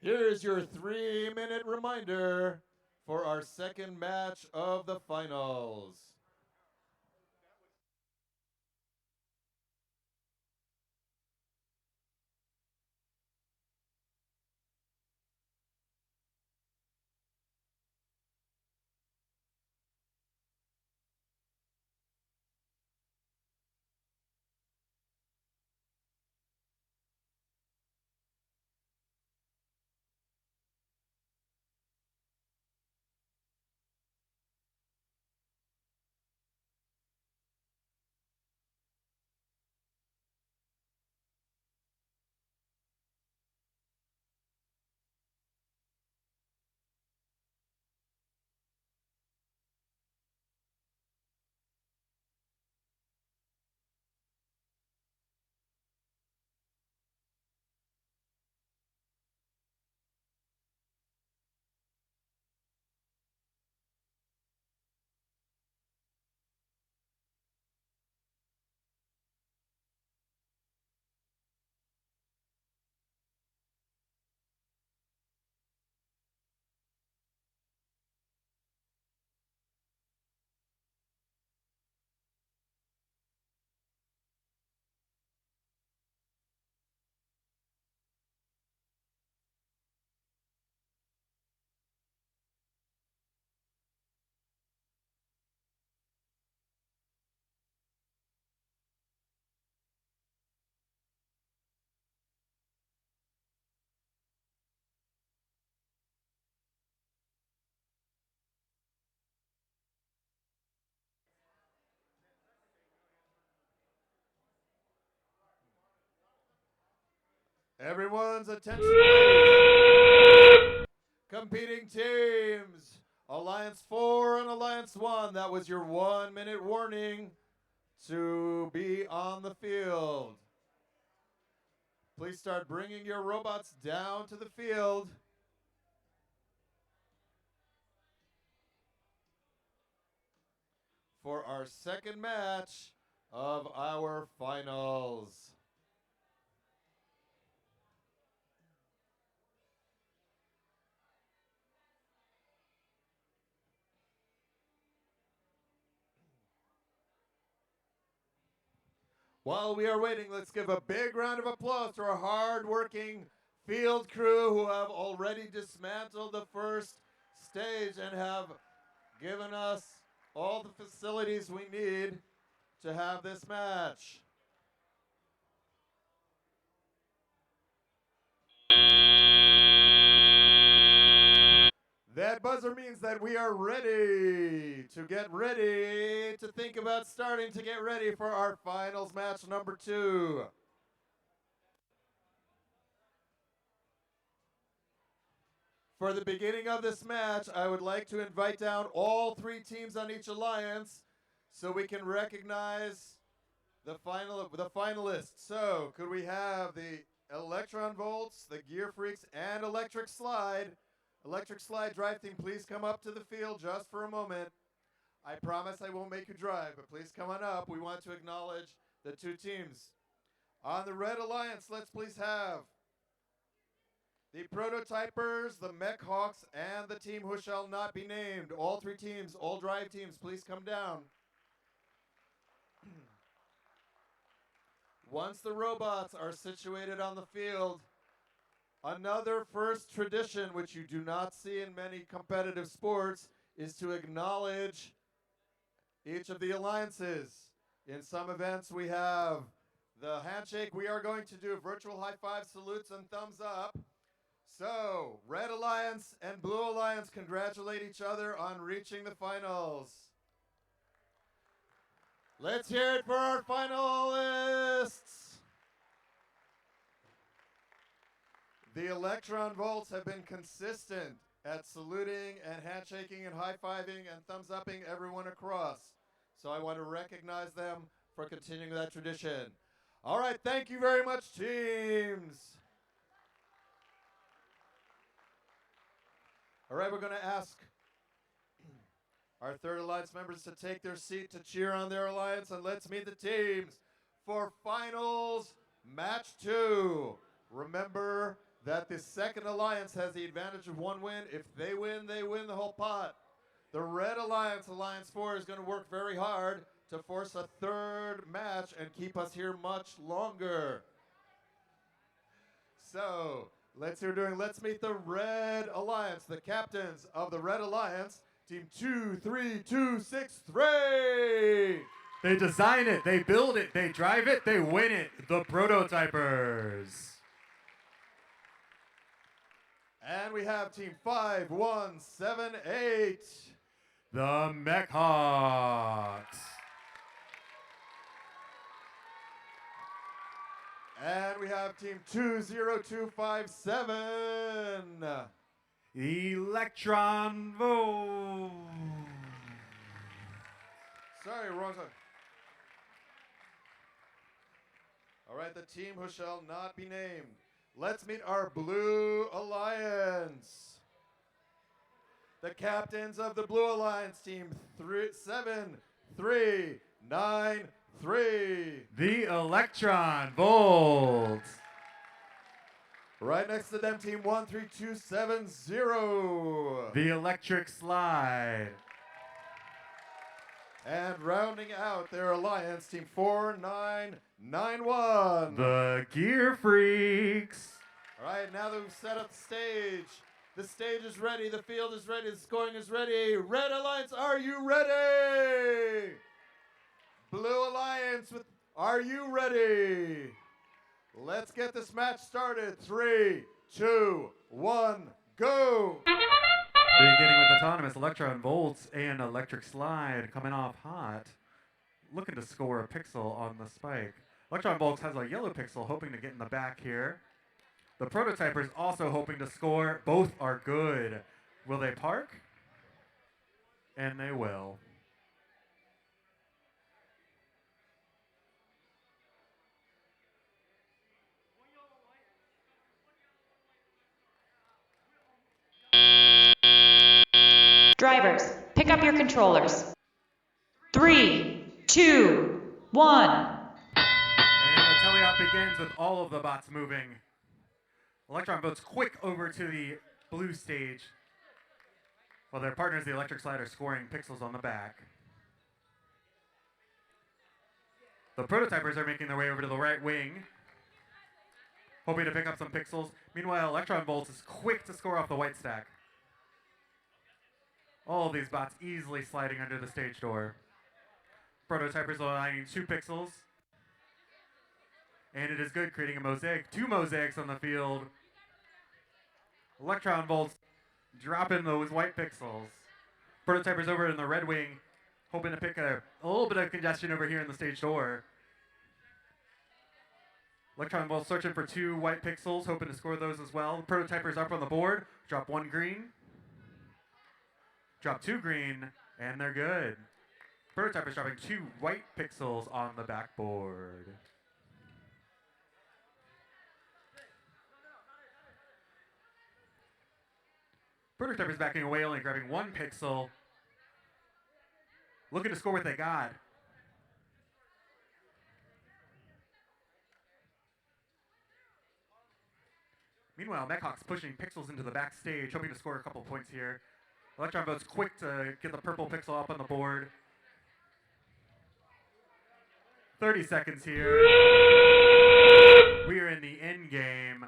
Here is your 3-minute reminder for our second match of the finals. Everyone's attention, please. Competing teams, Alliance 4 and Alliance 1. That was your 1-minute warning to be on the field. Please start bringing your robots down to the field. For our second match of our finals. While we are waiting, let's give a big round of applause to our hard-working field crew who have already dismantled the first stage and have given us all the facilities we need to have this match. That buzzer means that we are ready to get ready to think about starting to get ready for our finals match number 2. For the beginning of this match, I would like to invite down all 3 teams on each alliance so we can recognize the finalists. So, could we have the Electron Volts, the Gear Freaks, and Electric Slide? Electric Slide drive team, please come up to the field just for a moment. I promise I won't make you drive, but please come on up. We want to acknowledge the 2 teams. On the Red Alliance, let's please have the Prototypers, the Mech Hawks, and the team who shall not be named. All 3 teams, all drive teams, please come down. Once the robots are situated on the field, another first tradition, which you do not see in many competitive sports, is to acknowledge each of the alliances. In some events, we have the handshake. We are going to do virtual high five, salutes, and thumbs up. So, Red Alliance and Blue Alliance congratulate each other on reaching the finals. Let's hear it for our finalists. The Electron Volts have been consistent at saluting and handshaking and high-fiving and thumbs-upping everyone across. So I want to recognize them for continuing that tradition. All right, thank you very much, teams. All right, we're going to ask our third alliance members to take their seat to cheer on their alliance, and let's meet the teams for finals match 2. Remember, that the second alliance has the advantage of 1 win. If they win the whole pot. The red alliance, Alliance 4, is going to work very hard to force a third match and keep us here much longer. So, let's meet the red alliance, the captains of the red alliance, team 23263. They design it, they build it, they drive it, they win it. The Prototypers. And we have team 5178. The Mech Hawks. And we have team 20257. Electron Volt. Sorry, wrong side. All right, the team who shall not be named. Let's meet our Blue Alliance. The captains of the Blue Alliance, team 7393. The Electron Volt. Right next to them, team 13270. The Electric Slide. And rounding out their alliance, team 4991. The Gear Freaks. All right, now that we've set up the stage is ready, the field is ready, the scoring is ready. Red Alliance, are you ready? Blue Alliance, are you ready? Let's get this match started. 3, 2, 1, go. Beginning with Autonomous, Electron Volts and Electric Slide coming off hot. Looking to score a pixel on the spike. Electron Volts has a yellow pixel hoping to get in the back here. The Prototypers also hoping to score. Both are good. Will they park? And they will. Drivers, pick up your controllers. 3, 2, 1. And the teleop begins with all of the bots moving. Electron Volts quick over to the blue stage, while their partners, the Electric Slide, are scoring pixels on the back. The Prototypers are making their way over to the right wing, hoping to pick up some pixels. Meanwhile, Electron Volts is quick to score off the white stack. All of these bots easily sliding under the stage door. Prototypers aligning 2 pixels. And it is good, creating a mosaic. 2 mosaics on the field. Electron Volts dropping those white pixels. Prototypers over in the red wing, hoping to pick a little bit of congestion over here in the stage door. Electron Volts searching for 2 white pixels, hoping to score those as well. Prototypers up on the board, drop 1 green. Drop 2 green, and they're good. Prototypers dropping 2 white pixels on the backboard. Prototypers backing away, only grabbing 1 pixel. Looking to score what they got. Meanwhile, Mechhawks pushing pixels into the backstage, hoping to score a couple points here. Electron Volts quick to get the purple pixel up on the board. 30 seconds here. We are in the end game.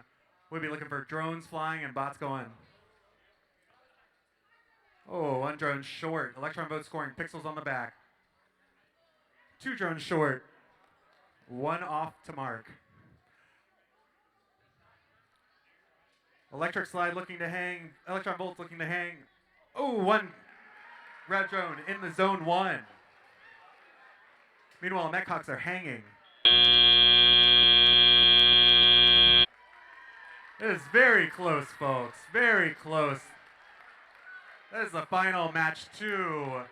We'll be looking for drones flying and bots going. Oh, 1 drone short. Electron Volts scoring pixels on the back. 2 drones short. 1 off to mark. Electric Slide looking to hang. Electron Volts looking to hang. Oh, 1 red drone in the zone 1. Meanwhile, Mechhawks are hanging. It is very close, folks. Very close. That is the final match 2.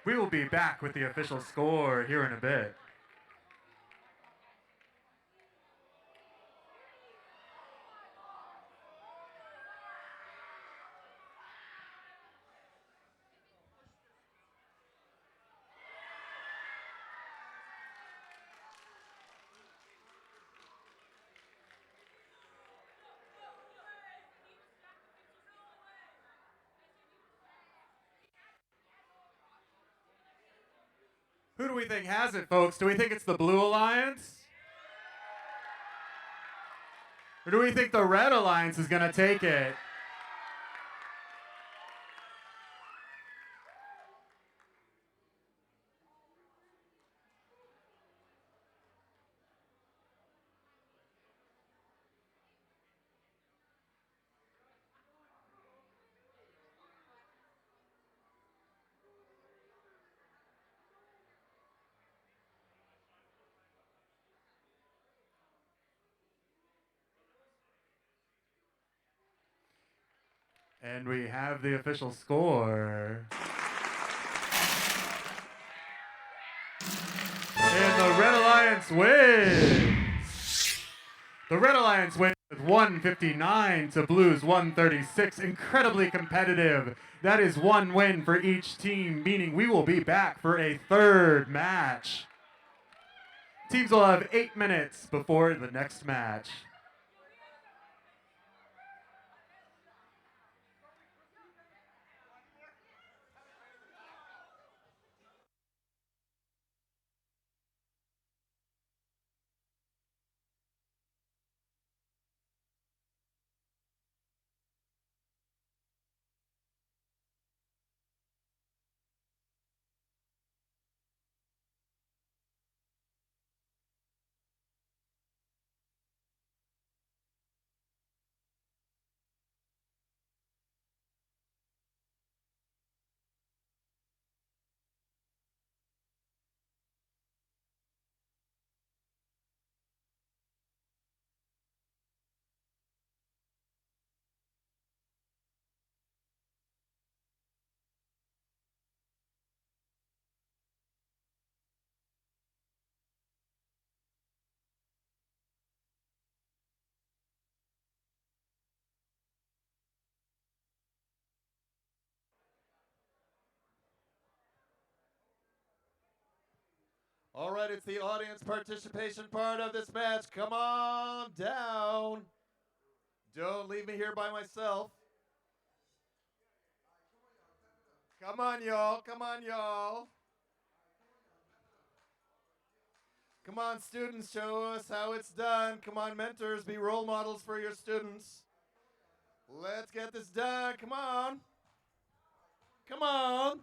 We will be back with the official score here in a bit. Who do we think has it, folks? Do we think it's the Blue Alliance? Or do we think the Red Alliance is going to take it? And we have the official score. And the Red Alliance wins. The Red Alliance wins with 159 to Blue's 136. Incredibly competitive. That is one win for each team, meaning we will be back for a third match. Teams will have 8 minutes before the next match. All right, it's the audience participation part of this match. Come on down. Don't leave me here by myself. Come on, y'all. Come on, y'all. Come on, students, show us how it's done. Come on, mentors, be role models for your students. Let's get this done. Come on. Come on.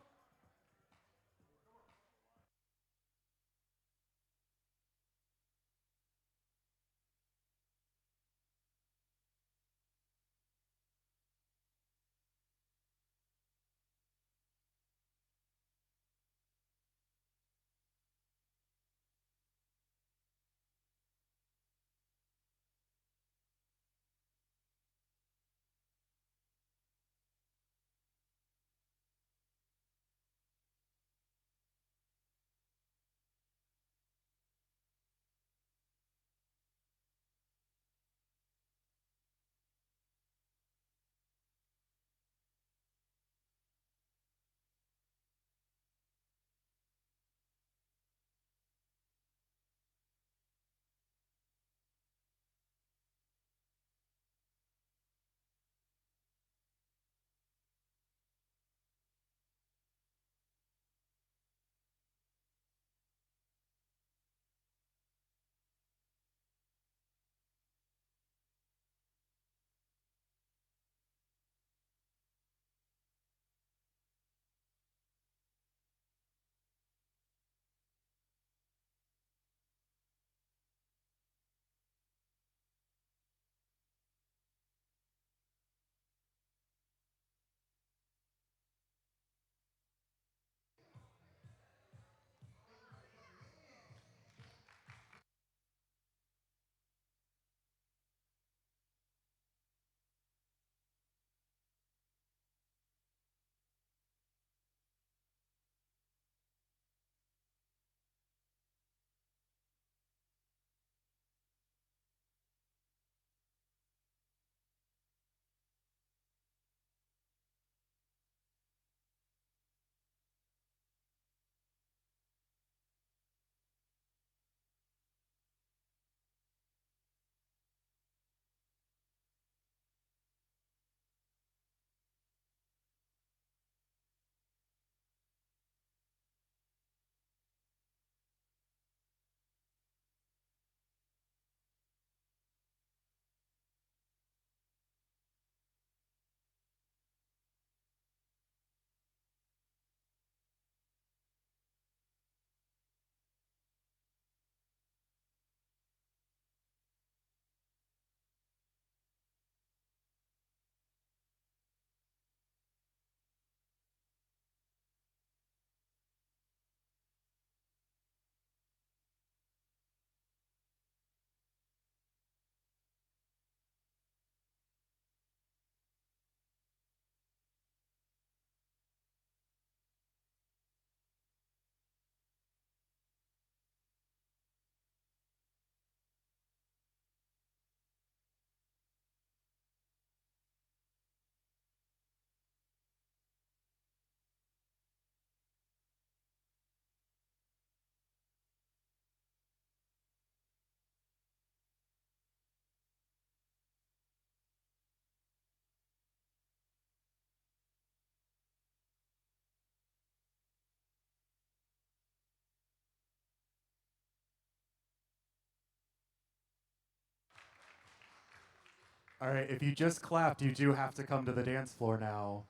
All right, if you just clapped, you do have to come to the dance floor now.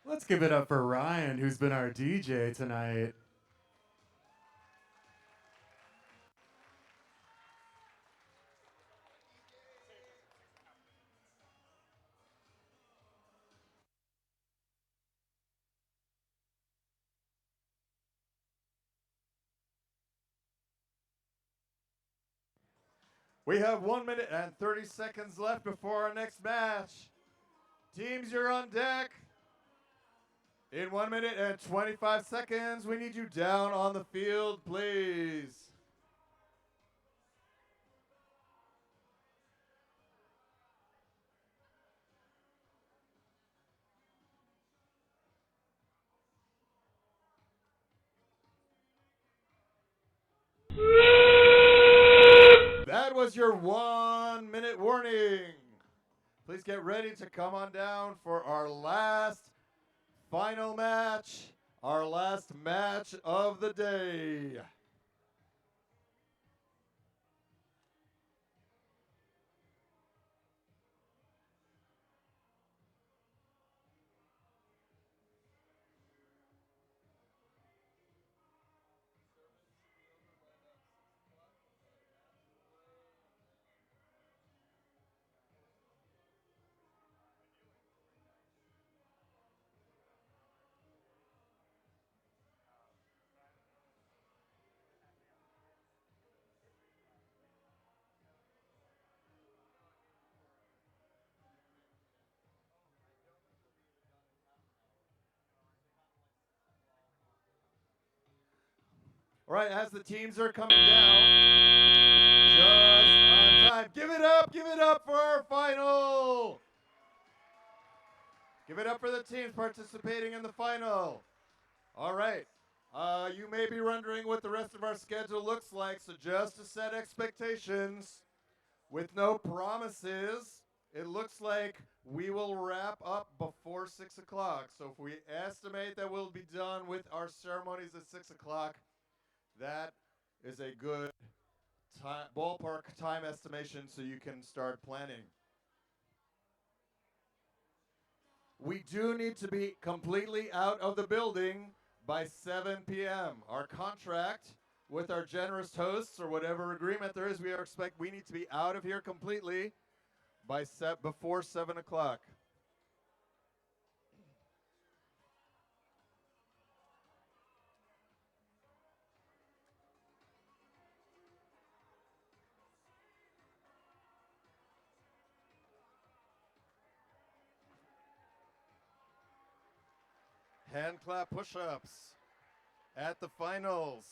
Let's give it up for Ryan, who's been our DJ tonight. We have 1 minute and 30 seconds left before our next match. Teams, you're on deck. In 1 minute and 25 seconds, we need you down on the field, please. That was your 1 minute warning. Please get ready to come on down for our last final match, our last match of the day. All right, as the teams are coming down, just on time. Give it up for our final. Give it up for the teams participating in the final. All right, you may be wondering what the rest of our schedule looks like, so just to set expectations, with no promises, it looks like we will wrap up before 6 o'clock. So if we estimate that we'll be done with our ceremonies at 6 o'clock, that is a good ballpark time estimation so you can start planning. We do need to be completely out of the building by 7 p.m. Our contract with our generous hosts, or whatever agreement there is, we need to be out of here completely by before 7 o'clock. Hand clap push-ups at the finals.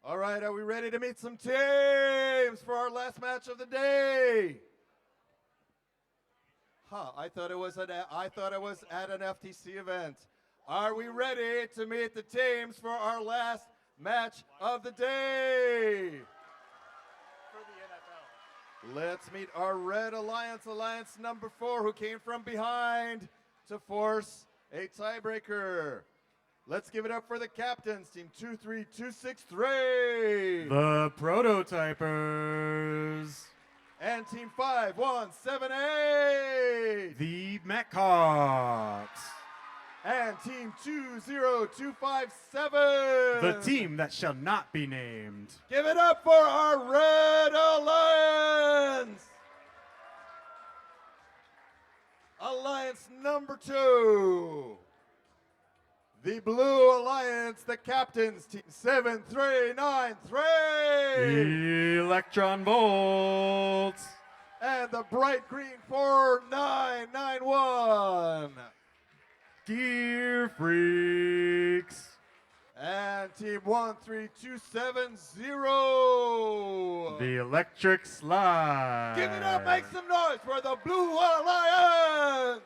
All right, are we ready to meet some teams for our last match of the day? I thought it was at an FTC event. Are we ready to meet the teams for our last match of the day? For the NFL. Let's meet our Red Alliance, Alliance number 4, who came from behind to force a tiebreaker. Let's give it up for the captains, Team 23263. The Prototypers. And Team 5178. The Metcocks. And Team 20257. The team that shall not be named. Give it up for our Red Alliance. Alliance number 2. The Blue Alliance, the captains, Team 7393. Electron Volts. And the bright green 4991. Gear Freaks. And team 13270. The Electric Slide. Give it up, make some noise for the Blue Alliance.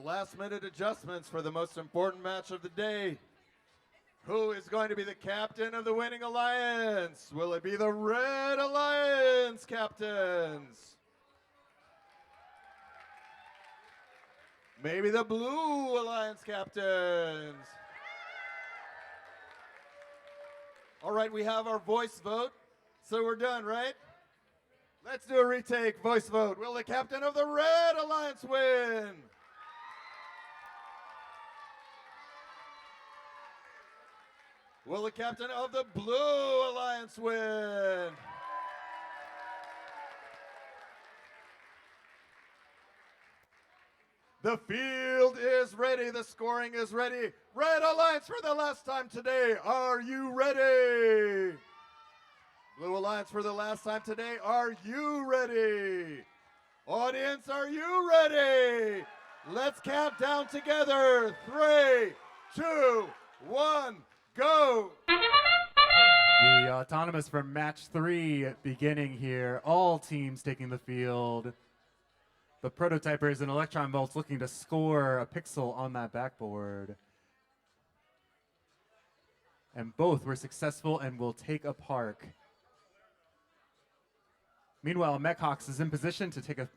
Last-minute adjustments for the most important match of the day. Who is going to be the captain of the winning alliance? Will it be the Red Alliance captains? Maybe the Blue Alliance captains? All right, we have our voice vote, so we're done, right? Let's do a retake, voice vote. Will the captain of the Red Alliance win? Will the captain of the Blue Alliance win? The field is ready. The scoring is ready. Red Alliance for the last time today. Are you ready? Blue Alliance for the last time today. Are you ready? Audience, are you ready? Let's count down together. 3, 2, 1. Go! The autonomous from match 3 beginning here. All teams taking the field. The prototypers and electron bolts looking to score a pixel on that backboard. And both were successful and will take a park. Meanwhile, Mechhawks is in position to take a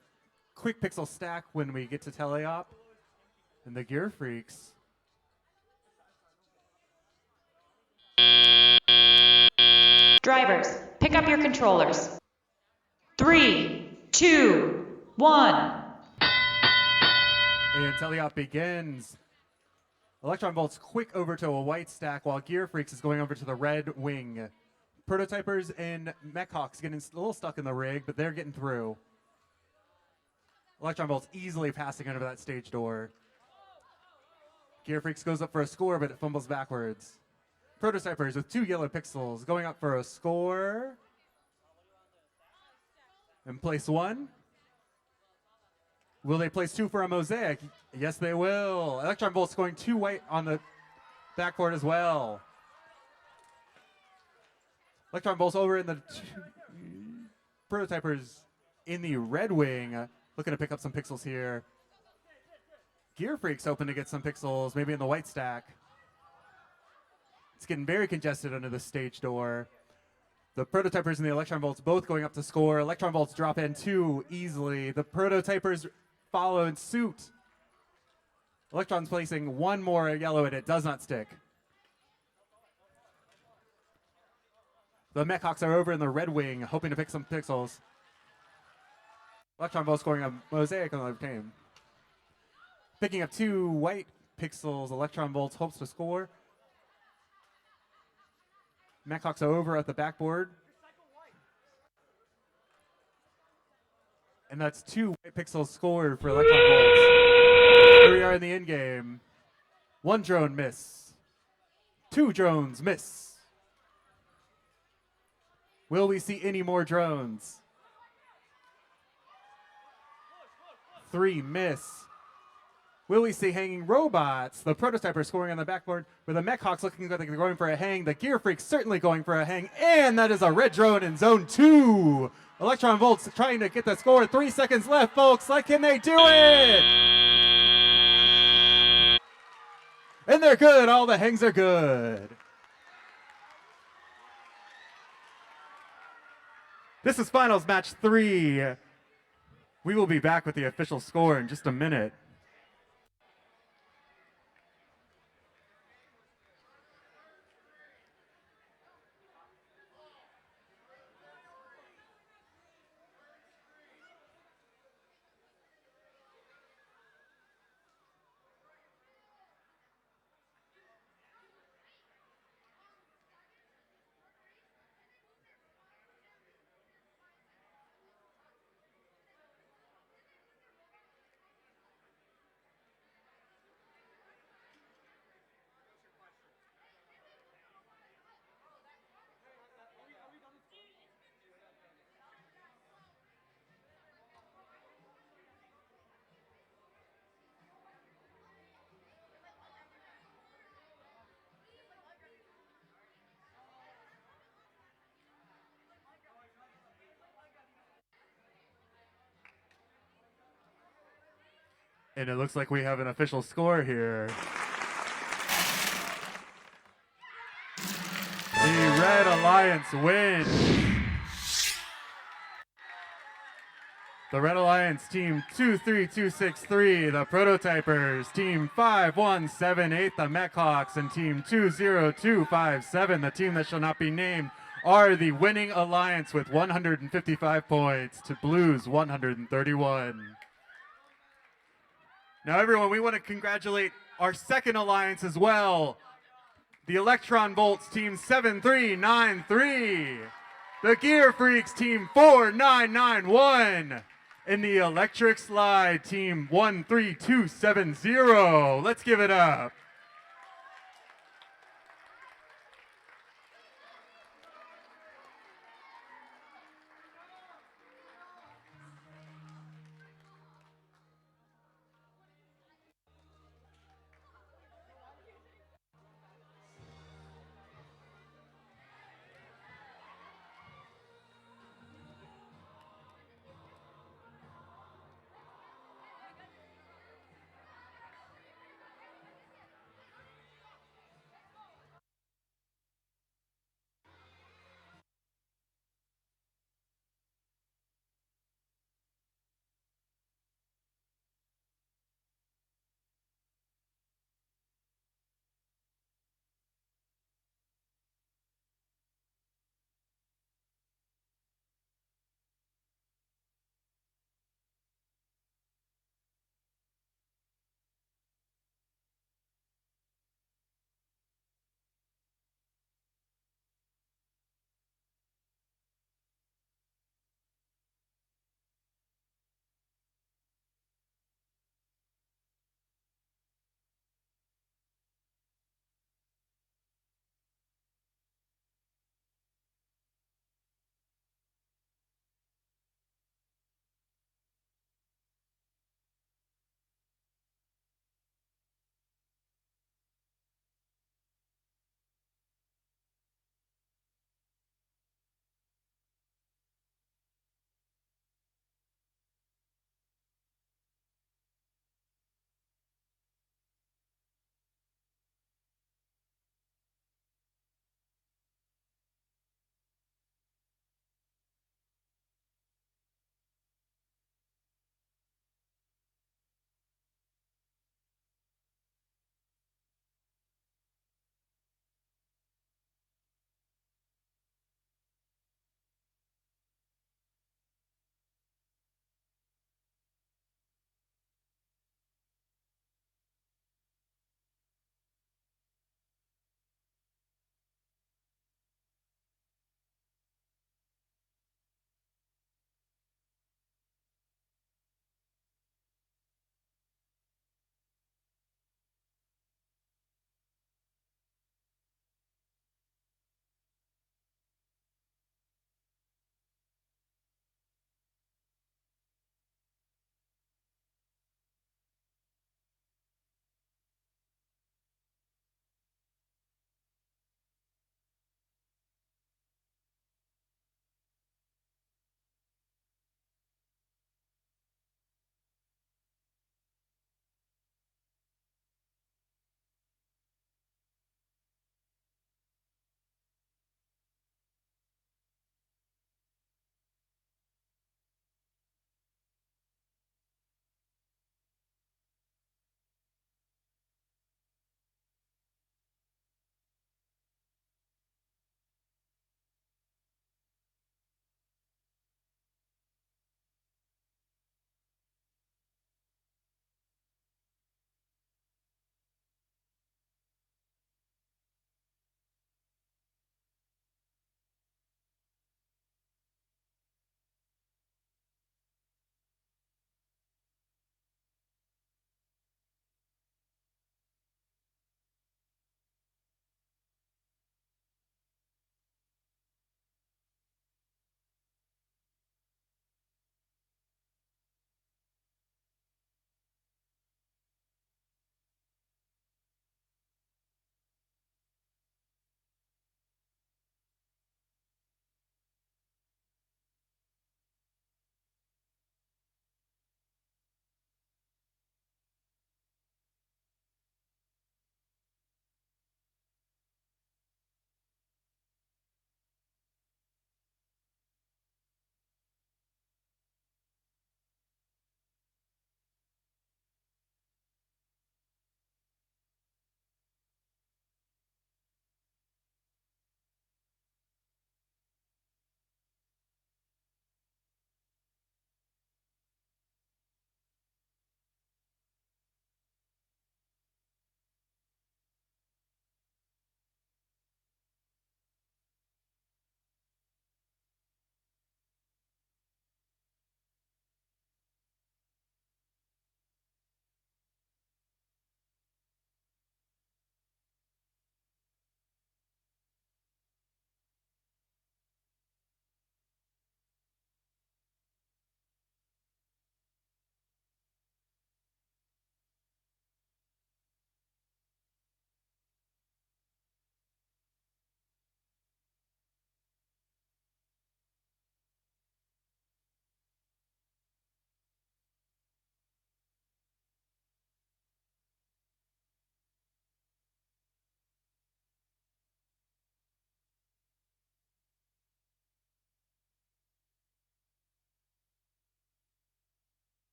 quick pixel stack when we get to teleop. And the Gear Freaks Drivers, pick up your controllers. 3, 2, 1. And teleop begins. Electron Bolt's quick over to a white stack while Gear Freaks is going over to the red wing. Prototypers and Mechhawks getting a little stuck in the rig, but they're getting through. Electron Bolt's easily passing under that stage door. Gear Freaks goes up for a score, but it fumbles backwards. Prototypers with 2 yellow pixels going up for a score. And place 1. Will they place 2 for a mosaic? Yes, they will. Electron Bolt's going 2 white on the backboard as well. Electron Bolt's over in the prototypers in the red wing, looking to pick up some pixels here. Gear Freaks hoping to get some pixels, maybe in the white stack. It's getting very congested under the stage door. The prototypers and the electron bolts both going up to score. Electron bolts drop in 2 easily. The prototypers follow in suit. Electrons placing 1 more yellow and it does not stick. The Mechhawks are over in the red wing, hoping to pick some pixels. Electron bolts scoring a mosaic on the team. Picking up 2 white pixels, electron bolts hopes to score. Mechhawks are over at the backboard. And that's 2 white pixels scored for electron bolts. Here we are in the end game. 1 drone miss. 2 drones miss. Will we see any more drones? 3 miss. Will we see hanging robots? The prototyper scoring on the backboard with the Mechhawks looking like they're going for a hang. The Gear Freaks certainly going for a hang. And that is a red drone in zone 2. Electron Volts trying to get the score. 3 seconds left, folks. Like, can they do it? And they're good. All the hangs are good. This is finals match 3. We will be back with the official score in just a minute. And it looks like we have an official score here. The Red Alliance wins. The Red Alliance team 23263, the Prototypers, team 5178, the Mechhawks, and team 20257, the team that shall not be named, are the winning alliance with 155 points to Blues 131. Now everyone, we want to congratulate our second alliance as well. The Electron Volts team 7393, the Gear Freaks team 4991, and the Electric Slide team 13270. Let's give it up.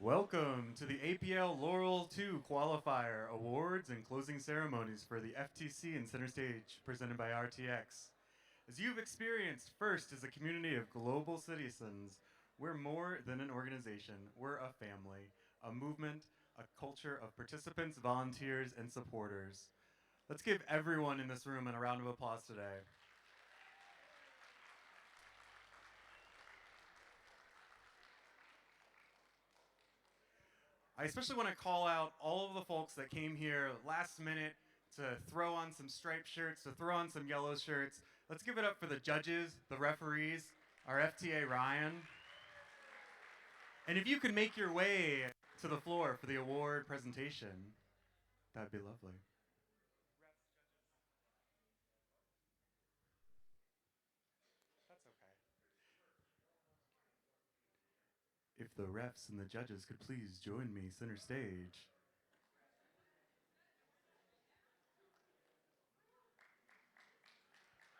Welcome to the APL Laurel 2 Qualifier Awards and Closing Ceremonies for the FTC and Center Stage, presented by RTX. As you've experienced, FIRST is a community of global citizens. We're more than an organization. We're a family, a movement, a culture of participants, volunteers, and supporters. Let's give everyone in this room a round of applause today. I especially want to call out all of the folks that came here last minute to throw on some striped shirts, to throw on some yellow shirts. Let's give it up for the judges, the referees, our FTA Ryan. And if you could make your way to the floor for the award presentation, that'd be lovely. That's okay. If the refs and the judges could please join me center stage.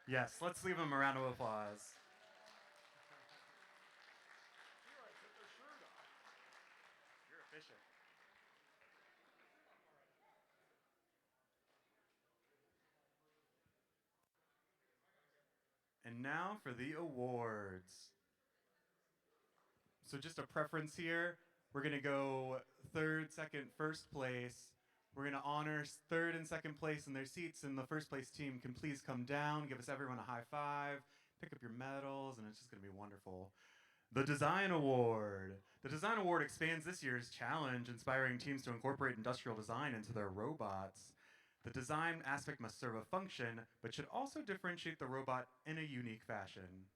Yes, let's leave them a round of applause. You're efficient. And now for the awards. So just a preference here. We're gonna go third, second, first place. We're gonna honor third and second place in their seats, and the first place team can please come down, give us everyone a high five, pick up your medals, and it's just gonna be wonderful. The Design Award. The Design Award expands this year's challenge, inspiring teams to incorporate industrial design into their robots. The design aspect must serve a function, but should also differentiate the robot in a unique fashion.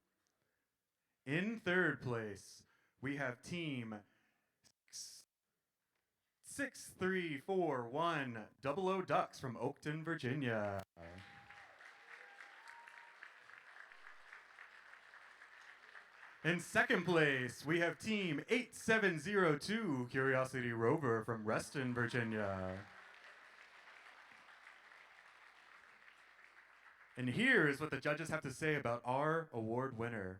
In third place, we have team 6341 00 Ducks from Oakton, Virginia. In second place, we have team 8702 Curiosity Rover from Reston, Virginia. And here is what the judges have to say about our award winner.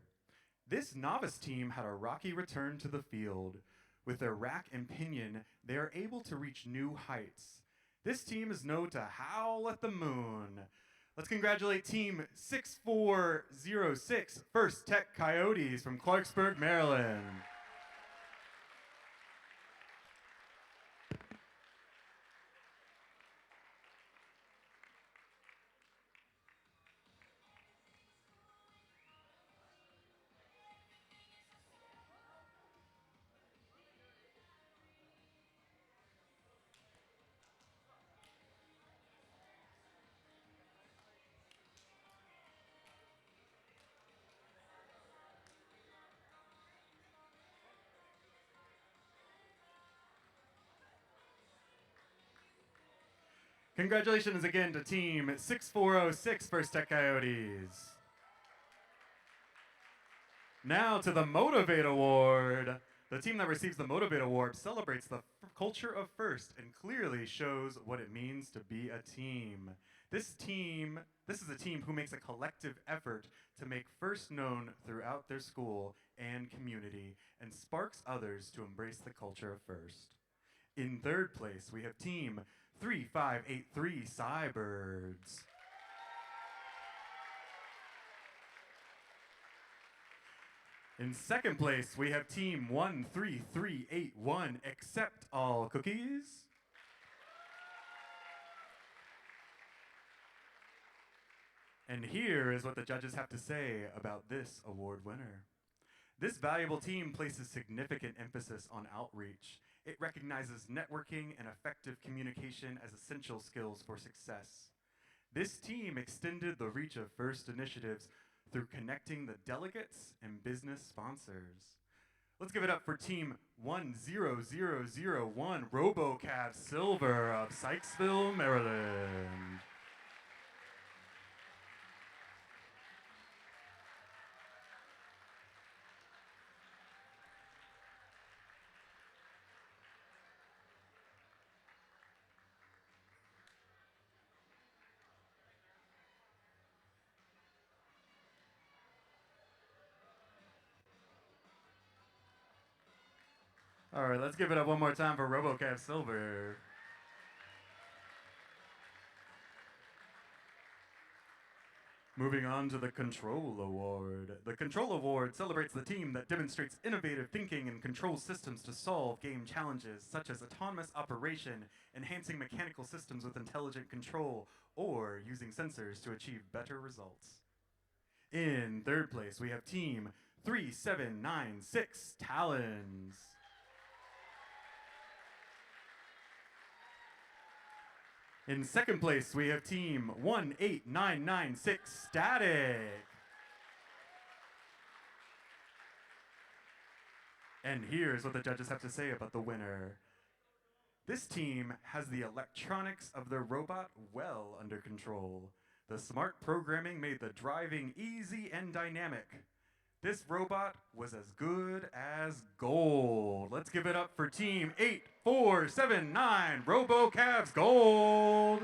This novice team had a rocky return to the field. With their rack and pinion, they are able to reach new heights. This team is known to howl at the moon. Let's congratulate team 6406 First Tech Coyotes from Clarksburg, Maryland. Congratulations again to team 6406 First Tech Coyotes. Now to the Motivate Award. The team that receives the Motivate Award celebrates the culture of FIRST and clearly shows what it means to be a team. This is a team who makes a collective effort to make FIRST known throughout their school and community and sparks others to embrace the culture of FIRST. In third place, we have team 3583 Cybirds. In second place, we have team 13381 Accept All Cookies. And here is what the judges have to say about this award winner. This valuable team places significant emphasis on outreach. It recognizes networking and effective communication as essential skills for success. This team extended the reach of FIRST initiatives through connecting the delegates and business sponsors. Let's give it up for team 10001 RoboCab Silver of Sykesville, Maryland. All right, let's give it up one more time for RoboCab Silver. Moving on to the Control Award. The Control Award celebrates the team that demonstrates innovative thinking and control systems to solve game challenges, such as autonomous operation, enhancing mechanical systems with intelligent control, or using sensors to achieve better results. In third place, we have Team 3796 Talons. In second place, we have Team 18996 Static. And here's what the judges have to say about the winner. This team has the electronics of their robot well under control. The smart programming made the driving easy and dynamic. This robot was as good as gold. Let's give it up for Team 8479 RoboCavs Gold.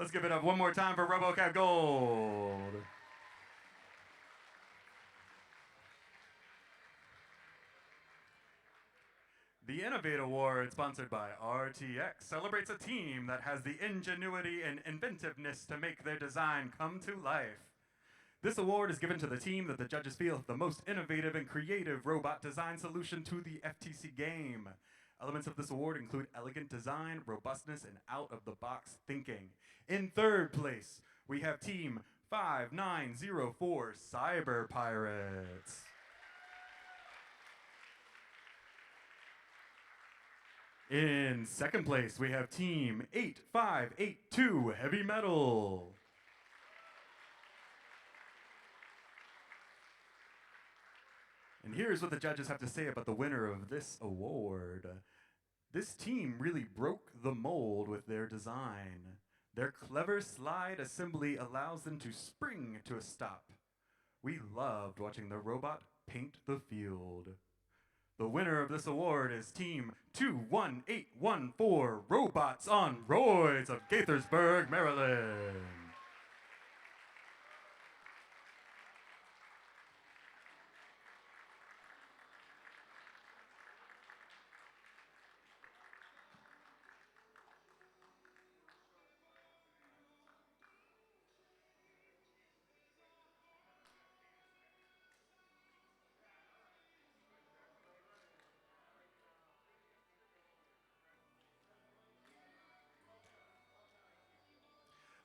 Let's give it up one more time for RoboCab Gold. The Innovate Award, sponsored by RTX, celebrates a team that has the ingenuity and inventiveness to make their design come to life. This award is given to the team that the judges feel have the most innovative and creative robot design solution to the FTC game. Elements of this award include elegant design, robustness, and out-of-the-box thinking. In third place, we have Team 5904 Cyber Pirates. In second place, we have Team 8582 Heavy Metal. And here's what the judges have to say about the winner of this award. This team really broke the mold with their design. Their clever slide assembly allows them to spring to a stop. We loved watching the robot paint the field. The winner of this award is Team 21814 Robots on Roids of Gaithersburg, Maryland.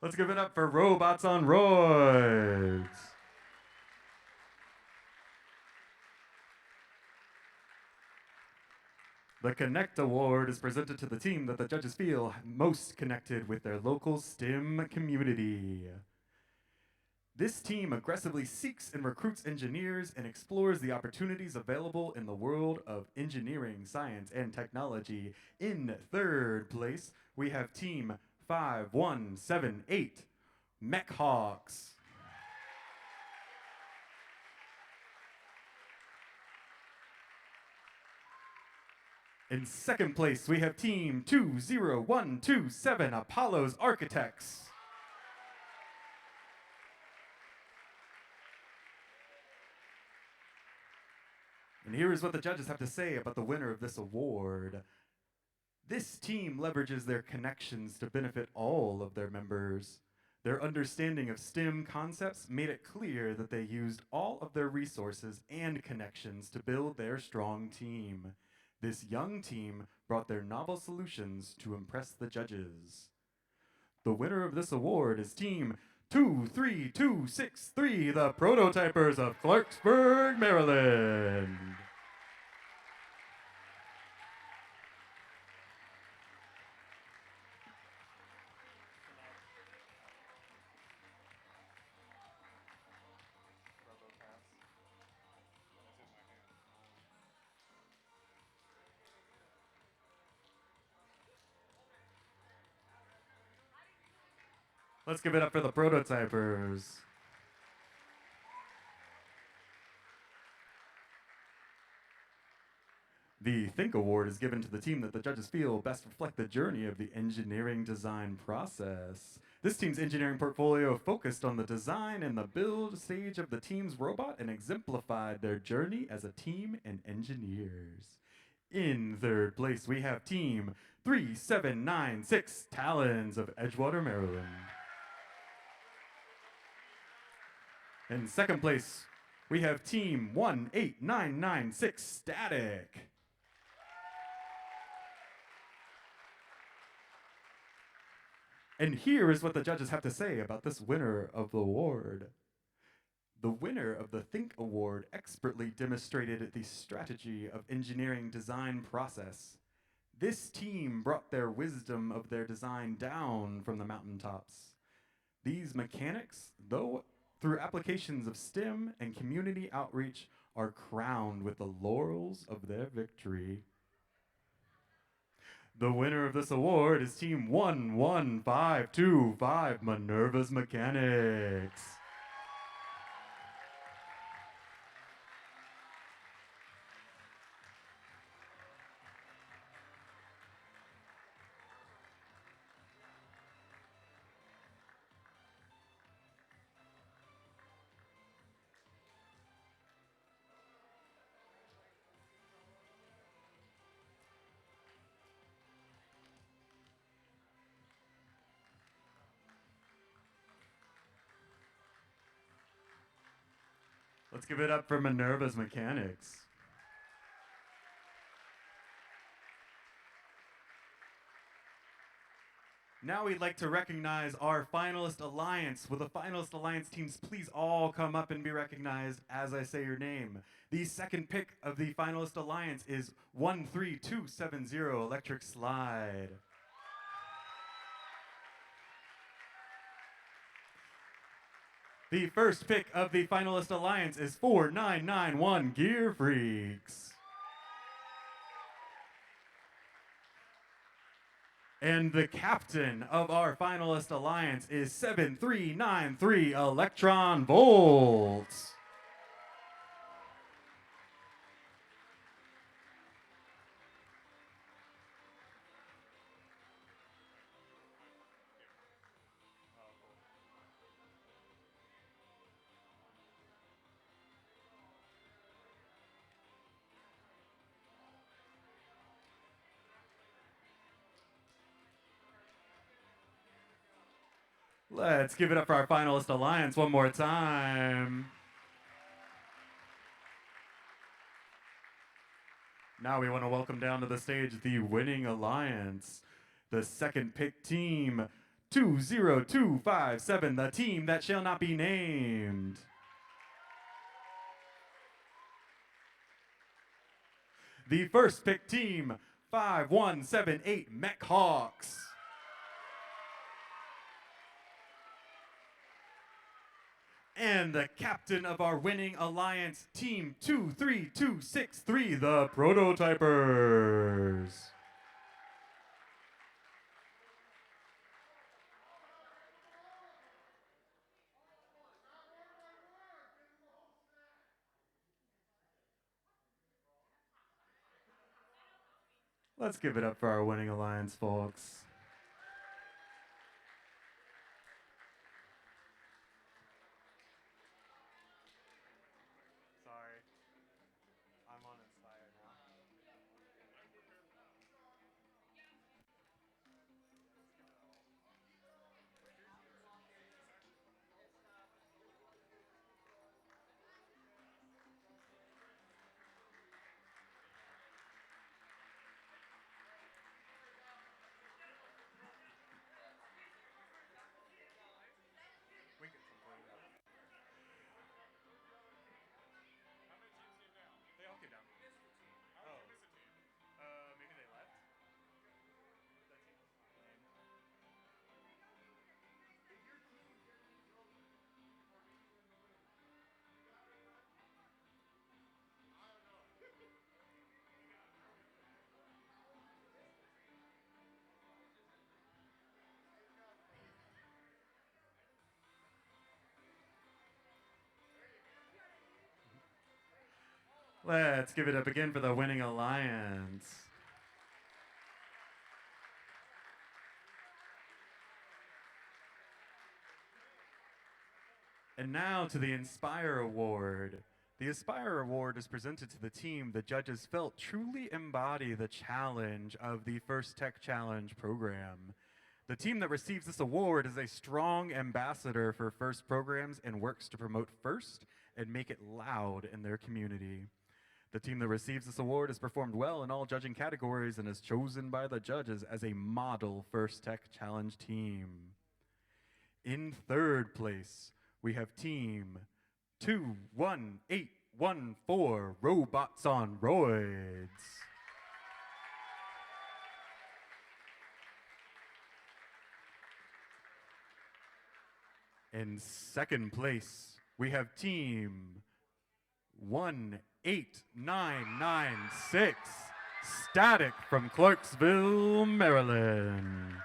Let's give it up for Robots on Roids. The Connect Award is presented to the team that the judges feel most connected with their local STEM community. This team aggressively seeks and recruits engineers and explores the opportunities available in the world of engineering, science, and technology. In third place, we have Team 5178 Mech Hawks. In second place, we have Team 20127 Apollo's Architects. And here is what the judges have to say about the winner of this award. This team leverages their connections to benefit all of their members. Their understanding of STEM concepts made it clear that they used all of their resources and connections to build their strong team. This young team brought their novel solutions to impress the judges. The winner of this award is Team 23263, the Prototypers of Clarksburg, Maryland. Let's give it up for the Prototypers. The Think Award is given to the team that the judges feel best reflect the journey of the engineering design process. This team's engineering portfolio focused on the design and the build stage of the team's robot and exemplified their journey as a team and engineers. In third place, we have Team 3796 Talons of Edgewater, Maryland. In second place, we have Team 18996 Static. And here is what the judges have to say about this winner of the award. The winner of the Think Award expertly demonstrated the strategy of engineering design process. This team brought their wisdom of their design down from the mountaintops. These mechanics, though through applications of STEM and community outreach, are crowned with the laurels of their victory. The winner of this award is Team 11525 Minerva's Mechanics. Let's give it up for Minerva's Mechanics. Now we'd like to recognize our finalist alliance. Will the finalist alliance teams please all come up and be recognized as I say your name? The second pick of the finalist alliance is 13270 Electric Slide. The first pick of the finalist alliance is 4991 Gear Freaks. And the captain of our finalist alliance is 7393 Electron Volts. Let's give it up for our finalist alliance one more time. Now we want to welcome down to the stage the winning alliance, the second pick team, 20257, the team that shall not be named. The first pick team, 5178 Mech Hawks. And the captain of our winning alliance, Team 23263, the Prototypers. Let's give it up for our winning alliance, folks. Let's give it up again for the winning alliance. And now to the Inspire Award. The Aspire Award is presented to the team the judges felt truly embody the challenge of the First Tech Challenge program. The team that receives this award is a strong ambassador for FIRST programs and works to promote FIRST and make it loud in their community. The team that receives this award has performed well in all judging categories and is chosen by the judges as a model First Tech Challenge team. In third place, we have team 21814 Robots on Roids. In second place, we have team 18996 Static from Clarksville, Maryland.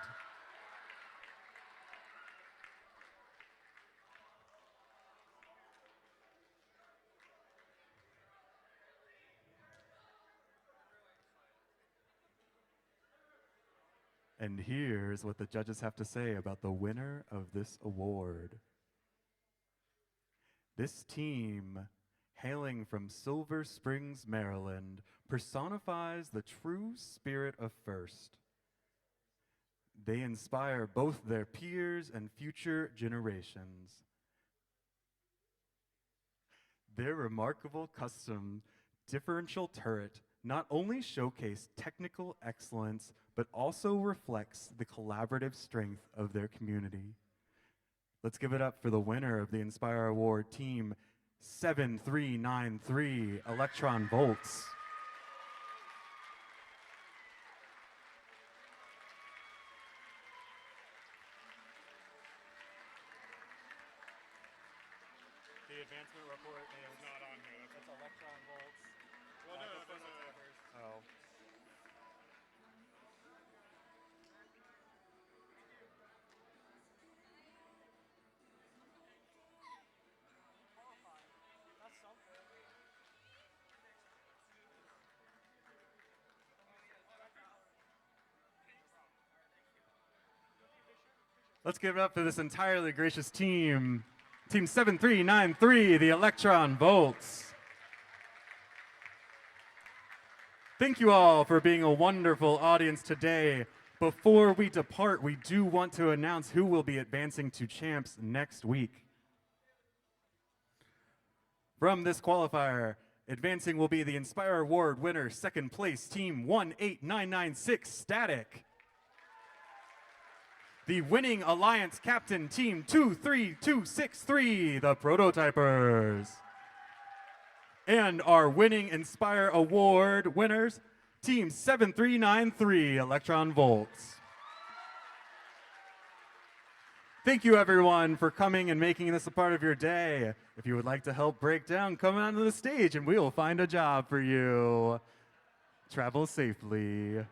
And here's what the judges have to say about the winner of this award. This team, hailing from Silver Springs, Maryland, personifies the true spirit of FIRST. They inspire both their peers and future generations. Their remarkable custom differential turret not only showcased technical excellence, but also reflects the collaborative strength of their community. Let's give it up for the winner of the Inspire Award, team 7393 Electron Volts. The advancement report is not on here. That's Electron Volts. Well, no, there's a... Oh. Let's give it up for this entirely gracious team. Team 7393, the Electron Volts. Thank you all for being a wonderful audience today. Before we depart, we do want to announce who will be advancing to champs next week. From this qualifier, advancing will be the Inspire Award winner, second place, team 18996 Static. The winning alliance captain, team 23263, the Prototypers. And our winning Inspire Award winners, team 7393, Electron Volts. Thank you everyone for coming and making this a part of your day. If you would like to help break down, come onto the stage and we will find a job for you. Travel safely.